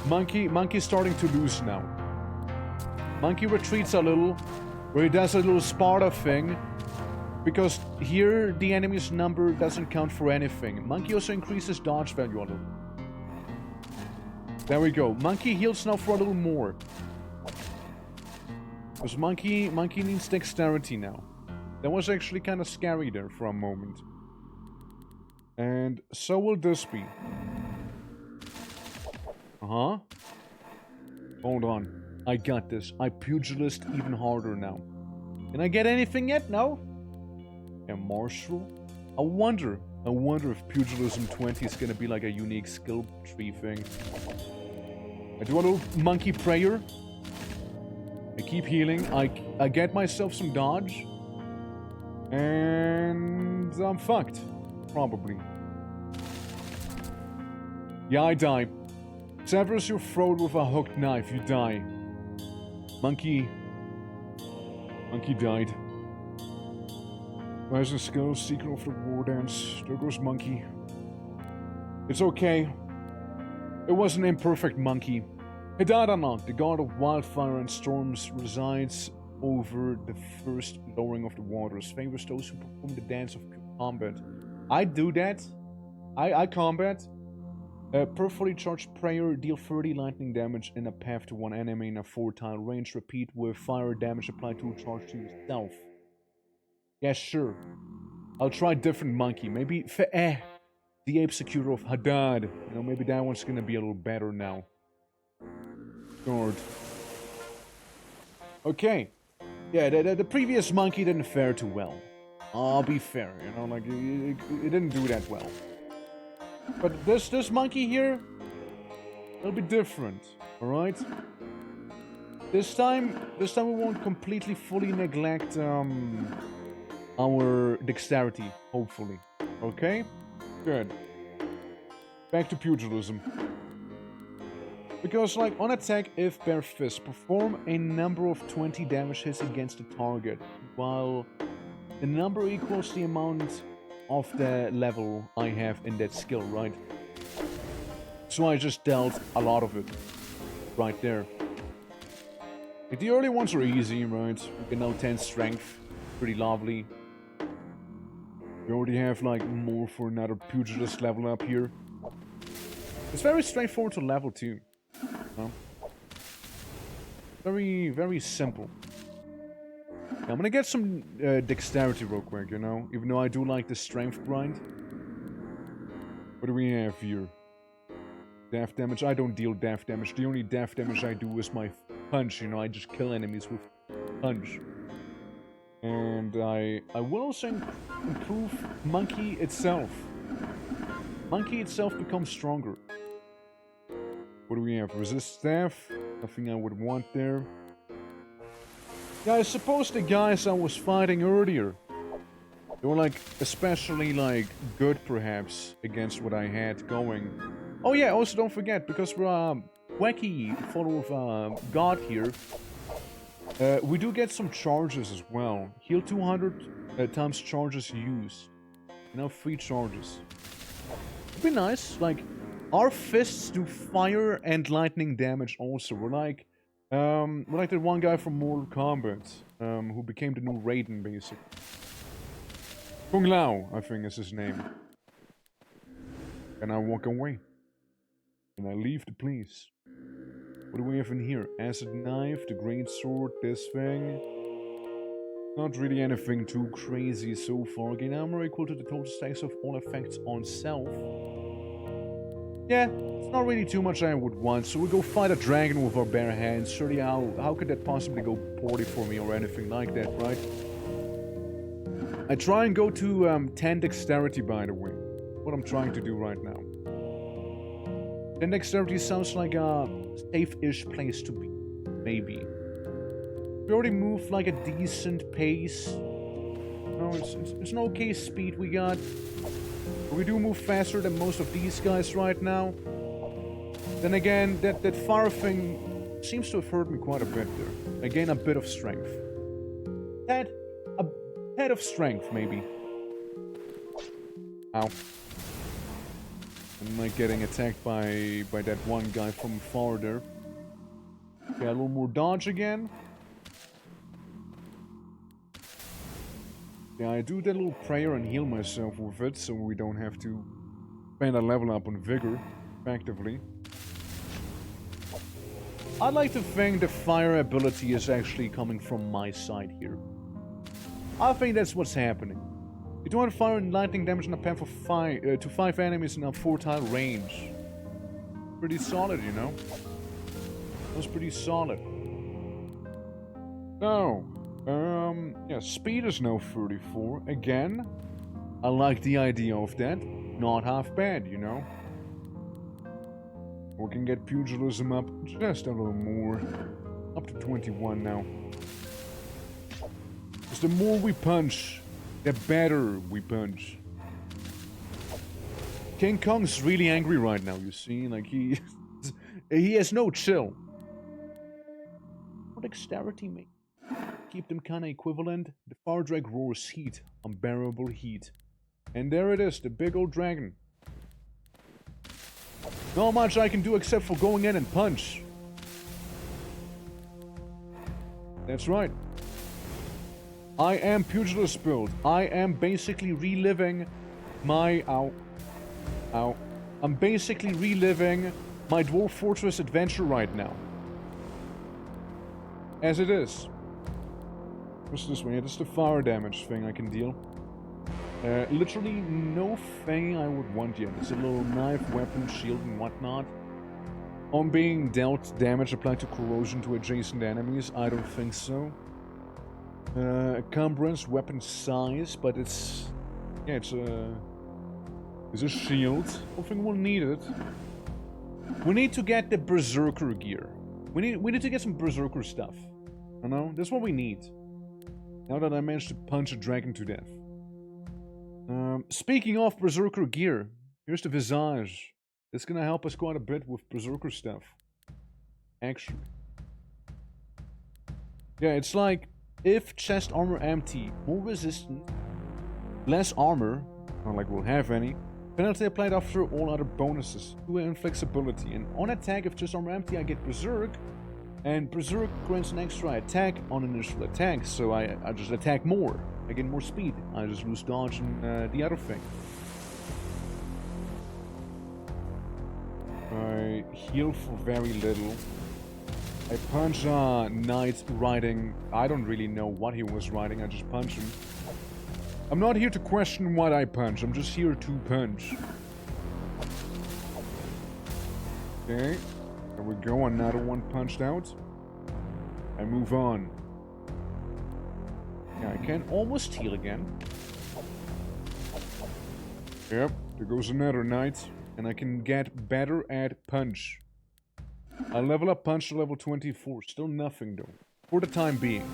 Monkey's starting to lose now. Monkey retreats a little, where he does a little Sparta thing. Because here, the enemy's number doesn't count for anything. Monkey also increases dodge value a little. There we go. Monkey heals now for a little more. Because Monkey needs dexterity now. That was actually kind of scary there for a moment. And so will this be. Uh-huh. Hold on. I got this. I pugilist even harder now. Can I get anything yet? No? A martial? I wonder if Pugilism 20 is gonna be like a unique skill tree thing. I do a little monkey prayer. I keep healing. I get myself some dodge. And I'm fucked. Probably. Yeah, I die. Severs your throat with a hooked knife. You die. Monkey died. Rising skills, Secret of the War Dance. There goes Monkey. It's okay. It was an imperfect monkey. Hidadanok, the god of wildfire and storms, resides over the first lowering of the waters. Favors those who perform the dance of combat. I do that. I combat. Perfectly charged prayer, deal 30 lightning damage in a path to one enemy in a 4-tile range. Repeat with fire damage applied to a charge to yourself. Yeah, sure. I'll try different monkey. Maybe the ape securer of Hadad. You know, maybe that one's gonna be a little better now. Lord. Okay. Yeah, the previous monkey didn't fare too well. I'll be fair, you know, like, it didn't do that well. But this monkey here, it'll be different, alright? This time we won't completely fully neglect, our dexterity, hopefully. Okay? Good. Back to pugilism. Because, like, on attack, if bare fist, perform a number of 20 damage hits against the target, while the number equals the amount of the level I have in that skill, right? So I just dealt a lot of it right there. Like, the early ones are easy, right? You can now 10 strength, pretty lovely. We already have like more for another pugilist level up here. It's very straightforward to level too. Very, very simple. I'm gonna get some dexterity real quick, you know? Even though I do like the strength grind. What do we have here? Death damage. I don't deal death damage. The only death damage I do is my punch, you know? I just kill enemies with punch. And I will also improve Monkey itself. Monkey itself becomes stronger. What do we have? Resist staff? Nothing I would want there. Yeah, I suppose the guys I was fighting earlier, they were like, especially like good perhaps against what I had going. Oh yeah, also don't forget, because we're wacky follower of God here, we do get some charges as well. Heal 200 times charges used. You know, 3 charges. It'd be nice, like, our fists do fire and lightning damage also. We're like the one guy from Mortal Kombat, who became the new Raiden, basically. Kung Lao, I think is his name. And I walk away. And I leave the place. What do we have in here? Acid knife, the great sword, this thing. Not really anything too crazy so far. Gain armor equal to the total stacks of all effects on self. Yeah, it's not really too much I would want, so we go fight a dragon with our bare hands. Surely how could that possibly go poorly for me or anything like that, right? I try and go to 10 dexterity, by the way. What I'm trying to do right now. 10 dexterity sounds like a safe-ish place to be. Maybe. We already moved like a decent pace. No, it's an okay speed we got. But we do move faster than most of these guys right now. Then again, that fire thing seems to have hurt me quite a bit there. I gain a bit of strength. A head of strength, maybe. Ow. I'm like getting attacked by that one guy from far there. Okay, a little more dodge again. Yeah, I do that little prayer and heal myself with it, so we don't have to spend a level up on vigor, effectively. I'd like to think the fire ability is actually coming from my side here. I think that's what's happening. You do want fire and lightning damage on a path of 5 enemies in a 4-tile range. Pretty solid, you know? That was pretty solid. So, yeah, speed is now 34. Again, I like the idea of that. Not half bad, you know? We can get pugilism up just a little more. Up to 21 now. Because the more we punch, the better we punch. King Kong's really angry right now, you see? Like, he has no chill. What dexterity, mate? Keep them kinda equivalent. The fire drag roars heat, unbearable heat. And there it is, the big old dragon. Not much I can do except for going in and punch. That's right. I am pugilist build. I am basically reliving my... Ow. Ow. I'm basically reliving my Dwarf Fortress adventure right now. As it is. What's this one? Yeah, this is the fire damage thing I can deal. Literally no thing I would want yet. It's a little knife, weapon, shield, and whatnot. On being dealt damage applied to corrosion to adjacent enemies, I don't think so. Encumbrance, weapon size, but it's... Yeah, it's a shield. I don't think we'll need it. We need to get the Berserker gear. We need to get some Berserker stuff. You know? That's what we need. Now that I managed to punch a dragon to death. Speaking of Berserker gear, here's the Visage. It's gonna help us quite a bit with Berserker stuff. Actually. Yeah, it's like, if chest armor empty, more resistant, less armor, not like we'll have any, penalty applied after all other bonuses, 2 inflexibility, and on attack if chest armor empty I get Berserk, and Berserk grants an extra attack on initial attack, so I just attack more, I get more speed, I just lose dodge and the other thing. I heal for very little. I punch a knight riding, I don't really know what he was riding, I just punch him. I'm not here to question what I punch, I'm just here to punch. Okay, there we go, another one punched out. I move on. Yeah, I can almost heal again. Yep, there goes another knight, and I can get better at punch. I level up punch to level 24, still nothing though, for the time being.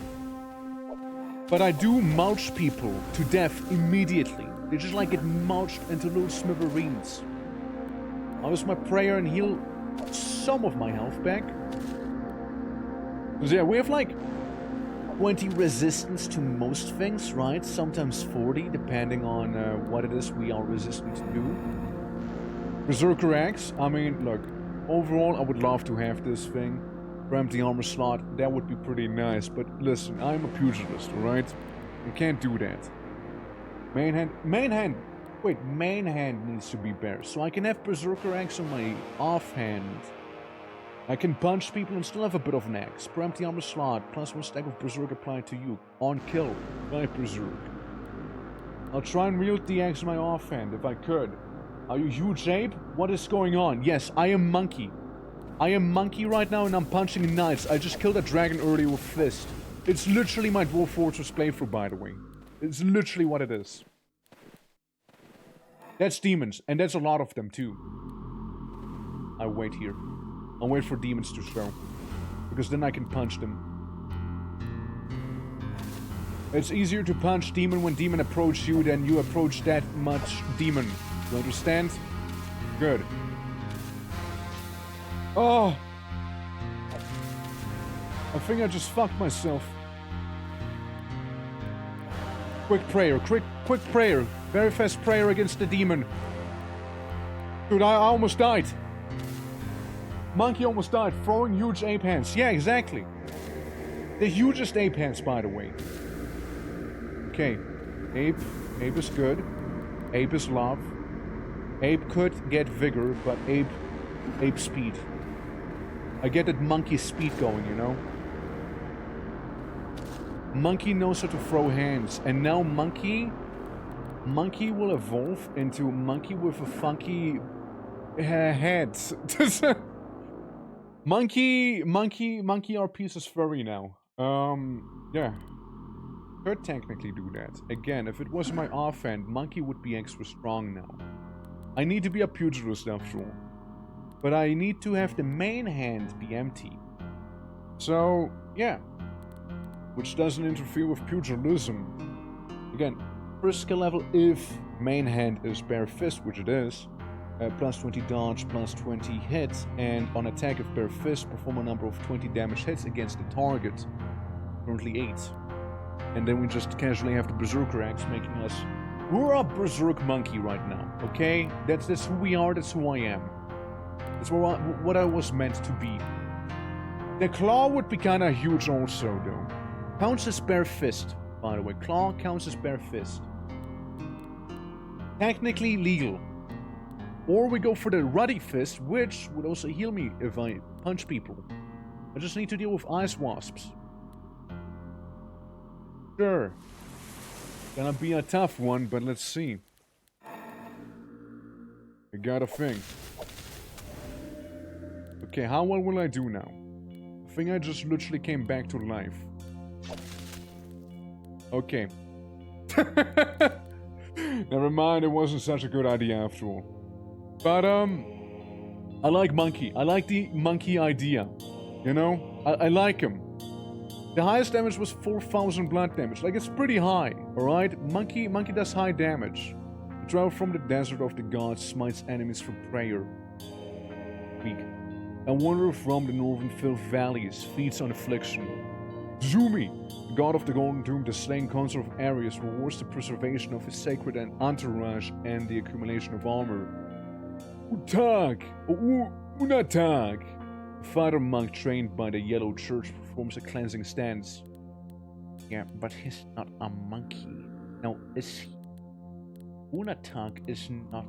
But I do mulch people to death immediately. They just like get mulched into little smithereens. I'll use my prayer and heal some of my health back. Because yeah, we have like 20 resistance to most things, right? Sometimes 40, depending on what it is we are resistant to do. Berserker Axe, I mean, look, overall I would love to have this thing. For empty armor slot, that would be pretty nice, but listen, I'm a pugilist, alright? I can't do that. Main hand needs to be bare, so I can have Berserker Axe on my offhand. I can punch people and still have a bit of an axe. Per empty armor slot, plus 1 stack of Berserk applied to you. On kill, by Berserk. I'll try and wield the axe in my offhand, if I could. Are you huge ape? What is going on? Yes, I am monkey. I am monkey right now and I'm punching knights. I just killed a dragon earlier with fist. It's literally my Dwarf Fortress playthrough, by the way. It's literally what it is. That's demons, and that's a lot of them too. I wait here. I'll wait for demons to show. Because then I can punch them. It's easier to punch demon when demon approach you than you approach that much demon. You understand? Good. Oh! I think I just fucked myself. Quick prayer, quick prayer. Very fast prayer against the demon. Dude, I almost died. Monkey almost died, throwing huge ape hands. Yeah, exactly. The hugest ape hands, by the way. Okay. Ape is good. Ape is love. Ape could get vigor, but ape speed. I get that monkey speed going, you know? Monkey knows how to throw hands, and now monkey will evolve into monkey with a funky head. monkey RPs is furry now. Yeah. Could technically do that. Again, if it was my offhand, monkey would be extra strong now. I need to be a pugilist after all. But I need to have the main hand be empty. So, yeah. Which doesn't interfere with pugilism. Again, first skill level if main hand is bare fist, which it is. Plus 20 dodge, plus 20 hits, and on attack of bare fist, perform a number of 20 damage hits against the target. Currently 8. And then we just casually have the Berserker Axe making us... We're a Berserk monkey right now, okay? That's who we are, that's who I am. That's what I was meant to be. The claw would be kinda huge also, though. Counts as bare fist, by the way. Claw counts as bare fist. Technically legal. Or we go for the ruddy fist, which would also heal me if I punch people. I just need to deal with ice wasps. Sure. Gonna be a tough one, but let's see. I got a thing. Okay, how well will I do now? I think I just literally came back to life. Okay. Never mind, it wasn't such a good idea after all. But, I like monkey. I like the monkey idea. You know? I like him. The highest damage was 4,000 blood damage. Like, it's pretty high, alright? Monkey does high damage. The travel from the desert of the gods smites enemies for prayer. Weak. A wanderer from the northern Filth Valleys feeds on affliction. Zumi, the god of the Golden Tomb, the slain consort of Ares, rewards the preservation of his sacred entourage and the accumulation of armor. Utag! Unatag! A fighter monk trained by the Yellow Church performs a cleansing stance. Yeah, but he's not a monkey. No, is he? Unatag is not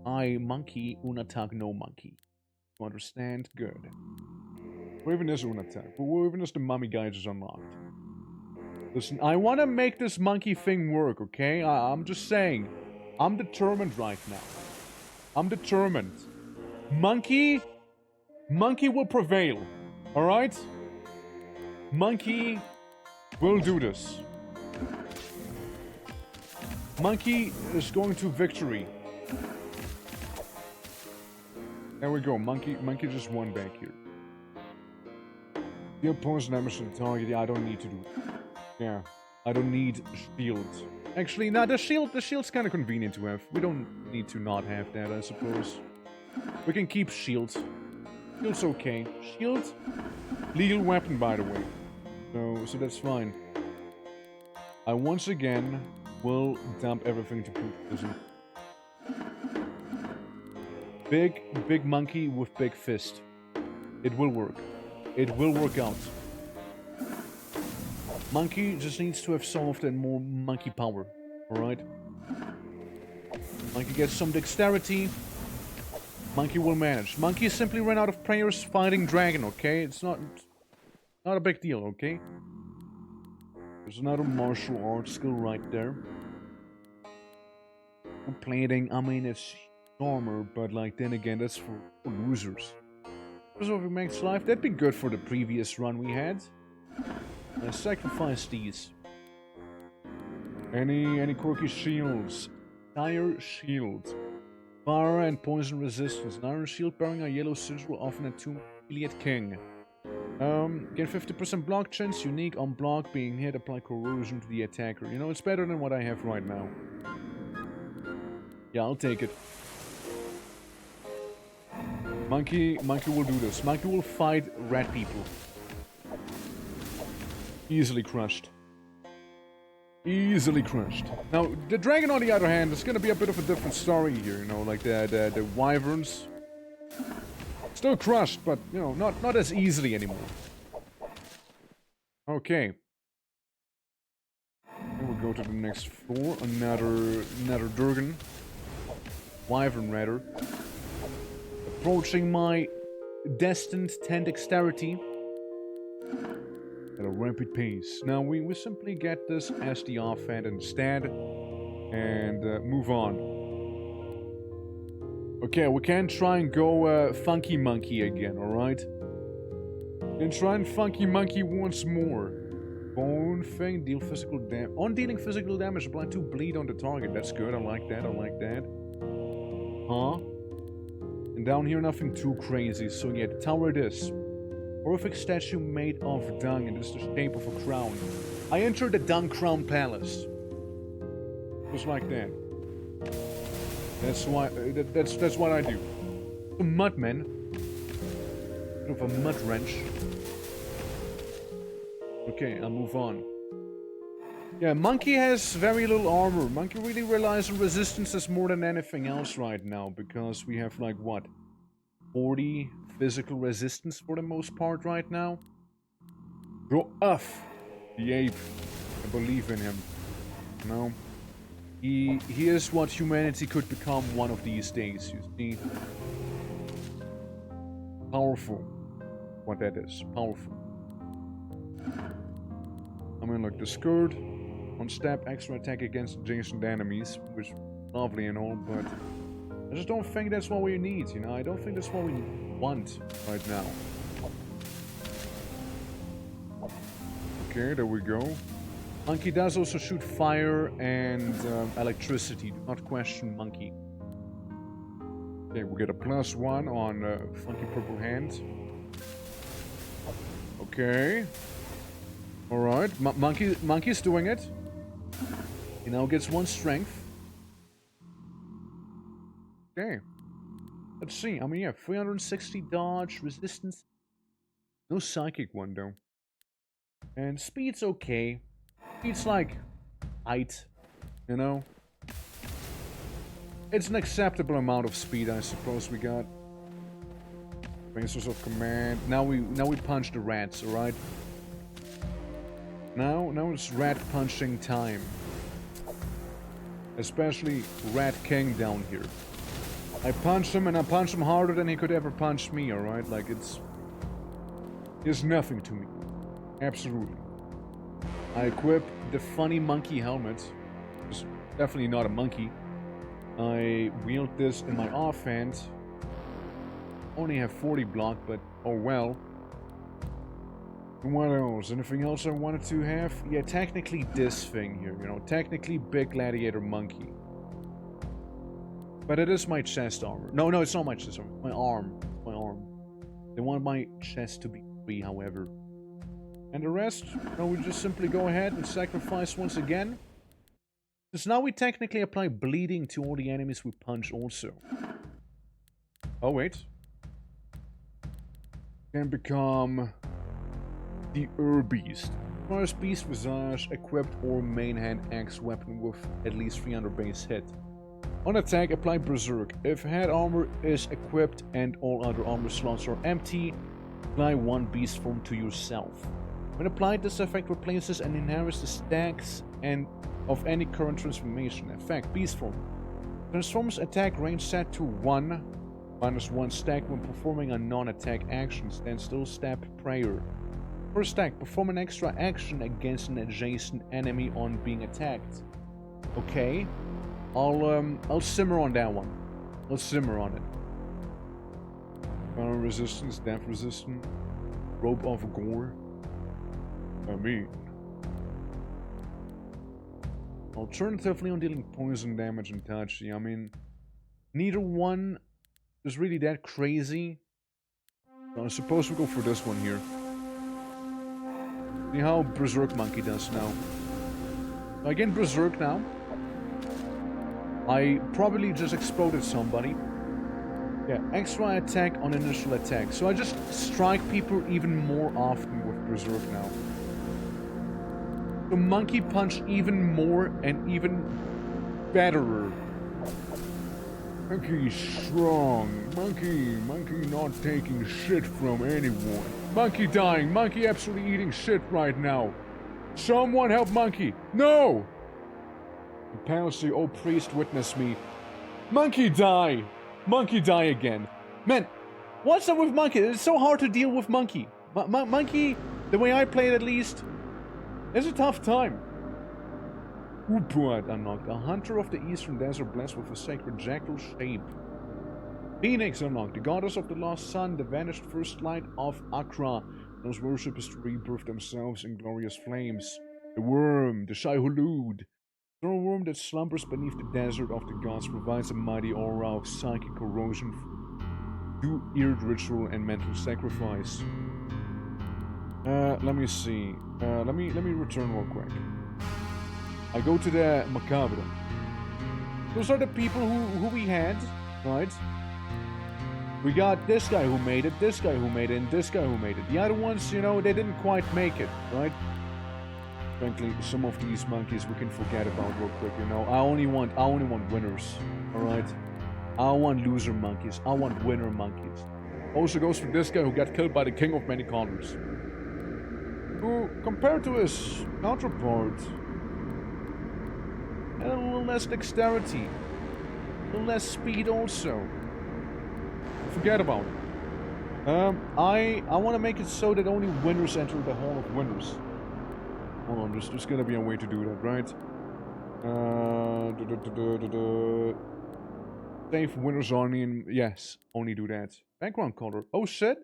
I monkey, Unatag no monkey. You understand? Good. Raven is Unatag, but Raven is the mummy guide is unlocked. Listen, I want to make this monkey thing work, okay? I'm just saying. I'm determined right now. I'm determined. Monkey will prevail. Alright? Monkey will do this. Monkey is going to victory. There we go. Monkey just won back here. Deal poison damage to the target. Yeah, I don't need to do it. Yeah, I don't need shield. Actually, nah, the shield's kind of convenient to have. We don't need to not have that, I suppose. We can keep shield. Shield's okay. Shield, legal weapon, by the way. So that's fine. I once again will dump everything to prison. Big monkey with big fist. It will work. It will work out. Monkey just needs to have soft and more monkey power. Alright? Monkey gets some dexterity. Monkey will manage. Monkey simply ran out of prayers fighting dragon, okay? It's not a big deal, okay? There's another martial arts skill right there. Plating, I mean, it's armor, but like, then again, that's for losers. Preserving max life, that'd be good for the previous run we had. I sacrifice these. Any quirky shields? Dire shield. Fire and poison resistance. An iron shield bearing a yellow sigil, often a tomb Iliad king. Get 50% block chance, unique on block, being hit, apply corrosion to the attacker. You know, it's better than what I have right now. Yeah, I'll take it. Monkey will do this. Monkey will fight rat people. Easily crushed. Easily crushed. Now, the dragon, on the other hand, is gonna be a bit of a different story here, you know, like the wyverns. Still crushed, but, you know, not as easily anymore. Okay. We'll go to the next floor. Another Durgan. Wyvern, rather. Approaching my destined 10 dexterity. At a rapid pace. Now we simply get this as the offhand instead. And move on. Okay, we can try and go Funky Monkey again, alright? And try and Funky Monkey once more. Bone Fang, deal physical damage. On dealing physical damage, apply 2 bleed on the target. That's good, I like that, I like that. Huh? And down here, nothing too crazy. So yeah, the tower it is. Horrific statue made of dung, and it's the shape of a crown. I entered the Dung Crown Palace. Just like that. That's why. That's what I do. A mudman. Bit of a mud wrench. Okay, I'll move on. Yeah, Monkey has very little armor. Monkey really relies on resistances more than anything else right now, because we have like what, 40 physical resistance for the most part right now. Go off, the ape. I believe in him. You know. He is what humanity could become one of these days, you see. Powerful. What that is. Powerful. I mean, look, the skirt. One step, extra attack against adjacent enemies. Which is lovely and all, but I just don't think that's what we need, you know. I don't think that's what we want right now. Okay, there we go. Monkey does also shoot fire and electricity. Do not question Monkey. Okay, we get a +1 on Funky Purple Hand. Okay. Alright, Monkey's doing it. He now gets 1 strength. Okay. Let's see. I mean, yeah, 360 dodge, resistance. No psychic one, though. And speed's okay. Speed's like height, you know? It's an acceptable amount of speed, I suppose we got. Bases of command. Now we punch the rats, alright? Now it's rat punching time. Especially Rat King down here. I punch him and I punch him harder than he could ever punch me, alright? Like it's nothing to me. Absolutely. I equip the funny monkey helmet. It's definitely not a monkey. I wield this in my offhand. Only have 40 block, but oh well. And what else? Anything else I wanted to have? Yeah, technically this thing here, you know. Technically Big Gladiator Monkey. But it is my chest armor. No, it's not my chest armor. My arm. My arm. They want my chest to be free, however. And the rest, no, we just simply go ahead and sacrifice once again. Because now we technically apply bleeding to all the enemies we punch also. Oh, wait. Can become the Beast. First Beast Visage, equipped or main hand axe weapon with at least 300 base hit. On attack, apply Berserk. If head armor is equipped and all other armor slots are empty, apply 1 beast form to yourself. When applied, this effect replaces and inherits the stacks and of any current transformation effect. Beast form. Transforms attack range set to 1, -1 stack when performing a non-attack action. Stand still, stab, prayer. First stack, perform an extra action against an adjacent enemy on being attacked. Okay. I'll simmer on that one. I'll simmer on it. Fire resistance, death resistant, robe of gore. I mean, alternatively on dealing poison damage and touch. I mean, neither one is really that crazy. So I suppose we go for this one here. See how Berserk Monkey does now. I get Berserk now. I probably just exploded somebody. Yeah, extra attack on initial attack. So I just strike people even more often with Berserk now. So Monkey Punch even more and even better. Monkey strong. Monkey not taking shit from anyone. Monkey dying. Monkey absolutely eating shit right now. Someone help Monkey. No! Apparently, oh priest, witness me. Monkey die! Monkey die again. Man, what's up with Monkey? It's so hard to deal with Monkey. Monkey, the way I play it at least, is a tough time. Upward unlocked. A hunter of the eastern desert blessed with a sacred jackal shape. Phoenix unlocked. The goddess of the lost sun, the vanished first light of ACHRA. Those worshippers to rebirth themselves in glorious flames. The worm, the Shai-Hulud. The worm that slumbers beneath the desert of the gods provides a mighty aura of psychic corrosion through eared ritual and mental sacrifice. Let me see. Let me return real quick. I go to the Macabre. Those are the people who we had, right? We got this guy who made it, this guy who made it, and this guy who made it. The other ones, you know, they didn't quite make it, right? Frankly, some of these monkeys we can forget about real quick, you know. I only want winners, alright? I don't want loser monkeys. I want winner monkeys. Also goes for this guy who got killed by the king of many colors. Who, compared to his counterpart, had a little less dexterity. A little less speed also. Forget about it. I want to make it so that only winners enter the Hall of Winners. Hold on, there's gonna be a way to do that, right? Save winners only, and yes, only do that. Background color. Oh shit!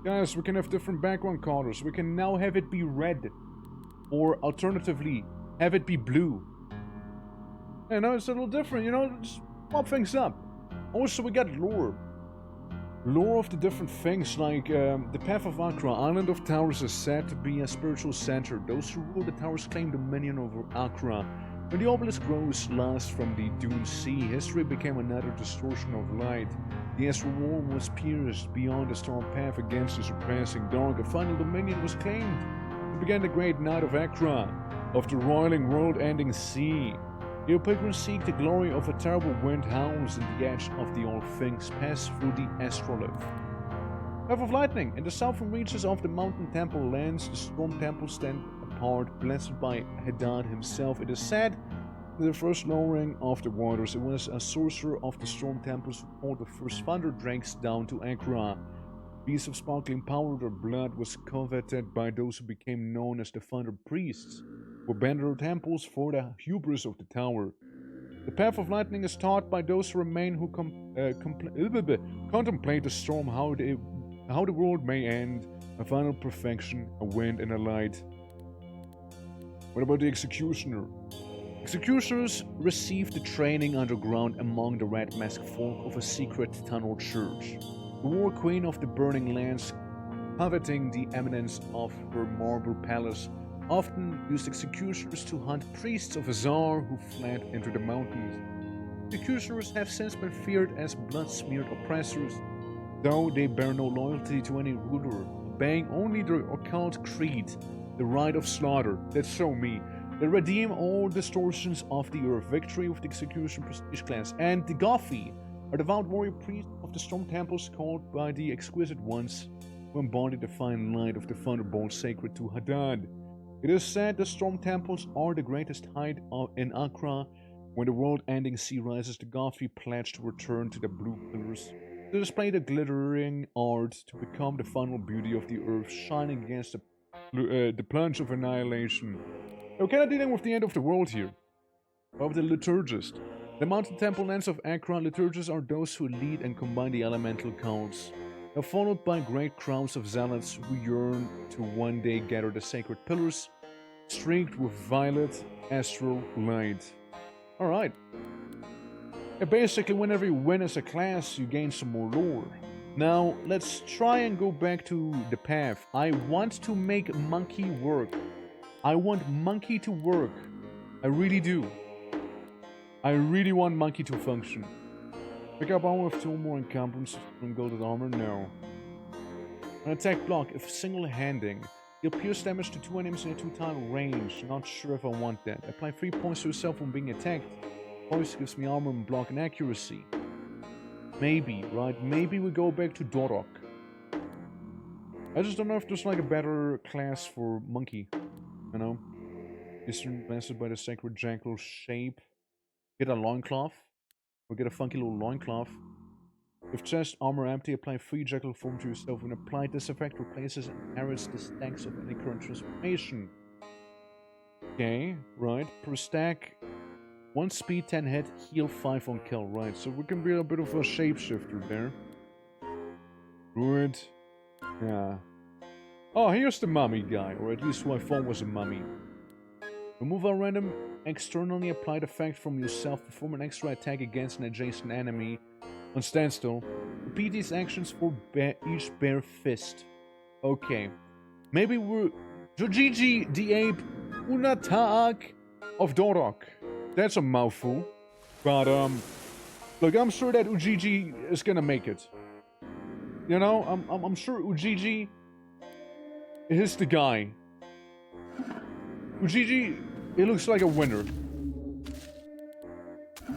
Guys, we can have different background colors. We can now have it be red. Or alternatively, have it be blue. You know, it's a little different, you know, just pop things up. Also, we got lore. lore of the different things, like the Path of ACHRA, Island of Towers is said to be a spiritual center. Those who rule the towers claim dominion over ACHRA. When the obelisk rose last from the dune sea, history became another distortion of light. The astral wall was pierced beyond the storm path against the surpassing dark. A final dominion was claimed. It began the great night of ACHRA, of the roiling world-ending sea. Here pilgrims seek the glory of a terrible wind howls in the edge of the all things, pass through the astrolith. Path of lightning. In the southern reaches of the mountain temple lands, the storm temples stand apart, blessed by Hadad himself. It is said that the first lowering of the waters, it was a sorcerer of the storm temples who called the first thunder drakes down to ACHRA. Beasts of sparkling power, their blood was coveted by those who became known as the Thunder Priests, who banned their temples for the hubris of the tower. The path of lightning is taught by those who remain who contemplate the storm, how the world may end, a final perfection, a wind and a light. What about the Executioner? Executioners received the training underground among the red masked folk of a secret tunnel church. The war queen of the burning lands, coveting the eminence of her marble palace, often used executioners to hunt priests of Azar who fled into the mountains. Executioners have since been feared as blood-smeared oppressors, though they bear no loyalty to any ruler, obeying only their occult creed, the right of slaughter. That's so me. They redeem all distortions of the earth, victory of the execution prestige class, and the Gothi are devout warrior priests of the storm temples called by the exquisite ones who embody the fine light of the thunderbolt sacred to Hadad. It is said the storm temples are the greatest height in ACHRA. When the world-ending sea rises, the Gothi pledge to return to the blue pillars to display the glittering art to become the final beauty of the earth, shining against the plunge of annihilation. We're kind of dealing with the end of the world here. Of the liturgist. The mountain temple lands of ACHRA, liturgists are those who lead and combine the elemental cults. They're followed by great crowds of zealots who yearn to one day gather the sacred pillars, streaked with violet astral light. Alright. Basically, whenever you win as a class, you gain some more lore. Now, let's try and go back to the path. I want to make Monkey work. I want Monkey to work. I really do. I really want Monkey to function. Pick up armor with 2 more encumbrances and golden armor? No. An attack block, if single-handing. Deal pierce damage to 2 enemies in a 2-tile range. Not sure if I want that. Apply 3 points to yourself when being attacked. Points gives me armor and block and accuracy. Maybe, right? Maybe we go back to Dorok. I just don't know if there's like a better class for Monkey. You know? Eastern blasted by the sacred jackal shape. Get a loincloth. Or get a funky little loincloth. If chest armor empty, apply 3 jackal form to yourself. When applied, this effect replaces and inherits the stacks of any current transformation. Okay, right. Per stack, 1 speed, 10 hit, heal 5 on kill. Right, so we can be a bit of a shapeshifter there. Good. Yeah. Oh, here's the mummy guy, or at least who I thought was a mummy. Remove a random externally applied effect from yourself. Perform an extra attack against an adjacent enemy on standstill. Repeat these actions for each bare fist. Okay. Maybe we're... Jojiji the Ape Unatak of Dorok. That's a mouthful. But, look, I'm sure that Ujiji is gonna make it. You know, I'm sure Ujiji is the guy. Ujiji, he looks like a winner.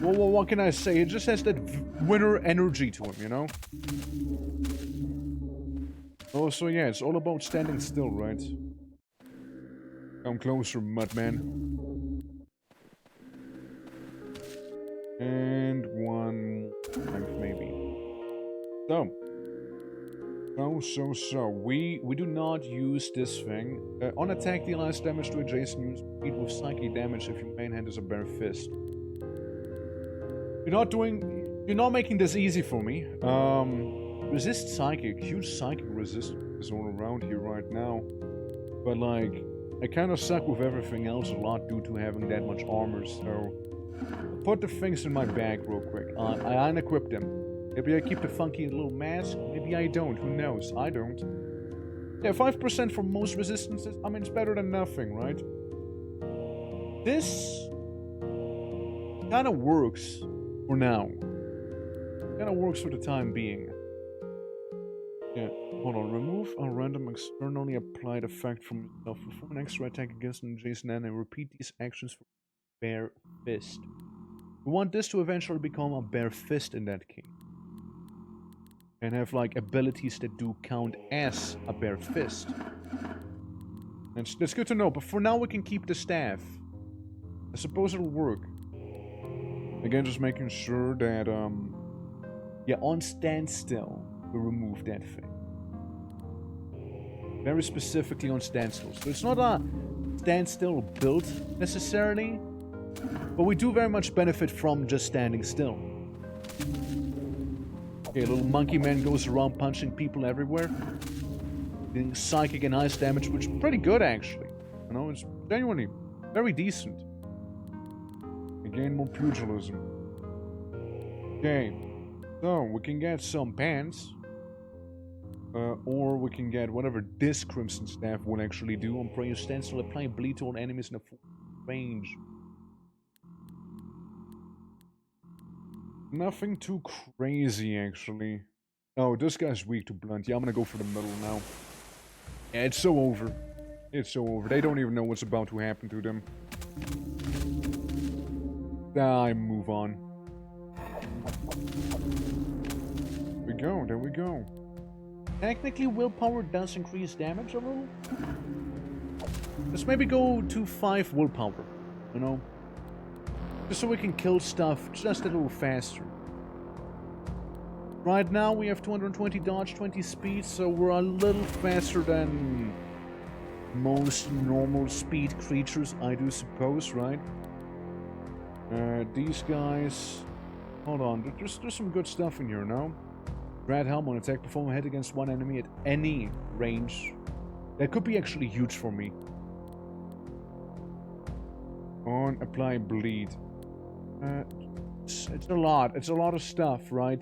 Well, what can I say? It just has that winner energy to him, you know? Oh, so yeah, it's all about standing still, right? Come closer, Mudman. And 1 strength, maybe. So. We do not use this thing. On attack, deals damage to adjacent units. Beat with psychic damage if your main hand is a bare fist. You're not making this easy for me. Resist psychic. Huge psychic resistance all around here right now. But like, I kind of suck with everything else a lot due to having that much armor, so... Put the things in my bag real quick. I unequip them. Maybe I keep the funky little mask. Maybe I don't. Who knows? I don't. Yeah, 5% for most resistances. I mean, it's better than nothing, right? This kind of works for now. Kind of works for the time being. Yeah, hold on. Remove a random externally applied effect from yourself. Perform an extra attack against an adjacent enemy and repeat these actions for bare fist. We want this to eventually become a bare fist in that case. And have like abilities that do count as a bare fist. And that's good to know, but for now we can keep the staff. I suppose it'll work. Again, just making sure that, yeah, on standstill, we remove that thing. Very specifically on standstill. So it's not a standstill build, necessarily, but we do very much benefit from just standing still. Okay, little monkey man goes around punching people everywhere. Doing psychic and ice damage, which is pretty good, actually. You know, it's genuinely very decent. Again, more pugilism. Okay, so we can get some pants. Or we can get whatever this Crimson Staff will actually do. On prey, you stand still, applying bleed to all enemies in a full range. Nothing too crazy, actually. Oh, this guy's weak to blunt. Yeah, I'm gonna go for the middle now. Yeah, it's so over. It's so over. They don't even know what's about to happen to them. I move on. There we go, there we go. Technically, willpower does increase damage a little. Let's maybe go to 5 willpower, you know? Just so we can kill stuff just a little faster. Right now we have 220 dodge, 20 speed, so we're a little faster than most normal speed creatures, I do suppose, right? These guys... Hold on, there's some good stuff in here now. Red Helm on attack, perform a hit against one enemy at any range. That could be actually huge for me. On apply bleed. It's a lot. It's a lot of stuff, right?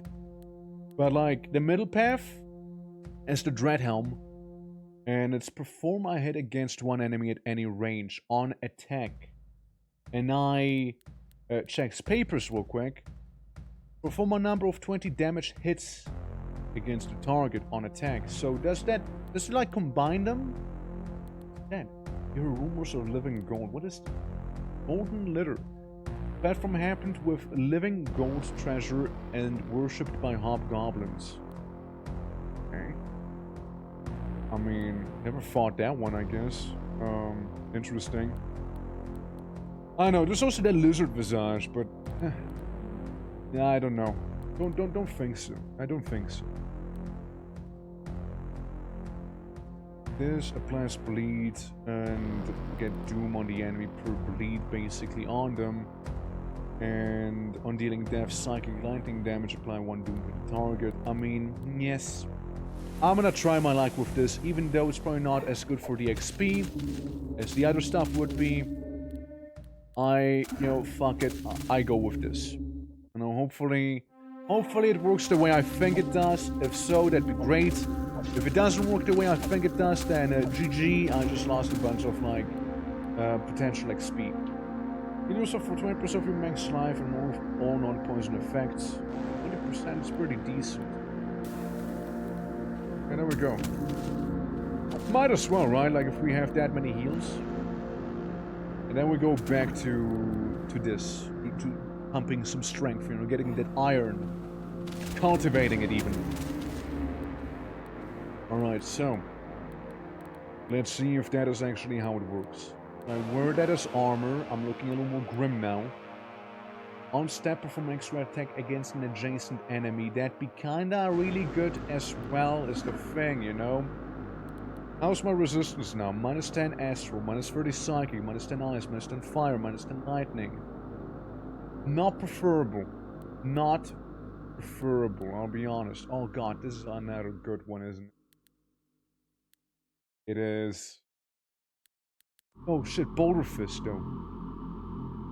But like the middle path is the Dread Helm, and it's perform a hit against one enemy at any range on attack. And I checks papers real quick. Perform a number of 20 damage hits against the target on attack. So does it like combine them? Then your rumors of living gold. What is golden litter? Platform happened with living gold treasure and worshipped by hobgoblins. Okay. I mean, never fought that one, I guess. Interesting. I know, there's also that lizard visage, but yeah, I don't know. Don't think so. I don't think so. This applies bleed and get doom on the enemy per bleed basically on them. And on dealing death, psychic lightning damage, apply 1 doom to the target. I mean, yes. I'm gonna try my luck with this, even though it's probably not as good for the XP as the other stuff would be. You know, fuck it. I go with this. You know, hopefully it works the way I think it does. If so, that'd be great. If it doesn't work the way I think it does, then GG, I just lost a bunch of, like, potential XP. You can use it for 20% of your max life and all non-poison effects. 20% is pretty decent. Okay, there we go. Might as well, right? Like, if we have that many heals. And then we go back to this. To pumping some strength, you know, getting that iron. Cultivating it even. Alright, so. Let's see if that is actually how it works. I wear that as armor. I'm looking a little more grim now. On step, perform an extra attack against an adjacent enemy. That'd be kinda really good as well as the thing, you know? How's my resistance now? Minus 10 astral, minus 30 psychic, minus 10 ice, minus 10 fire, minus 10 lightning. Not preferable. Not preferable, I'll be honest. Oh god, this is another good one, isn't it? It is... Oh shit, Boulder Fist though.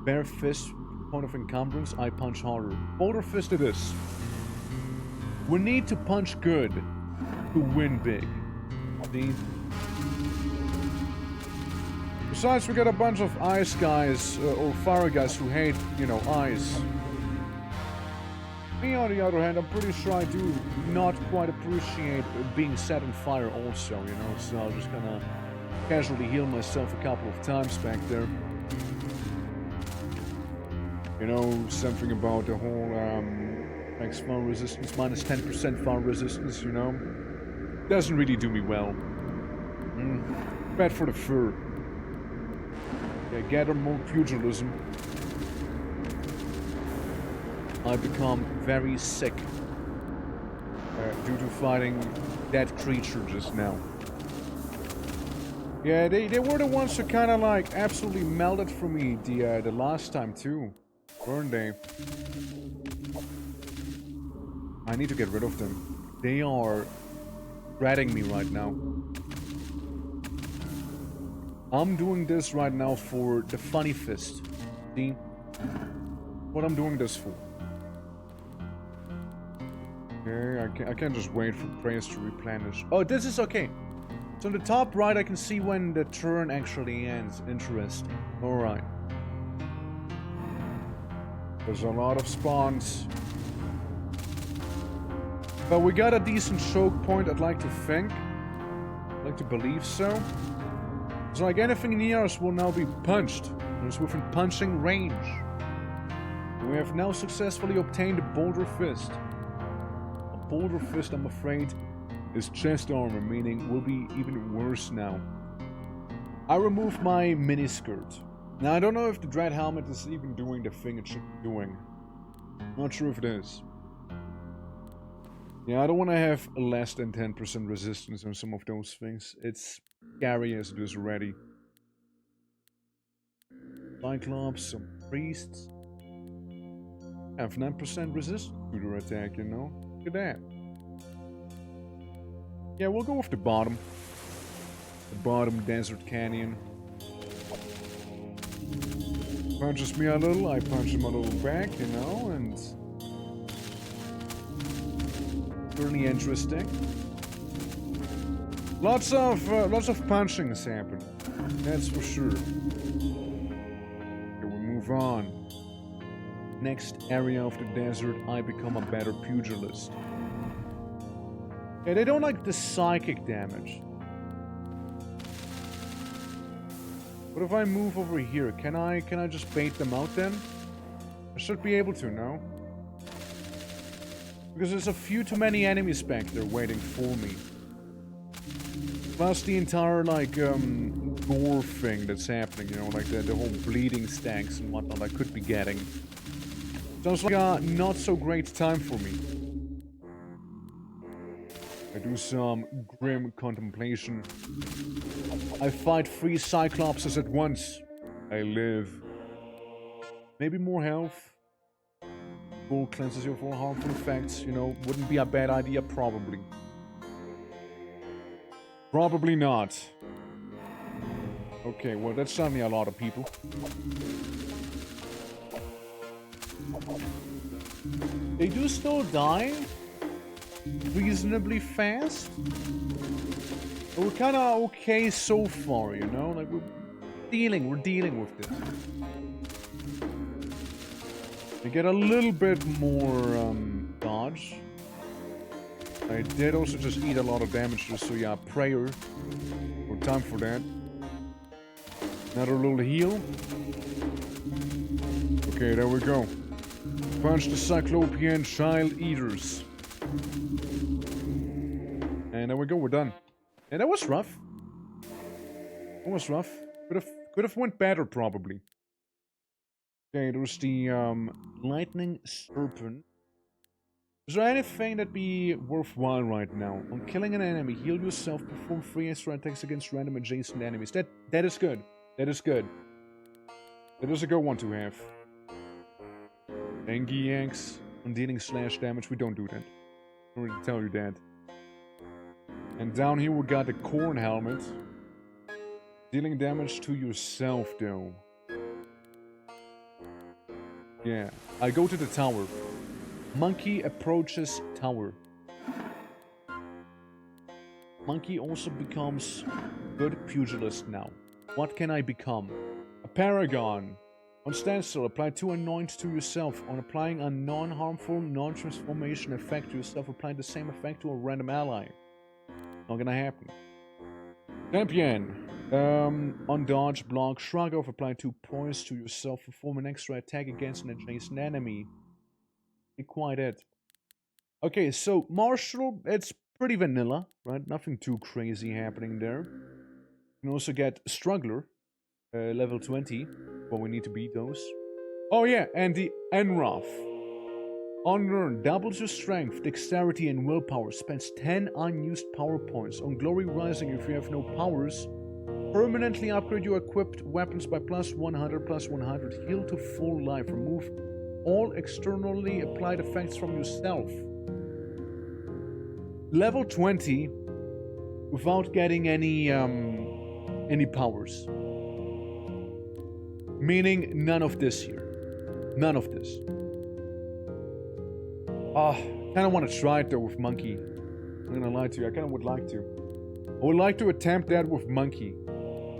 Bare Fist, point of encumbrance, I punch harder. Boulder Fist it is. We need to punch good to win big. See? Besides, we got a bunch of ice guys, or fire guys who hate, you know, ice. Me, on the other hand, I'm pretty sure I do not quite appreciate being set on fire also, you know, so I'll just gonna casually heal myself a couple of times back there. You know, something about the whole, max fire resistance, minus 10% fire resistance, you know? Doesn't really do me well. Bad for the fur. Yeah, gather more pugilism. I become very sick Due to fighting that creature just now. Yeah, they were the ones who kind of like absolutely melted for me the last time too, weren't they? I need to get rid of them. They are dreading me right now. I'm doing this right now for the funny fist. See? What I'm doing this for. Okay, I can't just wait for praise to replenish. Oh, this is okay. So on the top right, I can see when the turn actually ends. Interesting. Alright. There's a lot of spawns. But we got a decent choke point, I'd like to think. I'd like to believe so. So like anything near us will now be punched. It's within punching range. We have now successfully obtained a Boulder Fist. A Boulder Fist, I'm afraid, is chest armor, meaning will be even worse now. I removed my miniskirt. Now I don't know if the Dread Helmet is even doing the thing it should be doing. Not sure if it is. Yeah, I don't want to have less than 10% resistance on some of those things. It's scary as it is already. Cyclops, some priests. Have 9% resistance to their attack, you know? Look at that. Yeah, we'll go with the bottom. The bottom desert canyon. Punches me a little, I punch him a little back, you know, and... Really interesting. Lots of punching has happened. That's for sure. Okay, we move on. Next area of the desert, I become a better pugilist. Yeah, they don't like the psychic damage. What if I move over here? Can I just bait them out then? I should be able to, no? Because there's a few too many enemies back there waiting for me. Plus the entire, like, gore thing that's happening, you know, like the whole bleeding stacks and whatnot I could be getting. Sounds like a not so great time for me. I do some grim contemplation. I fight 3 Cyclopses at once. I live. Maybe more health. Full cleanses you of all harmful effects, you know, wouldn't be a bad idea, probably. Probably not. Okay, well, that's certainly a lot of people. They do still die reasonably fast. But we're kind of okay so far, you know? Like, we're dealing with this. They get a little bit more dodge. I did also just eat a lot of damage, so yeah, prayer. No time for that. Another little heal. Okay, there we go. Punch the Cyclopean Child Eaters. And there we go, we're done. And that was rough. That was rough. Could have went better, probably. Okay, there's the Lightning Serpent. Is there anything that'd be worthwhile right now? On killing an enemy, heal yourself, perform 3 extra attacks against random adjacent enemies. That is good. That is good. That is a good one to have. ENG on dealing slash damage, we don't do that. I already tell you that. And down here we got the Corn Helmet. Dealing damage to yourself though. Yeah, I go to the tower. Monkey approaches tower. Monkey also becomes good pugilist now. What can I become? A paragon. On standstill, apply 2 anoint to yourself. On applying a non-harmful, non-transformation effect to yourself, apply the same effect to a random ally. Not gonna happen. Champion. On dodge, block, shrug off, apply 2 points to yourself, perform an extra attack against an adjacent enemy. Be quite it. Okay, so martial, it's pretty vanilla, right? Nothing too crazy happening there. You can also get struggler, level 20, but we need to beat those. Oh yeah, and the Enroth. Unlearn doubles your strength, dexterity, and willpower. Spends 10 unused power points. On Glory Rising, if you have no powers, permanently upgrade your equipped weapons by plus 100. Heal to full life. Remove all externally applied effects from yourself. Level 20 without getting any powers. Meaning none of this here. None of this. Kinda want to try it though with Monkey. I'm gonna lie to you, I kinda would like to. I would like to attempt that with Monkey.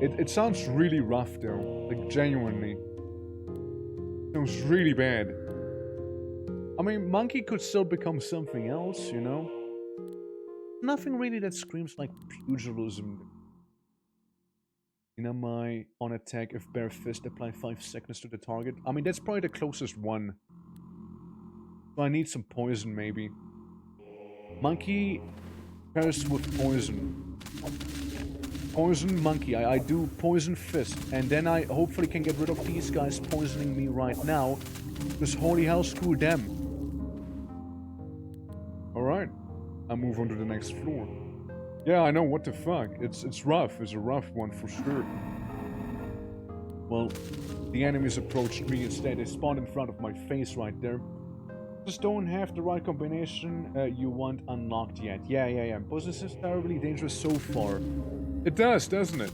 It sounds really rough though, like genuinely. It sounds really bad. I mean, Monkey could still become something else, you know? Nothing really that screams like pugilism. You know, my on attack, if bare fist, apply 5 seconds to the target. I mean, that's probably the closest one. So I need some poison, maybe. Monkey pairs with poison. Poison monkey. I do poison fist. And then I hopefully can get rid of these guys poisoning me right now. Because holy hell, screw them. Alright. I'll move on to the next floor. Yeah, I know, what the fuck. It's rough. It's a rough one for sure. Well, the enemies approached me instead. They spawned in front of my face right there. Just don't have the right combination you want unlocked yet. Yeah. But this is terribly dangerous so far. It does, doesn't it?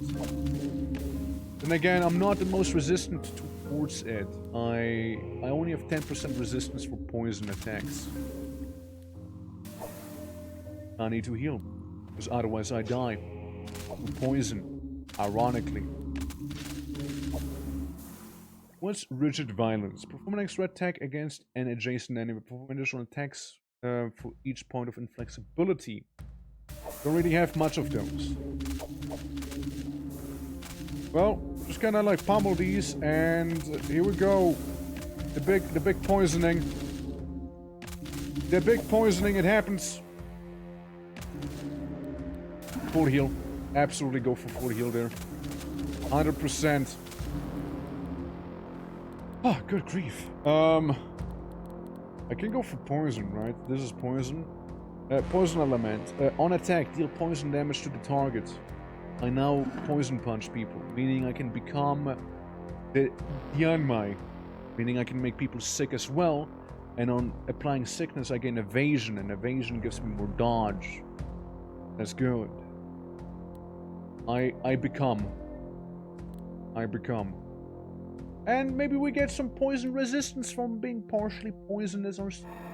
Then again, I'm not the most resistant towards it. I only have 10% resistance for poison attacks. I need to heal, because otherwise I die. From poison, ironically. What's rigid violence? Perform an extra attack against an adjacent enemy. Perform additional attacks for each point of inflexibility. Don't really have much of those. Well, just kinda like pummel these, and here we go. The big poisoning. The big poisoning, it happens. Full heal. Absolutely go for full heal there. 100%. Oh, good grief. I can go for poison, right? This is poison. Poison element. On attack, deal poison damage to the target. I now poison punch people, meaning I can become the Yanmai, meaning I can make people sick as well. And on applying sickness, I gain evasion, and evasion gives me more dodge. That's good. I become. And maybe we get some poison resistance from being partially poisoned as our...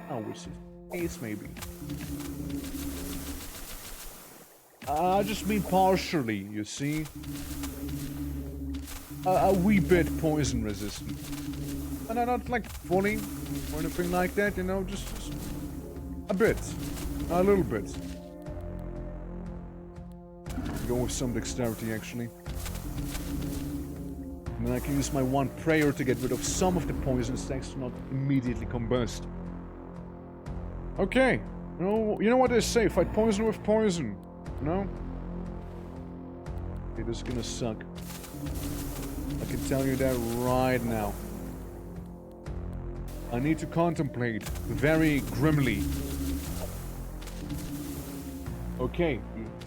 Oh, which is the case, maybe. I just mean partially, you see? A wee bit poison resistant. And not like fully or anything like that, you know, just a bit. A little bit. Go with some dexterity, actually. And then I can use my one prayer to get rid of some of the poison stacks to not immediately combust. Okay. You know what they say, fight poison with poison. You know? Okay, this is gonna suck. I can tell you that right now. I need to contemplate very grimly. Okay.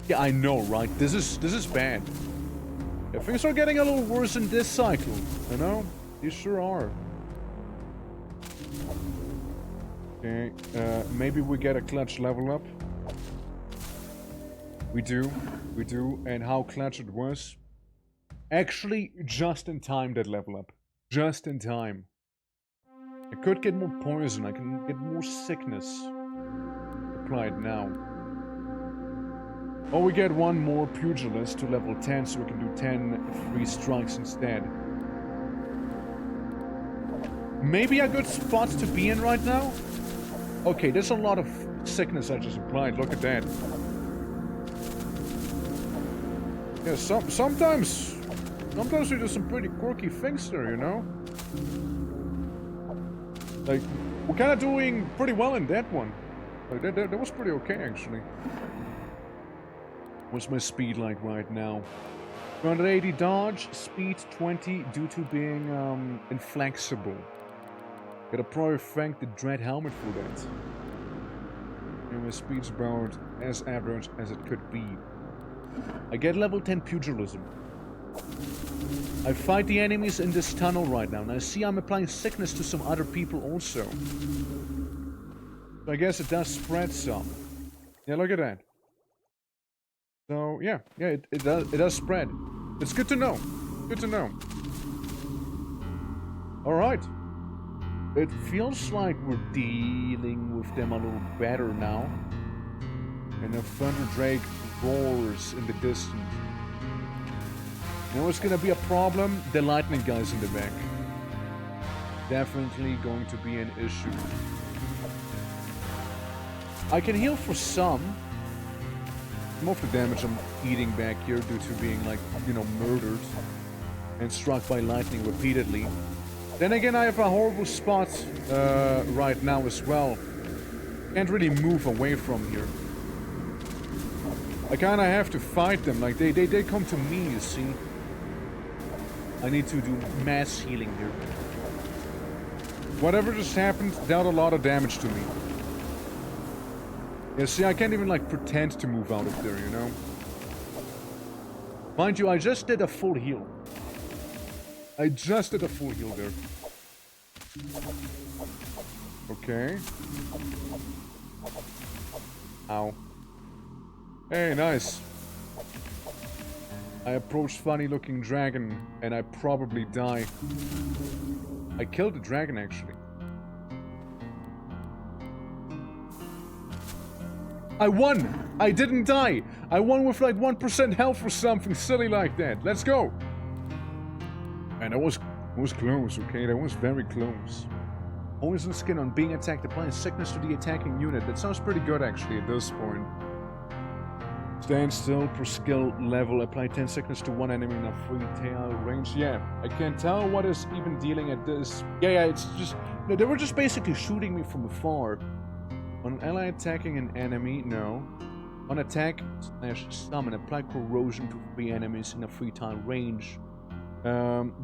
Yeah, I know, right? This is bad. Yeah, things are getting a little worse in this cycle, you know? You sure are. Okay, maybe we get a clutch level up. We do, and how clutch it was. Actually, just in time that level up. Just in time. I could get more poison, I can get more sickness applied now. Or we get one more pugilist to level 10 so we can do 10 free strikes instead. Maybe a good spot to be in right now? Okay, there's a lot of sickness I just applied. Look at that. Yeah, sometimes we do some pretty quirky things there, you know? Like, we're kind of doing pretty well in that one. Like, that was pretty okay, actually. What's my speed like right now? 280 dodge, speed 20 due to being inflexible. Gotta probably thank the Dread Helmet for that. And my speed's about as average as it could be. I get level 10 pugilism. I fight the enemies in this tunnel right now, and I see I'm applying sickness to some other people also. So I guess it does spread some. Yeah, look at that. So yeah, it does spread. It's good to know. Good to know. Alright. It feels like we're dealing with them a little better now. And the Thunder Drake roars in the distance. You know what's gonna be a problem? The lightning guys in the back. Definitely going to be an issue. I can heal for some. Most of the damage I'm eating back here due to being, like, you know, murdered and struck by lightning repeatedly. Then again, I have a horrible spot right now as well. Can't really move away from here. I kinda have to fight them, like they come to me, you see. I need to do mass healing here. Whatever just happened dealt a lot of damage to me. Yeah, see, I can't even, like, pretend to move out of there, you know? Mind you, I just did a full heal. I just did a full heal there. Okay. Ow. Hey, nice. I approach funny-looking dragon, and I probably die. I killed the dragon, actually. I won! I didn't die! I won with like 1% health or something silly like that. Let's go! And that was close, okay? That was very close. Poison skin on being attacked, applying sickness to the attacking unit. That sounds pretty good, actually, at this point. Stand still per skill level. Apply 10 sickness to one enemy in a free tail range. Yeah, I can't tell what is even dealing at this. Yeah, it's just... No, they were just basically shooting me from afar. On an ally attacking an enemy, no. On attack / summon, apply corrosion to 3 enemies in a free tile range.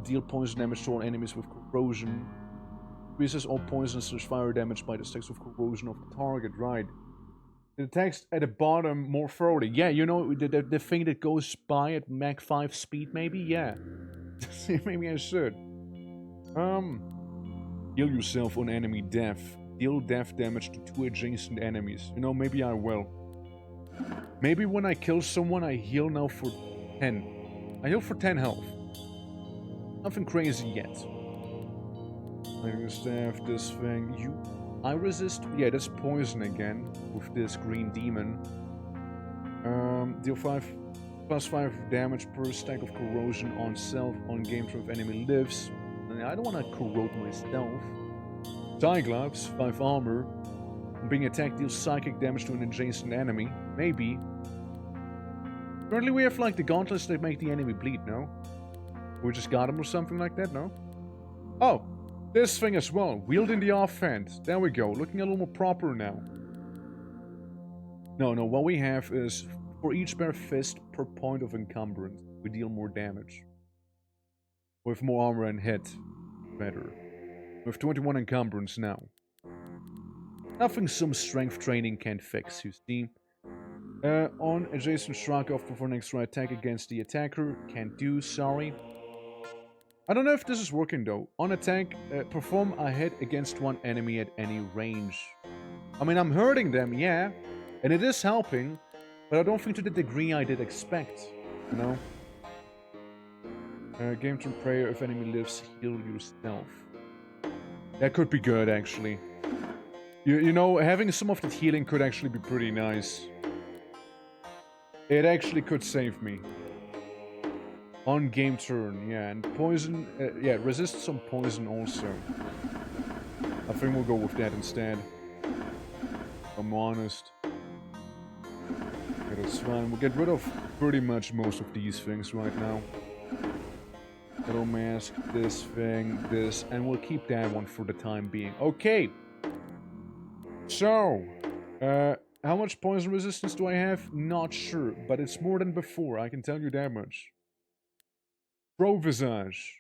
Deal poison damage to all enemies with corrosion. Increases all poison / fire damage by the stacks of corrosion of the target, right. The text at the bottom more thoroughly. Yeah, you know, the thing that goes by at Mach 5 speed, maybe? Yeah. Maybe I should. Heal yourself on enemy death. Deal death damage to 2 adjacent enemies. You know, maybe I will. Maybe when I kill someone, I heal now for 10. I heal for 10 health. Nothing crazy yet. Lightning staff, this thing. I resist... Yeah, that's poison again with this green demon. Deal +5 damage per stack of corrosion on self on game through if enemy lives. I don't want to corrode myself. Tie gloves, 5 armor. Being attacked deals psychic damage to an adjacent enemy. Maybe. Currently we have like the gauntlets that make the enemy bleed, no? We just got him or something like that, no? Oh! This thing as well. Wielding the offhand. There we go. Looking a little more proper now. No, what we have is for each bare fist per point of encumbrance, we deal more damage. With more armor and hit. Better. With 21 encumbrance now. Nothing some strength training can't fix, you see. On adjacent strike off for an extra attack against the attacker. Can't do, sorry. I don't know if this is working though. On attack, perform a hit against one enemy at any range. I mean, I'm hurting them, yeah. And it is helping. But I don't think to the degree I did expect. You know? Game turn prayer, if enemy lives, heal yourself. That could be good, actually. You know, having some of that healing could actually be pretty nice. It actually could save me. On game turn, yeah, and poison, yeah, resists some poison also. I think we'll go with that instead. If I'm honest. Yeah, that's fine. We'll get rid of pretty much most of these things right now. Little mask, this thing, this, and we'll keep that one for the time being. Okay! So, how much poison resistance do I have? Not sure, but it's more than before, I can tell you that much. Pro Visage.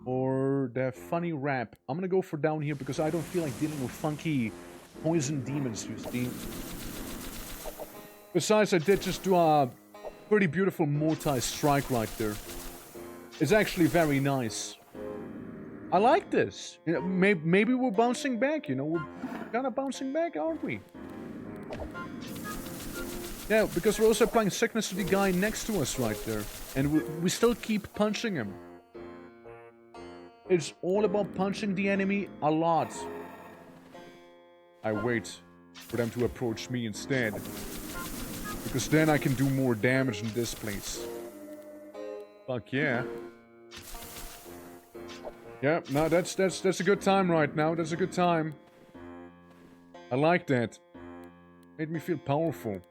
Or the funny rap. I'm gonna go for down here because I don't feel like dealing with funky poison demons, you see. Besides, I did just do a pretty beautiful multi-strike right there. It's actually very nice. I like this. You know, maybe we're bouncing back, you know. We're kind of bouncing back, aren't we? Yeah, because we're also applying sickness to the guy next to us right there. And we still keep punching him. It's all about punching the enemy a lot. I wait for them to approach me instead. Because then I can do more damage in this place. Fuck yeah. Yeah, no, that's a good time right now. That's a good time. I like that. Made me feel powerful.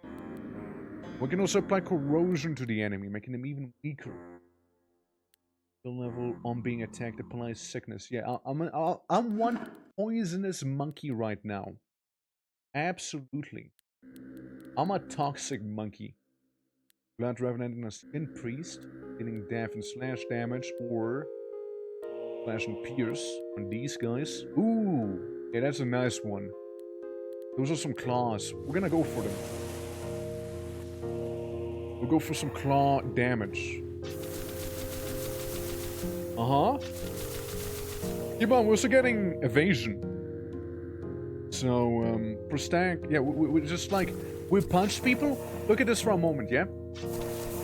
We can also apply corrosion to the enemy, making them even weaker. Skill level on being attacked applies sickness. Yeah, I'm one poisonous monkey right now. Absolutely. I'm a toxic monkey. Blood Revenant and a Skin Priest, dealing death and slash damage, or slash and pierce on these guys. Ooh, yeah, that's a nice one. Those are some claws. We're gonna go for them. We'll go for some claw damage. Uh-huh. Yeah, but we're also getting evasion. So, per stack, yeah, we just like, we punch people. Look at this for a moment, yeah?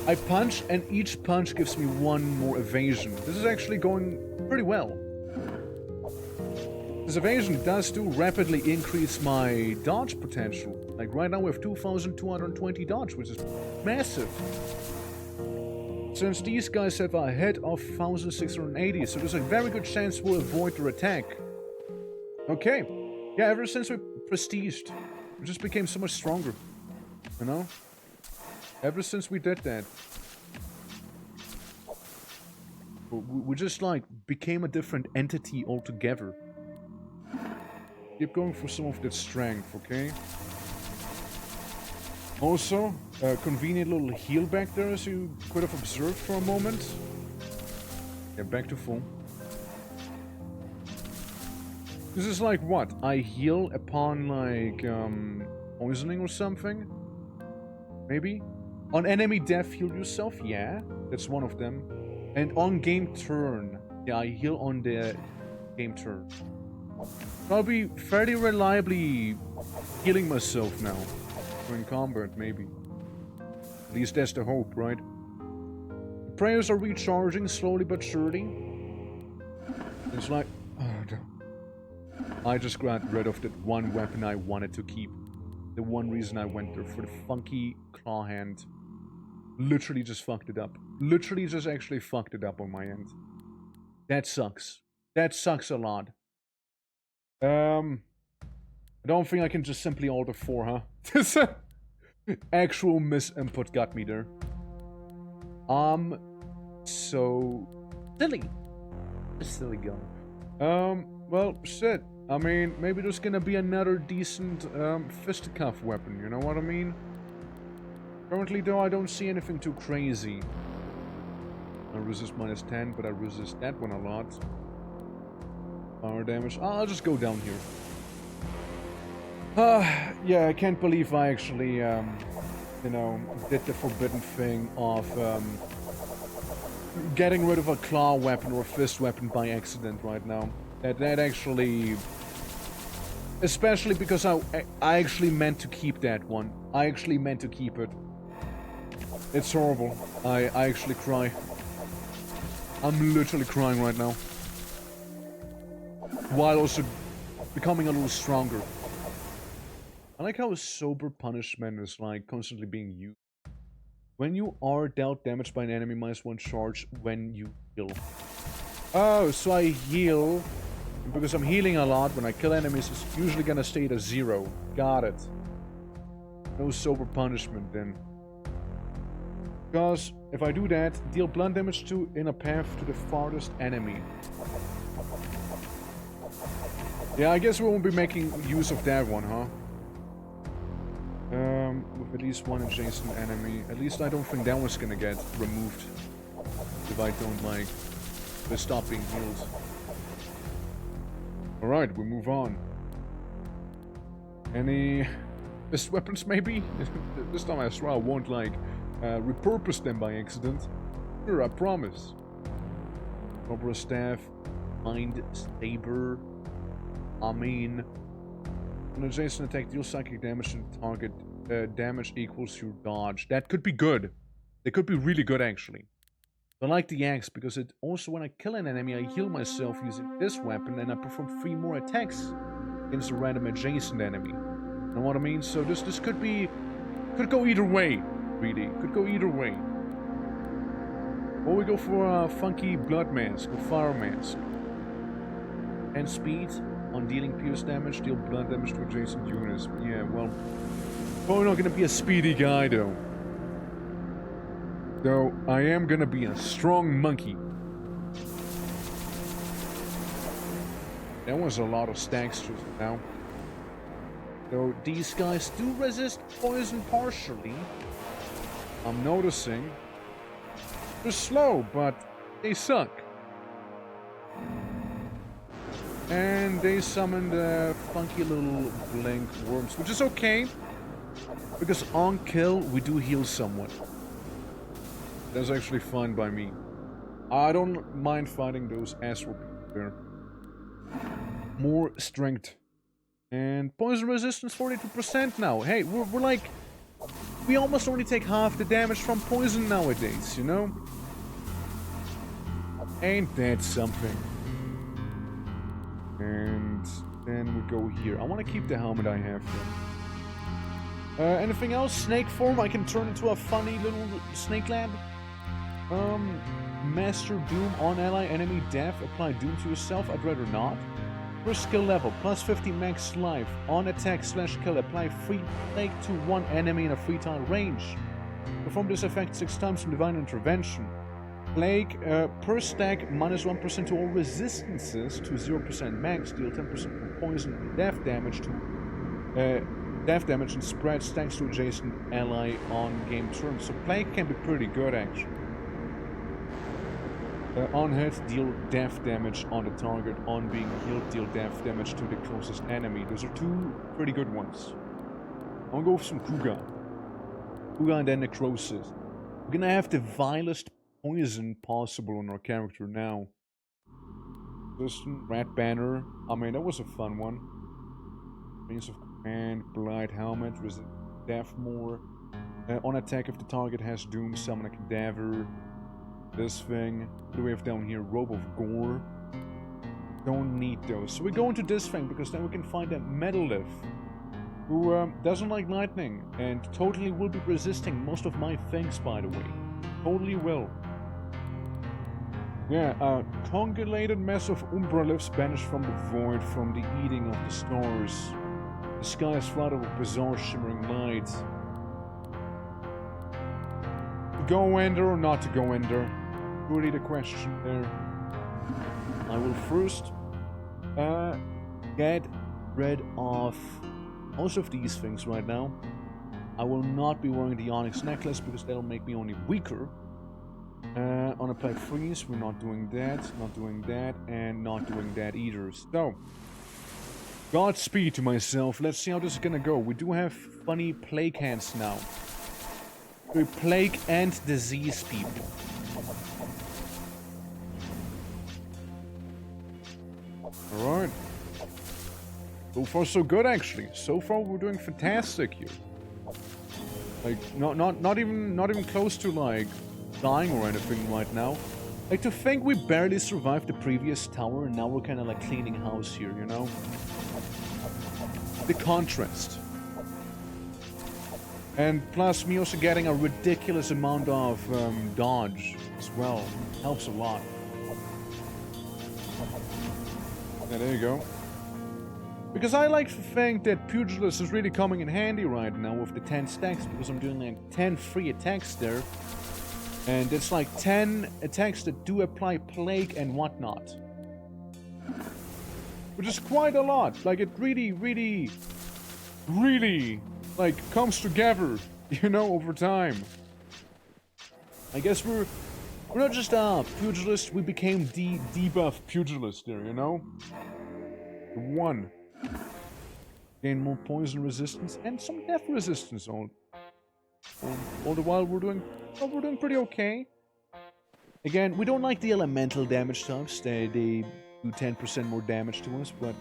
I punch, and each punch gives me one more evasion. This is actually going pretty well. This evasion does do rapidly increase my dodge potential. Like right now we have 2,220 dodge, which is massive. Since these guys have a head of 1,680, so there's a very good chance we'll avoid their attack. Okay. Yeah, ever since we prestiged, we just became so much stronger. You know? Ever since we did that. We just, like, became a different entity altogether. Keep going for some of that strength, okay? Also, a convenient little heal back there, as you could have observed for a moment. Yeah, back to full. This is like what? I heal upon, like, poisoning or something? Maybe? On enemy death, heal yourself? Yeah, that's one of them. And on game turn. Yeah, I heal on the game turn. I'll be fairly reliably healing myself now. In combat, maybe. At least that's the hope, right? The prayers are recharging slowly but surely. It's like... Oh, no. I just got rid of that one weapon I wanted to keep. The one reason I went there, for the funky claw hand. Literally just fucked it up. Literally just actually fucked it up on my end. That sucks. That sucks a lot. I don't think I can just simply order 4, huh? This actual misinput got me there. So silly. A silly gun. Well, shit. I mean, maybe there's gonna be another decent, fisticuff weapon, you know what I mean? Currently, though, I don't see anything too crazy. I resist -10, but I resist that one a lot. Power damage. I'll just go down here. Yeah, I can't believe I actually, you know, did the forbidden thing of, getting rid of a claw weapon or a fist weapon by accident right now. That actually... Especially because I actually meant to keep that one. I actually meant to keep it. It's horrible. I actually cry. I'm literally crying right now. While also becoming a little stronger. I like how a sober punishment is like constantly being used. When you are dealt damage by an enemy, -1 charge when you heal. Oh, so I heal. Because I'm healing a lot, when I kill enemies, it's usually gonna stay at 0. Got it. No sober punishment then. Because if I do that, deal blunt damage to in a path to the farthest enemy. Yeah, I guess we won't be making use of that one, huh? With at least one adjacent enemy. At least I don't think that one's gonna get removed. If I don't, like, stop being healed. Alright, we move on. Any best weapons, maybe? This time I swear I won't, like, repurpose them by accident. Sure, I promise. Cobra Staff, Mind Saber. I mean, an adjacent attack deals psychic damage to the target. Damage equals your dodge. That could be good. That could be really good, actually. I like the axe because it also, when I kill an enemy, I heal myself using this weapon and I perform 3 more attacks against a random adjacent enemy. You know what I mean? So this could go either way, really. Could go either way. Or we go for a funky blood mask or fire mask. And speed on dealing pierce damage, deal blood damage to adjacent units. Yeah, well, probably not gonna be a speedy guy though. Though, I am gonna be a strong monkey. That was a lot of stacks just now. Though, these guys do resist poison partially. I'm noticing. They're slow, but they suck. And they summoned funky little blink worms, which is okay. Because on kill, we do heal someone. That's actually fine by me. I don't mind fighting those ACHRA people there. More strength. And poison resistance 42% now. Hey, we're like... We almost only take half the damage from poison nowadays, you know? Ain't that something? And then we go here. I want to keep the helmet I have here. Anything else? Snake form? I can turn into a funny little snake lab. Master Doom on ally enemy death. Apply Doom to yourself. I'd rather not. First skill level. Plus 50 max life. On attack / kill. Apply free plague to one enemy in a free tile range. Perform this effect 6 times from Divine Intervention. Plague per stack -1% to all resistances to 0% max. Deal 10% from poison and death damage to death damage and spread stacks to adjacent ally on game turn. So plague can be pretty good actually. On hit, deal death damage on the target. On being healed, deal death damage to the closest enemy. Those are 2 pretty good ones. I'm gonna go with some Kuga. Kuga and then Necrosis. We're gonna have the vilest poison possible on our character now. Just Rat Banner. I mean, that was a fun one. Means of Command, Blight Helmet, resist death more. On attack, if the target has Doom, summon a cadaver. This thing. What do we have down here? Robe of Gore. Don't need those. So we go into this thing because then we can find a Metalith who doesn't like lightning and totally will be resisting most of my things, by the way. Totally will. Yeah, a congelated mess of Umbraliths banished from the void from the eating of the stars. The sky is flooded with bizarre shimmering lights. To go in there or not to go in there? Really the question there. I will first get rid of most of these things right now. I will not be wearing the Onyx necklace because that'll make me only weaker. On a play freeze, we're not doing that, and not doing that either. So, Godspeed to myself. Let's see how this is gonna go. We do have funny plague hands now. We plague and disease people. Alright. So far so good actually. So far we're doing fantastic here. Like not even close to like dying or anything right now. Like to think we barely survived the previous tower and now we're kinda like cleaning house here, you know? The contrast. And plus, me also getting a ridiculous amount of dodge as well. Helps a lot. Yeah, there you go. Because I like to think that Pugilist is really coming in handy right now with the 10 stacks, because I'm doing like 10 free attacks there. And it's like 10 attacks that do apply plague and whatnot. Which is quite a lot. Like, it really, like, comes together, you know, over time. I guess we're not just a Pugilist, we became debuff Pugilist there, you know? One. Gain more poison resistance and some death resistance all the while we're doing pretty okay. Again, we don't like the elemental damage types. They do 10% more damage to us, but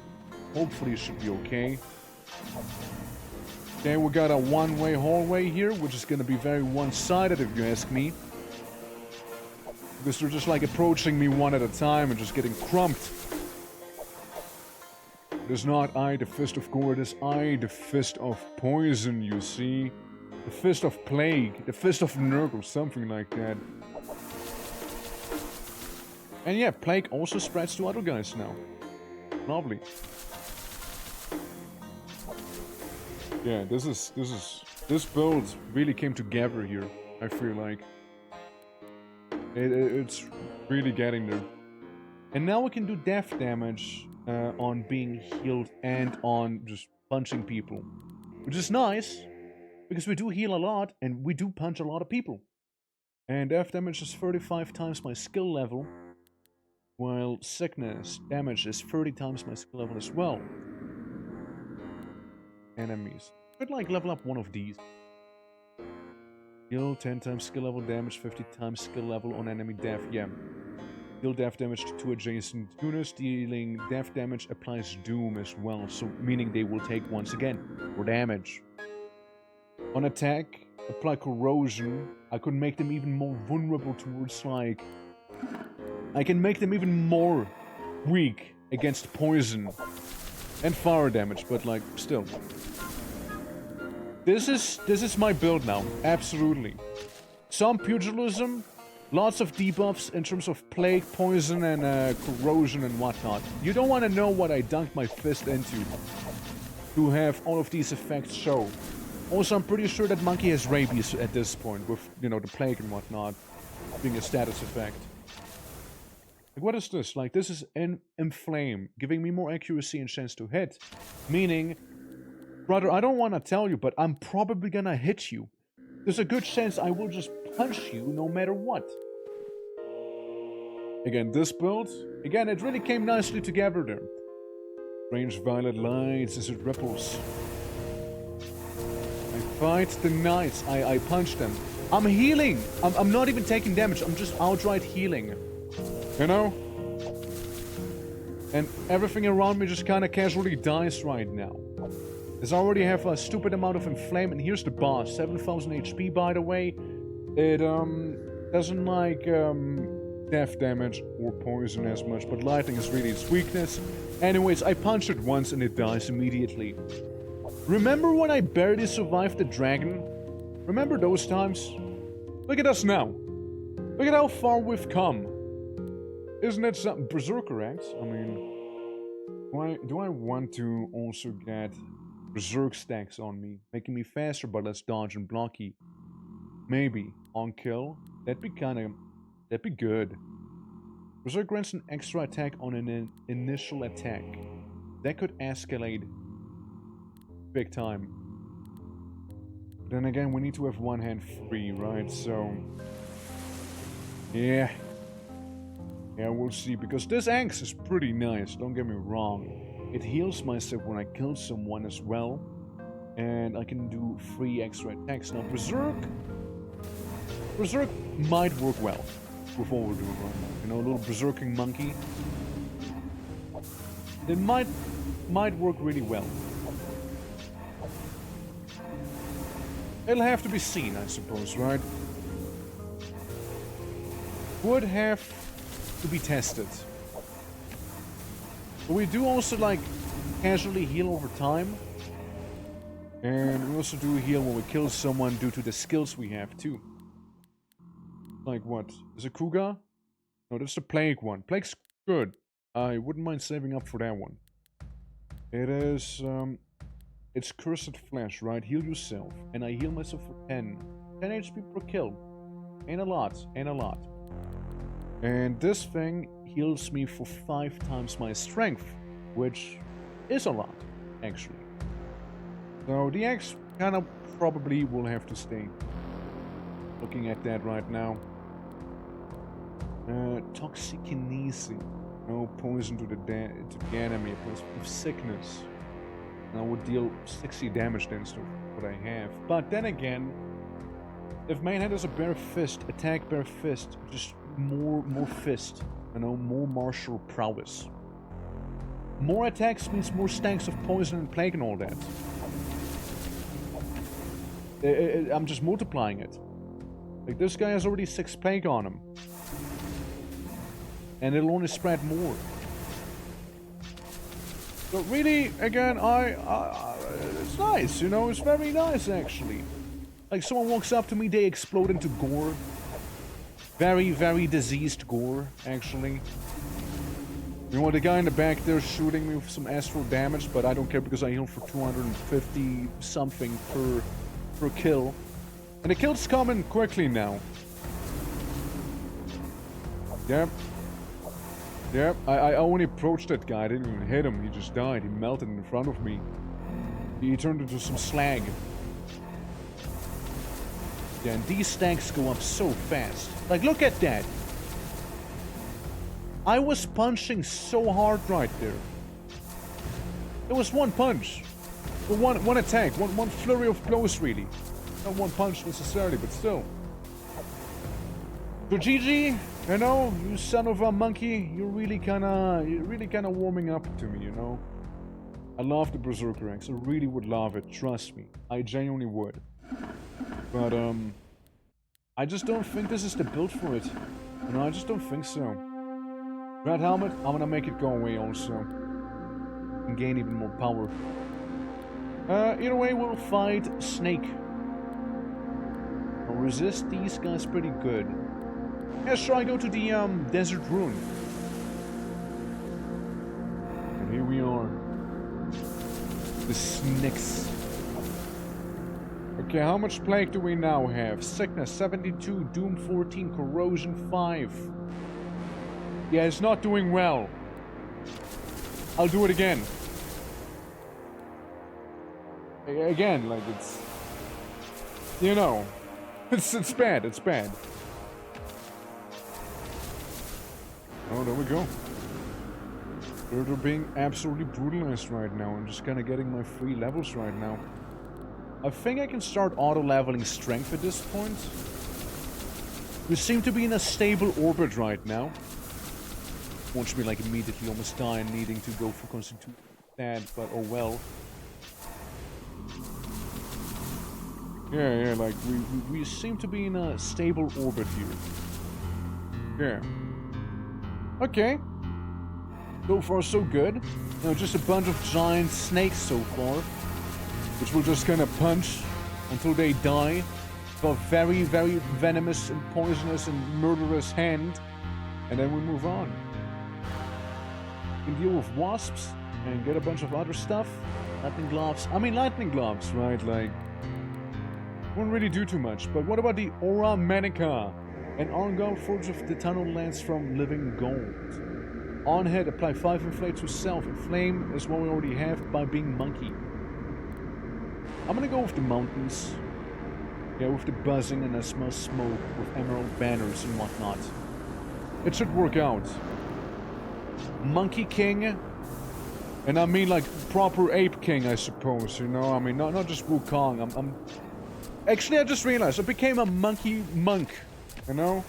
hopefully it should be okay. Okay, we got a one-way hallway here, which is gonna be very one-sided if you ask me. Because they're just like approaching me one at a time and just getting crumped. It is not I, the Fist of Gore, it is I, the Fist of Poison, you see. The Fist of Plague, the Fist of Nurgle, something like that. And yeah, Plague also spreads to other guys now. Lovely. Yeah, this build really came together here, I feel like. It's really getting there. And now we can do death damage on being healed and on just punching people. Which is nice, because we do heal a lot and we do punch a lot of people. And death damage is 35 times my skill level, while sickness damage is 30 times my skill level as well. Enemies. Could like level up one of these. Heal 10 times skill level damage, 50 times skill level on enemy death. Yeah. Deal death damage to 2 adjacent units. Dealing death damage applies doom as well, so meaning they will take once again more damage. On attack, apply corrosion. I could make them even more vulnerable towards like... I can make them even more weak against poison and fire damage, but like still. This is my build now, absolutely. Some pugilism, lots of debuffs in terms of plague, poison, and corrosion and whatnot. You don't want to know what I dunked my fist into to have all of these effects show. Also, I'm pretty sure that Monkey has rabies at this point, with, you know, the plague and whatnot being a status effect. Like, what is this? Like, this is inflame, giving me more accuracy and chance to hit. Meaning, brother, I don't want to tell you, but I'm probably gonna hit you. There's a good chance I will just punch you no matter what. Again, this build, again, it really came nicely together there. Strange violet lights as it ripples. I fight the knights. I punch them. I'm healing. I'm not even taking damage. I'm just outright healing. You know? And everything around me just kind of casually dies right now. As I already have a stupid amount of inflame, and here's the boss. 7,000 HP, by the way. It doesn't like death damage or poison as much, but lightning is really its weakness. Anyways, I punch it once and it dies immediately. Remember when I barely survived the dragon? Remember those times? Look at us now. Look at how far we've come. Isn't that something? Berserker Axe? I mean, do I want to also get Berserk stacks on me, making me faster but less dodge and blocky? Maybe. On kill? That'd be good. Berserk grants an extra attack on an initial attack. That could escalate big time. Then again, we need to have one hand free, right? So... yeah. Yeah, we'll see, because this axe is pretty nice, don't get me wrong. It heals myself when I kill someone as well. And I can do 3 extra attacks. Now, Berserk might work well with what we're doing right now. You know, a little berserking monkey. It might work really well. It'll have to be seen, I suppose, right? Would have to be tested. But we do also, like, casually heal over time. And we also do heal when we kill someone due to the skills we have too. Like what? Is it Kuga? No, that's the Plague one. Plague's good. I wouldn't mind saving up for that one. It is, it's Cursed Flesh, right? Heal yourself. And I heal myself for 10. 10 HP per kill. Ain't a lot. Ain't a lot. And this thing heals me for 5 times my strength. Which is a lot, actually. So the X kind of probably will have to stay. Looking at that right now. Toxikinesis. No poison to the enemy. Plus sickness. And I would deal 60 damage then instead of what I have. But then again, if Mainhead has a bare fist, attack bare fist, just more fist. You know, more martial prowess. More attacks means more stacks of poison and plague and all that. I'm just multiplying it. Like, this guy has already 6 plague on him. And it'll only spread more. So really, again, it's nice, you know, it's very nice, actually. Like, someone walks up to me, they explode into gore. Very, very diseased gore, actually. You know, the guy in the back there shooting me with some astral damage, but I don't care because I heal for 250 something per kill. And the kills coming quickly now. Yep. Yep, I only approached that guy, I didn't even hit him, he just died, he melted in front of me. He turned into some slag. Yeah, and these stacks go up so fast. Like, look at that! I was punching so hard right there. It was one punch. Well, one attack, one flurry of blows, really. Not one punch necessarily, but still. So GG, you know, you son of a monkey, you're really kinda warming up to me, you know. I love the Berserker X, I really would love it, trust me. I genuinely would. But, I just don't think this is the build for it. You know, I just don't think so. Red Helmet, I'm gonna make it go away also. And gain even more power. Either way, we'll fight Snake. I'll resist these guys pretty good. Yeah, sure, I go to the, Desert Rune. And here we are. The Snakes. Okay, how much plague do we now have? Sickness 72, Doom 14, Corrosion 5. Yeah, it's not doing well. I'll do it again. Again, like it's... You know. It's bad, it's bad. Oh, there we go. They're being absolutely brutalized right now. I'm just kind of getting my 3 levels right now. I think I can start auto-leveling strength at this point. We seem to be in a stable orbit right now. Watch me like immediately almost die and needing to go for Constitution. Sad, but oh well. Yeah, like we seem to be in a stable orbit here. Yeah. Okay. So far so good. You know, just a bunch of giant snakes so far. Which will just kind of punch until they die. With a very, very venomous and poisonous and murderous hand. And then we move on. We can deal with wasps and get a bunch of other stuff. Lightning gloves. I mean lightning gloves, right? Like, won't really do too much. But what about the Aura Manica? An Argyle Forge of the Tunnel Lands from Living Gold. On head, apply 5 inflate to self. Inflame is what we already have by being monkey. I'm gonna go with the mountains. Yeah, with the buzzing and I smell smoke with emerald banners and whatnot. It should work out. Monkey King. And I mean like proper ape king, I suppose, you know? I mean, not just Wukong. I'm... Actually, I just realized I became a monkey monk, you know?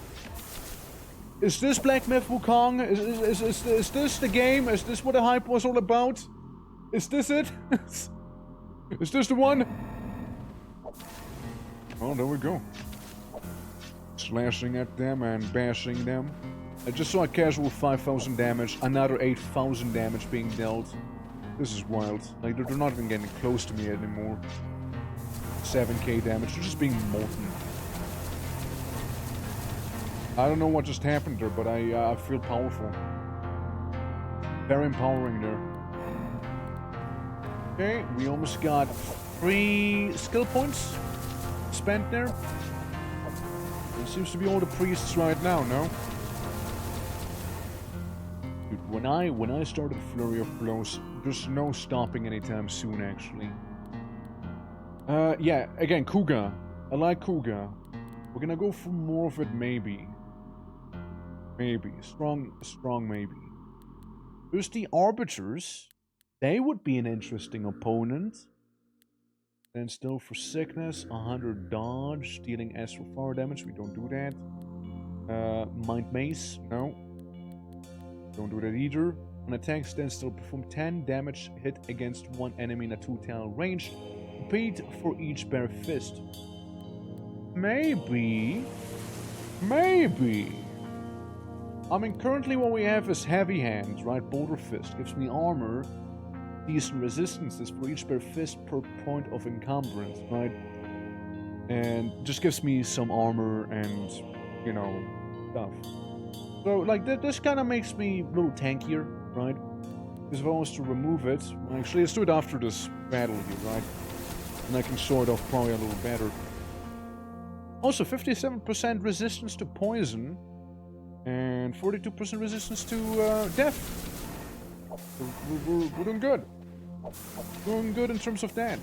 Is this Black Myth Wukong? Is this the game? Is this what the hype was all about? Is this it? Is this the one? Oh, there we go. Slashing at them and bashing them. I just saw a casual 5,000 damage, another 8,000 damage being dealt. This is wild. Like, they're not even getting close to me anymore. 7k damage. They're just being molten. I don't know what just happened there, but I feel powerful. Very empowering there. Okay, we almost got 3 skill points spent there. It seems to be all the priests right now, no? Dude, when I started Flurry of Blows, there's no stopping anytime soon, actually. Yeah, again, Kuga. I like Kuga. We're gonna go for more of it, maybe. Maybe. Strong maybe. There's the Arbiters. They would be an interesting opponent. Stand still for sickness, 100 dodge, dealing astral fire damage. We don't do that. Mind Mace, no. Don't do that either. On attack, stand still, perform 10 damage hit against one enemy in a 2-tile range. Repeat for each bare fist. Maybe. I mean, currently what we have is Heavy Hands, right? Boulder Fist gives me armor, decent resistances for each bare fist per point of encumbrance, right? And just gives me some armor and, you know, stuff. So, like, this kind of makes me a little tankier, right? Because if I was to remove it, actually, let's do it after this battle here, right? And I can sort off probably a little better. Also, 57% resistance to poison. And 42% resistance to death. So we're doing good. Doing good in terms of that.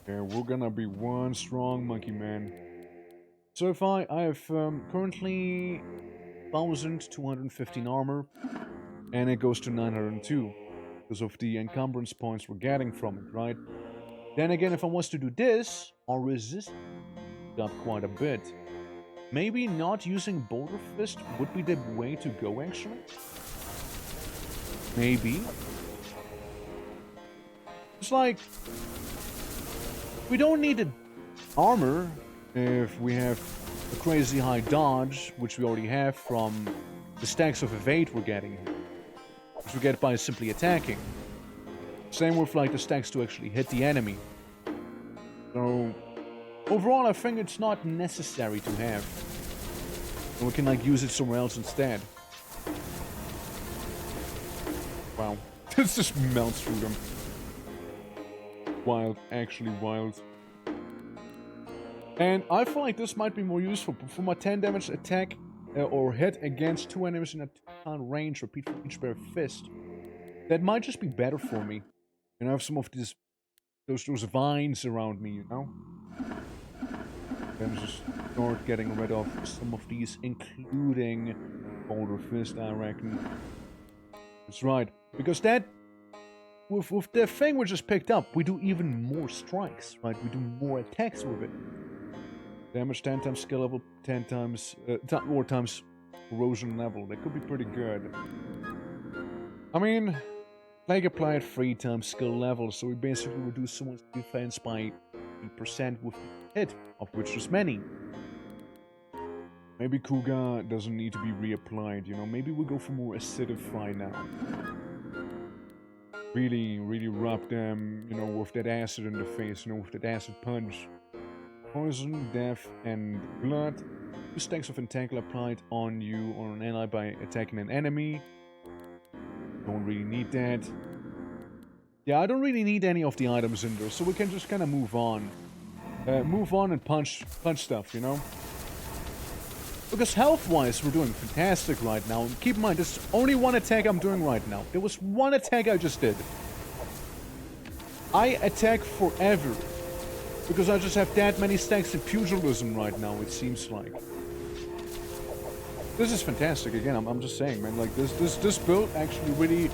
Yeah, we're gonna be one strong monkey man. So if I have currently 1,215 armor, and it goes to 902 because of the encumbrance points we're getting from it, right? Then again, if I was to do this, our resistance got quite a bit. Maybe not using Boulder Fist would be the way to go, actually. Maybe. It's like, we don't need the armor if we have a crazy high dodge, which we already have from the stacks of evade we're getting, which we get by simply attacking. Same with like the stacks to actually hit the enemy. So overall, I think it's not necessary to have. And we can like use it somewhere else instead. Wow. This just melts through them. Wild. Actually wild. And I feel like this might be more useful. Perform a 10 damage attack or hit against 2 enemies in a 2-tile range. Repeat for each bare fist. That might just be better for me. And I have some of these those vines around me, you know? Then just start getting rid of some of these, including Boulder Fist, I reckon. That's right. Because that, with the thing we just picked up, we do even more strikes, right? We do more attacks with it. Damage 10 times skill level, 10 times, more times corrosion level. That could be pretty good. I mean, Plague applied 3 times skill level, so we basically reduce someone's defense by 8% with hit, of which there's many. Maybe Kuga doesn't need to be reapplied, you know? Maybe we go for more acidify now. Really rub them, you know, with that acid in the face, you know, with that acid punch. Poison, death, and blood. 2 stacks of Entangle applied on you or an ally by attacking an enemy. Don't really need that. Yeah, I don't really need any of the items in there, so we can just kind of move on. Move on and punch stuff, you know? Because health-wise, we're doing fantastic right now. And keep in mind, there's only one attack I'm doing right now. There was one attack I just did. I attack forever. Because I just have that many stacks in pugilism right now, it seems like. This is fantastic. Again, I'm just saying, man. Like, this build actually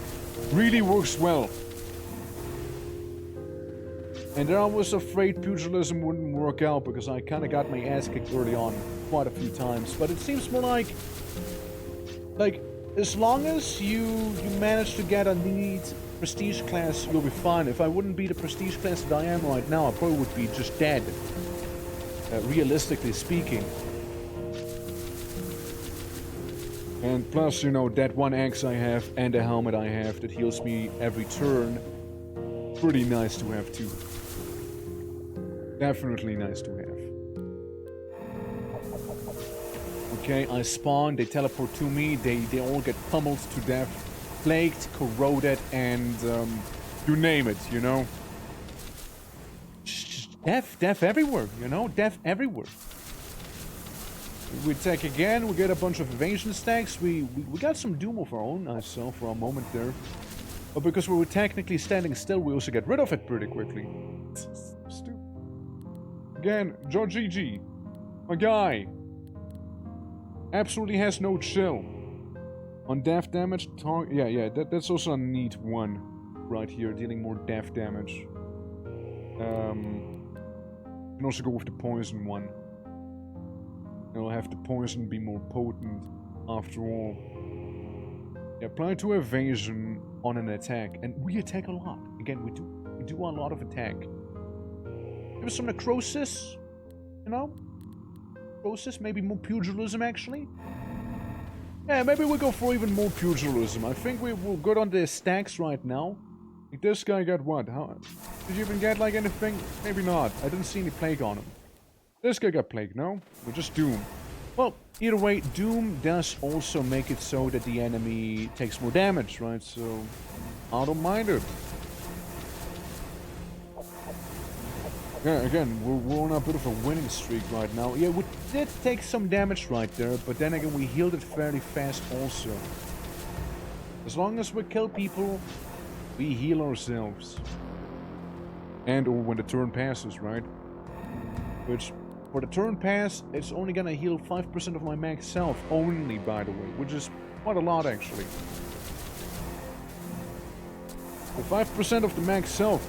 really works well. And there I was afraid pugilism wouldn't work out because I kind of got my ass kicked early on quite a few times. But it seems more like as long as you manage to get a neat prestige class, you'll be fine. If I wouldn't be the prestige class that I am right now, I probably would be just dead. Realistically speaking. And plus, you know, that one axe I have and a helmet I have that heals me every turn pretty nice to have too. Definitely nice to have. Okay, I spawn, they teleport to me, they all get pummeled to death, plagued, corroded, and you name it, you know? Death everywhere, you know? Death everywhere. We attack again, we get a bunch of evasion stacks, we got some doom of our own, I saw for a moment there. But because we were technically standing still, we also get rid of it pretty quickly. Stupid. Again, George GG, my guy, absolutely has no chill. On death damage, that's also a neat one right here, dealing more death damage. You can also go with the poison one. It'll have the poison be more potent after all. Yeah, apply to evasion on an attack, and we attack a lot. Again, we do a lot of attack. Give us some necrosis, you know? Necrosis, maybe more pugilism actually. Yeah, maybe we'll go for even more pugilism. I think we're good on the stacks right now. Like this guy got what? How did you even get like anything? Maybe not. I didn't see any plague on him. This guy got plague, no? Or just doom. Well, either way, doom does also make it so that the enemy takes more damage, right? So I don't mind it. Yeah, again, we're on a bit of a winning streak right now. Yeah, we did take some damage right there, but then again, we healed it fairly fast also. As long as we kill people, we heal ourselves. And or when the turn passes, right? Which, for the turn pass, it's only gonna heal 5% of my max health only, by the way, which is quite a lot actually. The 5% of the max health,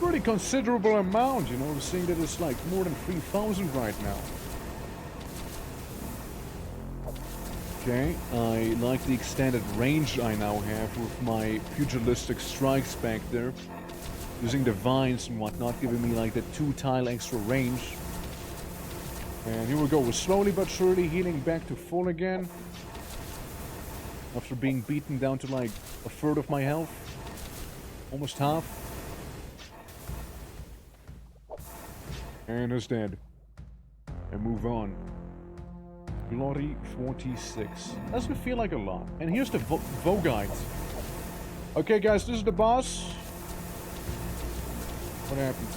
pretty considerable amount, you know, seeing that it's like more than 3,000 right now. Okay, I like the extended range I now have with my pugilistic strikes back there. Using the vines and whatnot, giving me like the 2-tile extra range. And here we go, we're slowly but surely healing back to full again. After being beaten down to like a third of my health. Almost half. And is dead. And move on. Glory 46. Doesn't feel like a lot. And here's the Vogite. Okay guys, this is the boss. What happened?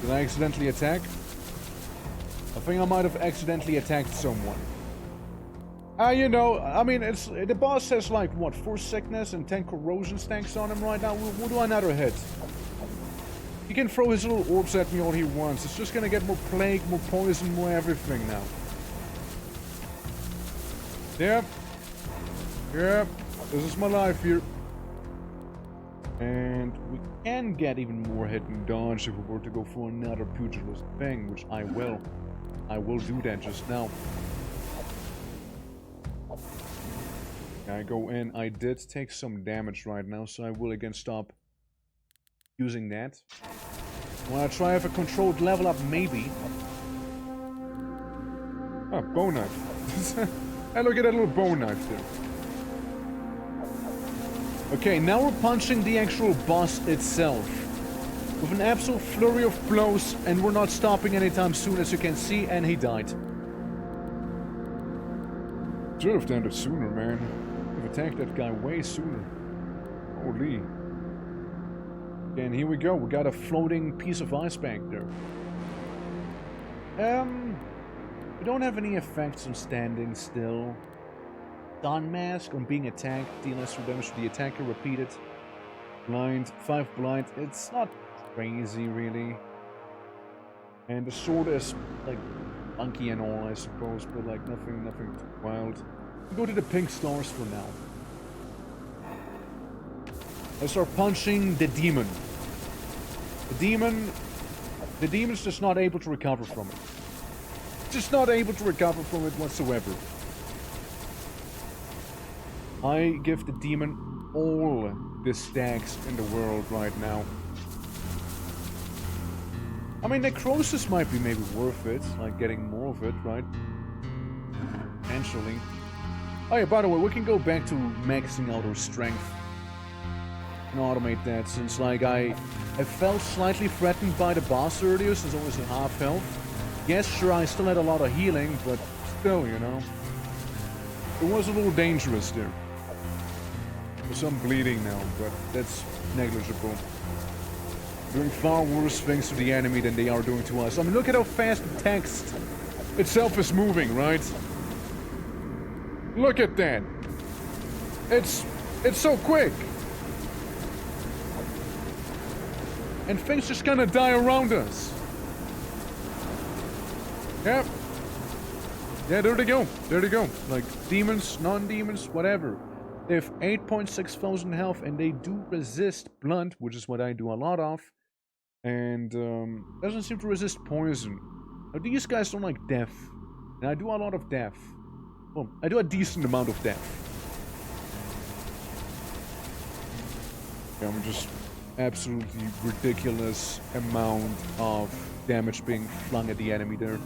Did I accidentally attack? I think I might have accidentally attacked someone. You know, I mean, the boss has like, what, 4 sickness and 10 corrosion stacks on him right now? What do I not hit? He can throw his little orbs at me all he wants. It's just gonna get more plague, more poison, more everything now. Yep. Yep. This is my life here. And we can get even more hit and dodge if we were to go for another pugilist thing, which I will. I will do that just now. I go in. I did take some damage right now, so I will again stop using that. Wanna try have a controlled level up, maybe. Ah, bow knife. Hey, look at that little bow knife there. Okay, now we're punching the actual boss itself. With an absolute flurry of blows, and we're not stopping anytime soon, as you can see, and he died. Should have done it sooner, man. I've attacked that guy way sooner. Holy. And here we go, we got a floating piece of ice back there. We don't have any effects on standing still. Stun mask on being attacked, deal extra damage to the attacker, repeated. Blind, 5 blind, it's not crazy really. And the sword is like funky and all, I suppose, but like nothing too wild. We go to the pink stars for now. Let's start punching the demon. The demon's just not able to recover from it. Just not able to recover from it whatsoever. I give the demon all the stacks in the world right now. I mean, necrosis might be maybe worth it, like getting more of it, right? Potentially. Oh yeah, by the way, we can go back to maxing out our strength. can automate that, since like I felt slightly threatened by the boss earlier, since I was at half health. Yes, sure, I still had a lot of healing, but still, you know, it was a little dangerous there. There's some bleeding now, but that's negligible. Doing far worse things to the enemy than they are doing to us. I mean, look at how fast the text itself is moving, right? Look at that. It's so quick. And things just gonna die around us. Yep. Yeah, there they go. There they go. Like, demons, non-demons, whatever. They have 8.6 thousand health, and they do resist blunt, which is what I do a lot of. And, doesn't seem to resist poison. Now, these guys don't like death. And I do a lot of death. Well, I do a decent amount of death. Yeah, I'm just absolutely ridiculous amount of damage being flung at the enemy there.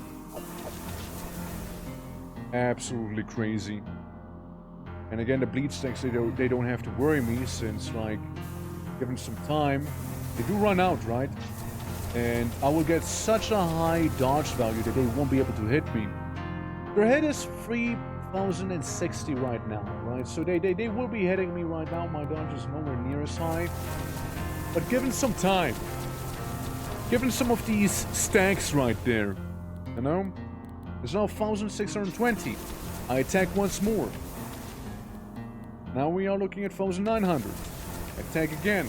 Absolutely crazy. And again, the bleed stacks, they don't have to worry me, since, like, given some time, they do run out, right? And I will get such a high dodge value that they won't be able to hit me. Their hit is 3,060 right now, right? So they will be hitting me right now. My dodge is nowhere near as high. But given some time, given some of these stacks right there, you know? There's now 1,620. I attack once more. Now we are looking at 1,900. Attack again.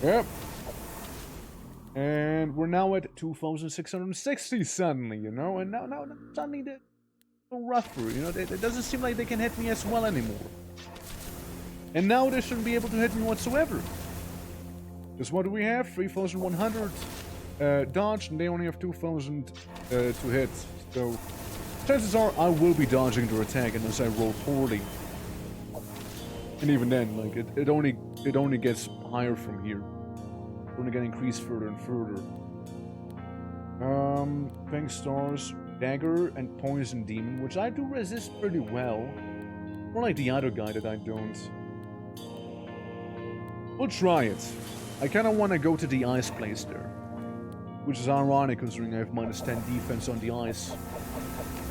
Yep. And we're now at 2,660 suddenly, you know? And now suddenly they're a little rougher, you know? It doesn't seem like they can hit me as well anymore. And now they shouldn't be able to hit me whatsoever. Because what do we have? 3,100 dodge, and they only have 2,000 to hit. So chances are I will be dodging their attack unless I roll poorly. And even then, like, it only gets higher from here. It's only gonna increase further and further. Pink Stars, Dagger, and Poison Demon, which I do resist pretty well. More like the other guy that I don't. We'll try it. I kinda wanna go to the ice place there. Which is ironic considering I have minus 10 defense on the ice.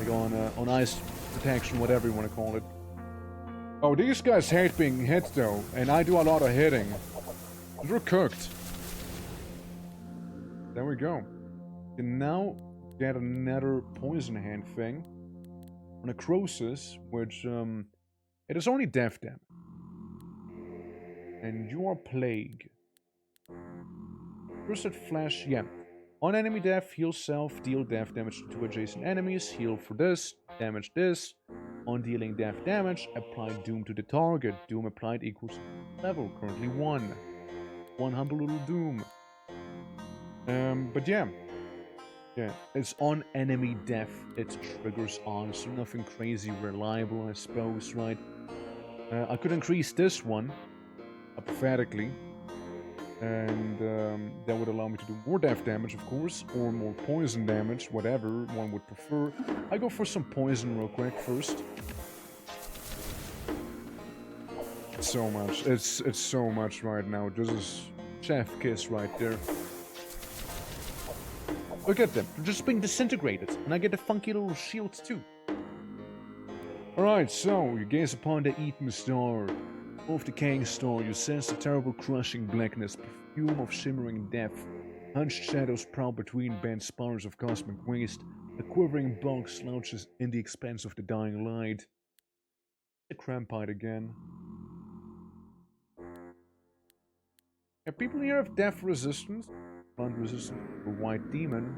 Like on ice protection, whatever you wanna call it. Oh, these guys hate being hit though, and I do a lot of hitting. They're cooked. There we go. You can now get another poison hand thing. Necrosis, which it is only death damage. And you are plague. Cursed flesh, yeah. On enemy death, heal self, deal death damage to adjacent enemies, heal for this, damage this. On dealing death damage, apply doom to the target. Doom applied equals level, currently 1. One humble little doom. But yeah. Yeah, it's on enemy death it triggers on, so nothing crazy reliable, I suppose, right? I could increase this one, hypothetically. And that would allow me to do more death damage, of course, or more poison damage, whatever one would prefer. I go for some poison real quick first. So much. It's so much right now. This is chef kiss right there. Look at them. They're just being disintegrated. And I get the funky little shields too. Alright, so you gaze upon the eaten star. Of decaying star, you sense the terrible crushing blackness, perfume of shimmering death. Hunched shadows prowl between bent spires of cosmic waste. A quivering bulk slouches in the expanse of the dying light. The crampite again. Yeah, people here have death resistance, blunt resistance for white demon,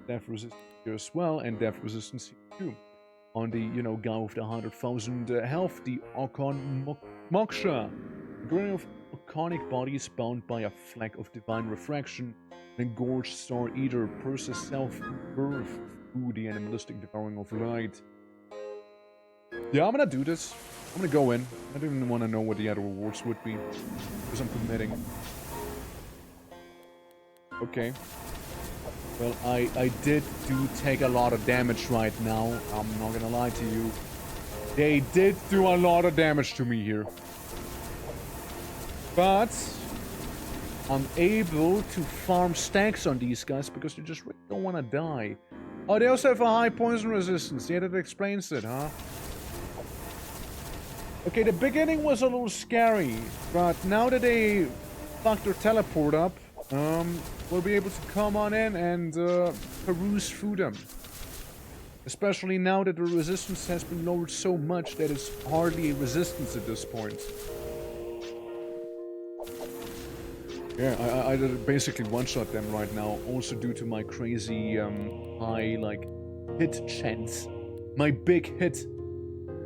death resistance here as well, and death resistance here too. On the, you know, guy with the 100,000 health, the ACHRA, a grain of iconic bodies bound by a fleck of divine refraction, an engorged star eater purses self-birth through the animalistic devouring of light. Yeah, I'm gonna do this. I'm gonna go in. I don't even want to know what the other rewards would be, because I'm committing. Okay. Well, I did take a lot of damage right now. I'm not gonna lie to you. They did do a lot of damage to me here. But I'm able to farm stacks on these guys because they just really don't want to die. Oh, they also have a high poison resistance. Yeah, that explains it, huh? Okay, the beginning was a little scary, but now that they fucked their teleport up, we'll be able to come on in and peruse through them. Especially now that the resistance has been lowered so much that it's hardly a resistance at this point. Yeah, I basically one-shot them right now, also due to my crazy high, like, hit chance. My big hit.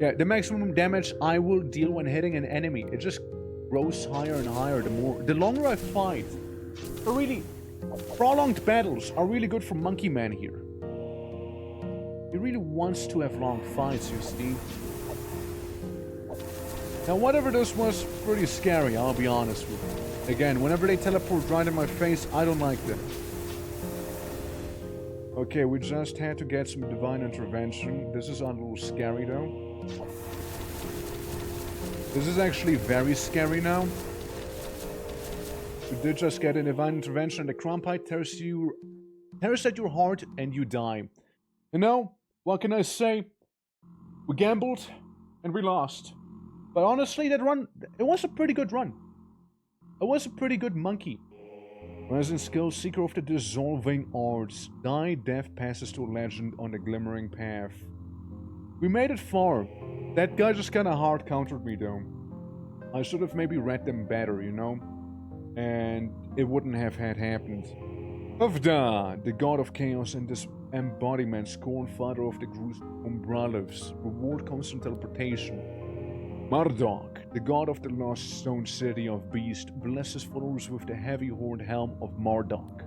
Yeah, the maximum damage I will deal when hitting an enemy. It just grows higher and higher the longer I fight. But really, prolonged battles are really good for Monkey Man here. He really wants to have long fights, you see. Now, whatever this was, pretty scary, I'll be honest with you. Again, whenever they teleport right in my face, I don't like that. Okay, we just had to get some divine intervention. This is a little scary, though. This is actually very scary now. We did just get a divine intervention, and the Crumpite tears at your heart, and you die. You know, what can I say? We gambled, and we lost. But honestly, that run, it was a pretty good run. It was a pretty good monkey. Resident skill, Seeker of the Dissolving Arts. Die, death passes to a legend on the Glimmering Path. We made it far. That guy just kinda hard countered me though. I should have maybe read them better, you know? And it wouldn't have had happened. Uvda, the god of chaos and this embodiment, scorn father of the gruesome Umbralives. Reward constant teleportation. Marduk, the god of the lost stone city of Beast, blesses followers with the heavy-horned helm of Marduk.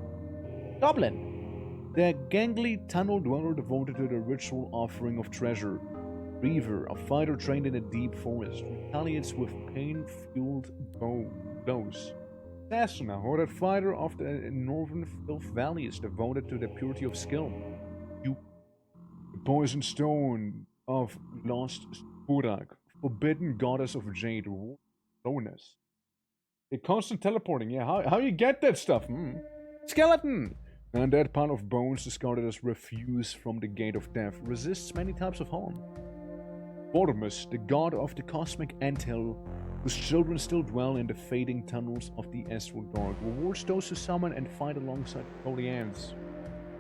Goblin, the gangly tunnel dweller devoted to the ritual offering of treasure. Reaver, a fighter trained in a deep forest, retaliates with pain-fueled blows. Assassin, a hoarded fighter of the northern Filth Valley, is devoted to the purity of skill. You, the poison stone of lost Spurak, forbidden goddess of jade, slowness. A constant teleporting, yeah. How you get that stuff? Skeleton! And that pile of bones discarded as refuse from the gate of death resists many types of harm. Vortimus, the god of the cosmic anthill, whose children still dwell in the fading tunnels of the astral dark, rewards those who summon and fight alongside holy ants.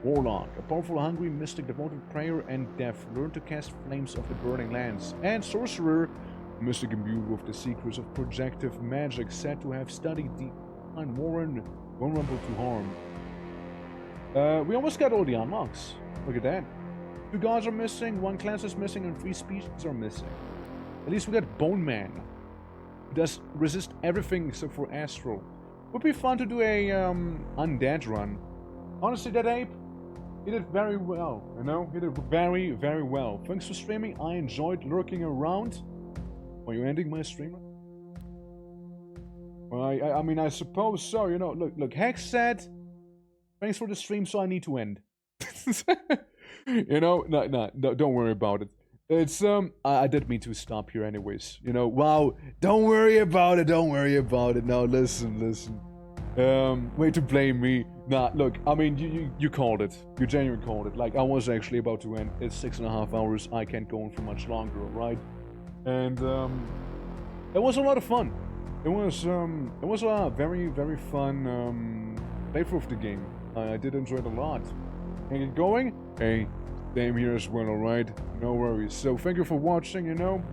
Warlock, a powerful hungry mystic devoted to prayer and death, learned to cast flames of the burning lands. And Sorcerer, a mystic imbued with the secrets of projective magic, said to have studied the divine Warren, vulnerable to harm. We almost got all the unlocks. Look at that. 2 gods are missing, 1 class is missing, and 3 species are missing. At least we got Bone Man, who does resist everything except for Astral. Would be fun to do a undead run. Honestly, that ape, he did very well, you know? He did very, very well. Thanks for streaming. I enjoyed lurking around. Are you ending my stream? Well, I mean, I suppose so, you know. Look, Hex said, thanks for the stream, so I need to end. You know, no, don't worry about it. It's, I didn't mean to stop here anyways. You know, wow, don't worry about it. No, listen. Way to blame me. Nah, look, I mean, you called it. You genuinely called it. Like, I was actually about to end. It's 6.5 hours. I can't go on for much longer, right? And, it was a lot of fun. It was a very, very fun, playthrough of the game. I did enjoy it a lot. And get going? Hey, same here as well, alright? No worries. So, thank you for watching, you know?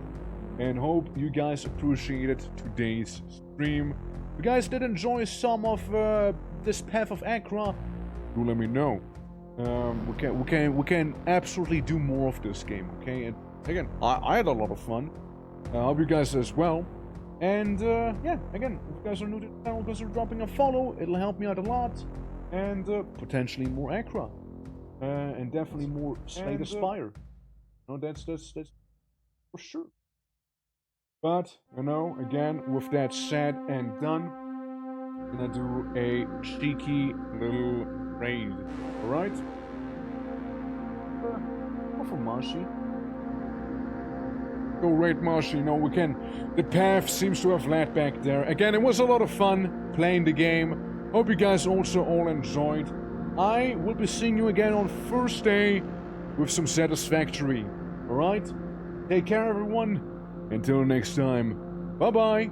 And hope you guys appreciated today's stream. If you guys did enjoy some of this Path of ACHRA, do let me know. We can absolutely do more of this game, okay? And again, I had a lot of fun. I hope you guys as well. And yeah, again, if you guys are new to the channel, consider dropping a follow. It'll help me out a lot. And potentially more ACHRA. And definitely more Slay the Spire. No, that's for sure. But, you know, again, with that said and done, I'm gonna do a cheeky little raid. Alright? Go for Mashi. go Raid Marsh, you know, we can... The path seems to have led back there. Again, it was a lot of fun playing the game. Hope you guys also all enjoyed. I will be seeing you again on Thursday with some Satisfactory. Alright? Take care, everyone. Until next time. Bye-bye.